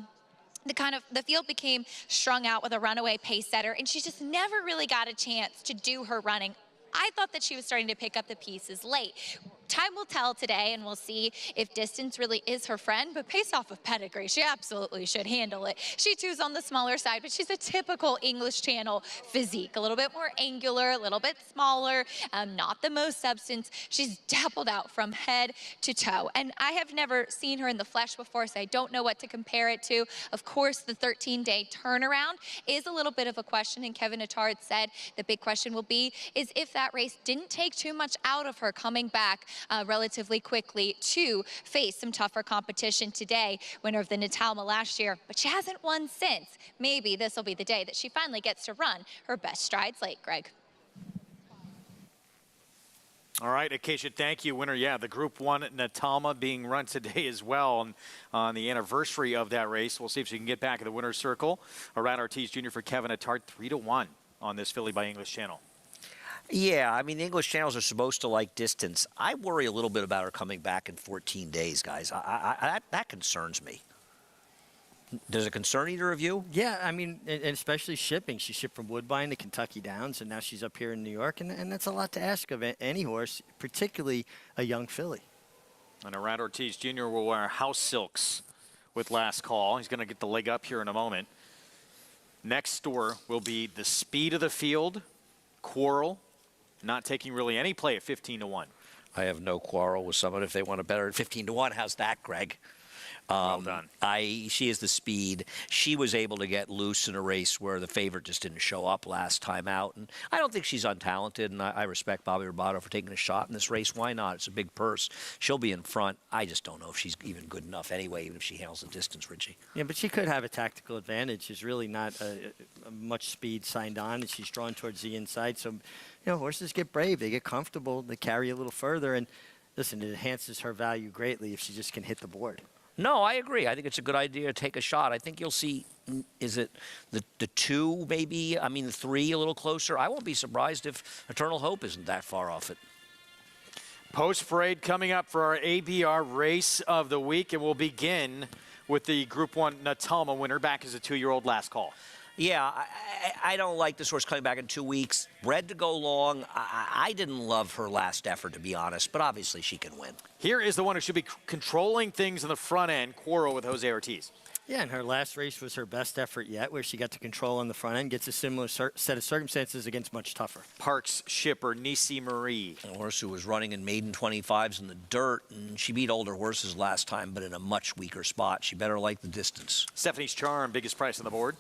The field became strung out with a runaway pace setter, and she just never really got a chance to do her running. I thought that she was starting to pick up the pieces late. time will tell today, and we'll see if distance really is her friend, but based off of pedigree, she absolutely should handle it. She too's on the smaller side, but she's a typical English Channel physique, a little bit more angular, a little bit smaller, not the most substance. She's dappled out from head to toe, and I have never seen her in the flesh before, so I don't know what to compare it to. Of course, the 13-day turnaround is a little bit of a question, and Kevin Attard said the big question will be is if that race didn't take too much out of her coming back relatively quickly to face some tougher competition today. Winner of the Natalma last year, but she hasn't won since. Maybe this will be the day that she finally gets to run her best strides late, Greg. All right, Acacia, thank you. Winner, yeah, the Group 1 Natalma being run today as well. And on the anniversary of that race, we'll see if she can get back in the winner's circle. Around Ortiz Jr. for Kevin Attard, 3-1 on this filly by English Channel. Yeah, I mean, the English channels are supposed to like distance. I worry a little bit about her coming back in 14 days, guys. That concerns me. Does it concern either of you? Yeah, I mean, and especially shipping. She shipped from Woodbine to Kentucky Downs, and now she's up here in New York, and that's a lot to ask of any horse, particularly a young filly. And Around Ortiz Jr. will wear house silks with Last Call. He's going to get the leg up here in a moment. Next store will be The Speed of the Field, Quarrel, not taking really any play at 15-1. I have no quarrel with someone if they want to bet her at 15-1. How's that, Greg? Well done. She is the speed. She was able to get loose in a race where the favorite just didn't show up last time out. And I don't think she's untalented, and I respect Bobby Robato for taking a shot in this race. Why not? It's a big purse. She'll be in front. I just don't know if she's even good enough anyway, even if she handles the distance, Richie. Yeah, but she could have a tactical advantage. There's really not much speed signed on, and she's drawn towards the inside. So, you know, horses get brave. They get comfortable. They carry a little further. And, listen, it enhances her value greatly if she just can hit the board. No, I agree. I think it's a good idea to take a shot. I think you'll see, is it the 2 maybe? I mean, the 3 a little closer. I won't be surprised if Eternal Hope isn't that far off it. Post-parade coming up for our ABR race of the week, and we'll begin with the Group 1 Natalma winner, back as a 2-year-old Last Call. Yeah, I don't like this horse coming back in 2 weeks. Bred to go long. I didn't love her last effort, to be honest, but obviously she can win. Here is the one who should be controlling things in the front end, Quarrel with Jose Ortiz. Yeah, and her last race was her best effort yet, where she got to control on the front end, gets a similar set of circumstances against much tougher. Parks shipper Nisi Marie. A horse who was running in maiden 25s in the dirt, and she beat older horses last time, but in a much weaker spot. She better like the distance. Stephanie's Charm, biggest price on the board.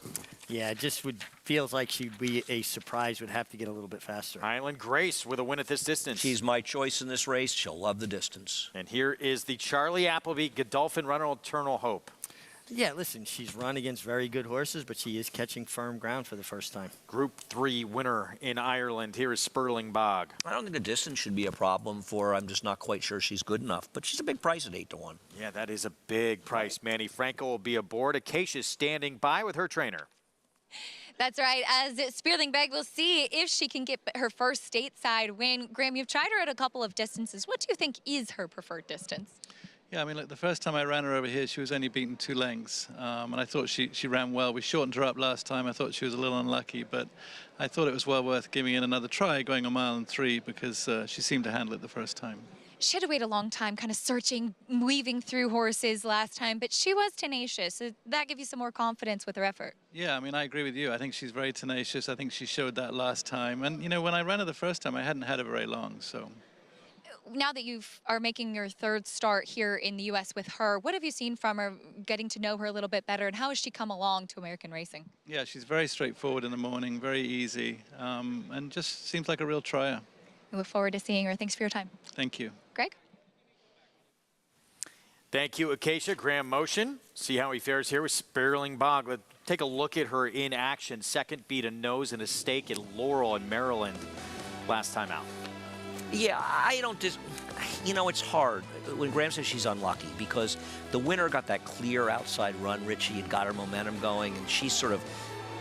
Yeah, it just feels like she'd be a surprise, would have to get a little bit faster. Highland Grace with a win at this distance. She's my choice in this race. She'll love the distance. And here is the Charlie Appleby Godolphin runner, Eternal Hope. Yeah, listen, she's run against very good horses, but she is catching firm ground for the first time. Group 3 winner in Ireland. Here is Sperling Bog. I don't think the distance should be a problem for her. I'm just not quite sure she's good enough, but she's a big price at 8-1. Yeah, that is a big price. Manny Franco will be aboard. Acacia's standing by with her trainer. That's right. As Spearling Beg, we'll see if she can get her first stateside win. Graham, you've tried her at a couple of distances. What do you think is her preferred distance? Yeah, I mean, look, the first time I ran her over here, she was only beaten 2 lengths, and I thought she ran well. We shortened her up last time. I thought she was a little unlucky, but I thought it was well worth giving it another try, going 1 mile and 3, because she seemed to handle it the first time. She had to wait a long time, kind of searching, weaving through horses last time, but she was tenacious. So that gives you some more confidence with her effort. Yeah, I mean, I agree with you. I think she's very tenacious. I think she showed that last time. And, you know, when I ran her the first time, I hadn't had her very long, so... Now that you are making your 3rd start here in the U.S. with her, what have you seen from her, getting to know her a little bit better, and how has she come along to American racing? Yeah, she's very straightforward in the morning, very easy, and just seems like a real trier. We look forward to seeing her. Thanks for your time. Thank you. Greg? Thank you, Acacia. Graham Motion. See how he fares here with Sperling Bog. Let's take a look at her in action. Second beat a nose and a stake in Laurel in Maryland last time out. Yeah, I don't you know, it's hard when Graham says she's unlucky because the winner got that clear outside run, Richie, and got her momentum going, and she sort of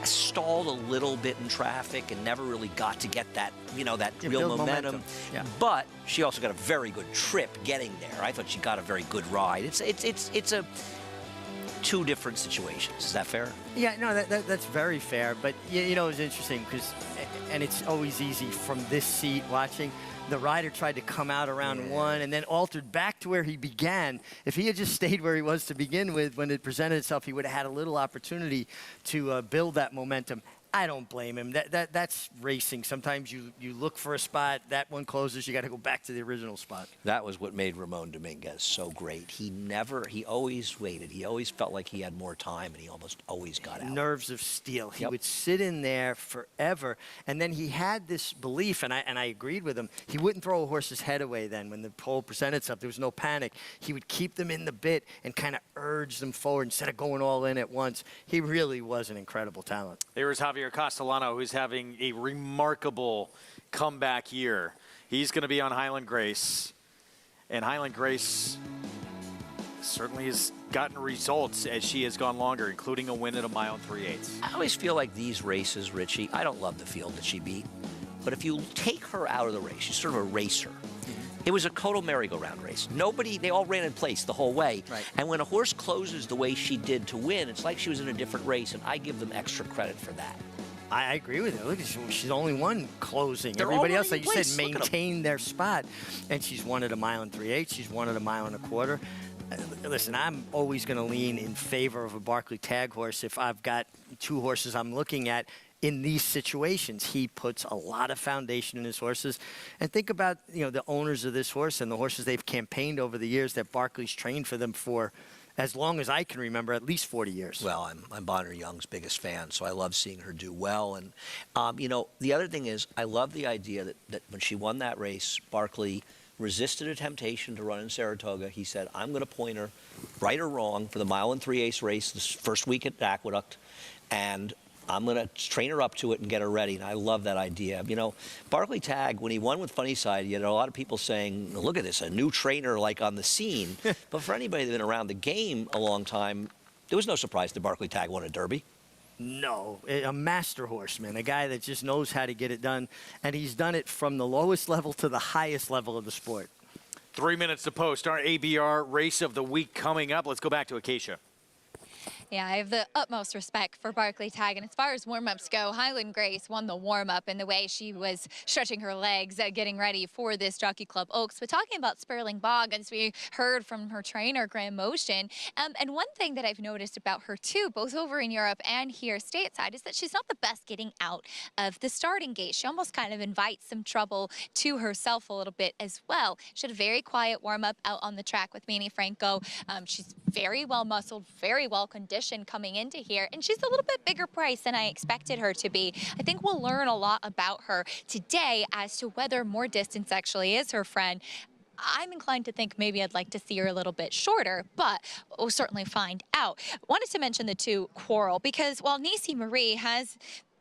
stalled a little bit in traffic and never really got to get that, you know, that real momentum. Yeah. But she also got a very good trip getting there. I thought she got a very good ride. It's a two different situations. Is that fair? Yeah, no, that's very fair. But, you know, it's interesting because, and it's always easy from this seat watching, the rider tried to come out around one and then altered back to where he began. If he had just stayed where he was to begin with, when it presented itself, he would have had a little opportunity to build that momentum. I don't blame him. That's racing. Sometimes you look for a spot, that one closes, you got to go back to the original spot. That was what made Ramon Dominguez so great. He always waited. He always felt like he had more time, and he almost always got out. Nerves of steel. He would sit in there forever, and then he had this belief, and I agreed with him. He wouldn't throw a horse's head away then when the pole presented itself. There was no panic. He would keep them in the bit and kind of urge them forward instead of going all in at once. He really was an incredible talent. There was Javier Castellano, who's having a remarkable comeback year. He's going to be on Highland Grace, and Highland Grace certainly has gotten results as she has gone longer, including a win at a mile and 3/8. I always feel like these races, Richie, I don't love the field that she beat, but if you take her out of the race, she's sort of a racer. It was a Cotto merry-go-round race. They all ran in place the whole way. Right. And when a horse closes the way she did to win, it's like she was in a different race, and I give them extra credit for that. I agree with you. Look, she's the only one closing. They're Everybody all else, like you said, maintained their spot. And she's won at a mile and 3/8. She's won at a mile and a quarter. Listen, I'm always going to lean in favor of a Barclay Tag horse if I've got two horses I'm looking at. In these situations, he puts a lot of foundation in his horses. And think about, you know, the owners of this horse and the horses they've campaigned over the years that Barclay's trained for them for as long as I can remember, at least 40 years. Well, I'm Bonner Young's biggest fan, so I love seeing her do well. And, you know, the other thing is I love the idea that when she won that race, Barclay resisted a temptation to run in Saratoga. He said, I'm going to point her, right or wrong, for the mile and 3/8 race this first week at Aqueduct, and I'm going to train her up to it and get her ready. And I love that idea. You know, Barclay Tagg, when he won with Funnyside, you had a lot of people saying, look at this, a new trainer like on the scene. But for anybody that's been around the game a long time, there was no surprise that Barclay Tagg won a Derby. No, a master horseman, a guy that just knows how to get it done. And he's done it from the lowest level to the highest level of the sport. 3 minutes to post. Our ABR race of the week coming up. Let's go back to Acacia. Yeah, I have the utmost respect for Barclay Tagg. And as far as warm-ups go, Highland Grace won the warm-up in the way she was stretching her legs, getting ready for this Jockey Club Oaks. But talking about Sperling Bog, as we heard from her trainer, Graham Motion, and one thing that I've noticed about her, too, both over in Europe and here stateside, is that she's not the best getting out of the starting gate. She almost kind of invites some trouble to herself a little bit as well. She had a very quiet warm-up out on the track with Manny Franco. She's very well-muscled, very well-conditioned coming into here, and she's a little bit bigger price than I expected her to be. I think we'll learn a lot about her today as to whether more distance actually is her friend. I'm inclined to think maybe I'd like to see her a little bit shorter, but we'll certainly find out. Wanted to mention the two Quarrel, because while Nisi Marie has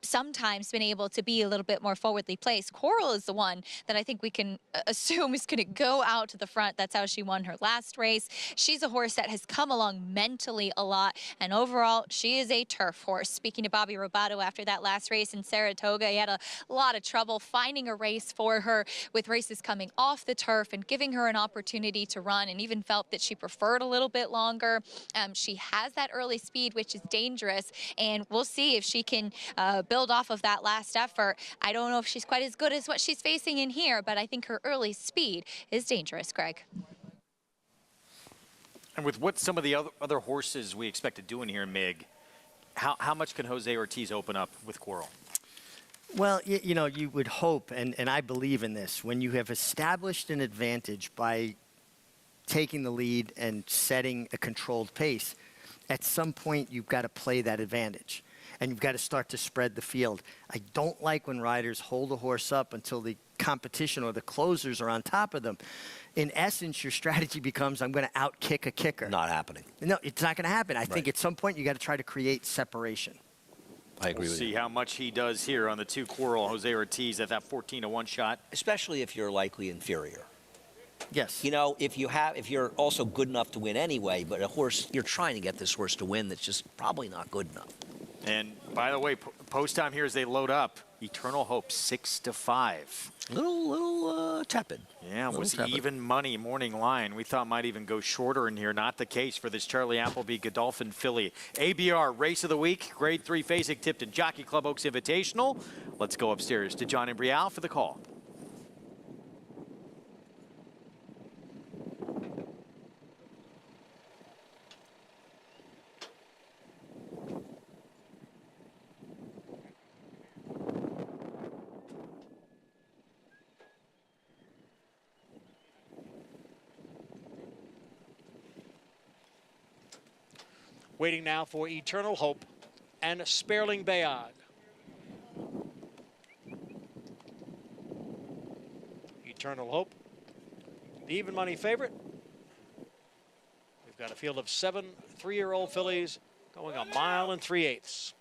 sometimes been able to be a little bit more forwardly placed, Coral is the one that I think we can assume is going to go out to the front. That's how she won her last race. She's a horse that has come along mentally a lot, and overall, she is a turf horse. Speaking to Bobby Robato after that last race in Saratoga, he had a lot of trouble finding a race for her with races coming off the turf and giving her an opportunity to run, and even felt that she preferred a little bit longer. She has that early speed, which is dangerous, and we'll see if she can build off of that last effort. I don't know if she's quite as good as what she's facing in here, but I think her early speed is dangerous, Greg. And with what some of the other horses we expect to do in here, Mig, how much can Jose Ortiz open up with Quarrel? Well, you know, you would hope, and I believe in this, when you have established an advantage by taking the lead and setting a controlled pace, at some point you've got to play that advantage. And you've got to start to spread the field. I don't like when riders hold a horse up until the competition or the closers are on top of them. In essence, your strategy becomes, I'm going to out-kick a kicker. Not happening. No, it's not going to happen. I think at some point you got to try to create separation. I agree with you. See how much he does here on the two Quarrel, Jose Ortiz, at that 14-1 shot. Especially if you're likely inferior. Yes. You know, if you're also good enough to win anyway, but a horse, you're trying to get this horse to win that's just probably not good enough. And by the way, post time here as they load up. Eternal Hope 6-5. Little tepid. Yeah, it was even money morning line. We thought might even go shorter in here. Not the case for this Charlie Appleby Godolphin filly. ABR Race of the Week, Grade 3 Phasic Tipton Jockey Club Oaks Invitational. Let's go upstairs to John Embrial for the call. Waiting now for Eternal Hope and Sperling Bayog. Eternal Hope, the even money favorite. We've got a field of 7 3-year-old fillies going 1 3/8.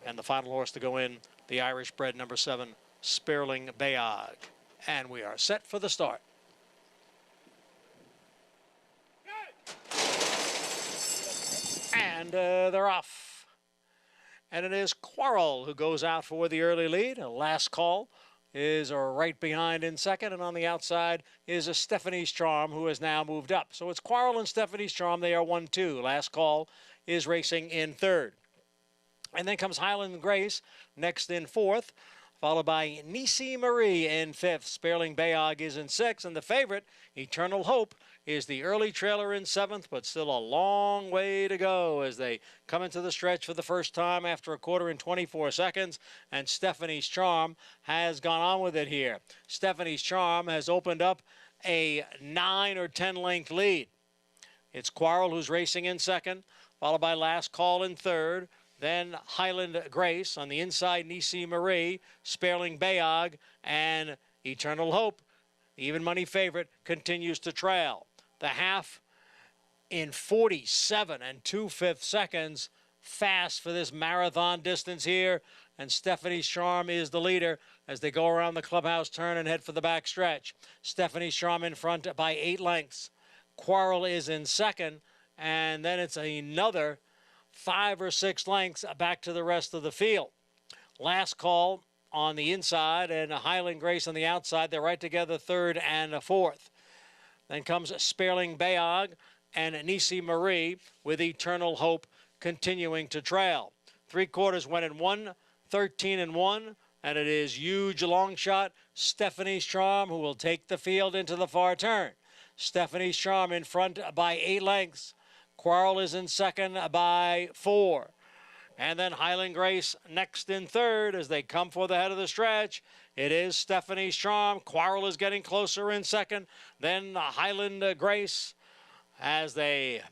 And the final horse to go in, the Irish bred number 7, Sperling Bayog. And we are set for the start. And they're off. And it is Quarrel who goes out for the early lead. Last Call is right behind in second. And on the outside is a Stephanie's Charm, who has now moved up. So it's Quarrel and Stephanie's Charm. They are 1-2. Last Call is racing in third. And then comes Highland Grace next in fourth, followed by Nisi Marie in fifth. Sperling Bayog is in sixth. And the favorite, Eternal Hope, is the early trailer in seventh, but still a long way to go as they come into the stretch for the first time after a quarter in 24 seconds. And Stephanie's Charm has gone on with it here. Stephanie's Charm has opened up a 9 or 10 length lead. It's Quarrel who's racing in second, followed by Last Call in third. Then Highland Grace on the inside, Nisi Marie, Sperling Bayog, and Eternal Hope, the even money favorite, continues to trail. The half in 47 2/5 seconds, fast for this marathon distance here. And Stephanie's Charm is the leader as they go around the clubhouse turn and head for the back stretch. Stephanie's Charm in front by 8 lengths. Quarrel is in second, and then it's another 5 or 6 lengths back to the rest of the field. Last Call on the inside and Highland Grace on the outside. They're right together, third and fourth. Then comes Sperling Bayog and Nisi Marie with Eternal Hope continuing to trail. 3/4 went in 1-13-1, and it is huge long shot Stephanie's Charm who will take the field into the far turn. Stephanie's Charm in front by 8 lengths. Quarrel is in second by 4. And then Highland Grace next in third as they come for the head of the stretch. It is Stephanie's Charm. Quarrel is getting closer in second. Then Highland Grace as they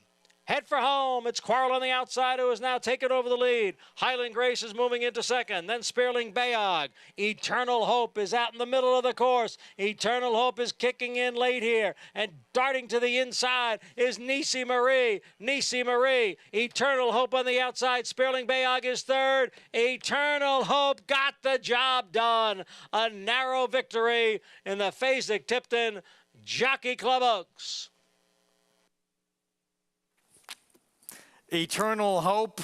head for home. It's Quarrel on the outside who has now taken over the lead. Highland Grace is moving into second. Then Sperling Bayog. Eternal Hope is out in the middle of the course. Eternal Hope is kicking in late here. And darting to the inside is Nisi Marie. Nisi Marie. Eternal Hope on the outside. Sperling Bayog is third. Eternal Hope got the job done. A narrow victory in the Phasic Tipton Jockey Club Oaks. Eternal Hope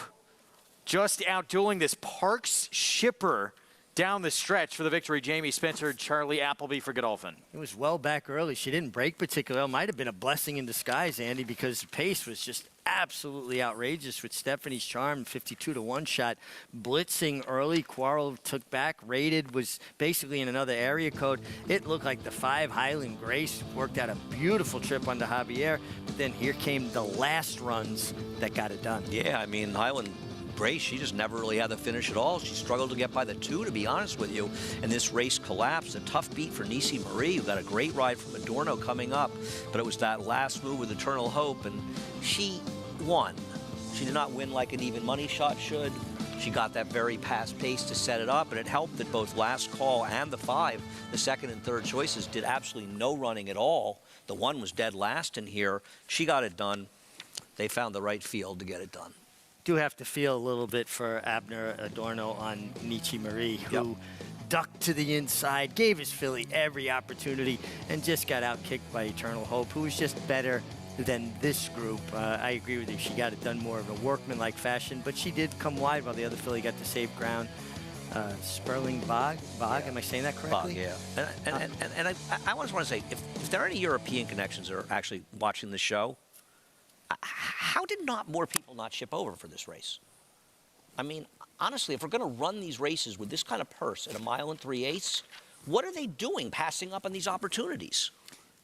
just outdueling this Parks shipper down the stretch for the victory. Jamie Spencer, Charlie Appleby for Godolphin. It was well back early. She didn't break particularly. It might have been a blessing in disguise, Andy, because the pace was just absolutely outrageous with Stephanie's Charm, 52-1 shot. Blitzing early, Quarrel took back, rated, was basically in another area code. It looked like the 5 Highland Grace worked out a beautiful trip onto Javier, but then here came the last runs that got it done. Yeah, I mean, Highland Grace, she just never really had the finish at all. She struggled to get by the 2, to be honest with you. And this race collapsed. A tough beat for Nisi Marie, who got a great ride from Adorno coming up. But it was that last move with Eternal Hope, and she won. She did not win like an even money shot should. She got that very fast pace to set it up, and it helped that both Last Call and the 5, the second and third choices, did absolutely no running at all. The 1 was dead last in here. She got it done. They found the right field to get it done. Do have to feel a little bit for Abner Adorno on Nisi Marie, who ducked to the inside, gave his filly every opportunity, and just got out-kicked by Eternal Hope, who was just better than this group. I agree with you. She got it done more of a workmanlike fashion, but she did come wide while the other filly got to save ground. Sperling Bog, am I saying that correctly? Bog, yeah. And I just want to say, if there are any European connections that are actually watching the show, how did not more people not ship over for this race? I mean, honestly, if we're going to run these races with this kind of purse at 1 3/8, what are they doing passing up on these opportunities?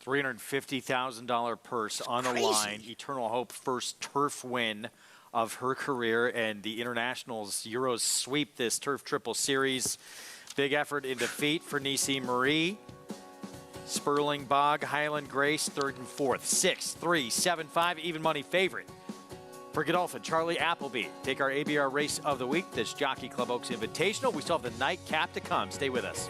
$350,000 purse on the line. Eternal Hope, first turf win of her career, and the Internationals Euros sweep this Turf Triple Series. Big effort in defeat for Nisi Marie. Sperling Bog, Highland Grace, 3rd and 4th. 6, 3, 7, 5, even money favorite for Godolphin, Charlie Appleby. Take our ABR race of the week, this Jockey Club Oaks Invitational. We still have the nightcap to come. Stay with us.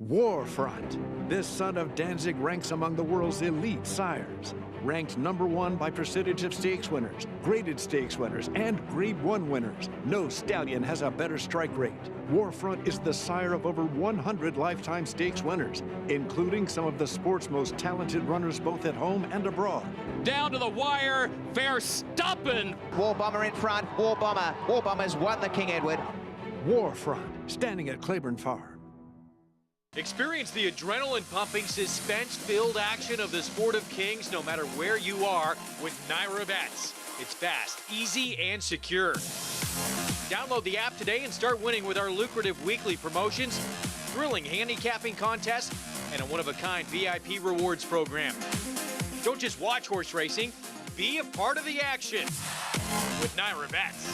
Warfront. This son of Danzig ranks among the world's elite sires. Ranked #1 by percentage of stakes winners, graded stakes winners, and Grade 1 winners. No stallion has a better strike rate. Warfront is the sire of over 100 lifetime stakes winners, including some of the sport's most talented runners both at home and abroad. Down to the wire, Verstappen. War Bomber in front, War Bomber. War Bomber's won the King Edward. Warfront, standing at Claiborne Farm. Experience the adrenaline-pumping, suspense-filled action of the Sport of Kings no matter where you are with Naira Bets. It's fast, easy, and secure. Download the app today and start winning with our lucrative weekly promotions, thrilling handicapping contests, and a one-of-a-kind VIP rewards program. Don't just watch horse racing, be a part of the action with Naira Bets.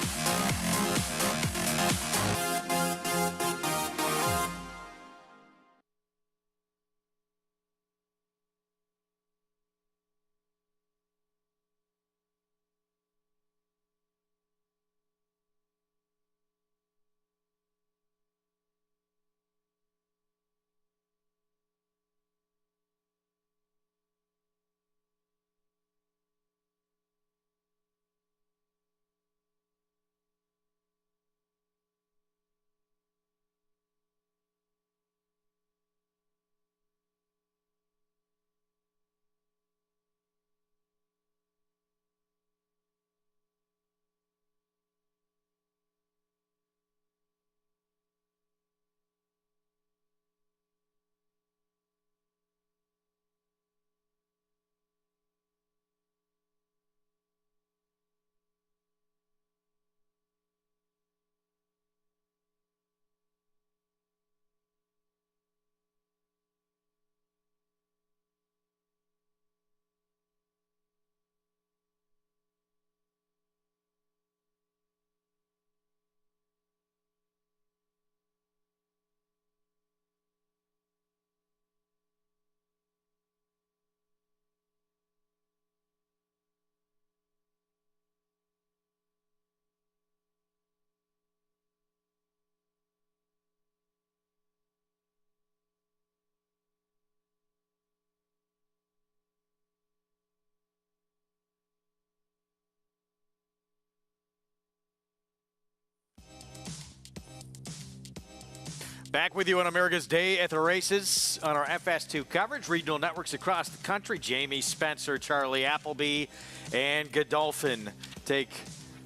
Back with you on America's Day at the Races on our FS2 coverage. Regional networks across the country. Jamie Spencer, Charlie Appleby, and Godolphin take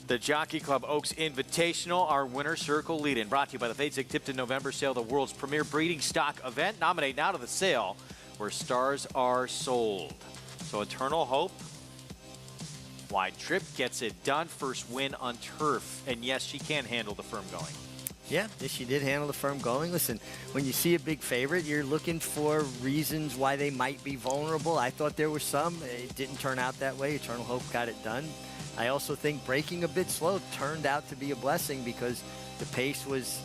the Jockey Club Oaks Invitational, our winner circle lead-in. Brought to you by the Fades-Tipton November sale, the world's premier breeding stock event. Nominate now to the sale where stars are sold. So Eternal Hope, wide trip, gets it done. First win on turf. And yes, she can handle the firm going. Yeah, she did handle the firm going. Listen, when you see a big favorite, you're looking for reasons why they might be vulnerable. I thought there were some. It didn't turn out that way. Eternal Hope got it done. I also think breaking a bit slow turned out to be a blessing because the pace was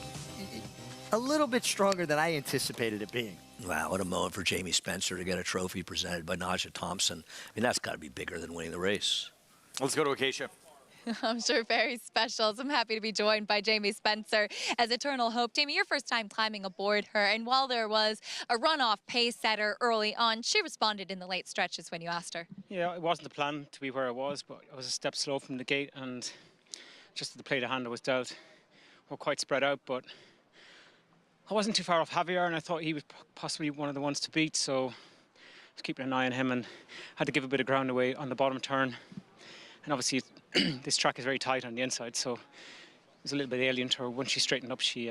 a little bit stronger than I anticipated it being. Wow, what a moment for Jamie Spencer to get a trophy presented by Naja Thompson. I mean, that's got to be bigger than winning the race. Let's go to Acacia. I'm sure very special. So I'm happy to be joined by Jamie Spencer as Eternal Hope. Jamie, your first time climbing aboard her, and while there was a runoff pace setter early on, she responded in the late stretches when you asked her. Yeah, it wasn't the plan to be where I was, but I was a step slow from the gate, and just at the play the hand I was dealt, were quite spread out, but I wasn't too far off Javier, and I thought he was possibly one of the ones to beat, so I was keeping an eye on him and had to give a bit of ground away on the bottom turn. And obviously, this track is very tight on the inside, so it was a little bit alien to her. Once she straightened up, she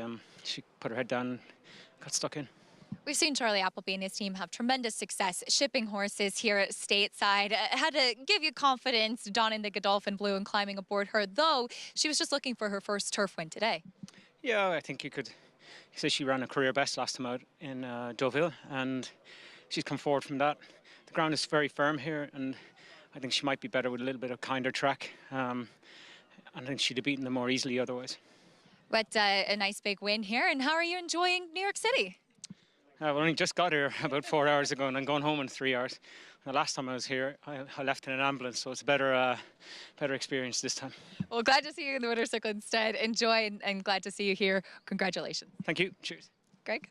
put her head down and got stuck in. We've seen Charlie Appleby and his team have tremendous success shipping horses here at stateside. Had to give you confidence donning the Godolphin blue and climbing aboard her, though she was just looking for her first turf win today. Yeah, I think you could say she ran a career best last time out in Deauville, and she's come forward from that. The ground is very firm here, and I think she might be better with a little bit of kinder track. I think she'd have beaten them more easily otherwise. But a nice big win here, and how are you enjoying New York City? We only just got here about 4 hours ago, and I'm going home in 3 hours. The last time I was here, I left in an ambulance, so it's a better experience this time. Well, glad to see you in the winner's circle instead. Enjoy, and glad to see you here. Congratulations. Thank you. Cheers. Greg?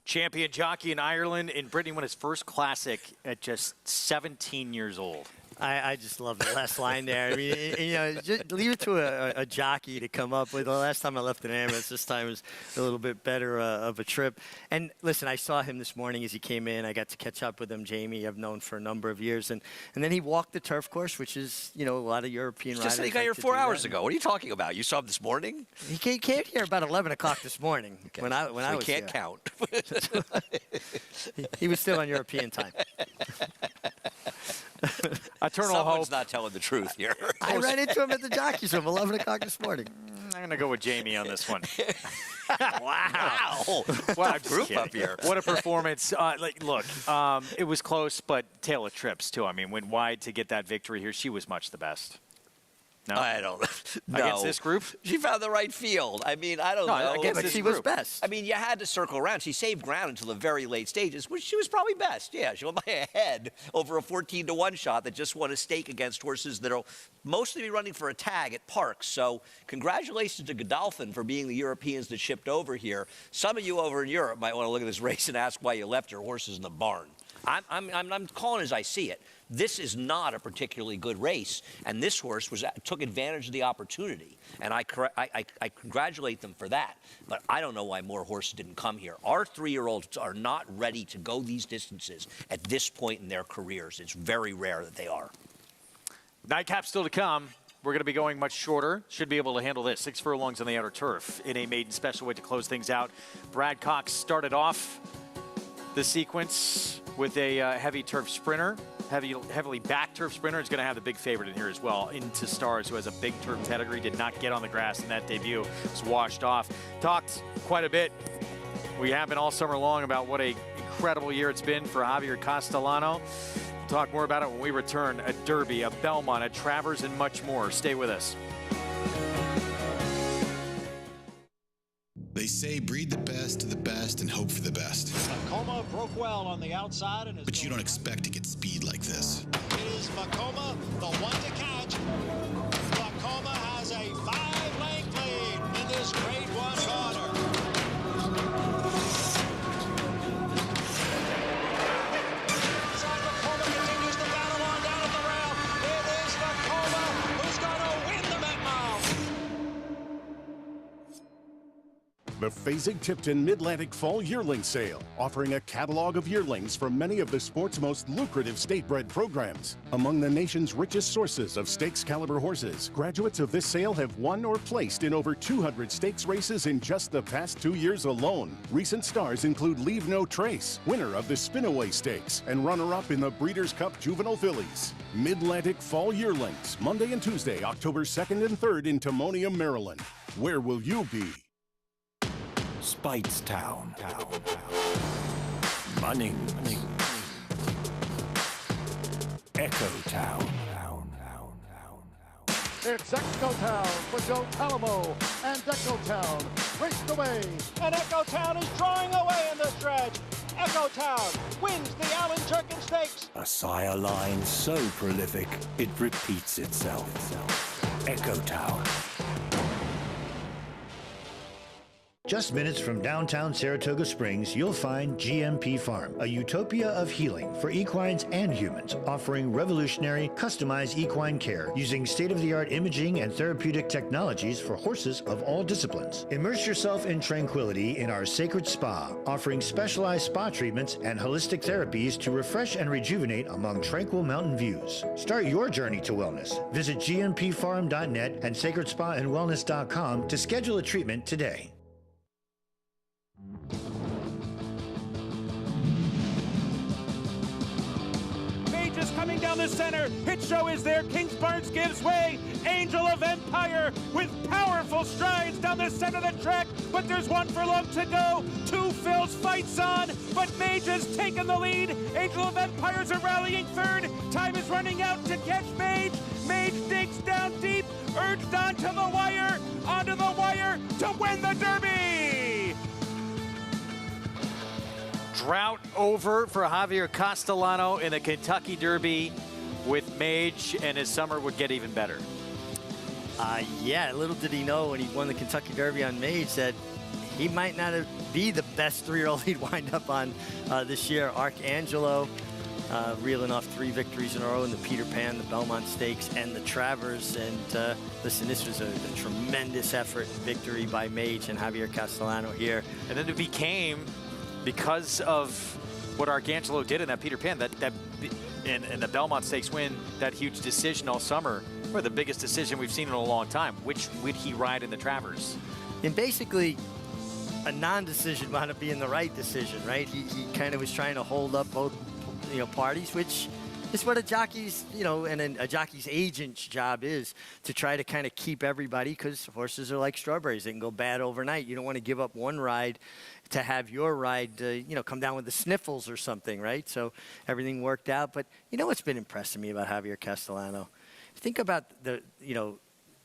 Champion jockey in Ireland, and Brittany won his first classic at just 17 years old. I just love the last line there. I mean, you know, just leave it to a jockey to come up with. The last time I left an ambulance, this time was a little bit better of a trip. And listen, I saw him this morning as he came in. I got to catch up with him. Jamie, I've known for a number of years. And then he walked the turf course, which is, you know, a lot of European riders. Just said he got here 4 hours ago. What are you talking about? You saw him this morning? He came here about 11 o'clock this morning when I was We can't count. He was still on European time. Eternal Someone's hope. not telling the truth here. I ran into him at the jockey's room 11 o'clock this morning. I'm going to go with Jamie on this one. Wow. Well, Tough group up here. What a performance. Look, it was close, but tale of trips, too. I mean, went wide to get that victory here. She was much the best. No? I don't know. Against this group? She found the right field. I mean, I don't know. Against this she group. was best. I mean, you had to circle around. She saved ground until the very late stages, which she was probably best. Yeah, she went by a head over a 14-to-1 shot that just won a stake against horses that will mostly be running for a tag at Parks. So congratulations to Godolphin for being the Europeans that shipped over here. Some of you over in Europe might want to look at this race and ask why you left your horses in the barn. I'm calling as I see it. This is not a particularly good race, and this horse took advantage of the opportunity, and I congratulate them for that. But I don't know why more horses didn't come here. Our 3-year-olds are not ready to go these distances at this point in their careers. It's very rare that they are. Nightcap still to come. We're going to be going much shorter. Should be able to handle this. 6 furlongs on the outer turf in a maiden special weight to close things out. Brad Cox started off the sequence with a heavy turf sprinter. Heavily backed turf sprinter is going to have the big favorite in here as well. Into Stars, who has a big turf pedigree, did not get on the grass in that debut. Was washed off. Talked quite a bit. We have been all summer long about what a incredible year it's been for Javier Castellano. We'll talk more about it when we return. A Derby, a Belmont, a Travers, and much more. Stay with us. They say breed the best of the best and hope for the best. Macoma broke well on the outside. And But you don't expect to get speed like this. It is Macoma, the one to catch. Macoma has a 5-length lead in this Grade 1 corner. Inside Macoma continues the battle on down at the rail. It is Macoma who's going to win the Met Mile. The Fasig-Tipton Mid-Atlantic Fall Yearling Sale, offering a catalog of yearlings from many of the sport's most lucrative state-bred programs. Among the nation's richest sources of stakes caliber horses, graduates of this sale have won or placed in over 200 stakes races in just the past 2 years alone. Recent stars include Leave No Trace, winner of the Spinaway Stakes, and runner-up in the Breeders' Cup Juvenile Fillies. Mid-Atlantic Fall Yearlings, Monday and Tuesday, October 2nd and 3rd in Timonium, Maryland. Where will you be? Speightstown. Munning. Echo Town. It's Echo Town for Joe Talamo, and Echo Town raced away. And Echo Town is drawing away in the stretch. Echo Town wins the Allen Turkin Stakes. A sire line so prolific, it repeats itself. Echo Town. Just minutes from downtown Saratoga Springs, you'll find GMP Farm, a utopia of healing for equines and humans, offering revolutionary, customized equine care using state-of-the-art imaging and therapeutic technologies for horses of all disciplines. Immerse yourself in tranquility in our sacred spa, offering specialized spa treatments and holistic therapies to refresh and rejuvenate among tranquil mountain views. Start your journey to wellness. Visit gmpfarm.net and sacredspaandwellness.com to schedule a treatment today. Mage is coming down the center. Hit Show is there. King's Barnes gives way. Angel of Empire with powerful strides down the center of the track, but there's one furlong to go. Two Phil's fights on, but Mage has taken the lead. Angel of Empire's a rallying third. Time is running out to catch Mage. Mage digs down deep, urged onto the wire to win the Derby. Drought over for Javier Castellano in the Kentucky Derby with Mage, and his summer would get even better. Yeah, little did he know when he won the Kentucky Derby on Mage that he might not be the best 3-year-old he'd wind up on this year. Arcangelo reeling off 3 victories in a row in the Peter Pan, the Belmont Stakes, and the Travers. And listen, this was a tremendous effort and victory by Mage and Javier Castellano here. And then it became, because of what Arcangelo did in that Peter Pan, and the Belmont Stakes win, that huge decision all summer, or the biggest decision we've seen in a long time. Which would he ride in the Travers? And basically, a non-decision wound up being the right decision, right? He kind of was trying to hold up both, parties, which is what a jockey's, and a jockey's agent's job is, to try to kind of keep everybody, because horses are like strawberries. They can go bad overnight. You don't want to give up one ride to have your ride, come down with the sniffles or something, right? So everything worked out. But what's been impressing me about Javier Castellano? Think about the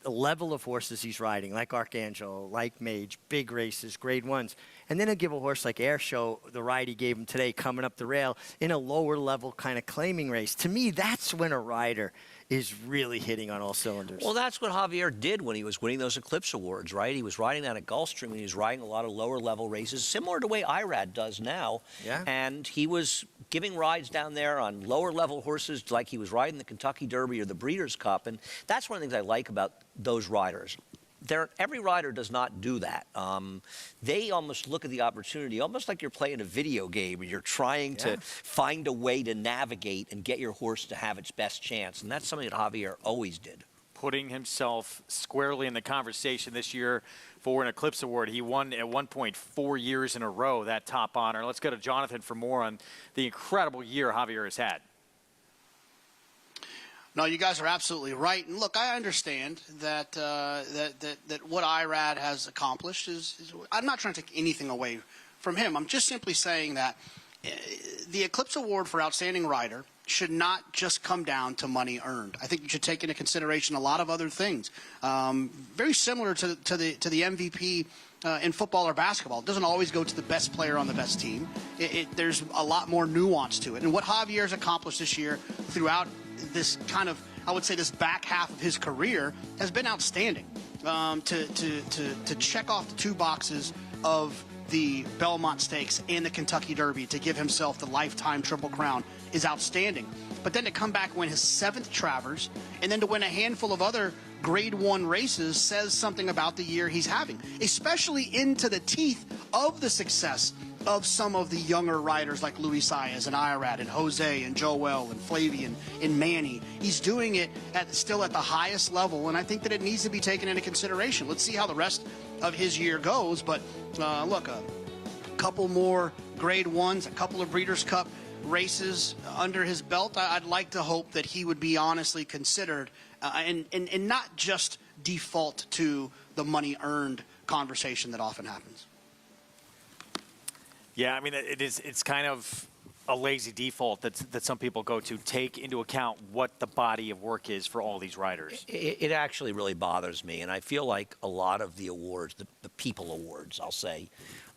level of horses he's riding, like Arcangelo, like Mage, big races, grade 1s. And then he'll give a horse like Air Show the ride he gave him today, coming up the rail in a lower level kind of claiming race. To me, that's when a rider is really hitting on all cylinders. Well, that's what Javier did when he was winning those Eclipse Awards, right? He was riding down at Gulfstream, and he was riding a lot of lower level races, similar to the way Irad does now. Yeah. And he was giving rides down there on lower level horses, like he was riding the Kentucky Derby or the Breeders' Cup. And that's one of the things I like about those riders. Every rider does not do that. They almost look at the opportunity, almost like you're playing a video game and you're trying to find a way to navigate and get your horse to have its best chance. And that's something that Javier always did. Putting himself squarely in the conversation this year for an Eclipse Award. He won at one point 4 years in a row that top honor. Let's go to Jonathan for more on the incredible year Javier has had. No, you guys are absolutely right. And look, I understand that that what Irad has accomplished is I'm not trying to take anything away from him. I'm just simply saying that the Eclipse Award for Outstanding Rider should not just come down to money earned. I think you should take into consideration a lot of other things. Very similar to the MVP in football or basketball. It doesn't always go to the best player on the best team. There's a lot more nuance to it. And what Javier's accomplished this year throughout this kind of, I would say, this back half of his career has been outstanding. To check off the 2 boxes of the Belmont Stakes and the Kentucky Derby to give himself the lifetime Triple Crown is outstanding. But then to come back win his 7th Travers and then to win a handful of other grade 1 races says something about the year he's having, especially into the teeth of the success of some of the younger riders like Luis Saez and Irad and Jose and Joel and Flavian and Manny. He's doing it still at the highest level, and I think that it needs to be taken into consideration. Let's see how the rest of his year goes, but look, a couple more grade 1s, a couple of Breeders' Cup races under his belt. I'd like to hope that he would be honestly considered and not just default to the money earned conversation that often happens. Yeah, I mean, it's kind of a lazy default that some people go to, take into account what the body of work is for all these riders. It actually really bothers me, and I feel like a lot of the awards, the people awards, I'll say,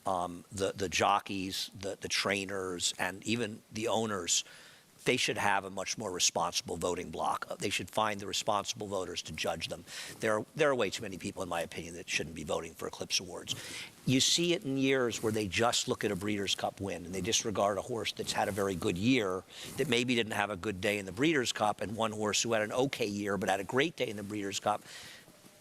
the jockeys, the trainers, and even the owners they should have a much more responsible voting block. They should find the responsible voters to judge them. There are way too many people, in my opinion, that shouldn't be voting for Eclipse Awards. You see it in years where they just look at a Breeders' Cup win and they disregard a horse that's had a very good year, that maybe didn't have a good day in the Breeders' Cup, and one horse who had an okay year but had a great day in the Breeders' Cup.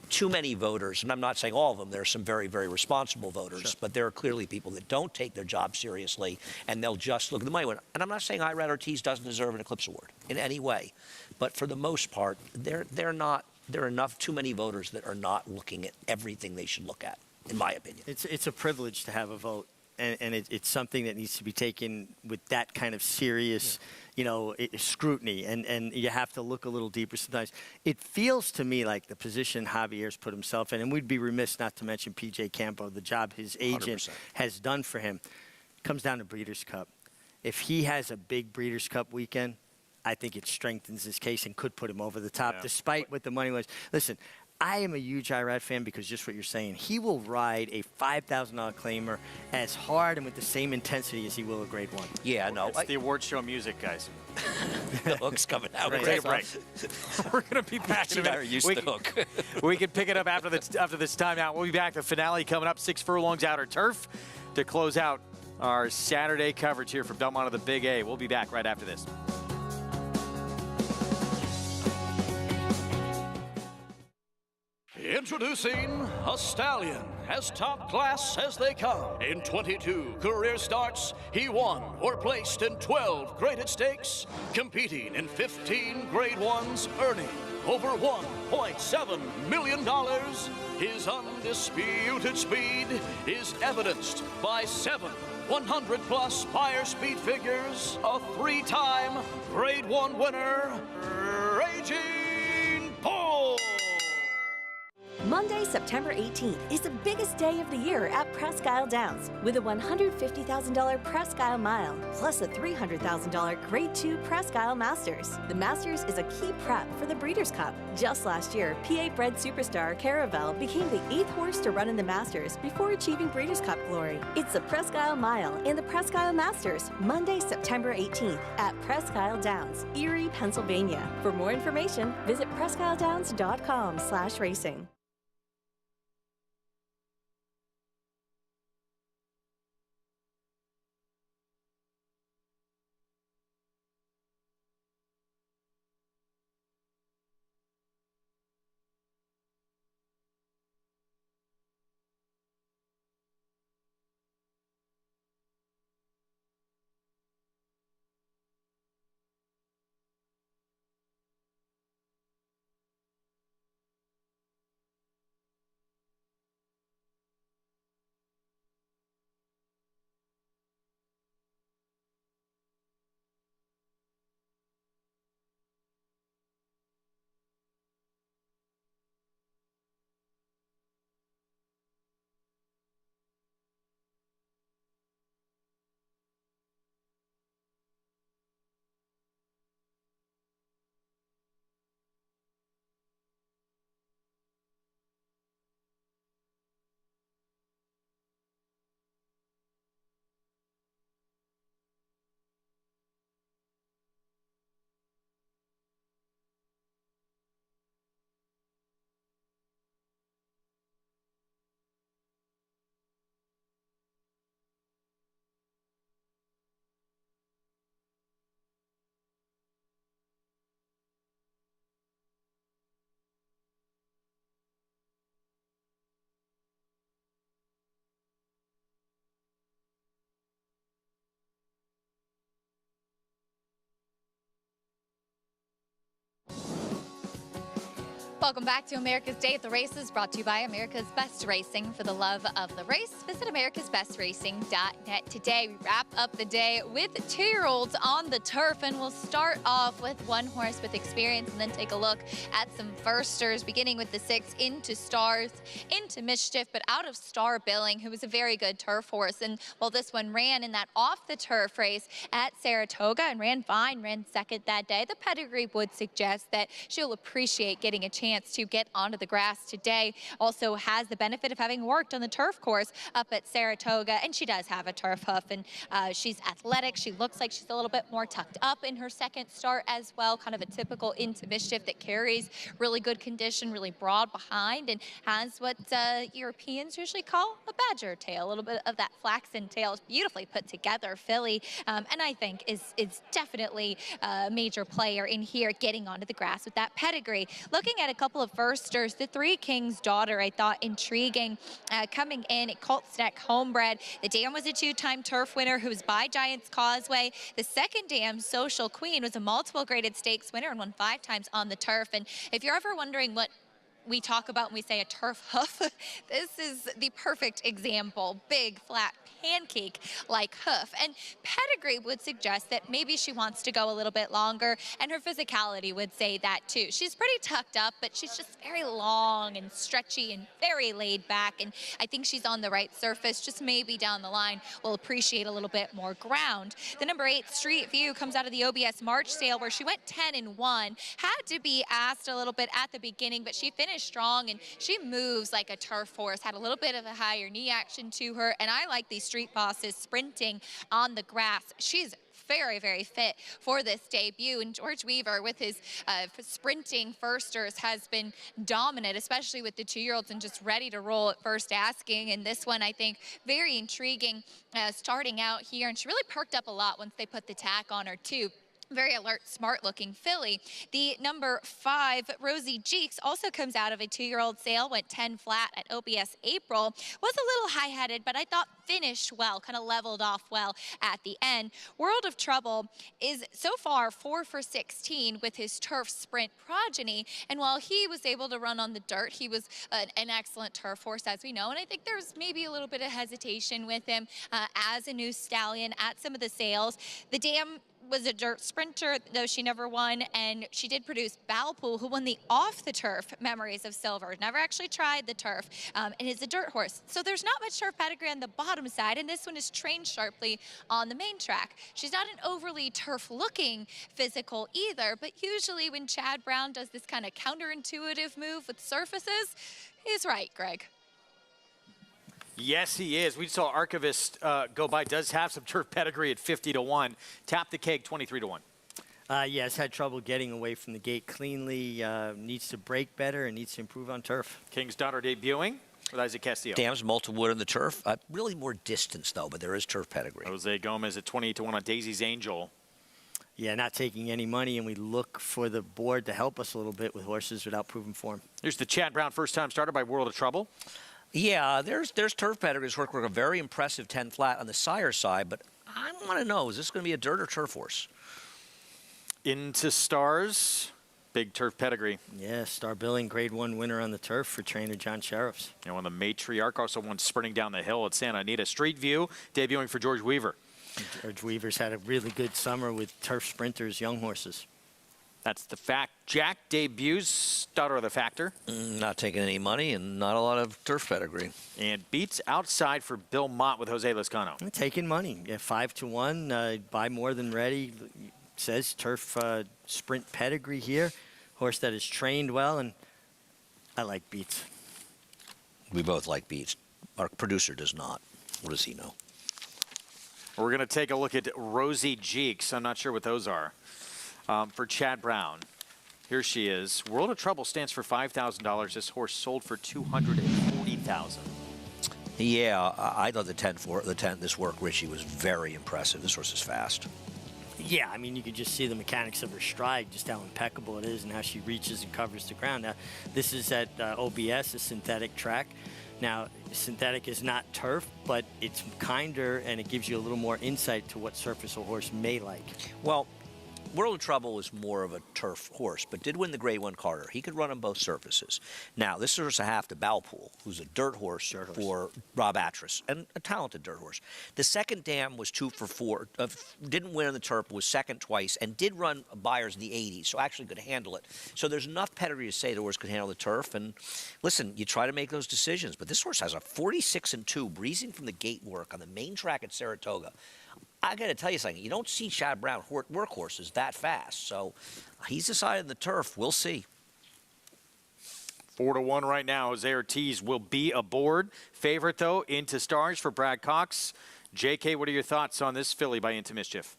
Too many voters, and I'm not saying all of them, there are some very, very responsible voters, but there are clearly people that don't take their job seriously, and they'll just look at the money. And I'm not saying Irad Ortiz doesn't deserve an Eclipse Award in any way, but for the most part, there are enough too many voters that are not looking at everything they should look at, in my opinion. It's a privilege to have a vote, and it's something that needs to be taken with that kind of serious, scrutiny, and you have to look a little deeper sometimes. It feels to me like the position Javier's put himself in, and we'd be remiss not to mention P.J. Campo, the job his agent 100%. has done for him, comes down to Breeders' Cup. If he has a big Breeders' Cup weekend, I think it strengthens his case and could put him over the top, despite what the money was. Listen, I am a huge Irad fan because just what you're saying, he will ride a $5,000 claimer as hard and with the same intensity as he will a Grade 1. Yeah, no. It's the award show music, guys. The hook's coming out. Right. We're going to be back in a minute. Used to hook. We can pick it up after this timeout. We'll be back. The finale coming up, 6 furlongs outer turf to close out our Saturday coverage here from Belmont of the Big A. We'll be back right after this. Introducing a stallion, as top class as they come. In 22 career starts, he won or placed in 12 graded stakes, competing in 15 Grade 1s, earning over $1.7 million. His undisputed speed is evidenced by 7 100-plus Spire speed figures, a 3-time Grade 1 winner, Raging Bull. Monday, September 18th is the biggest day of the year at Presque Isle Downs with a $150,000 Presque Isle Mile plus a $300,000 Grade 2 Presque Isle Masters. The Masters is a key prep for the Breeders' Cup. Just last year, PA-bred superstar Caravel became the 8th horse to run in the Masters before achieving Breeders' Cup glory. It's the Presque Isle Mile and the Presque Isle Masters, Monday, September 18th at Presque Isle Downs, Erie, Pennsylvania. For more information, visit presqueisledowns.com/racing. Welcome back to America's Day at the Races, brought to you by America's Best Racing. For the love of the race, visit americasbestracing.net today. We wrap up the day with 2-year-olds on the turf, and we'll start off with one horse with experience and then take a look at some firsters, beginning with the 6 Into Stars, Into Mischief, but out of Star Billing, who was a very good turf horse. And while this one ran in that off-the-turf race at Saratoga and ran fine, ran second that day, the pedigree would suggest that she'll appreciate getting a chance chance to get onto the grass today. Also has the benefit of having worked on the turf course up at Saratoga, and she does have a turf hoof, and she's athletic. She looks like she's a little bit more tucked up in her second start as well, kind of a typical into mischief that carries really good condition, really broad behind, and has what Europeans usually call a badger tail, a little bit of that flaxen tail. It's beautifully put together filly, and I think is definitely a major player in here getting onto the grass with that pedigree. Looking at a couple of firsters, the Three Kings Daughter I thought intriguing, coming in at Colts Neck Homebred. The dam was a two-time turf winner who was by Giants Causeway. The second dam, Social Queen, was a multiple graded stakes winner and won 5 times on the turf. And if you're ever wondering what we talk about when we say a turf hoof, this is the perfect example. Big, flat, pancake-like hoof. And pedigree would suggest that maybe she wants to go a little bit longer, and her physicality would say that too. She's pretty tucked up, but she's just very long and stretchy and very laid back, and I think she's on the right surface. Just maybe down the line we'll appreciate a little bit more ground. The number 8, Street View, comes out of the OBS March sale where she went 10-1. Had to be asked a little bit at the beginning, but she finished strong, and she moves like a turf horse. Had a little bit of a higher knee action to her, and I like these Street Bosses sprinting on the grass. She's very, very fit for this debut, and George Weaver with his sprinting firsters has been dominant, especially with the 2-year-olds, and just ready to roll at first asking. And this one, I think, very intriguing starting out here, and she really perked up a lot once they put the tack on her too. Very alert, smart-looking filly. The number 5, Rosie Jeeks, also comes out of a 2-year-old sale, went 10 flat at OBS April. Was a little high-headed, but I thought finished well, kind of leveled off well at the end. World of Trouble is so far 4 for 16 with his turf sprint progeny, and while he was able to run on the dirt, he was an excellent turf horse, as we know, and I think there's maybe a little bit of hesitation with him as a new stallion at some of the sales. The dam was a dirt sprinter, though she never won, and she did produce Balpool, who won the off-the-turf Memories of Silver. Never actually tried the turf, and is a dirt horse. So there's not much turf pedigree on the bottom side, and this one is trained sharply on the main track. She's not an overly turf-looking physical either, but usually when Chad Brown does this kind of counterintuitive move with surfaces, he's right, Greg. Yes, he is. We saw Archivist go by. Does have some turf pedigree at 50-1. Tap the cake, 23-1. Yes, had trouble getting away from the gate cleanly. Needs to break better and needs to improve on turf. King's Daughter debuting with Isaac Castillo. Dam's multiple wood on the turf. Really more distance, though, but there is turf pedigree. Jose Gomez at 28-1 on Daisy's Angel. Yeah, not taking any money, and we look for the board to help us a little bit with horses without proven form. Here's the Chad Brown first-time starter by World of Trouble. Yeah, there's turf pedigree. Work a very impressive 10 flat on the sire side, but I want to know, is this going to be a dirt or turf horse? Into Stars, big turf pedigree. Yeah, Star Billing, Grade 1 winner on the turf for trainer John Sheriffs. And won the Matriarch, also won sprinting down the hill at Santa Anita. Street View, debuting for George Weaver. George Weaver's had a really good summer with turf sprinters, young horses. That's the fact. Jack debuts, Daughter of the Factor. Not taking any money and not a lot of turf pedigree. And beats outside for Bill Mott with Jose Lezcano. Taking money. Yeah, 5-1. Buy more than ready. Says turf sprint pedigree here. Horse that is trained well, and I like Beats. We both like Beats. Our producer does not. What does he know? We're going to take a look at Rosie Jeeks. I'm not sure what those are. For Chad Brown. Here she is. World of Trouble stands for $5,000. This horse sold for $240,000. Yeah, I thought the 10 this work, Richie, was very impressive. This horse is fast. Yeah, I mean, you could just see the mechanics of her stride, just how impeccable it is and how she reaches and covers the ground. Now, this is at OBS, a synthetic track. Now, synthetic is not turf, but it's kinder, and it gives you a little more insight to what surface a horse may like. Well, World of Trouble was more of a turf horse, but did win the Grade 1 Carter. He could run on both surfaces. Now, this is a half to Balpool, who's a dirt horse for Rob Atras, and a talented dirt horse. The second dam was 2 for 4, didn't win on the turf, was second twice, and did run Buyers in the 80s, so actually could handle it. So there's enough pedigree to say the horse could handle the turf. And listen, you try to make those decisions, but this horse has a 46-2, breezing from the gate work on the main track at Saratoga. I got to tell you something. You don't see Chad Brown workhorses that fast. So he's decided the turf. We'll see. 4-1 right now. Jose Ortiz will be aboard. Favorite, though, Into Stars for Brad Cox. JK, what are your thoughts on this filly by Into Mischief?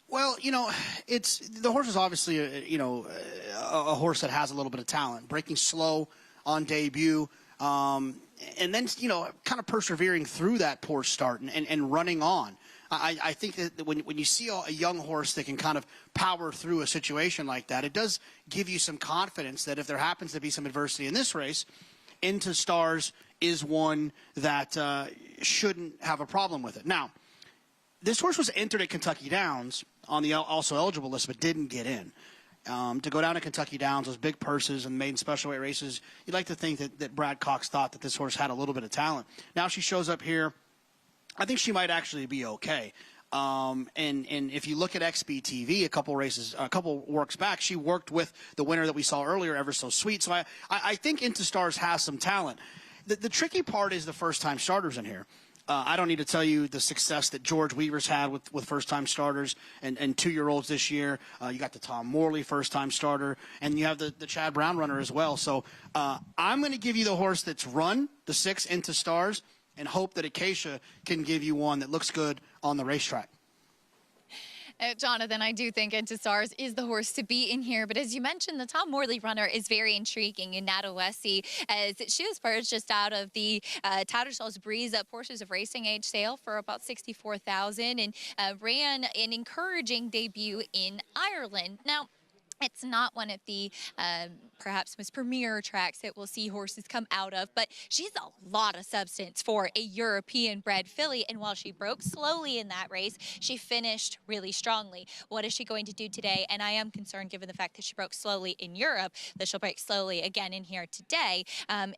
Well, the horse is obviously a horse that has a little bit of talent. Breaking slow on debut, and then kind of persevering through that poor start and running on. I think that when you see a young horse that can kind of power through a situation like that, it does give you some confidence that if there happens to be some adversity in this race, Into Stars is one that shouldn't have a problem with it. Now, this horse was entered at Kentucky Downs on the also eligible list, but didn't get in. To go down to Kentucky Downs, those big purses and maiden special weight races, you'd like to think that Brad Cox thought that this horse had a little bit of talent. Now she shows up here. I think she might actually be okay. And if you look at XBTV, a couple works back, she worked with the winner that we saw earlier, Ever So Sweet. So I think Into Stars has some talent. The tricky part is the first-time starters in here. I don't need to tell you the success that George Weaver's had with first-time starters and 2-year-olds this year. You got the Tom Morley first-time starter, and you have the Chad Brown runner as well. So I'm going to give you the horse that's run, the 6 Into Stars, and hope that Acacia can give you one that looks good on the racetrack. Jonathan, I do think Into Stars is the horse to beat in here. But as you mentioned, the Tom Morley runner is very intriguing in Nadawesi, as she was purged just out of the Tattersall's Breeze Porsches of Racing Age sale for about $64,000 and ran an encouraging debut in Ireland. Now, it's not one of the perhaps most premier tracks that we'll see horses come out of, but she's a lot of substance for a European-bred filly, and while she broke slowly in that race, she finished really strongly. What is she going to do today? And I am concerned, given the fact that she broke slowly in Europe, that she'll break slowly again in here today.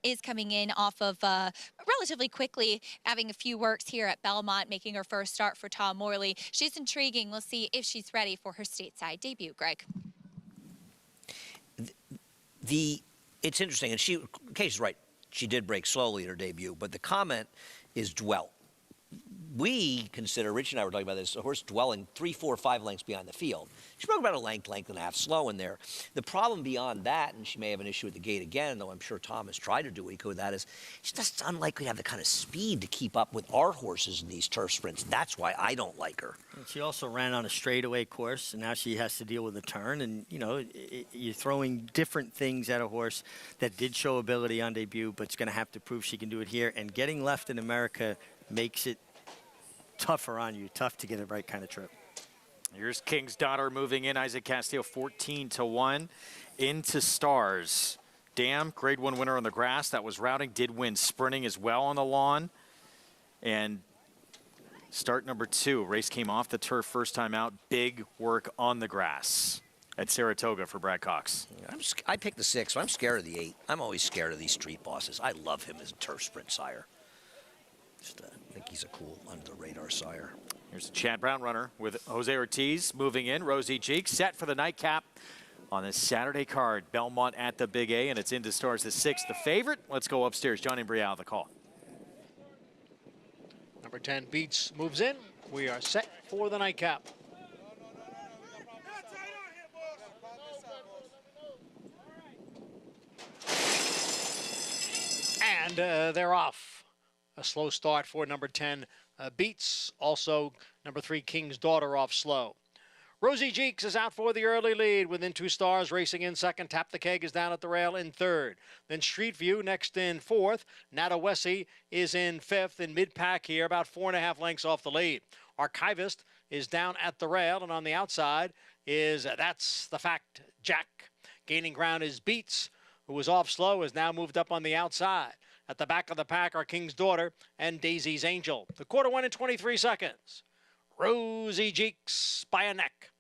Is coming in off of relatively quickly, having a few works here at Belmont, making her first start for Tom Morley. She's intriguing. We'll see if she's ready for her stateside debut, Greg. It's interesting, and Casey's right. She did break slowly in her debut, but the comment is dwell. We consider, Rich and I were talking about this, a horse dwelling 3, 4, 5 lengths behind the field. She broke about a length and a half slow in there. The problem beyond that, and she may have an issue with the gate again, though I'm sure Tom has tried to do what he could with that, is she's just unlikely to have the kind of speed to keep up with our horses in these turf sprints. That's why I don't like her. She also ran on a straightaway course, and now she has to deal with a turn. And, you're throwing different things at a horse that did show ability on debut, but it's going to have to prove she can do it here. And getting left in America makes it tougher on you, tough to get a right kind of trip. Here's King's Daughter moving in. Isaac Castillo 14-1. Into Stars. Dam, grade 1 winner on the grass. That was routing. Did win sprinting as well on the lawn. And start number 2. Race came off the turf first time out. Big work on the grass at Saratoga for Brad Cox. I picked the 6, so I'm scared of the 8. I'm always scared of these street bosses. I love him as a turf sprint sire. I think he's a cool under-the-radar sire. Here's a Chad Brown runner with Jose Ortiz moving in. Rosie Cheek set for the nightcap on this Saturday card. Belmont at the Big A, and it's Into Stars the 6th, the favorite. Let's go upstairs. Johnny Brial, the call. Number 10, Beats, moves in. We are set for the nightcap. And they're off. A slow start for number 10, Beats. Also, number 3, King's Daughter off slow. Rosie Jeeks is out for the early lead with Into Stars racing in second. Tap the Keg is down at the rail in third. Then Street View next in fourth. Nadawesi is in fifth. In mid-pack here, about 4.5 lengths off the lead. Archivist is down at the rail, and on the outside is That's the Fact, Jack. Gaining ground is Beats, who was off slow, has now moved up on the outside. At the back of the pack are King's Daughter and Daisy's Angel. The quarter went in 23 seconds. Rosie Jeeks by a neck.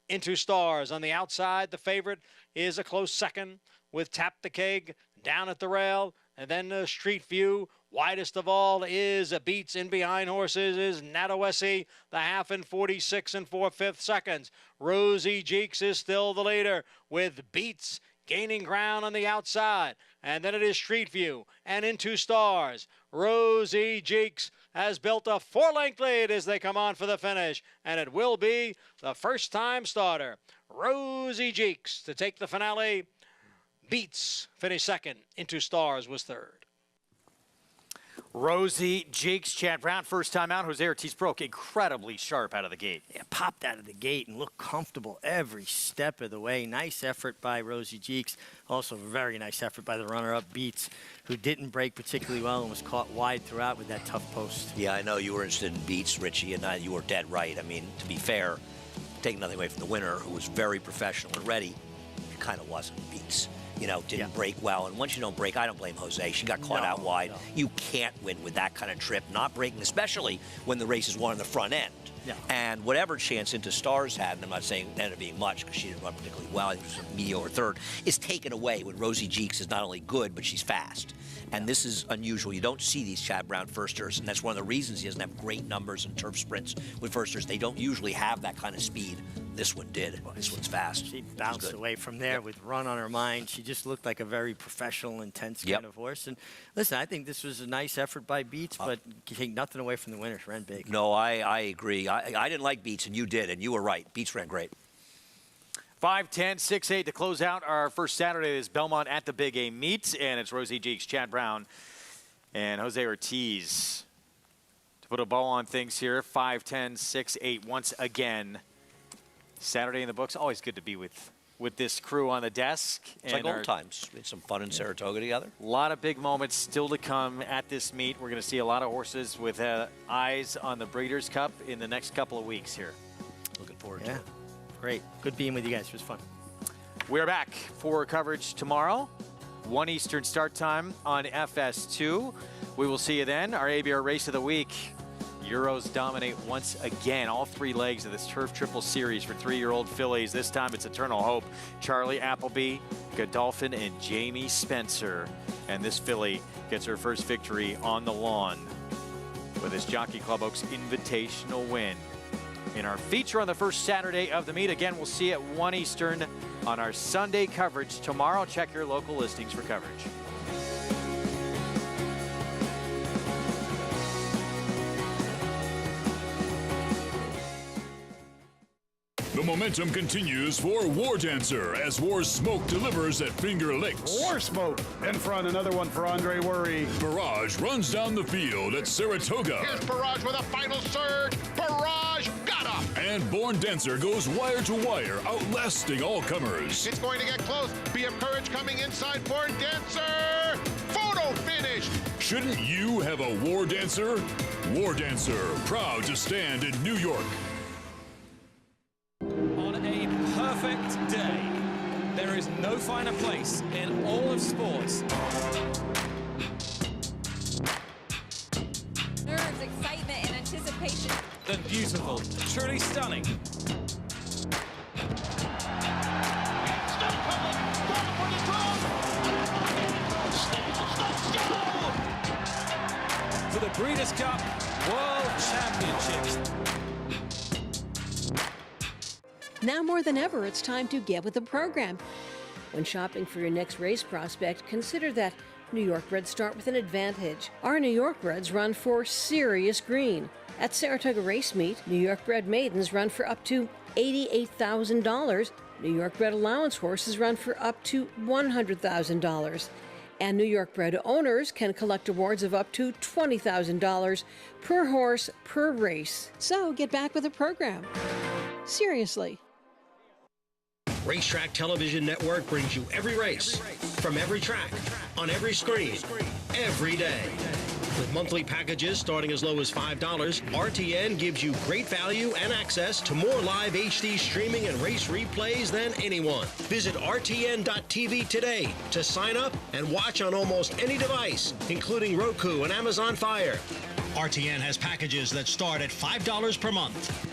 Into Stars on the outside. The favorite is a close second with Tap the Keg down at the rail. And then Street View. Widest of all is Beats. In behind horses is Nadawesi. The half in 46 and 4/5 seconds. Rosie Jeeks is still the leader with Beats gaining ground on the outside. And then it is Street View and Into Stars. Rosie Jeeks has built a 4-length lead as they come on for the finish. And it will be the first-time starter, Rosie Jeeks, to take the finale Beats finished second. Into Stars was third. Rosie Jakes, Chad Brown, first time out. Jose Ortiz broke incredibly sharp out of the gate. Yeah, popped out of the gate and looked comfortable every step of the way. Nice effort by Rosie Jakes. Also, very nice effort by the runner-up Beats, who didn't break particularly well and was caught wide throughout with that tough post. Yeah, I know you were interested in Beats, Richie, and you were dead right. I mean, to be fair, taking nothing away from the winner, who was very professional and ready, it kind of wasn't Beats. You know, didn't break well. And once you don't break, I don't blame Jose. She got caught out wide. No. You can't win with that kind of trip, not breaking, especially when the race is won on the front end. Yeah. And whatever chance Into Stars had, and I'm not saying it ended up being much because she didn't run particularly well, I think it was a mediocre third, is taken away when Rosie Jakes is not only good, but she's fast. And this is unusual. You don't see these Chad Brown firsters, and that's one of the reasons he doesn't have great numbers in turf sprints with firsters. They don't usually have that kind of speed. This one did. This one's fast. She bounced away from there with run on her mind. She just looked like a very professional, intense kind of horse. And listen, I think this was a nice effort by Beats, but you take nothing away from the winner. She ran big. No, I agree. I didn't like Beats, and you did, and you were right. Beats ran great. 5-10, 6-8 to close out our first Saturday is Belmont at the Big A meet, and it's Rosie Jakes, Chad Brown, and Jose Ortiz to put a bow on things here. 5-10, 6-8 once again. Saturday in the books. Always good to be with this crew on the desk. It's like old times. We had some fun in Saratoga together. A lot of big moments still to come at this meet. We're going to see a lot of horses with eyes on the Breeders' Cup in the next couple of weeks here. Looking forward to it. Great. Good being with you guys. It was fun. We're back for coverage tomorrow. 1 Eastern start time on FS2. We will see you then. Our ABR Race of the Week. Euros dominate once again. All three legs of this Turf Triple Series for 3-year-old fillies. This time it's Eternal Hope, Charlie Appleby, Godolphin, and Jamie Spencer. And this filly gets her first victory on the lawn with his Jockey Club Oaks Invitational win. In our feature on the first Saturday of the meet, again, we'll see you at 1 Eastern on our Sunday coverage tomorrow. Check your local listings for coverage. The momentum continues for War Dancer as War Smoke delivers at Finger Lakes. War Smoke in front, another one for Andre Worry. Barrage runs down the field at Saratoga. Here's Barrage with a final surge. Barrage got up. And Born Dancer goes wire to wire, outlasting all comers. It's going to get close. Be of Courage coming inside Born Dancer. Photo finish. Shouldn't you have a War Dancer? War Dancer, proud to stand in New York. On a perfect day, there is no finer place in all of sports. Nerves, excitement, and anticipation. Than beautiful, truly stunning. For the Breeders' Cup World Championships. Now more than ever, it's time to get with the program. When shopping for your next race prospect, consider that New York breds start with an advantage. Our New York breds run for serious green. At Saratoga Race Meet, New York bred maidens run for up to $88,000. New York bred allowance horses run for up to $100,000. And New York bred owners can collect awards of up to $20,000 per horse per race. So get back with the program. Seriously. Racetrack Television Network brings you every race, from every track, on every screen, every day. With monthly packages starting as low as $5, RTN gives you great value and access to more live HD streaming and race replays than anyone. Visit RTN.tv today to sign up and watch on almost any device, including Roku and Amazon Fire. RTN has packages that start at $5 per month.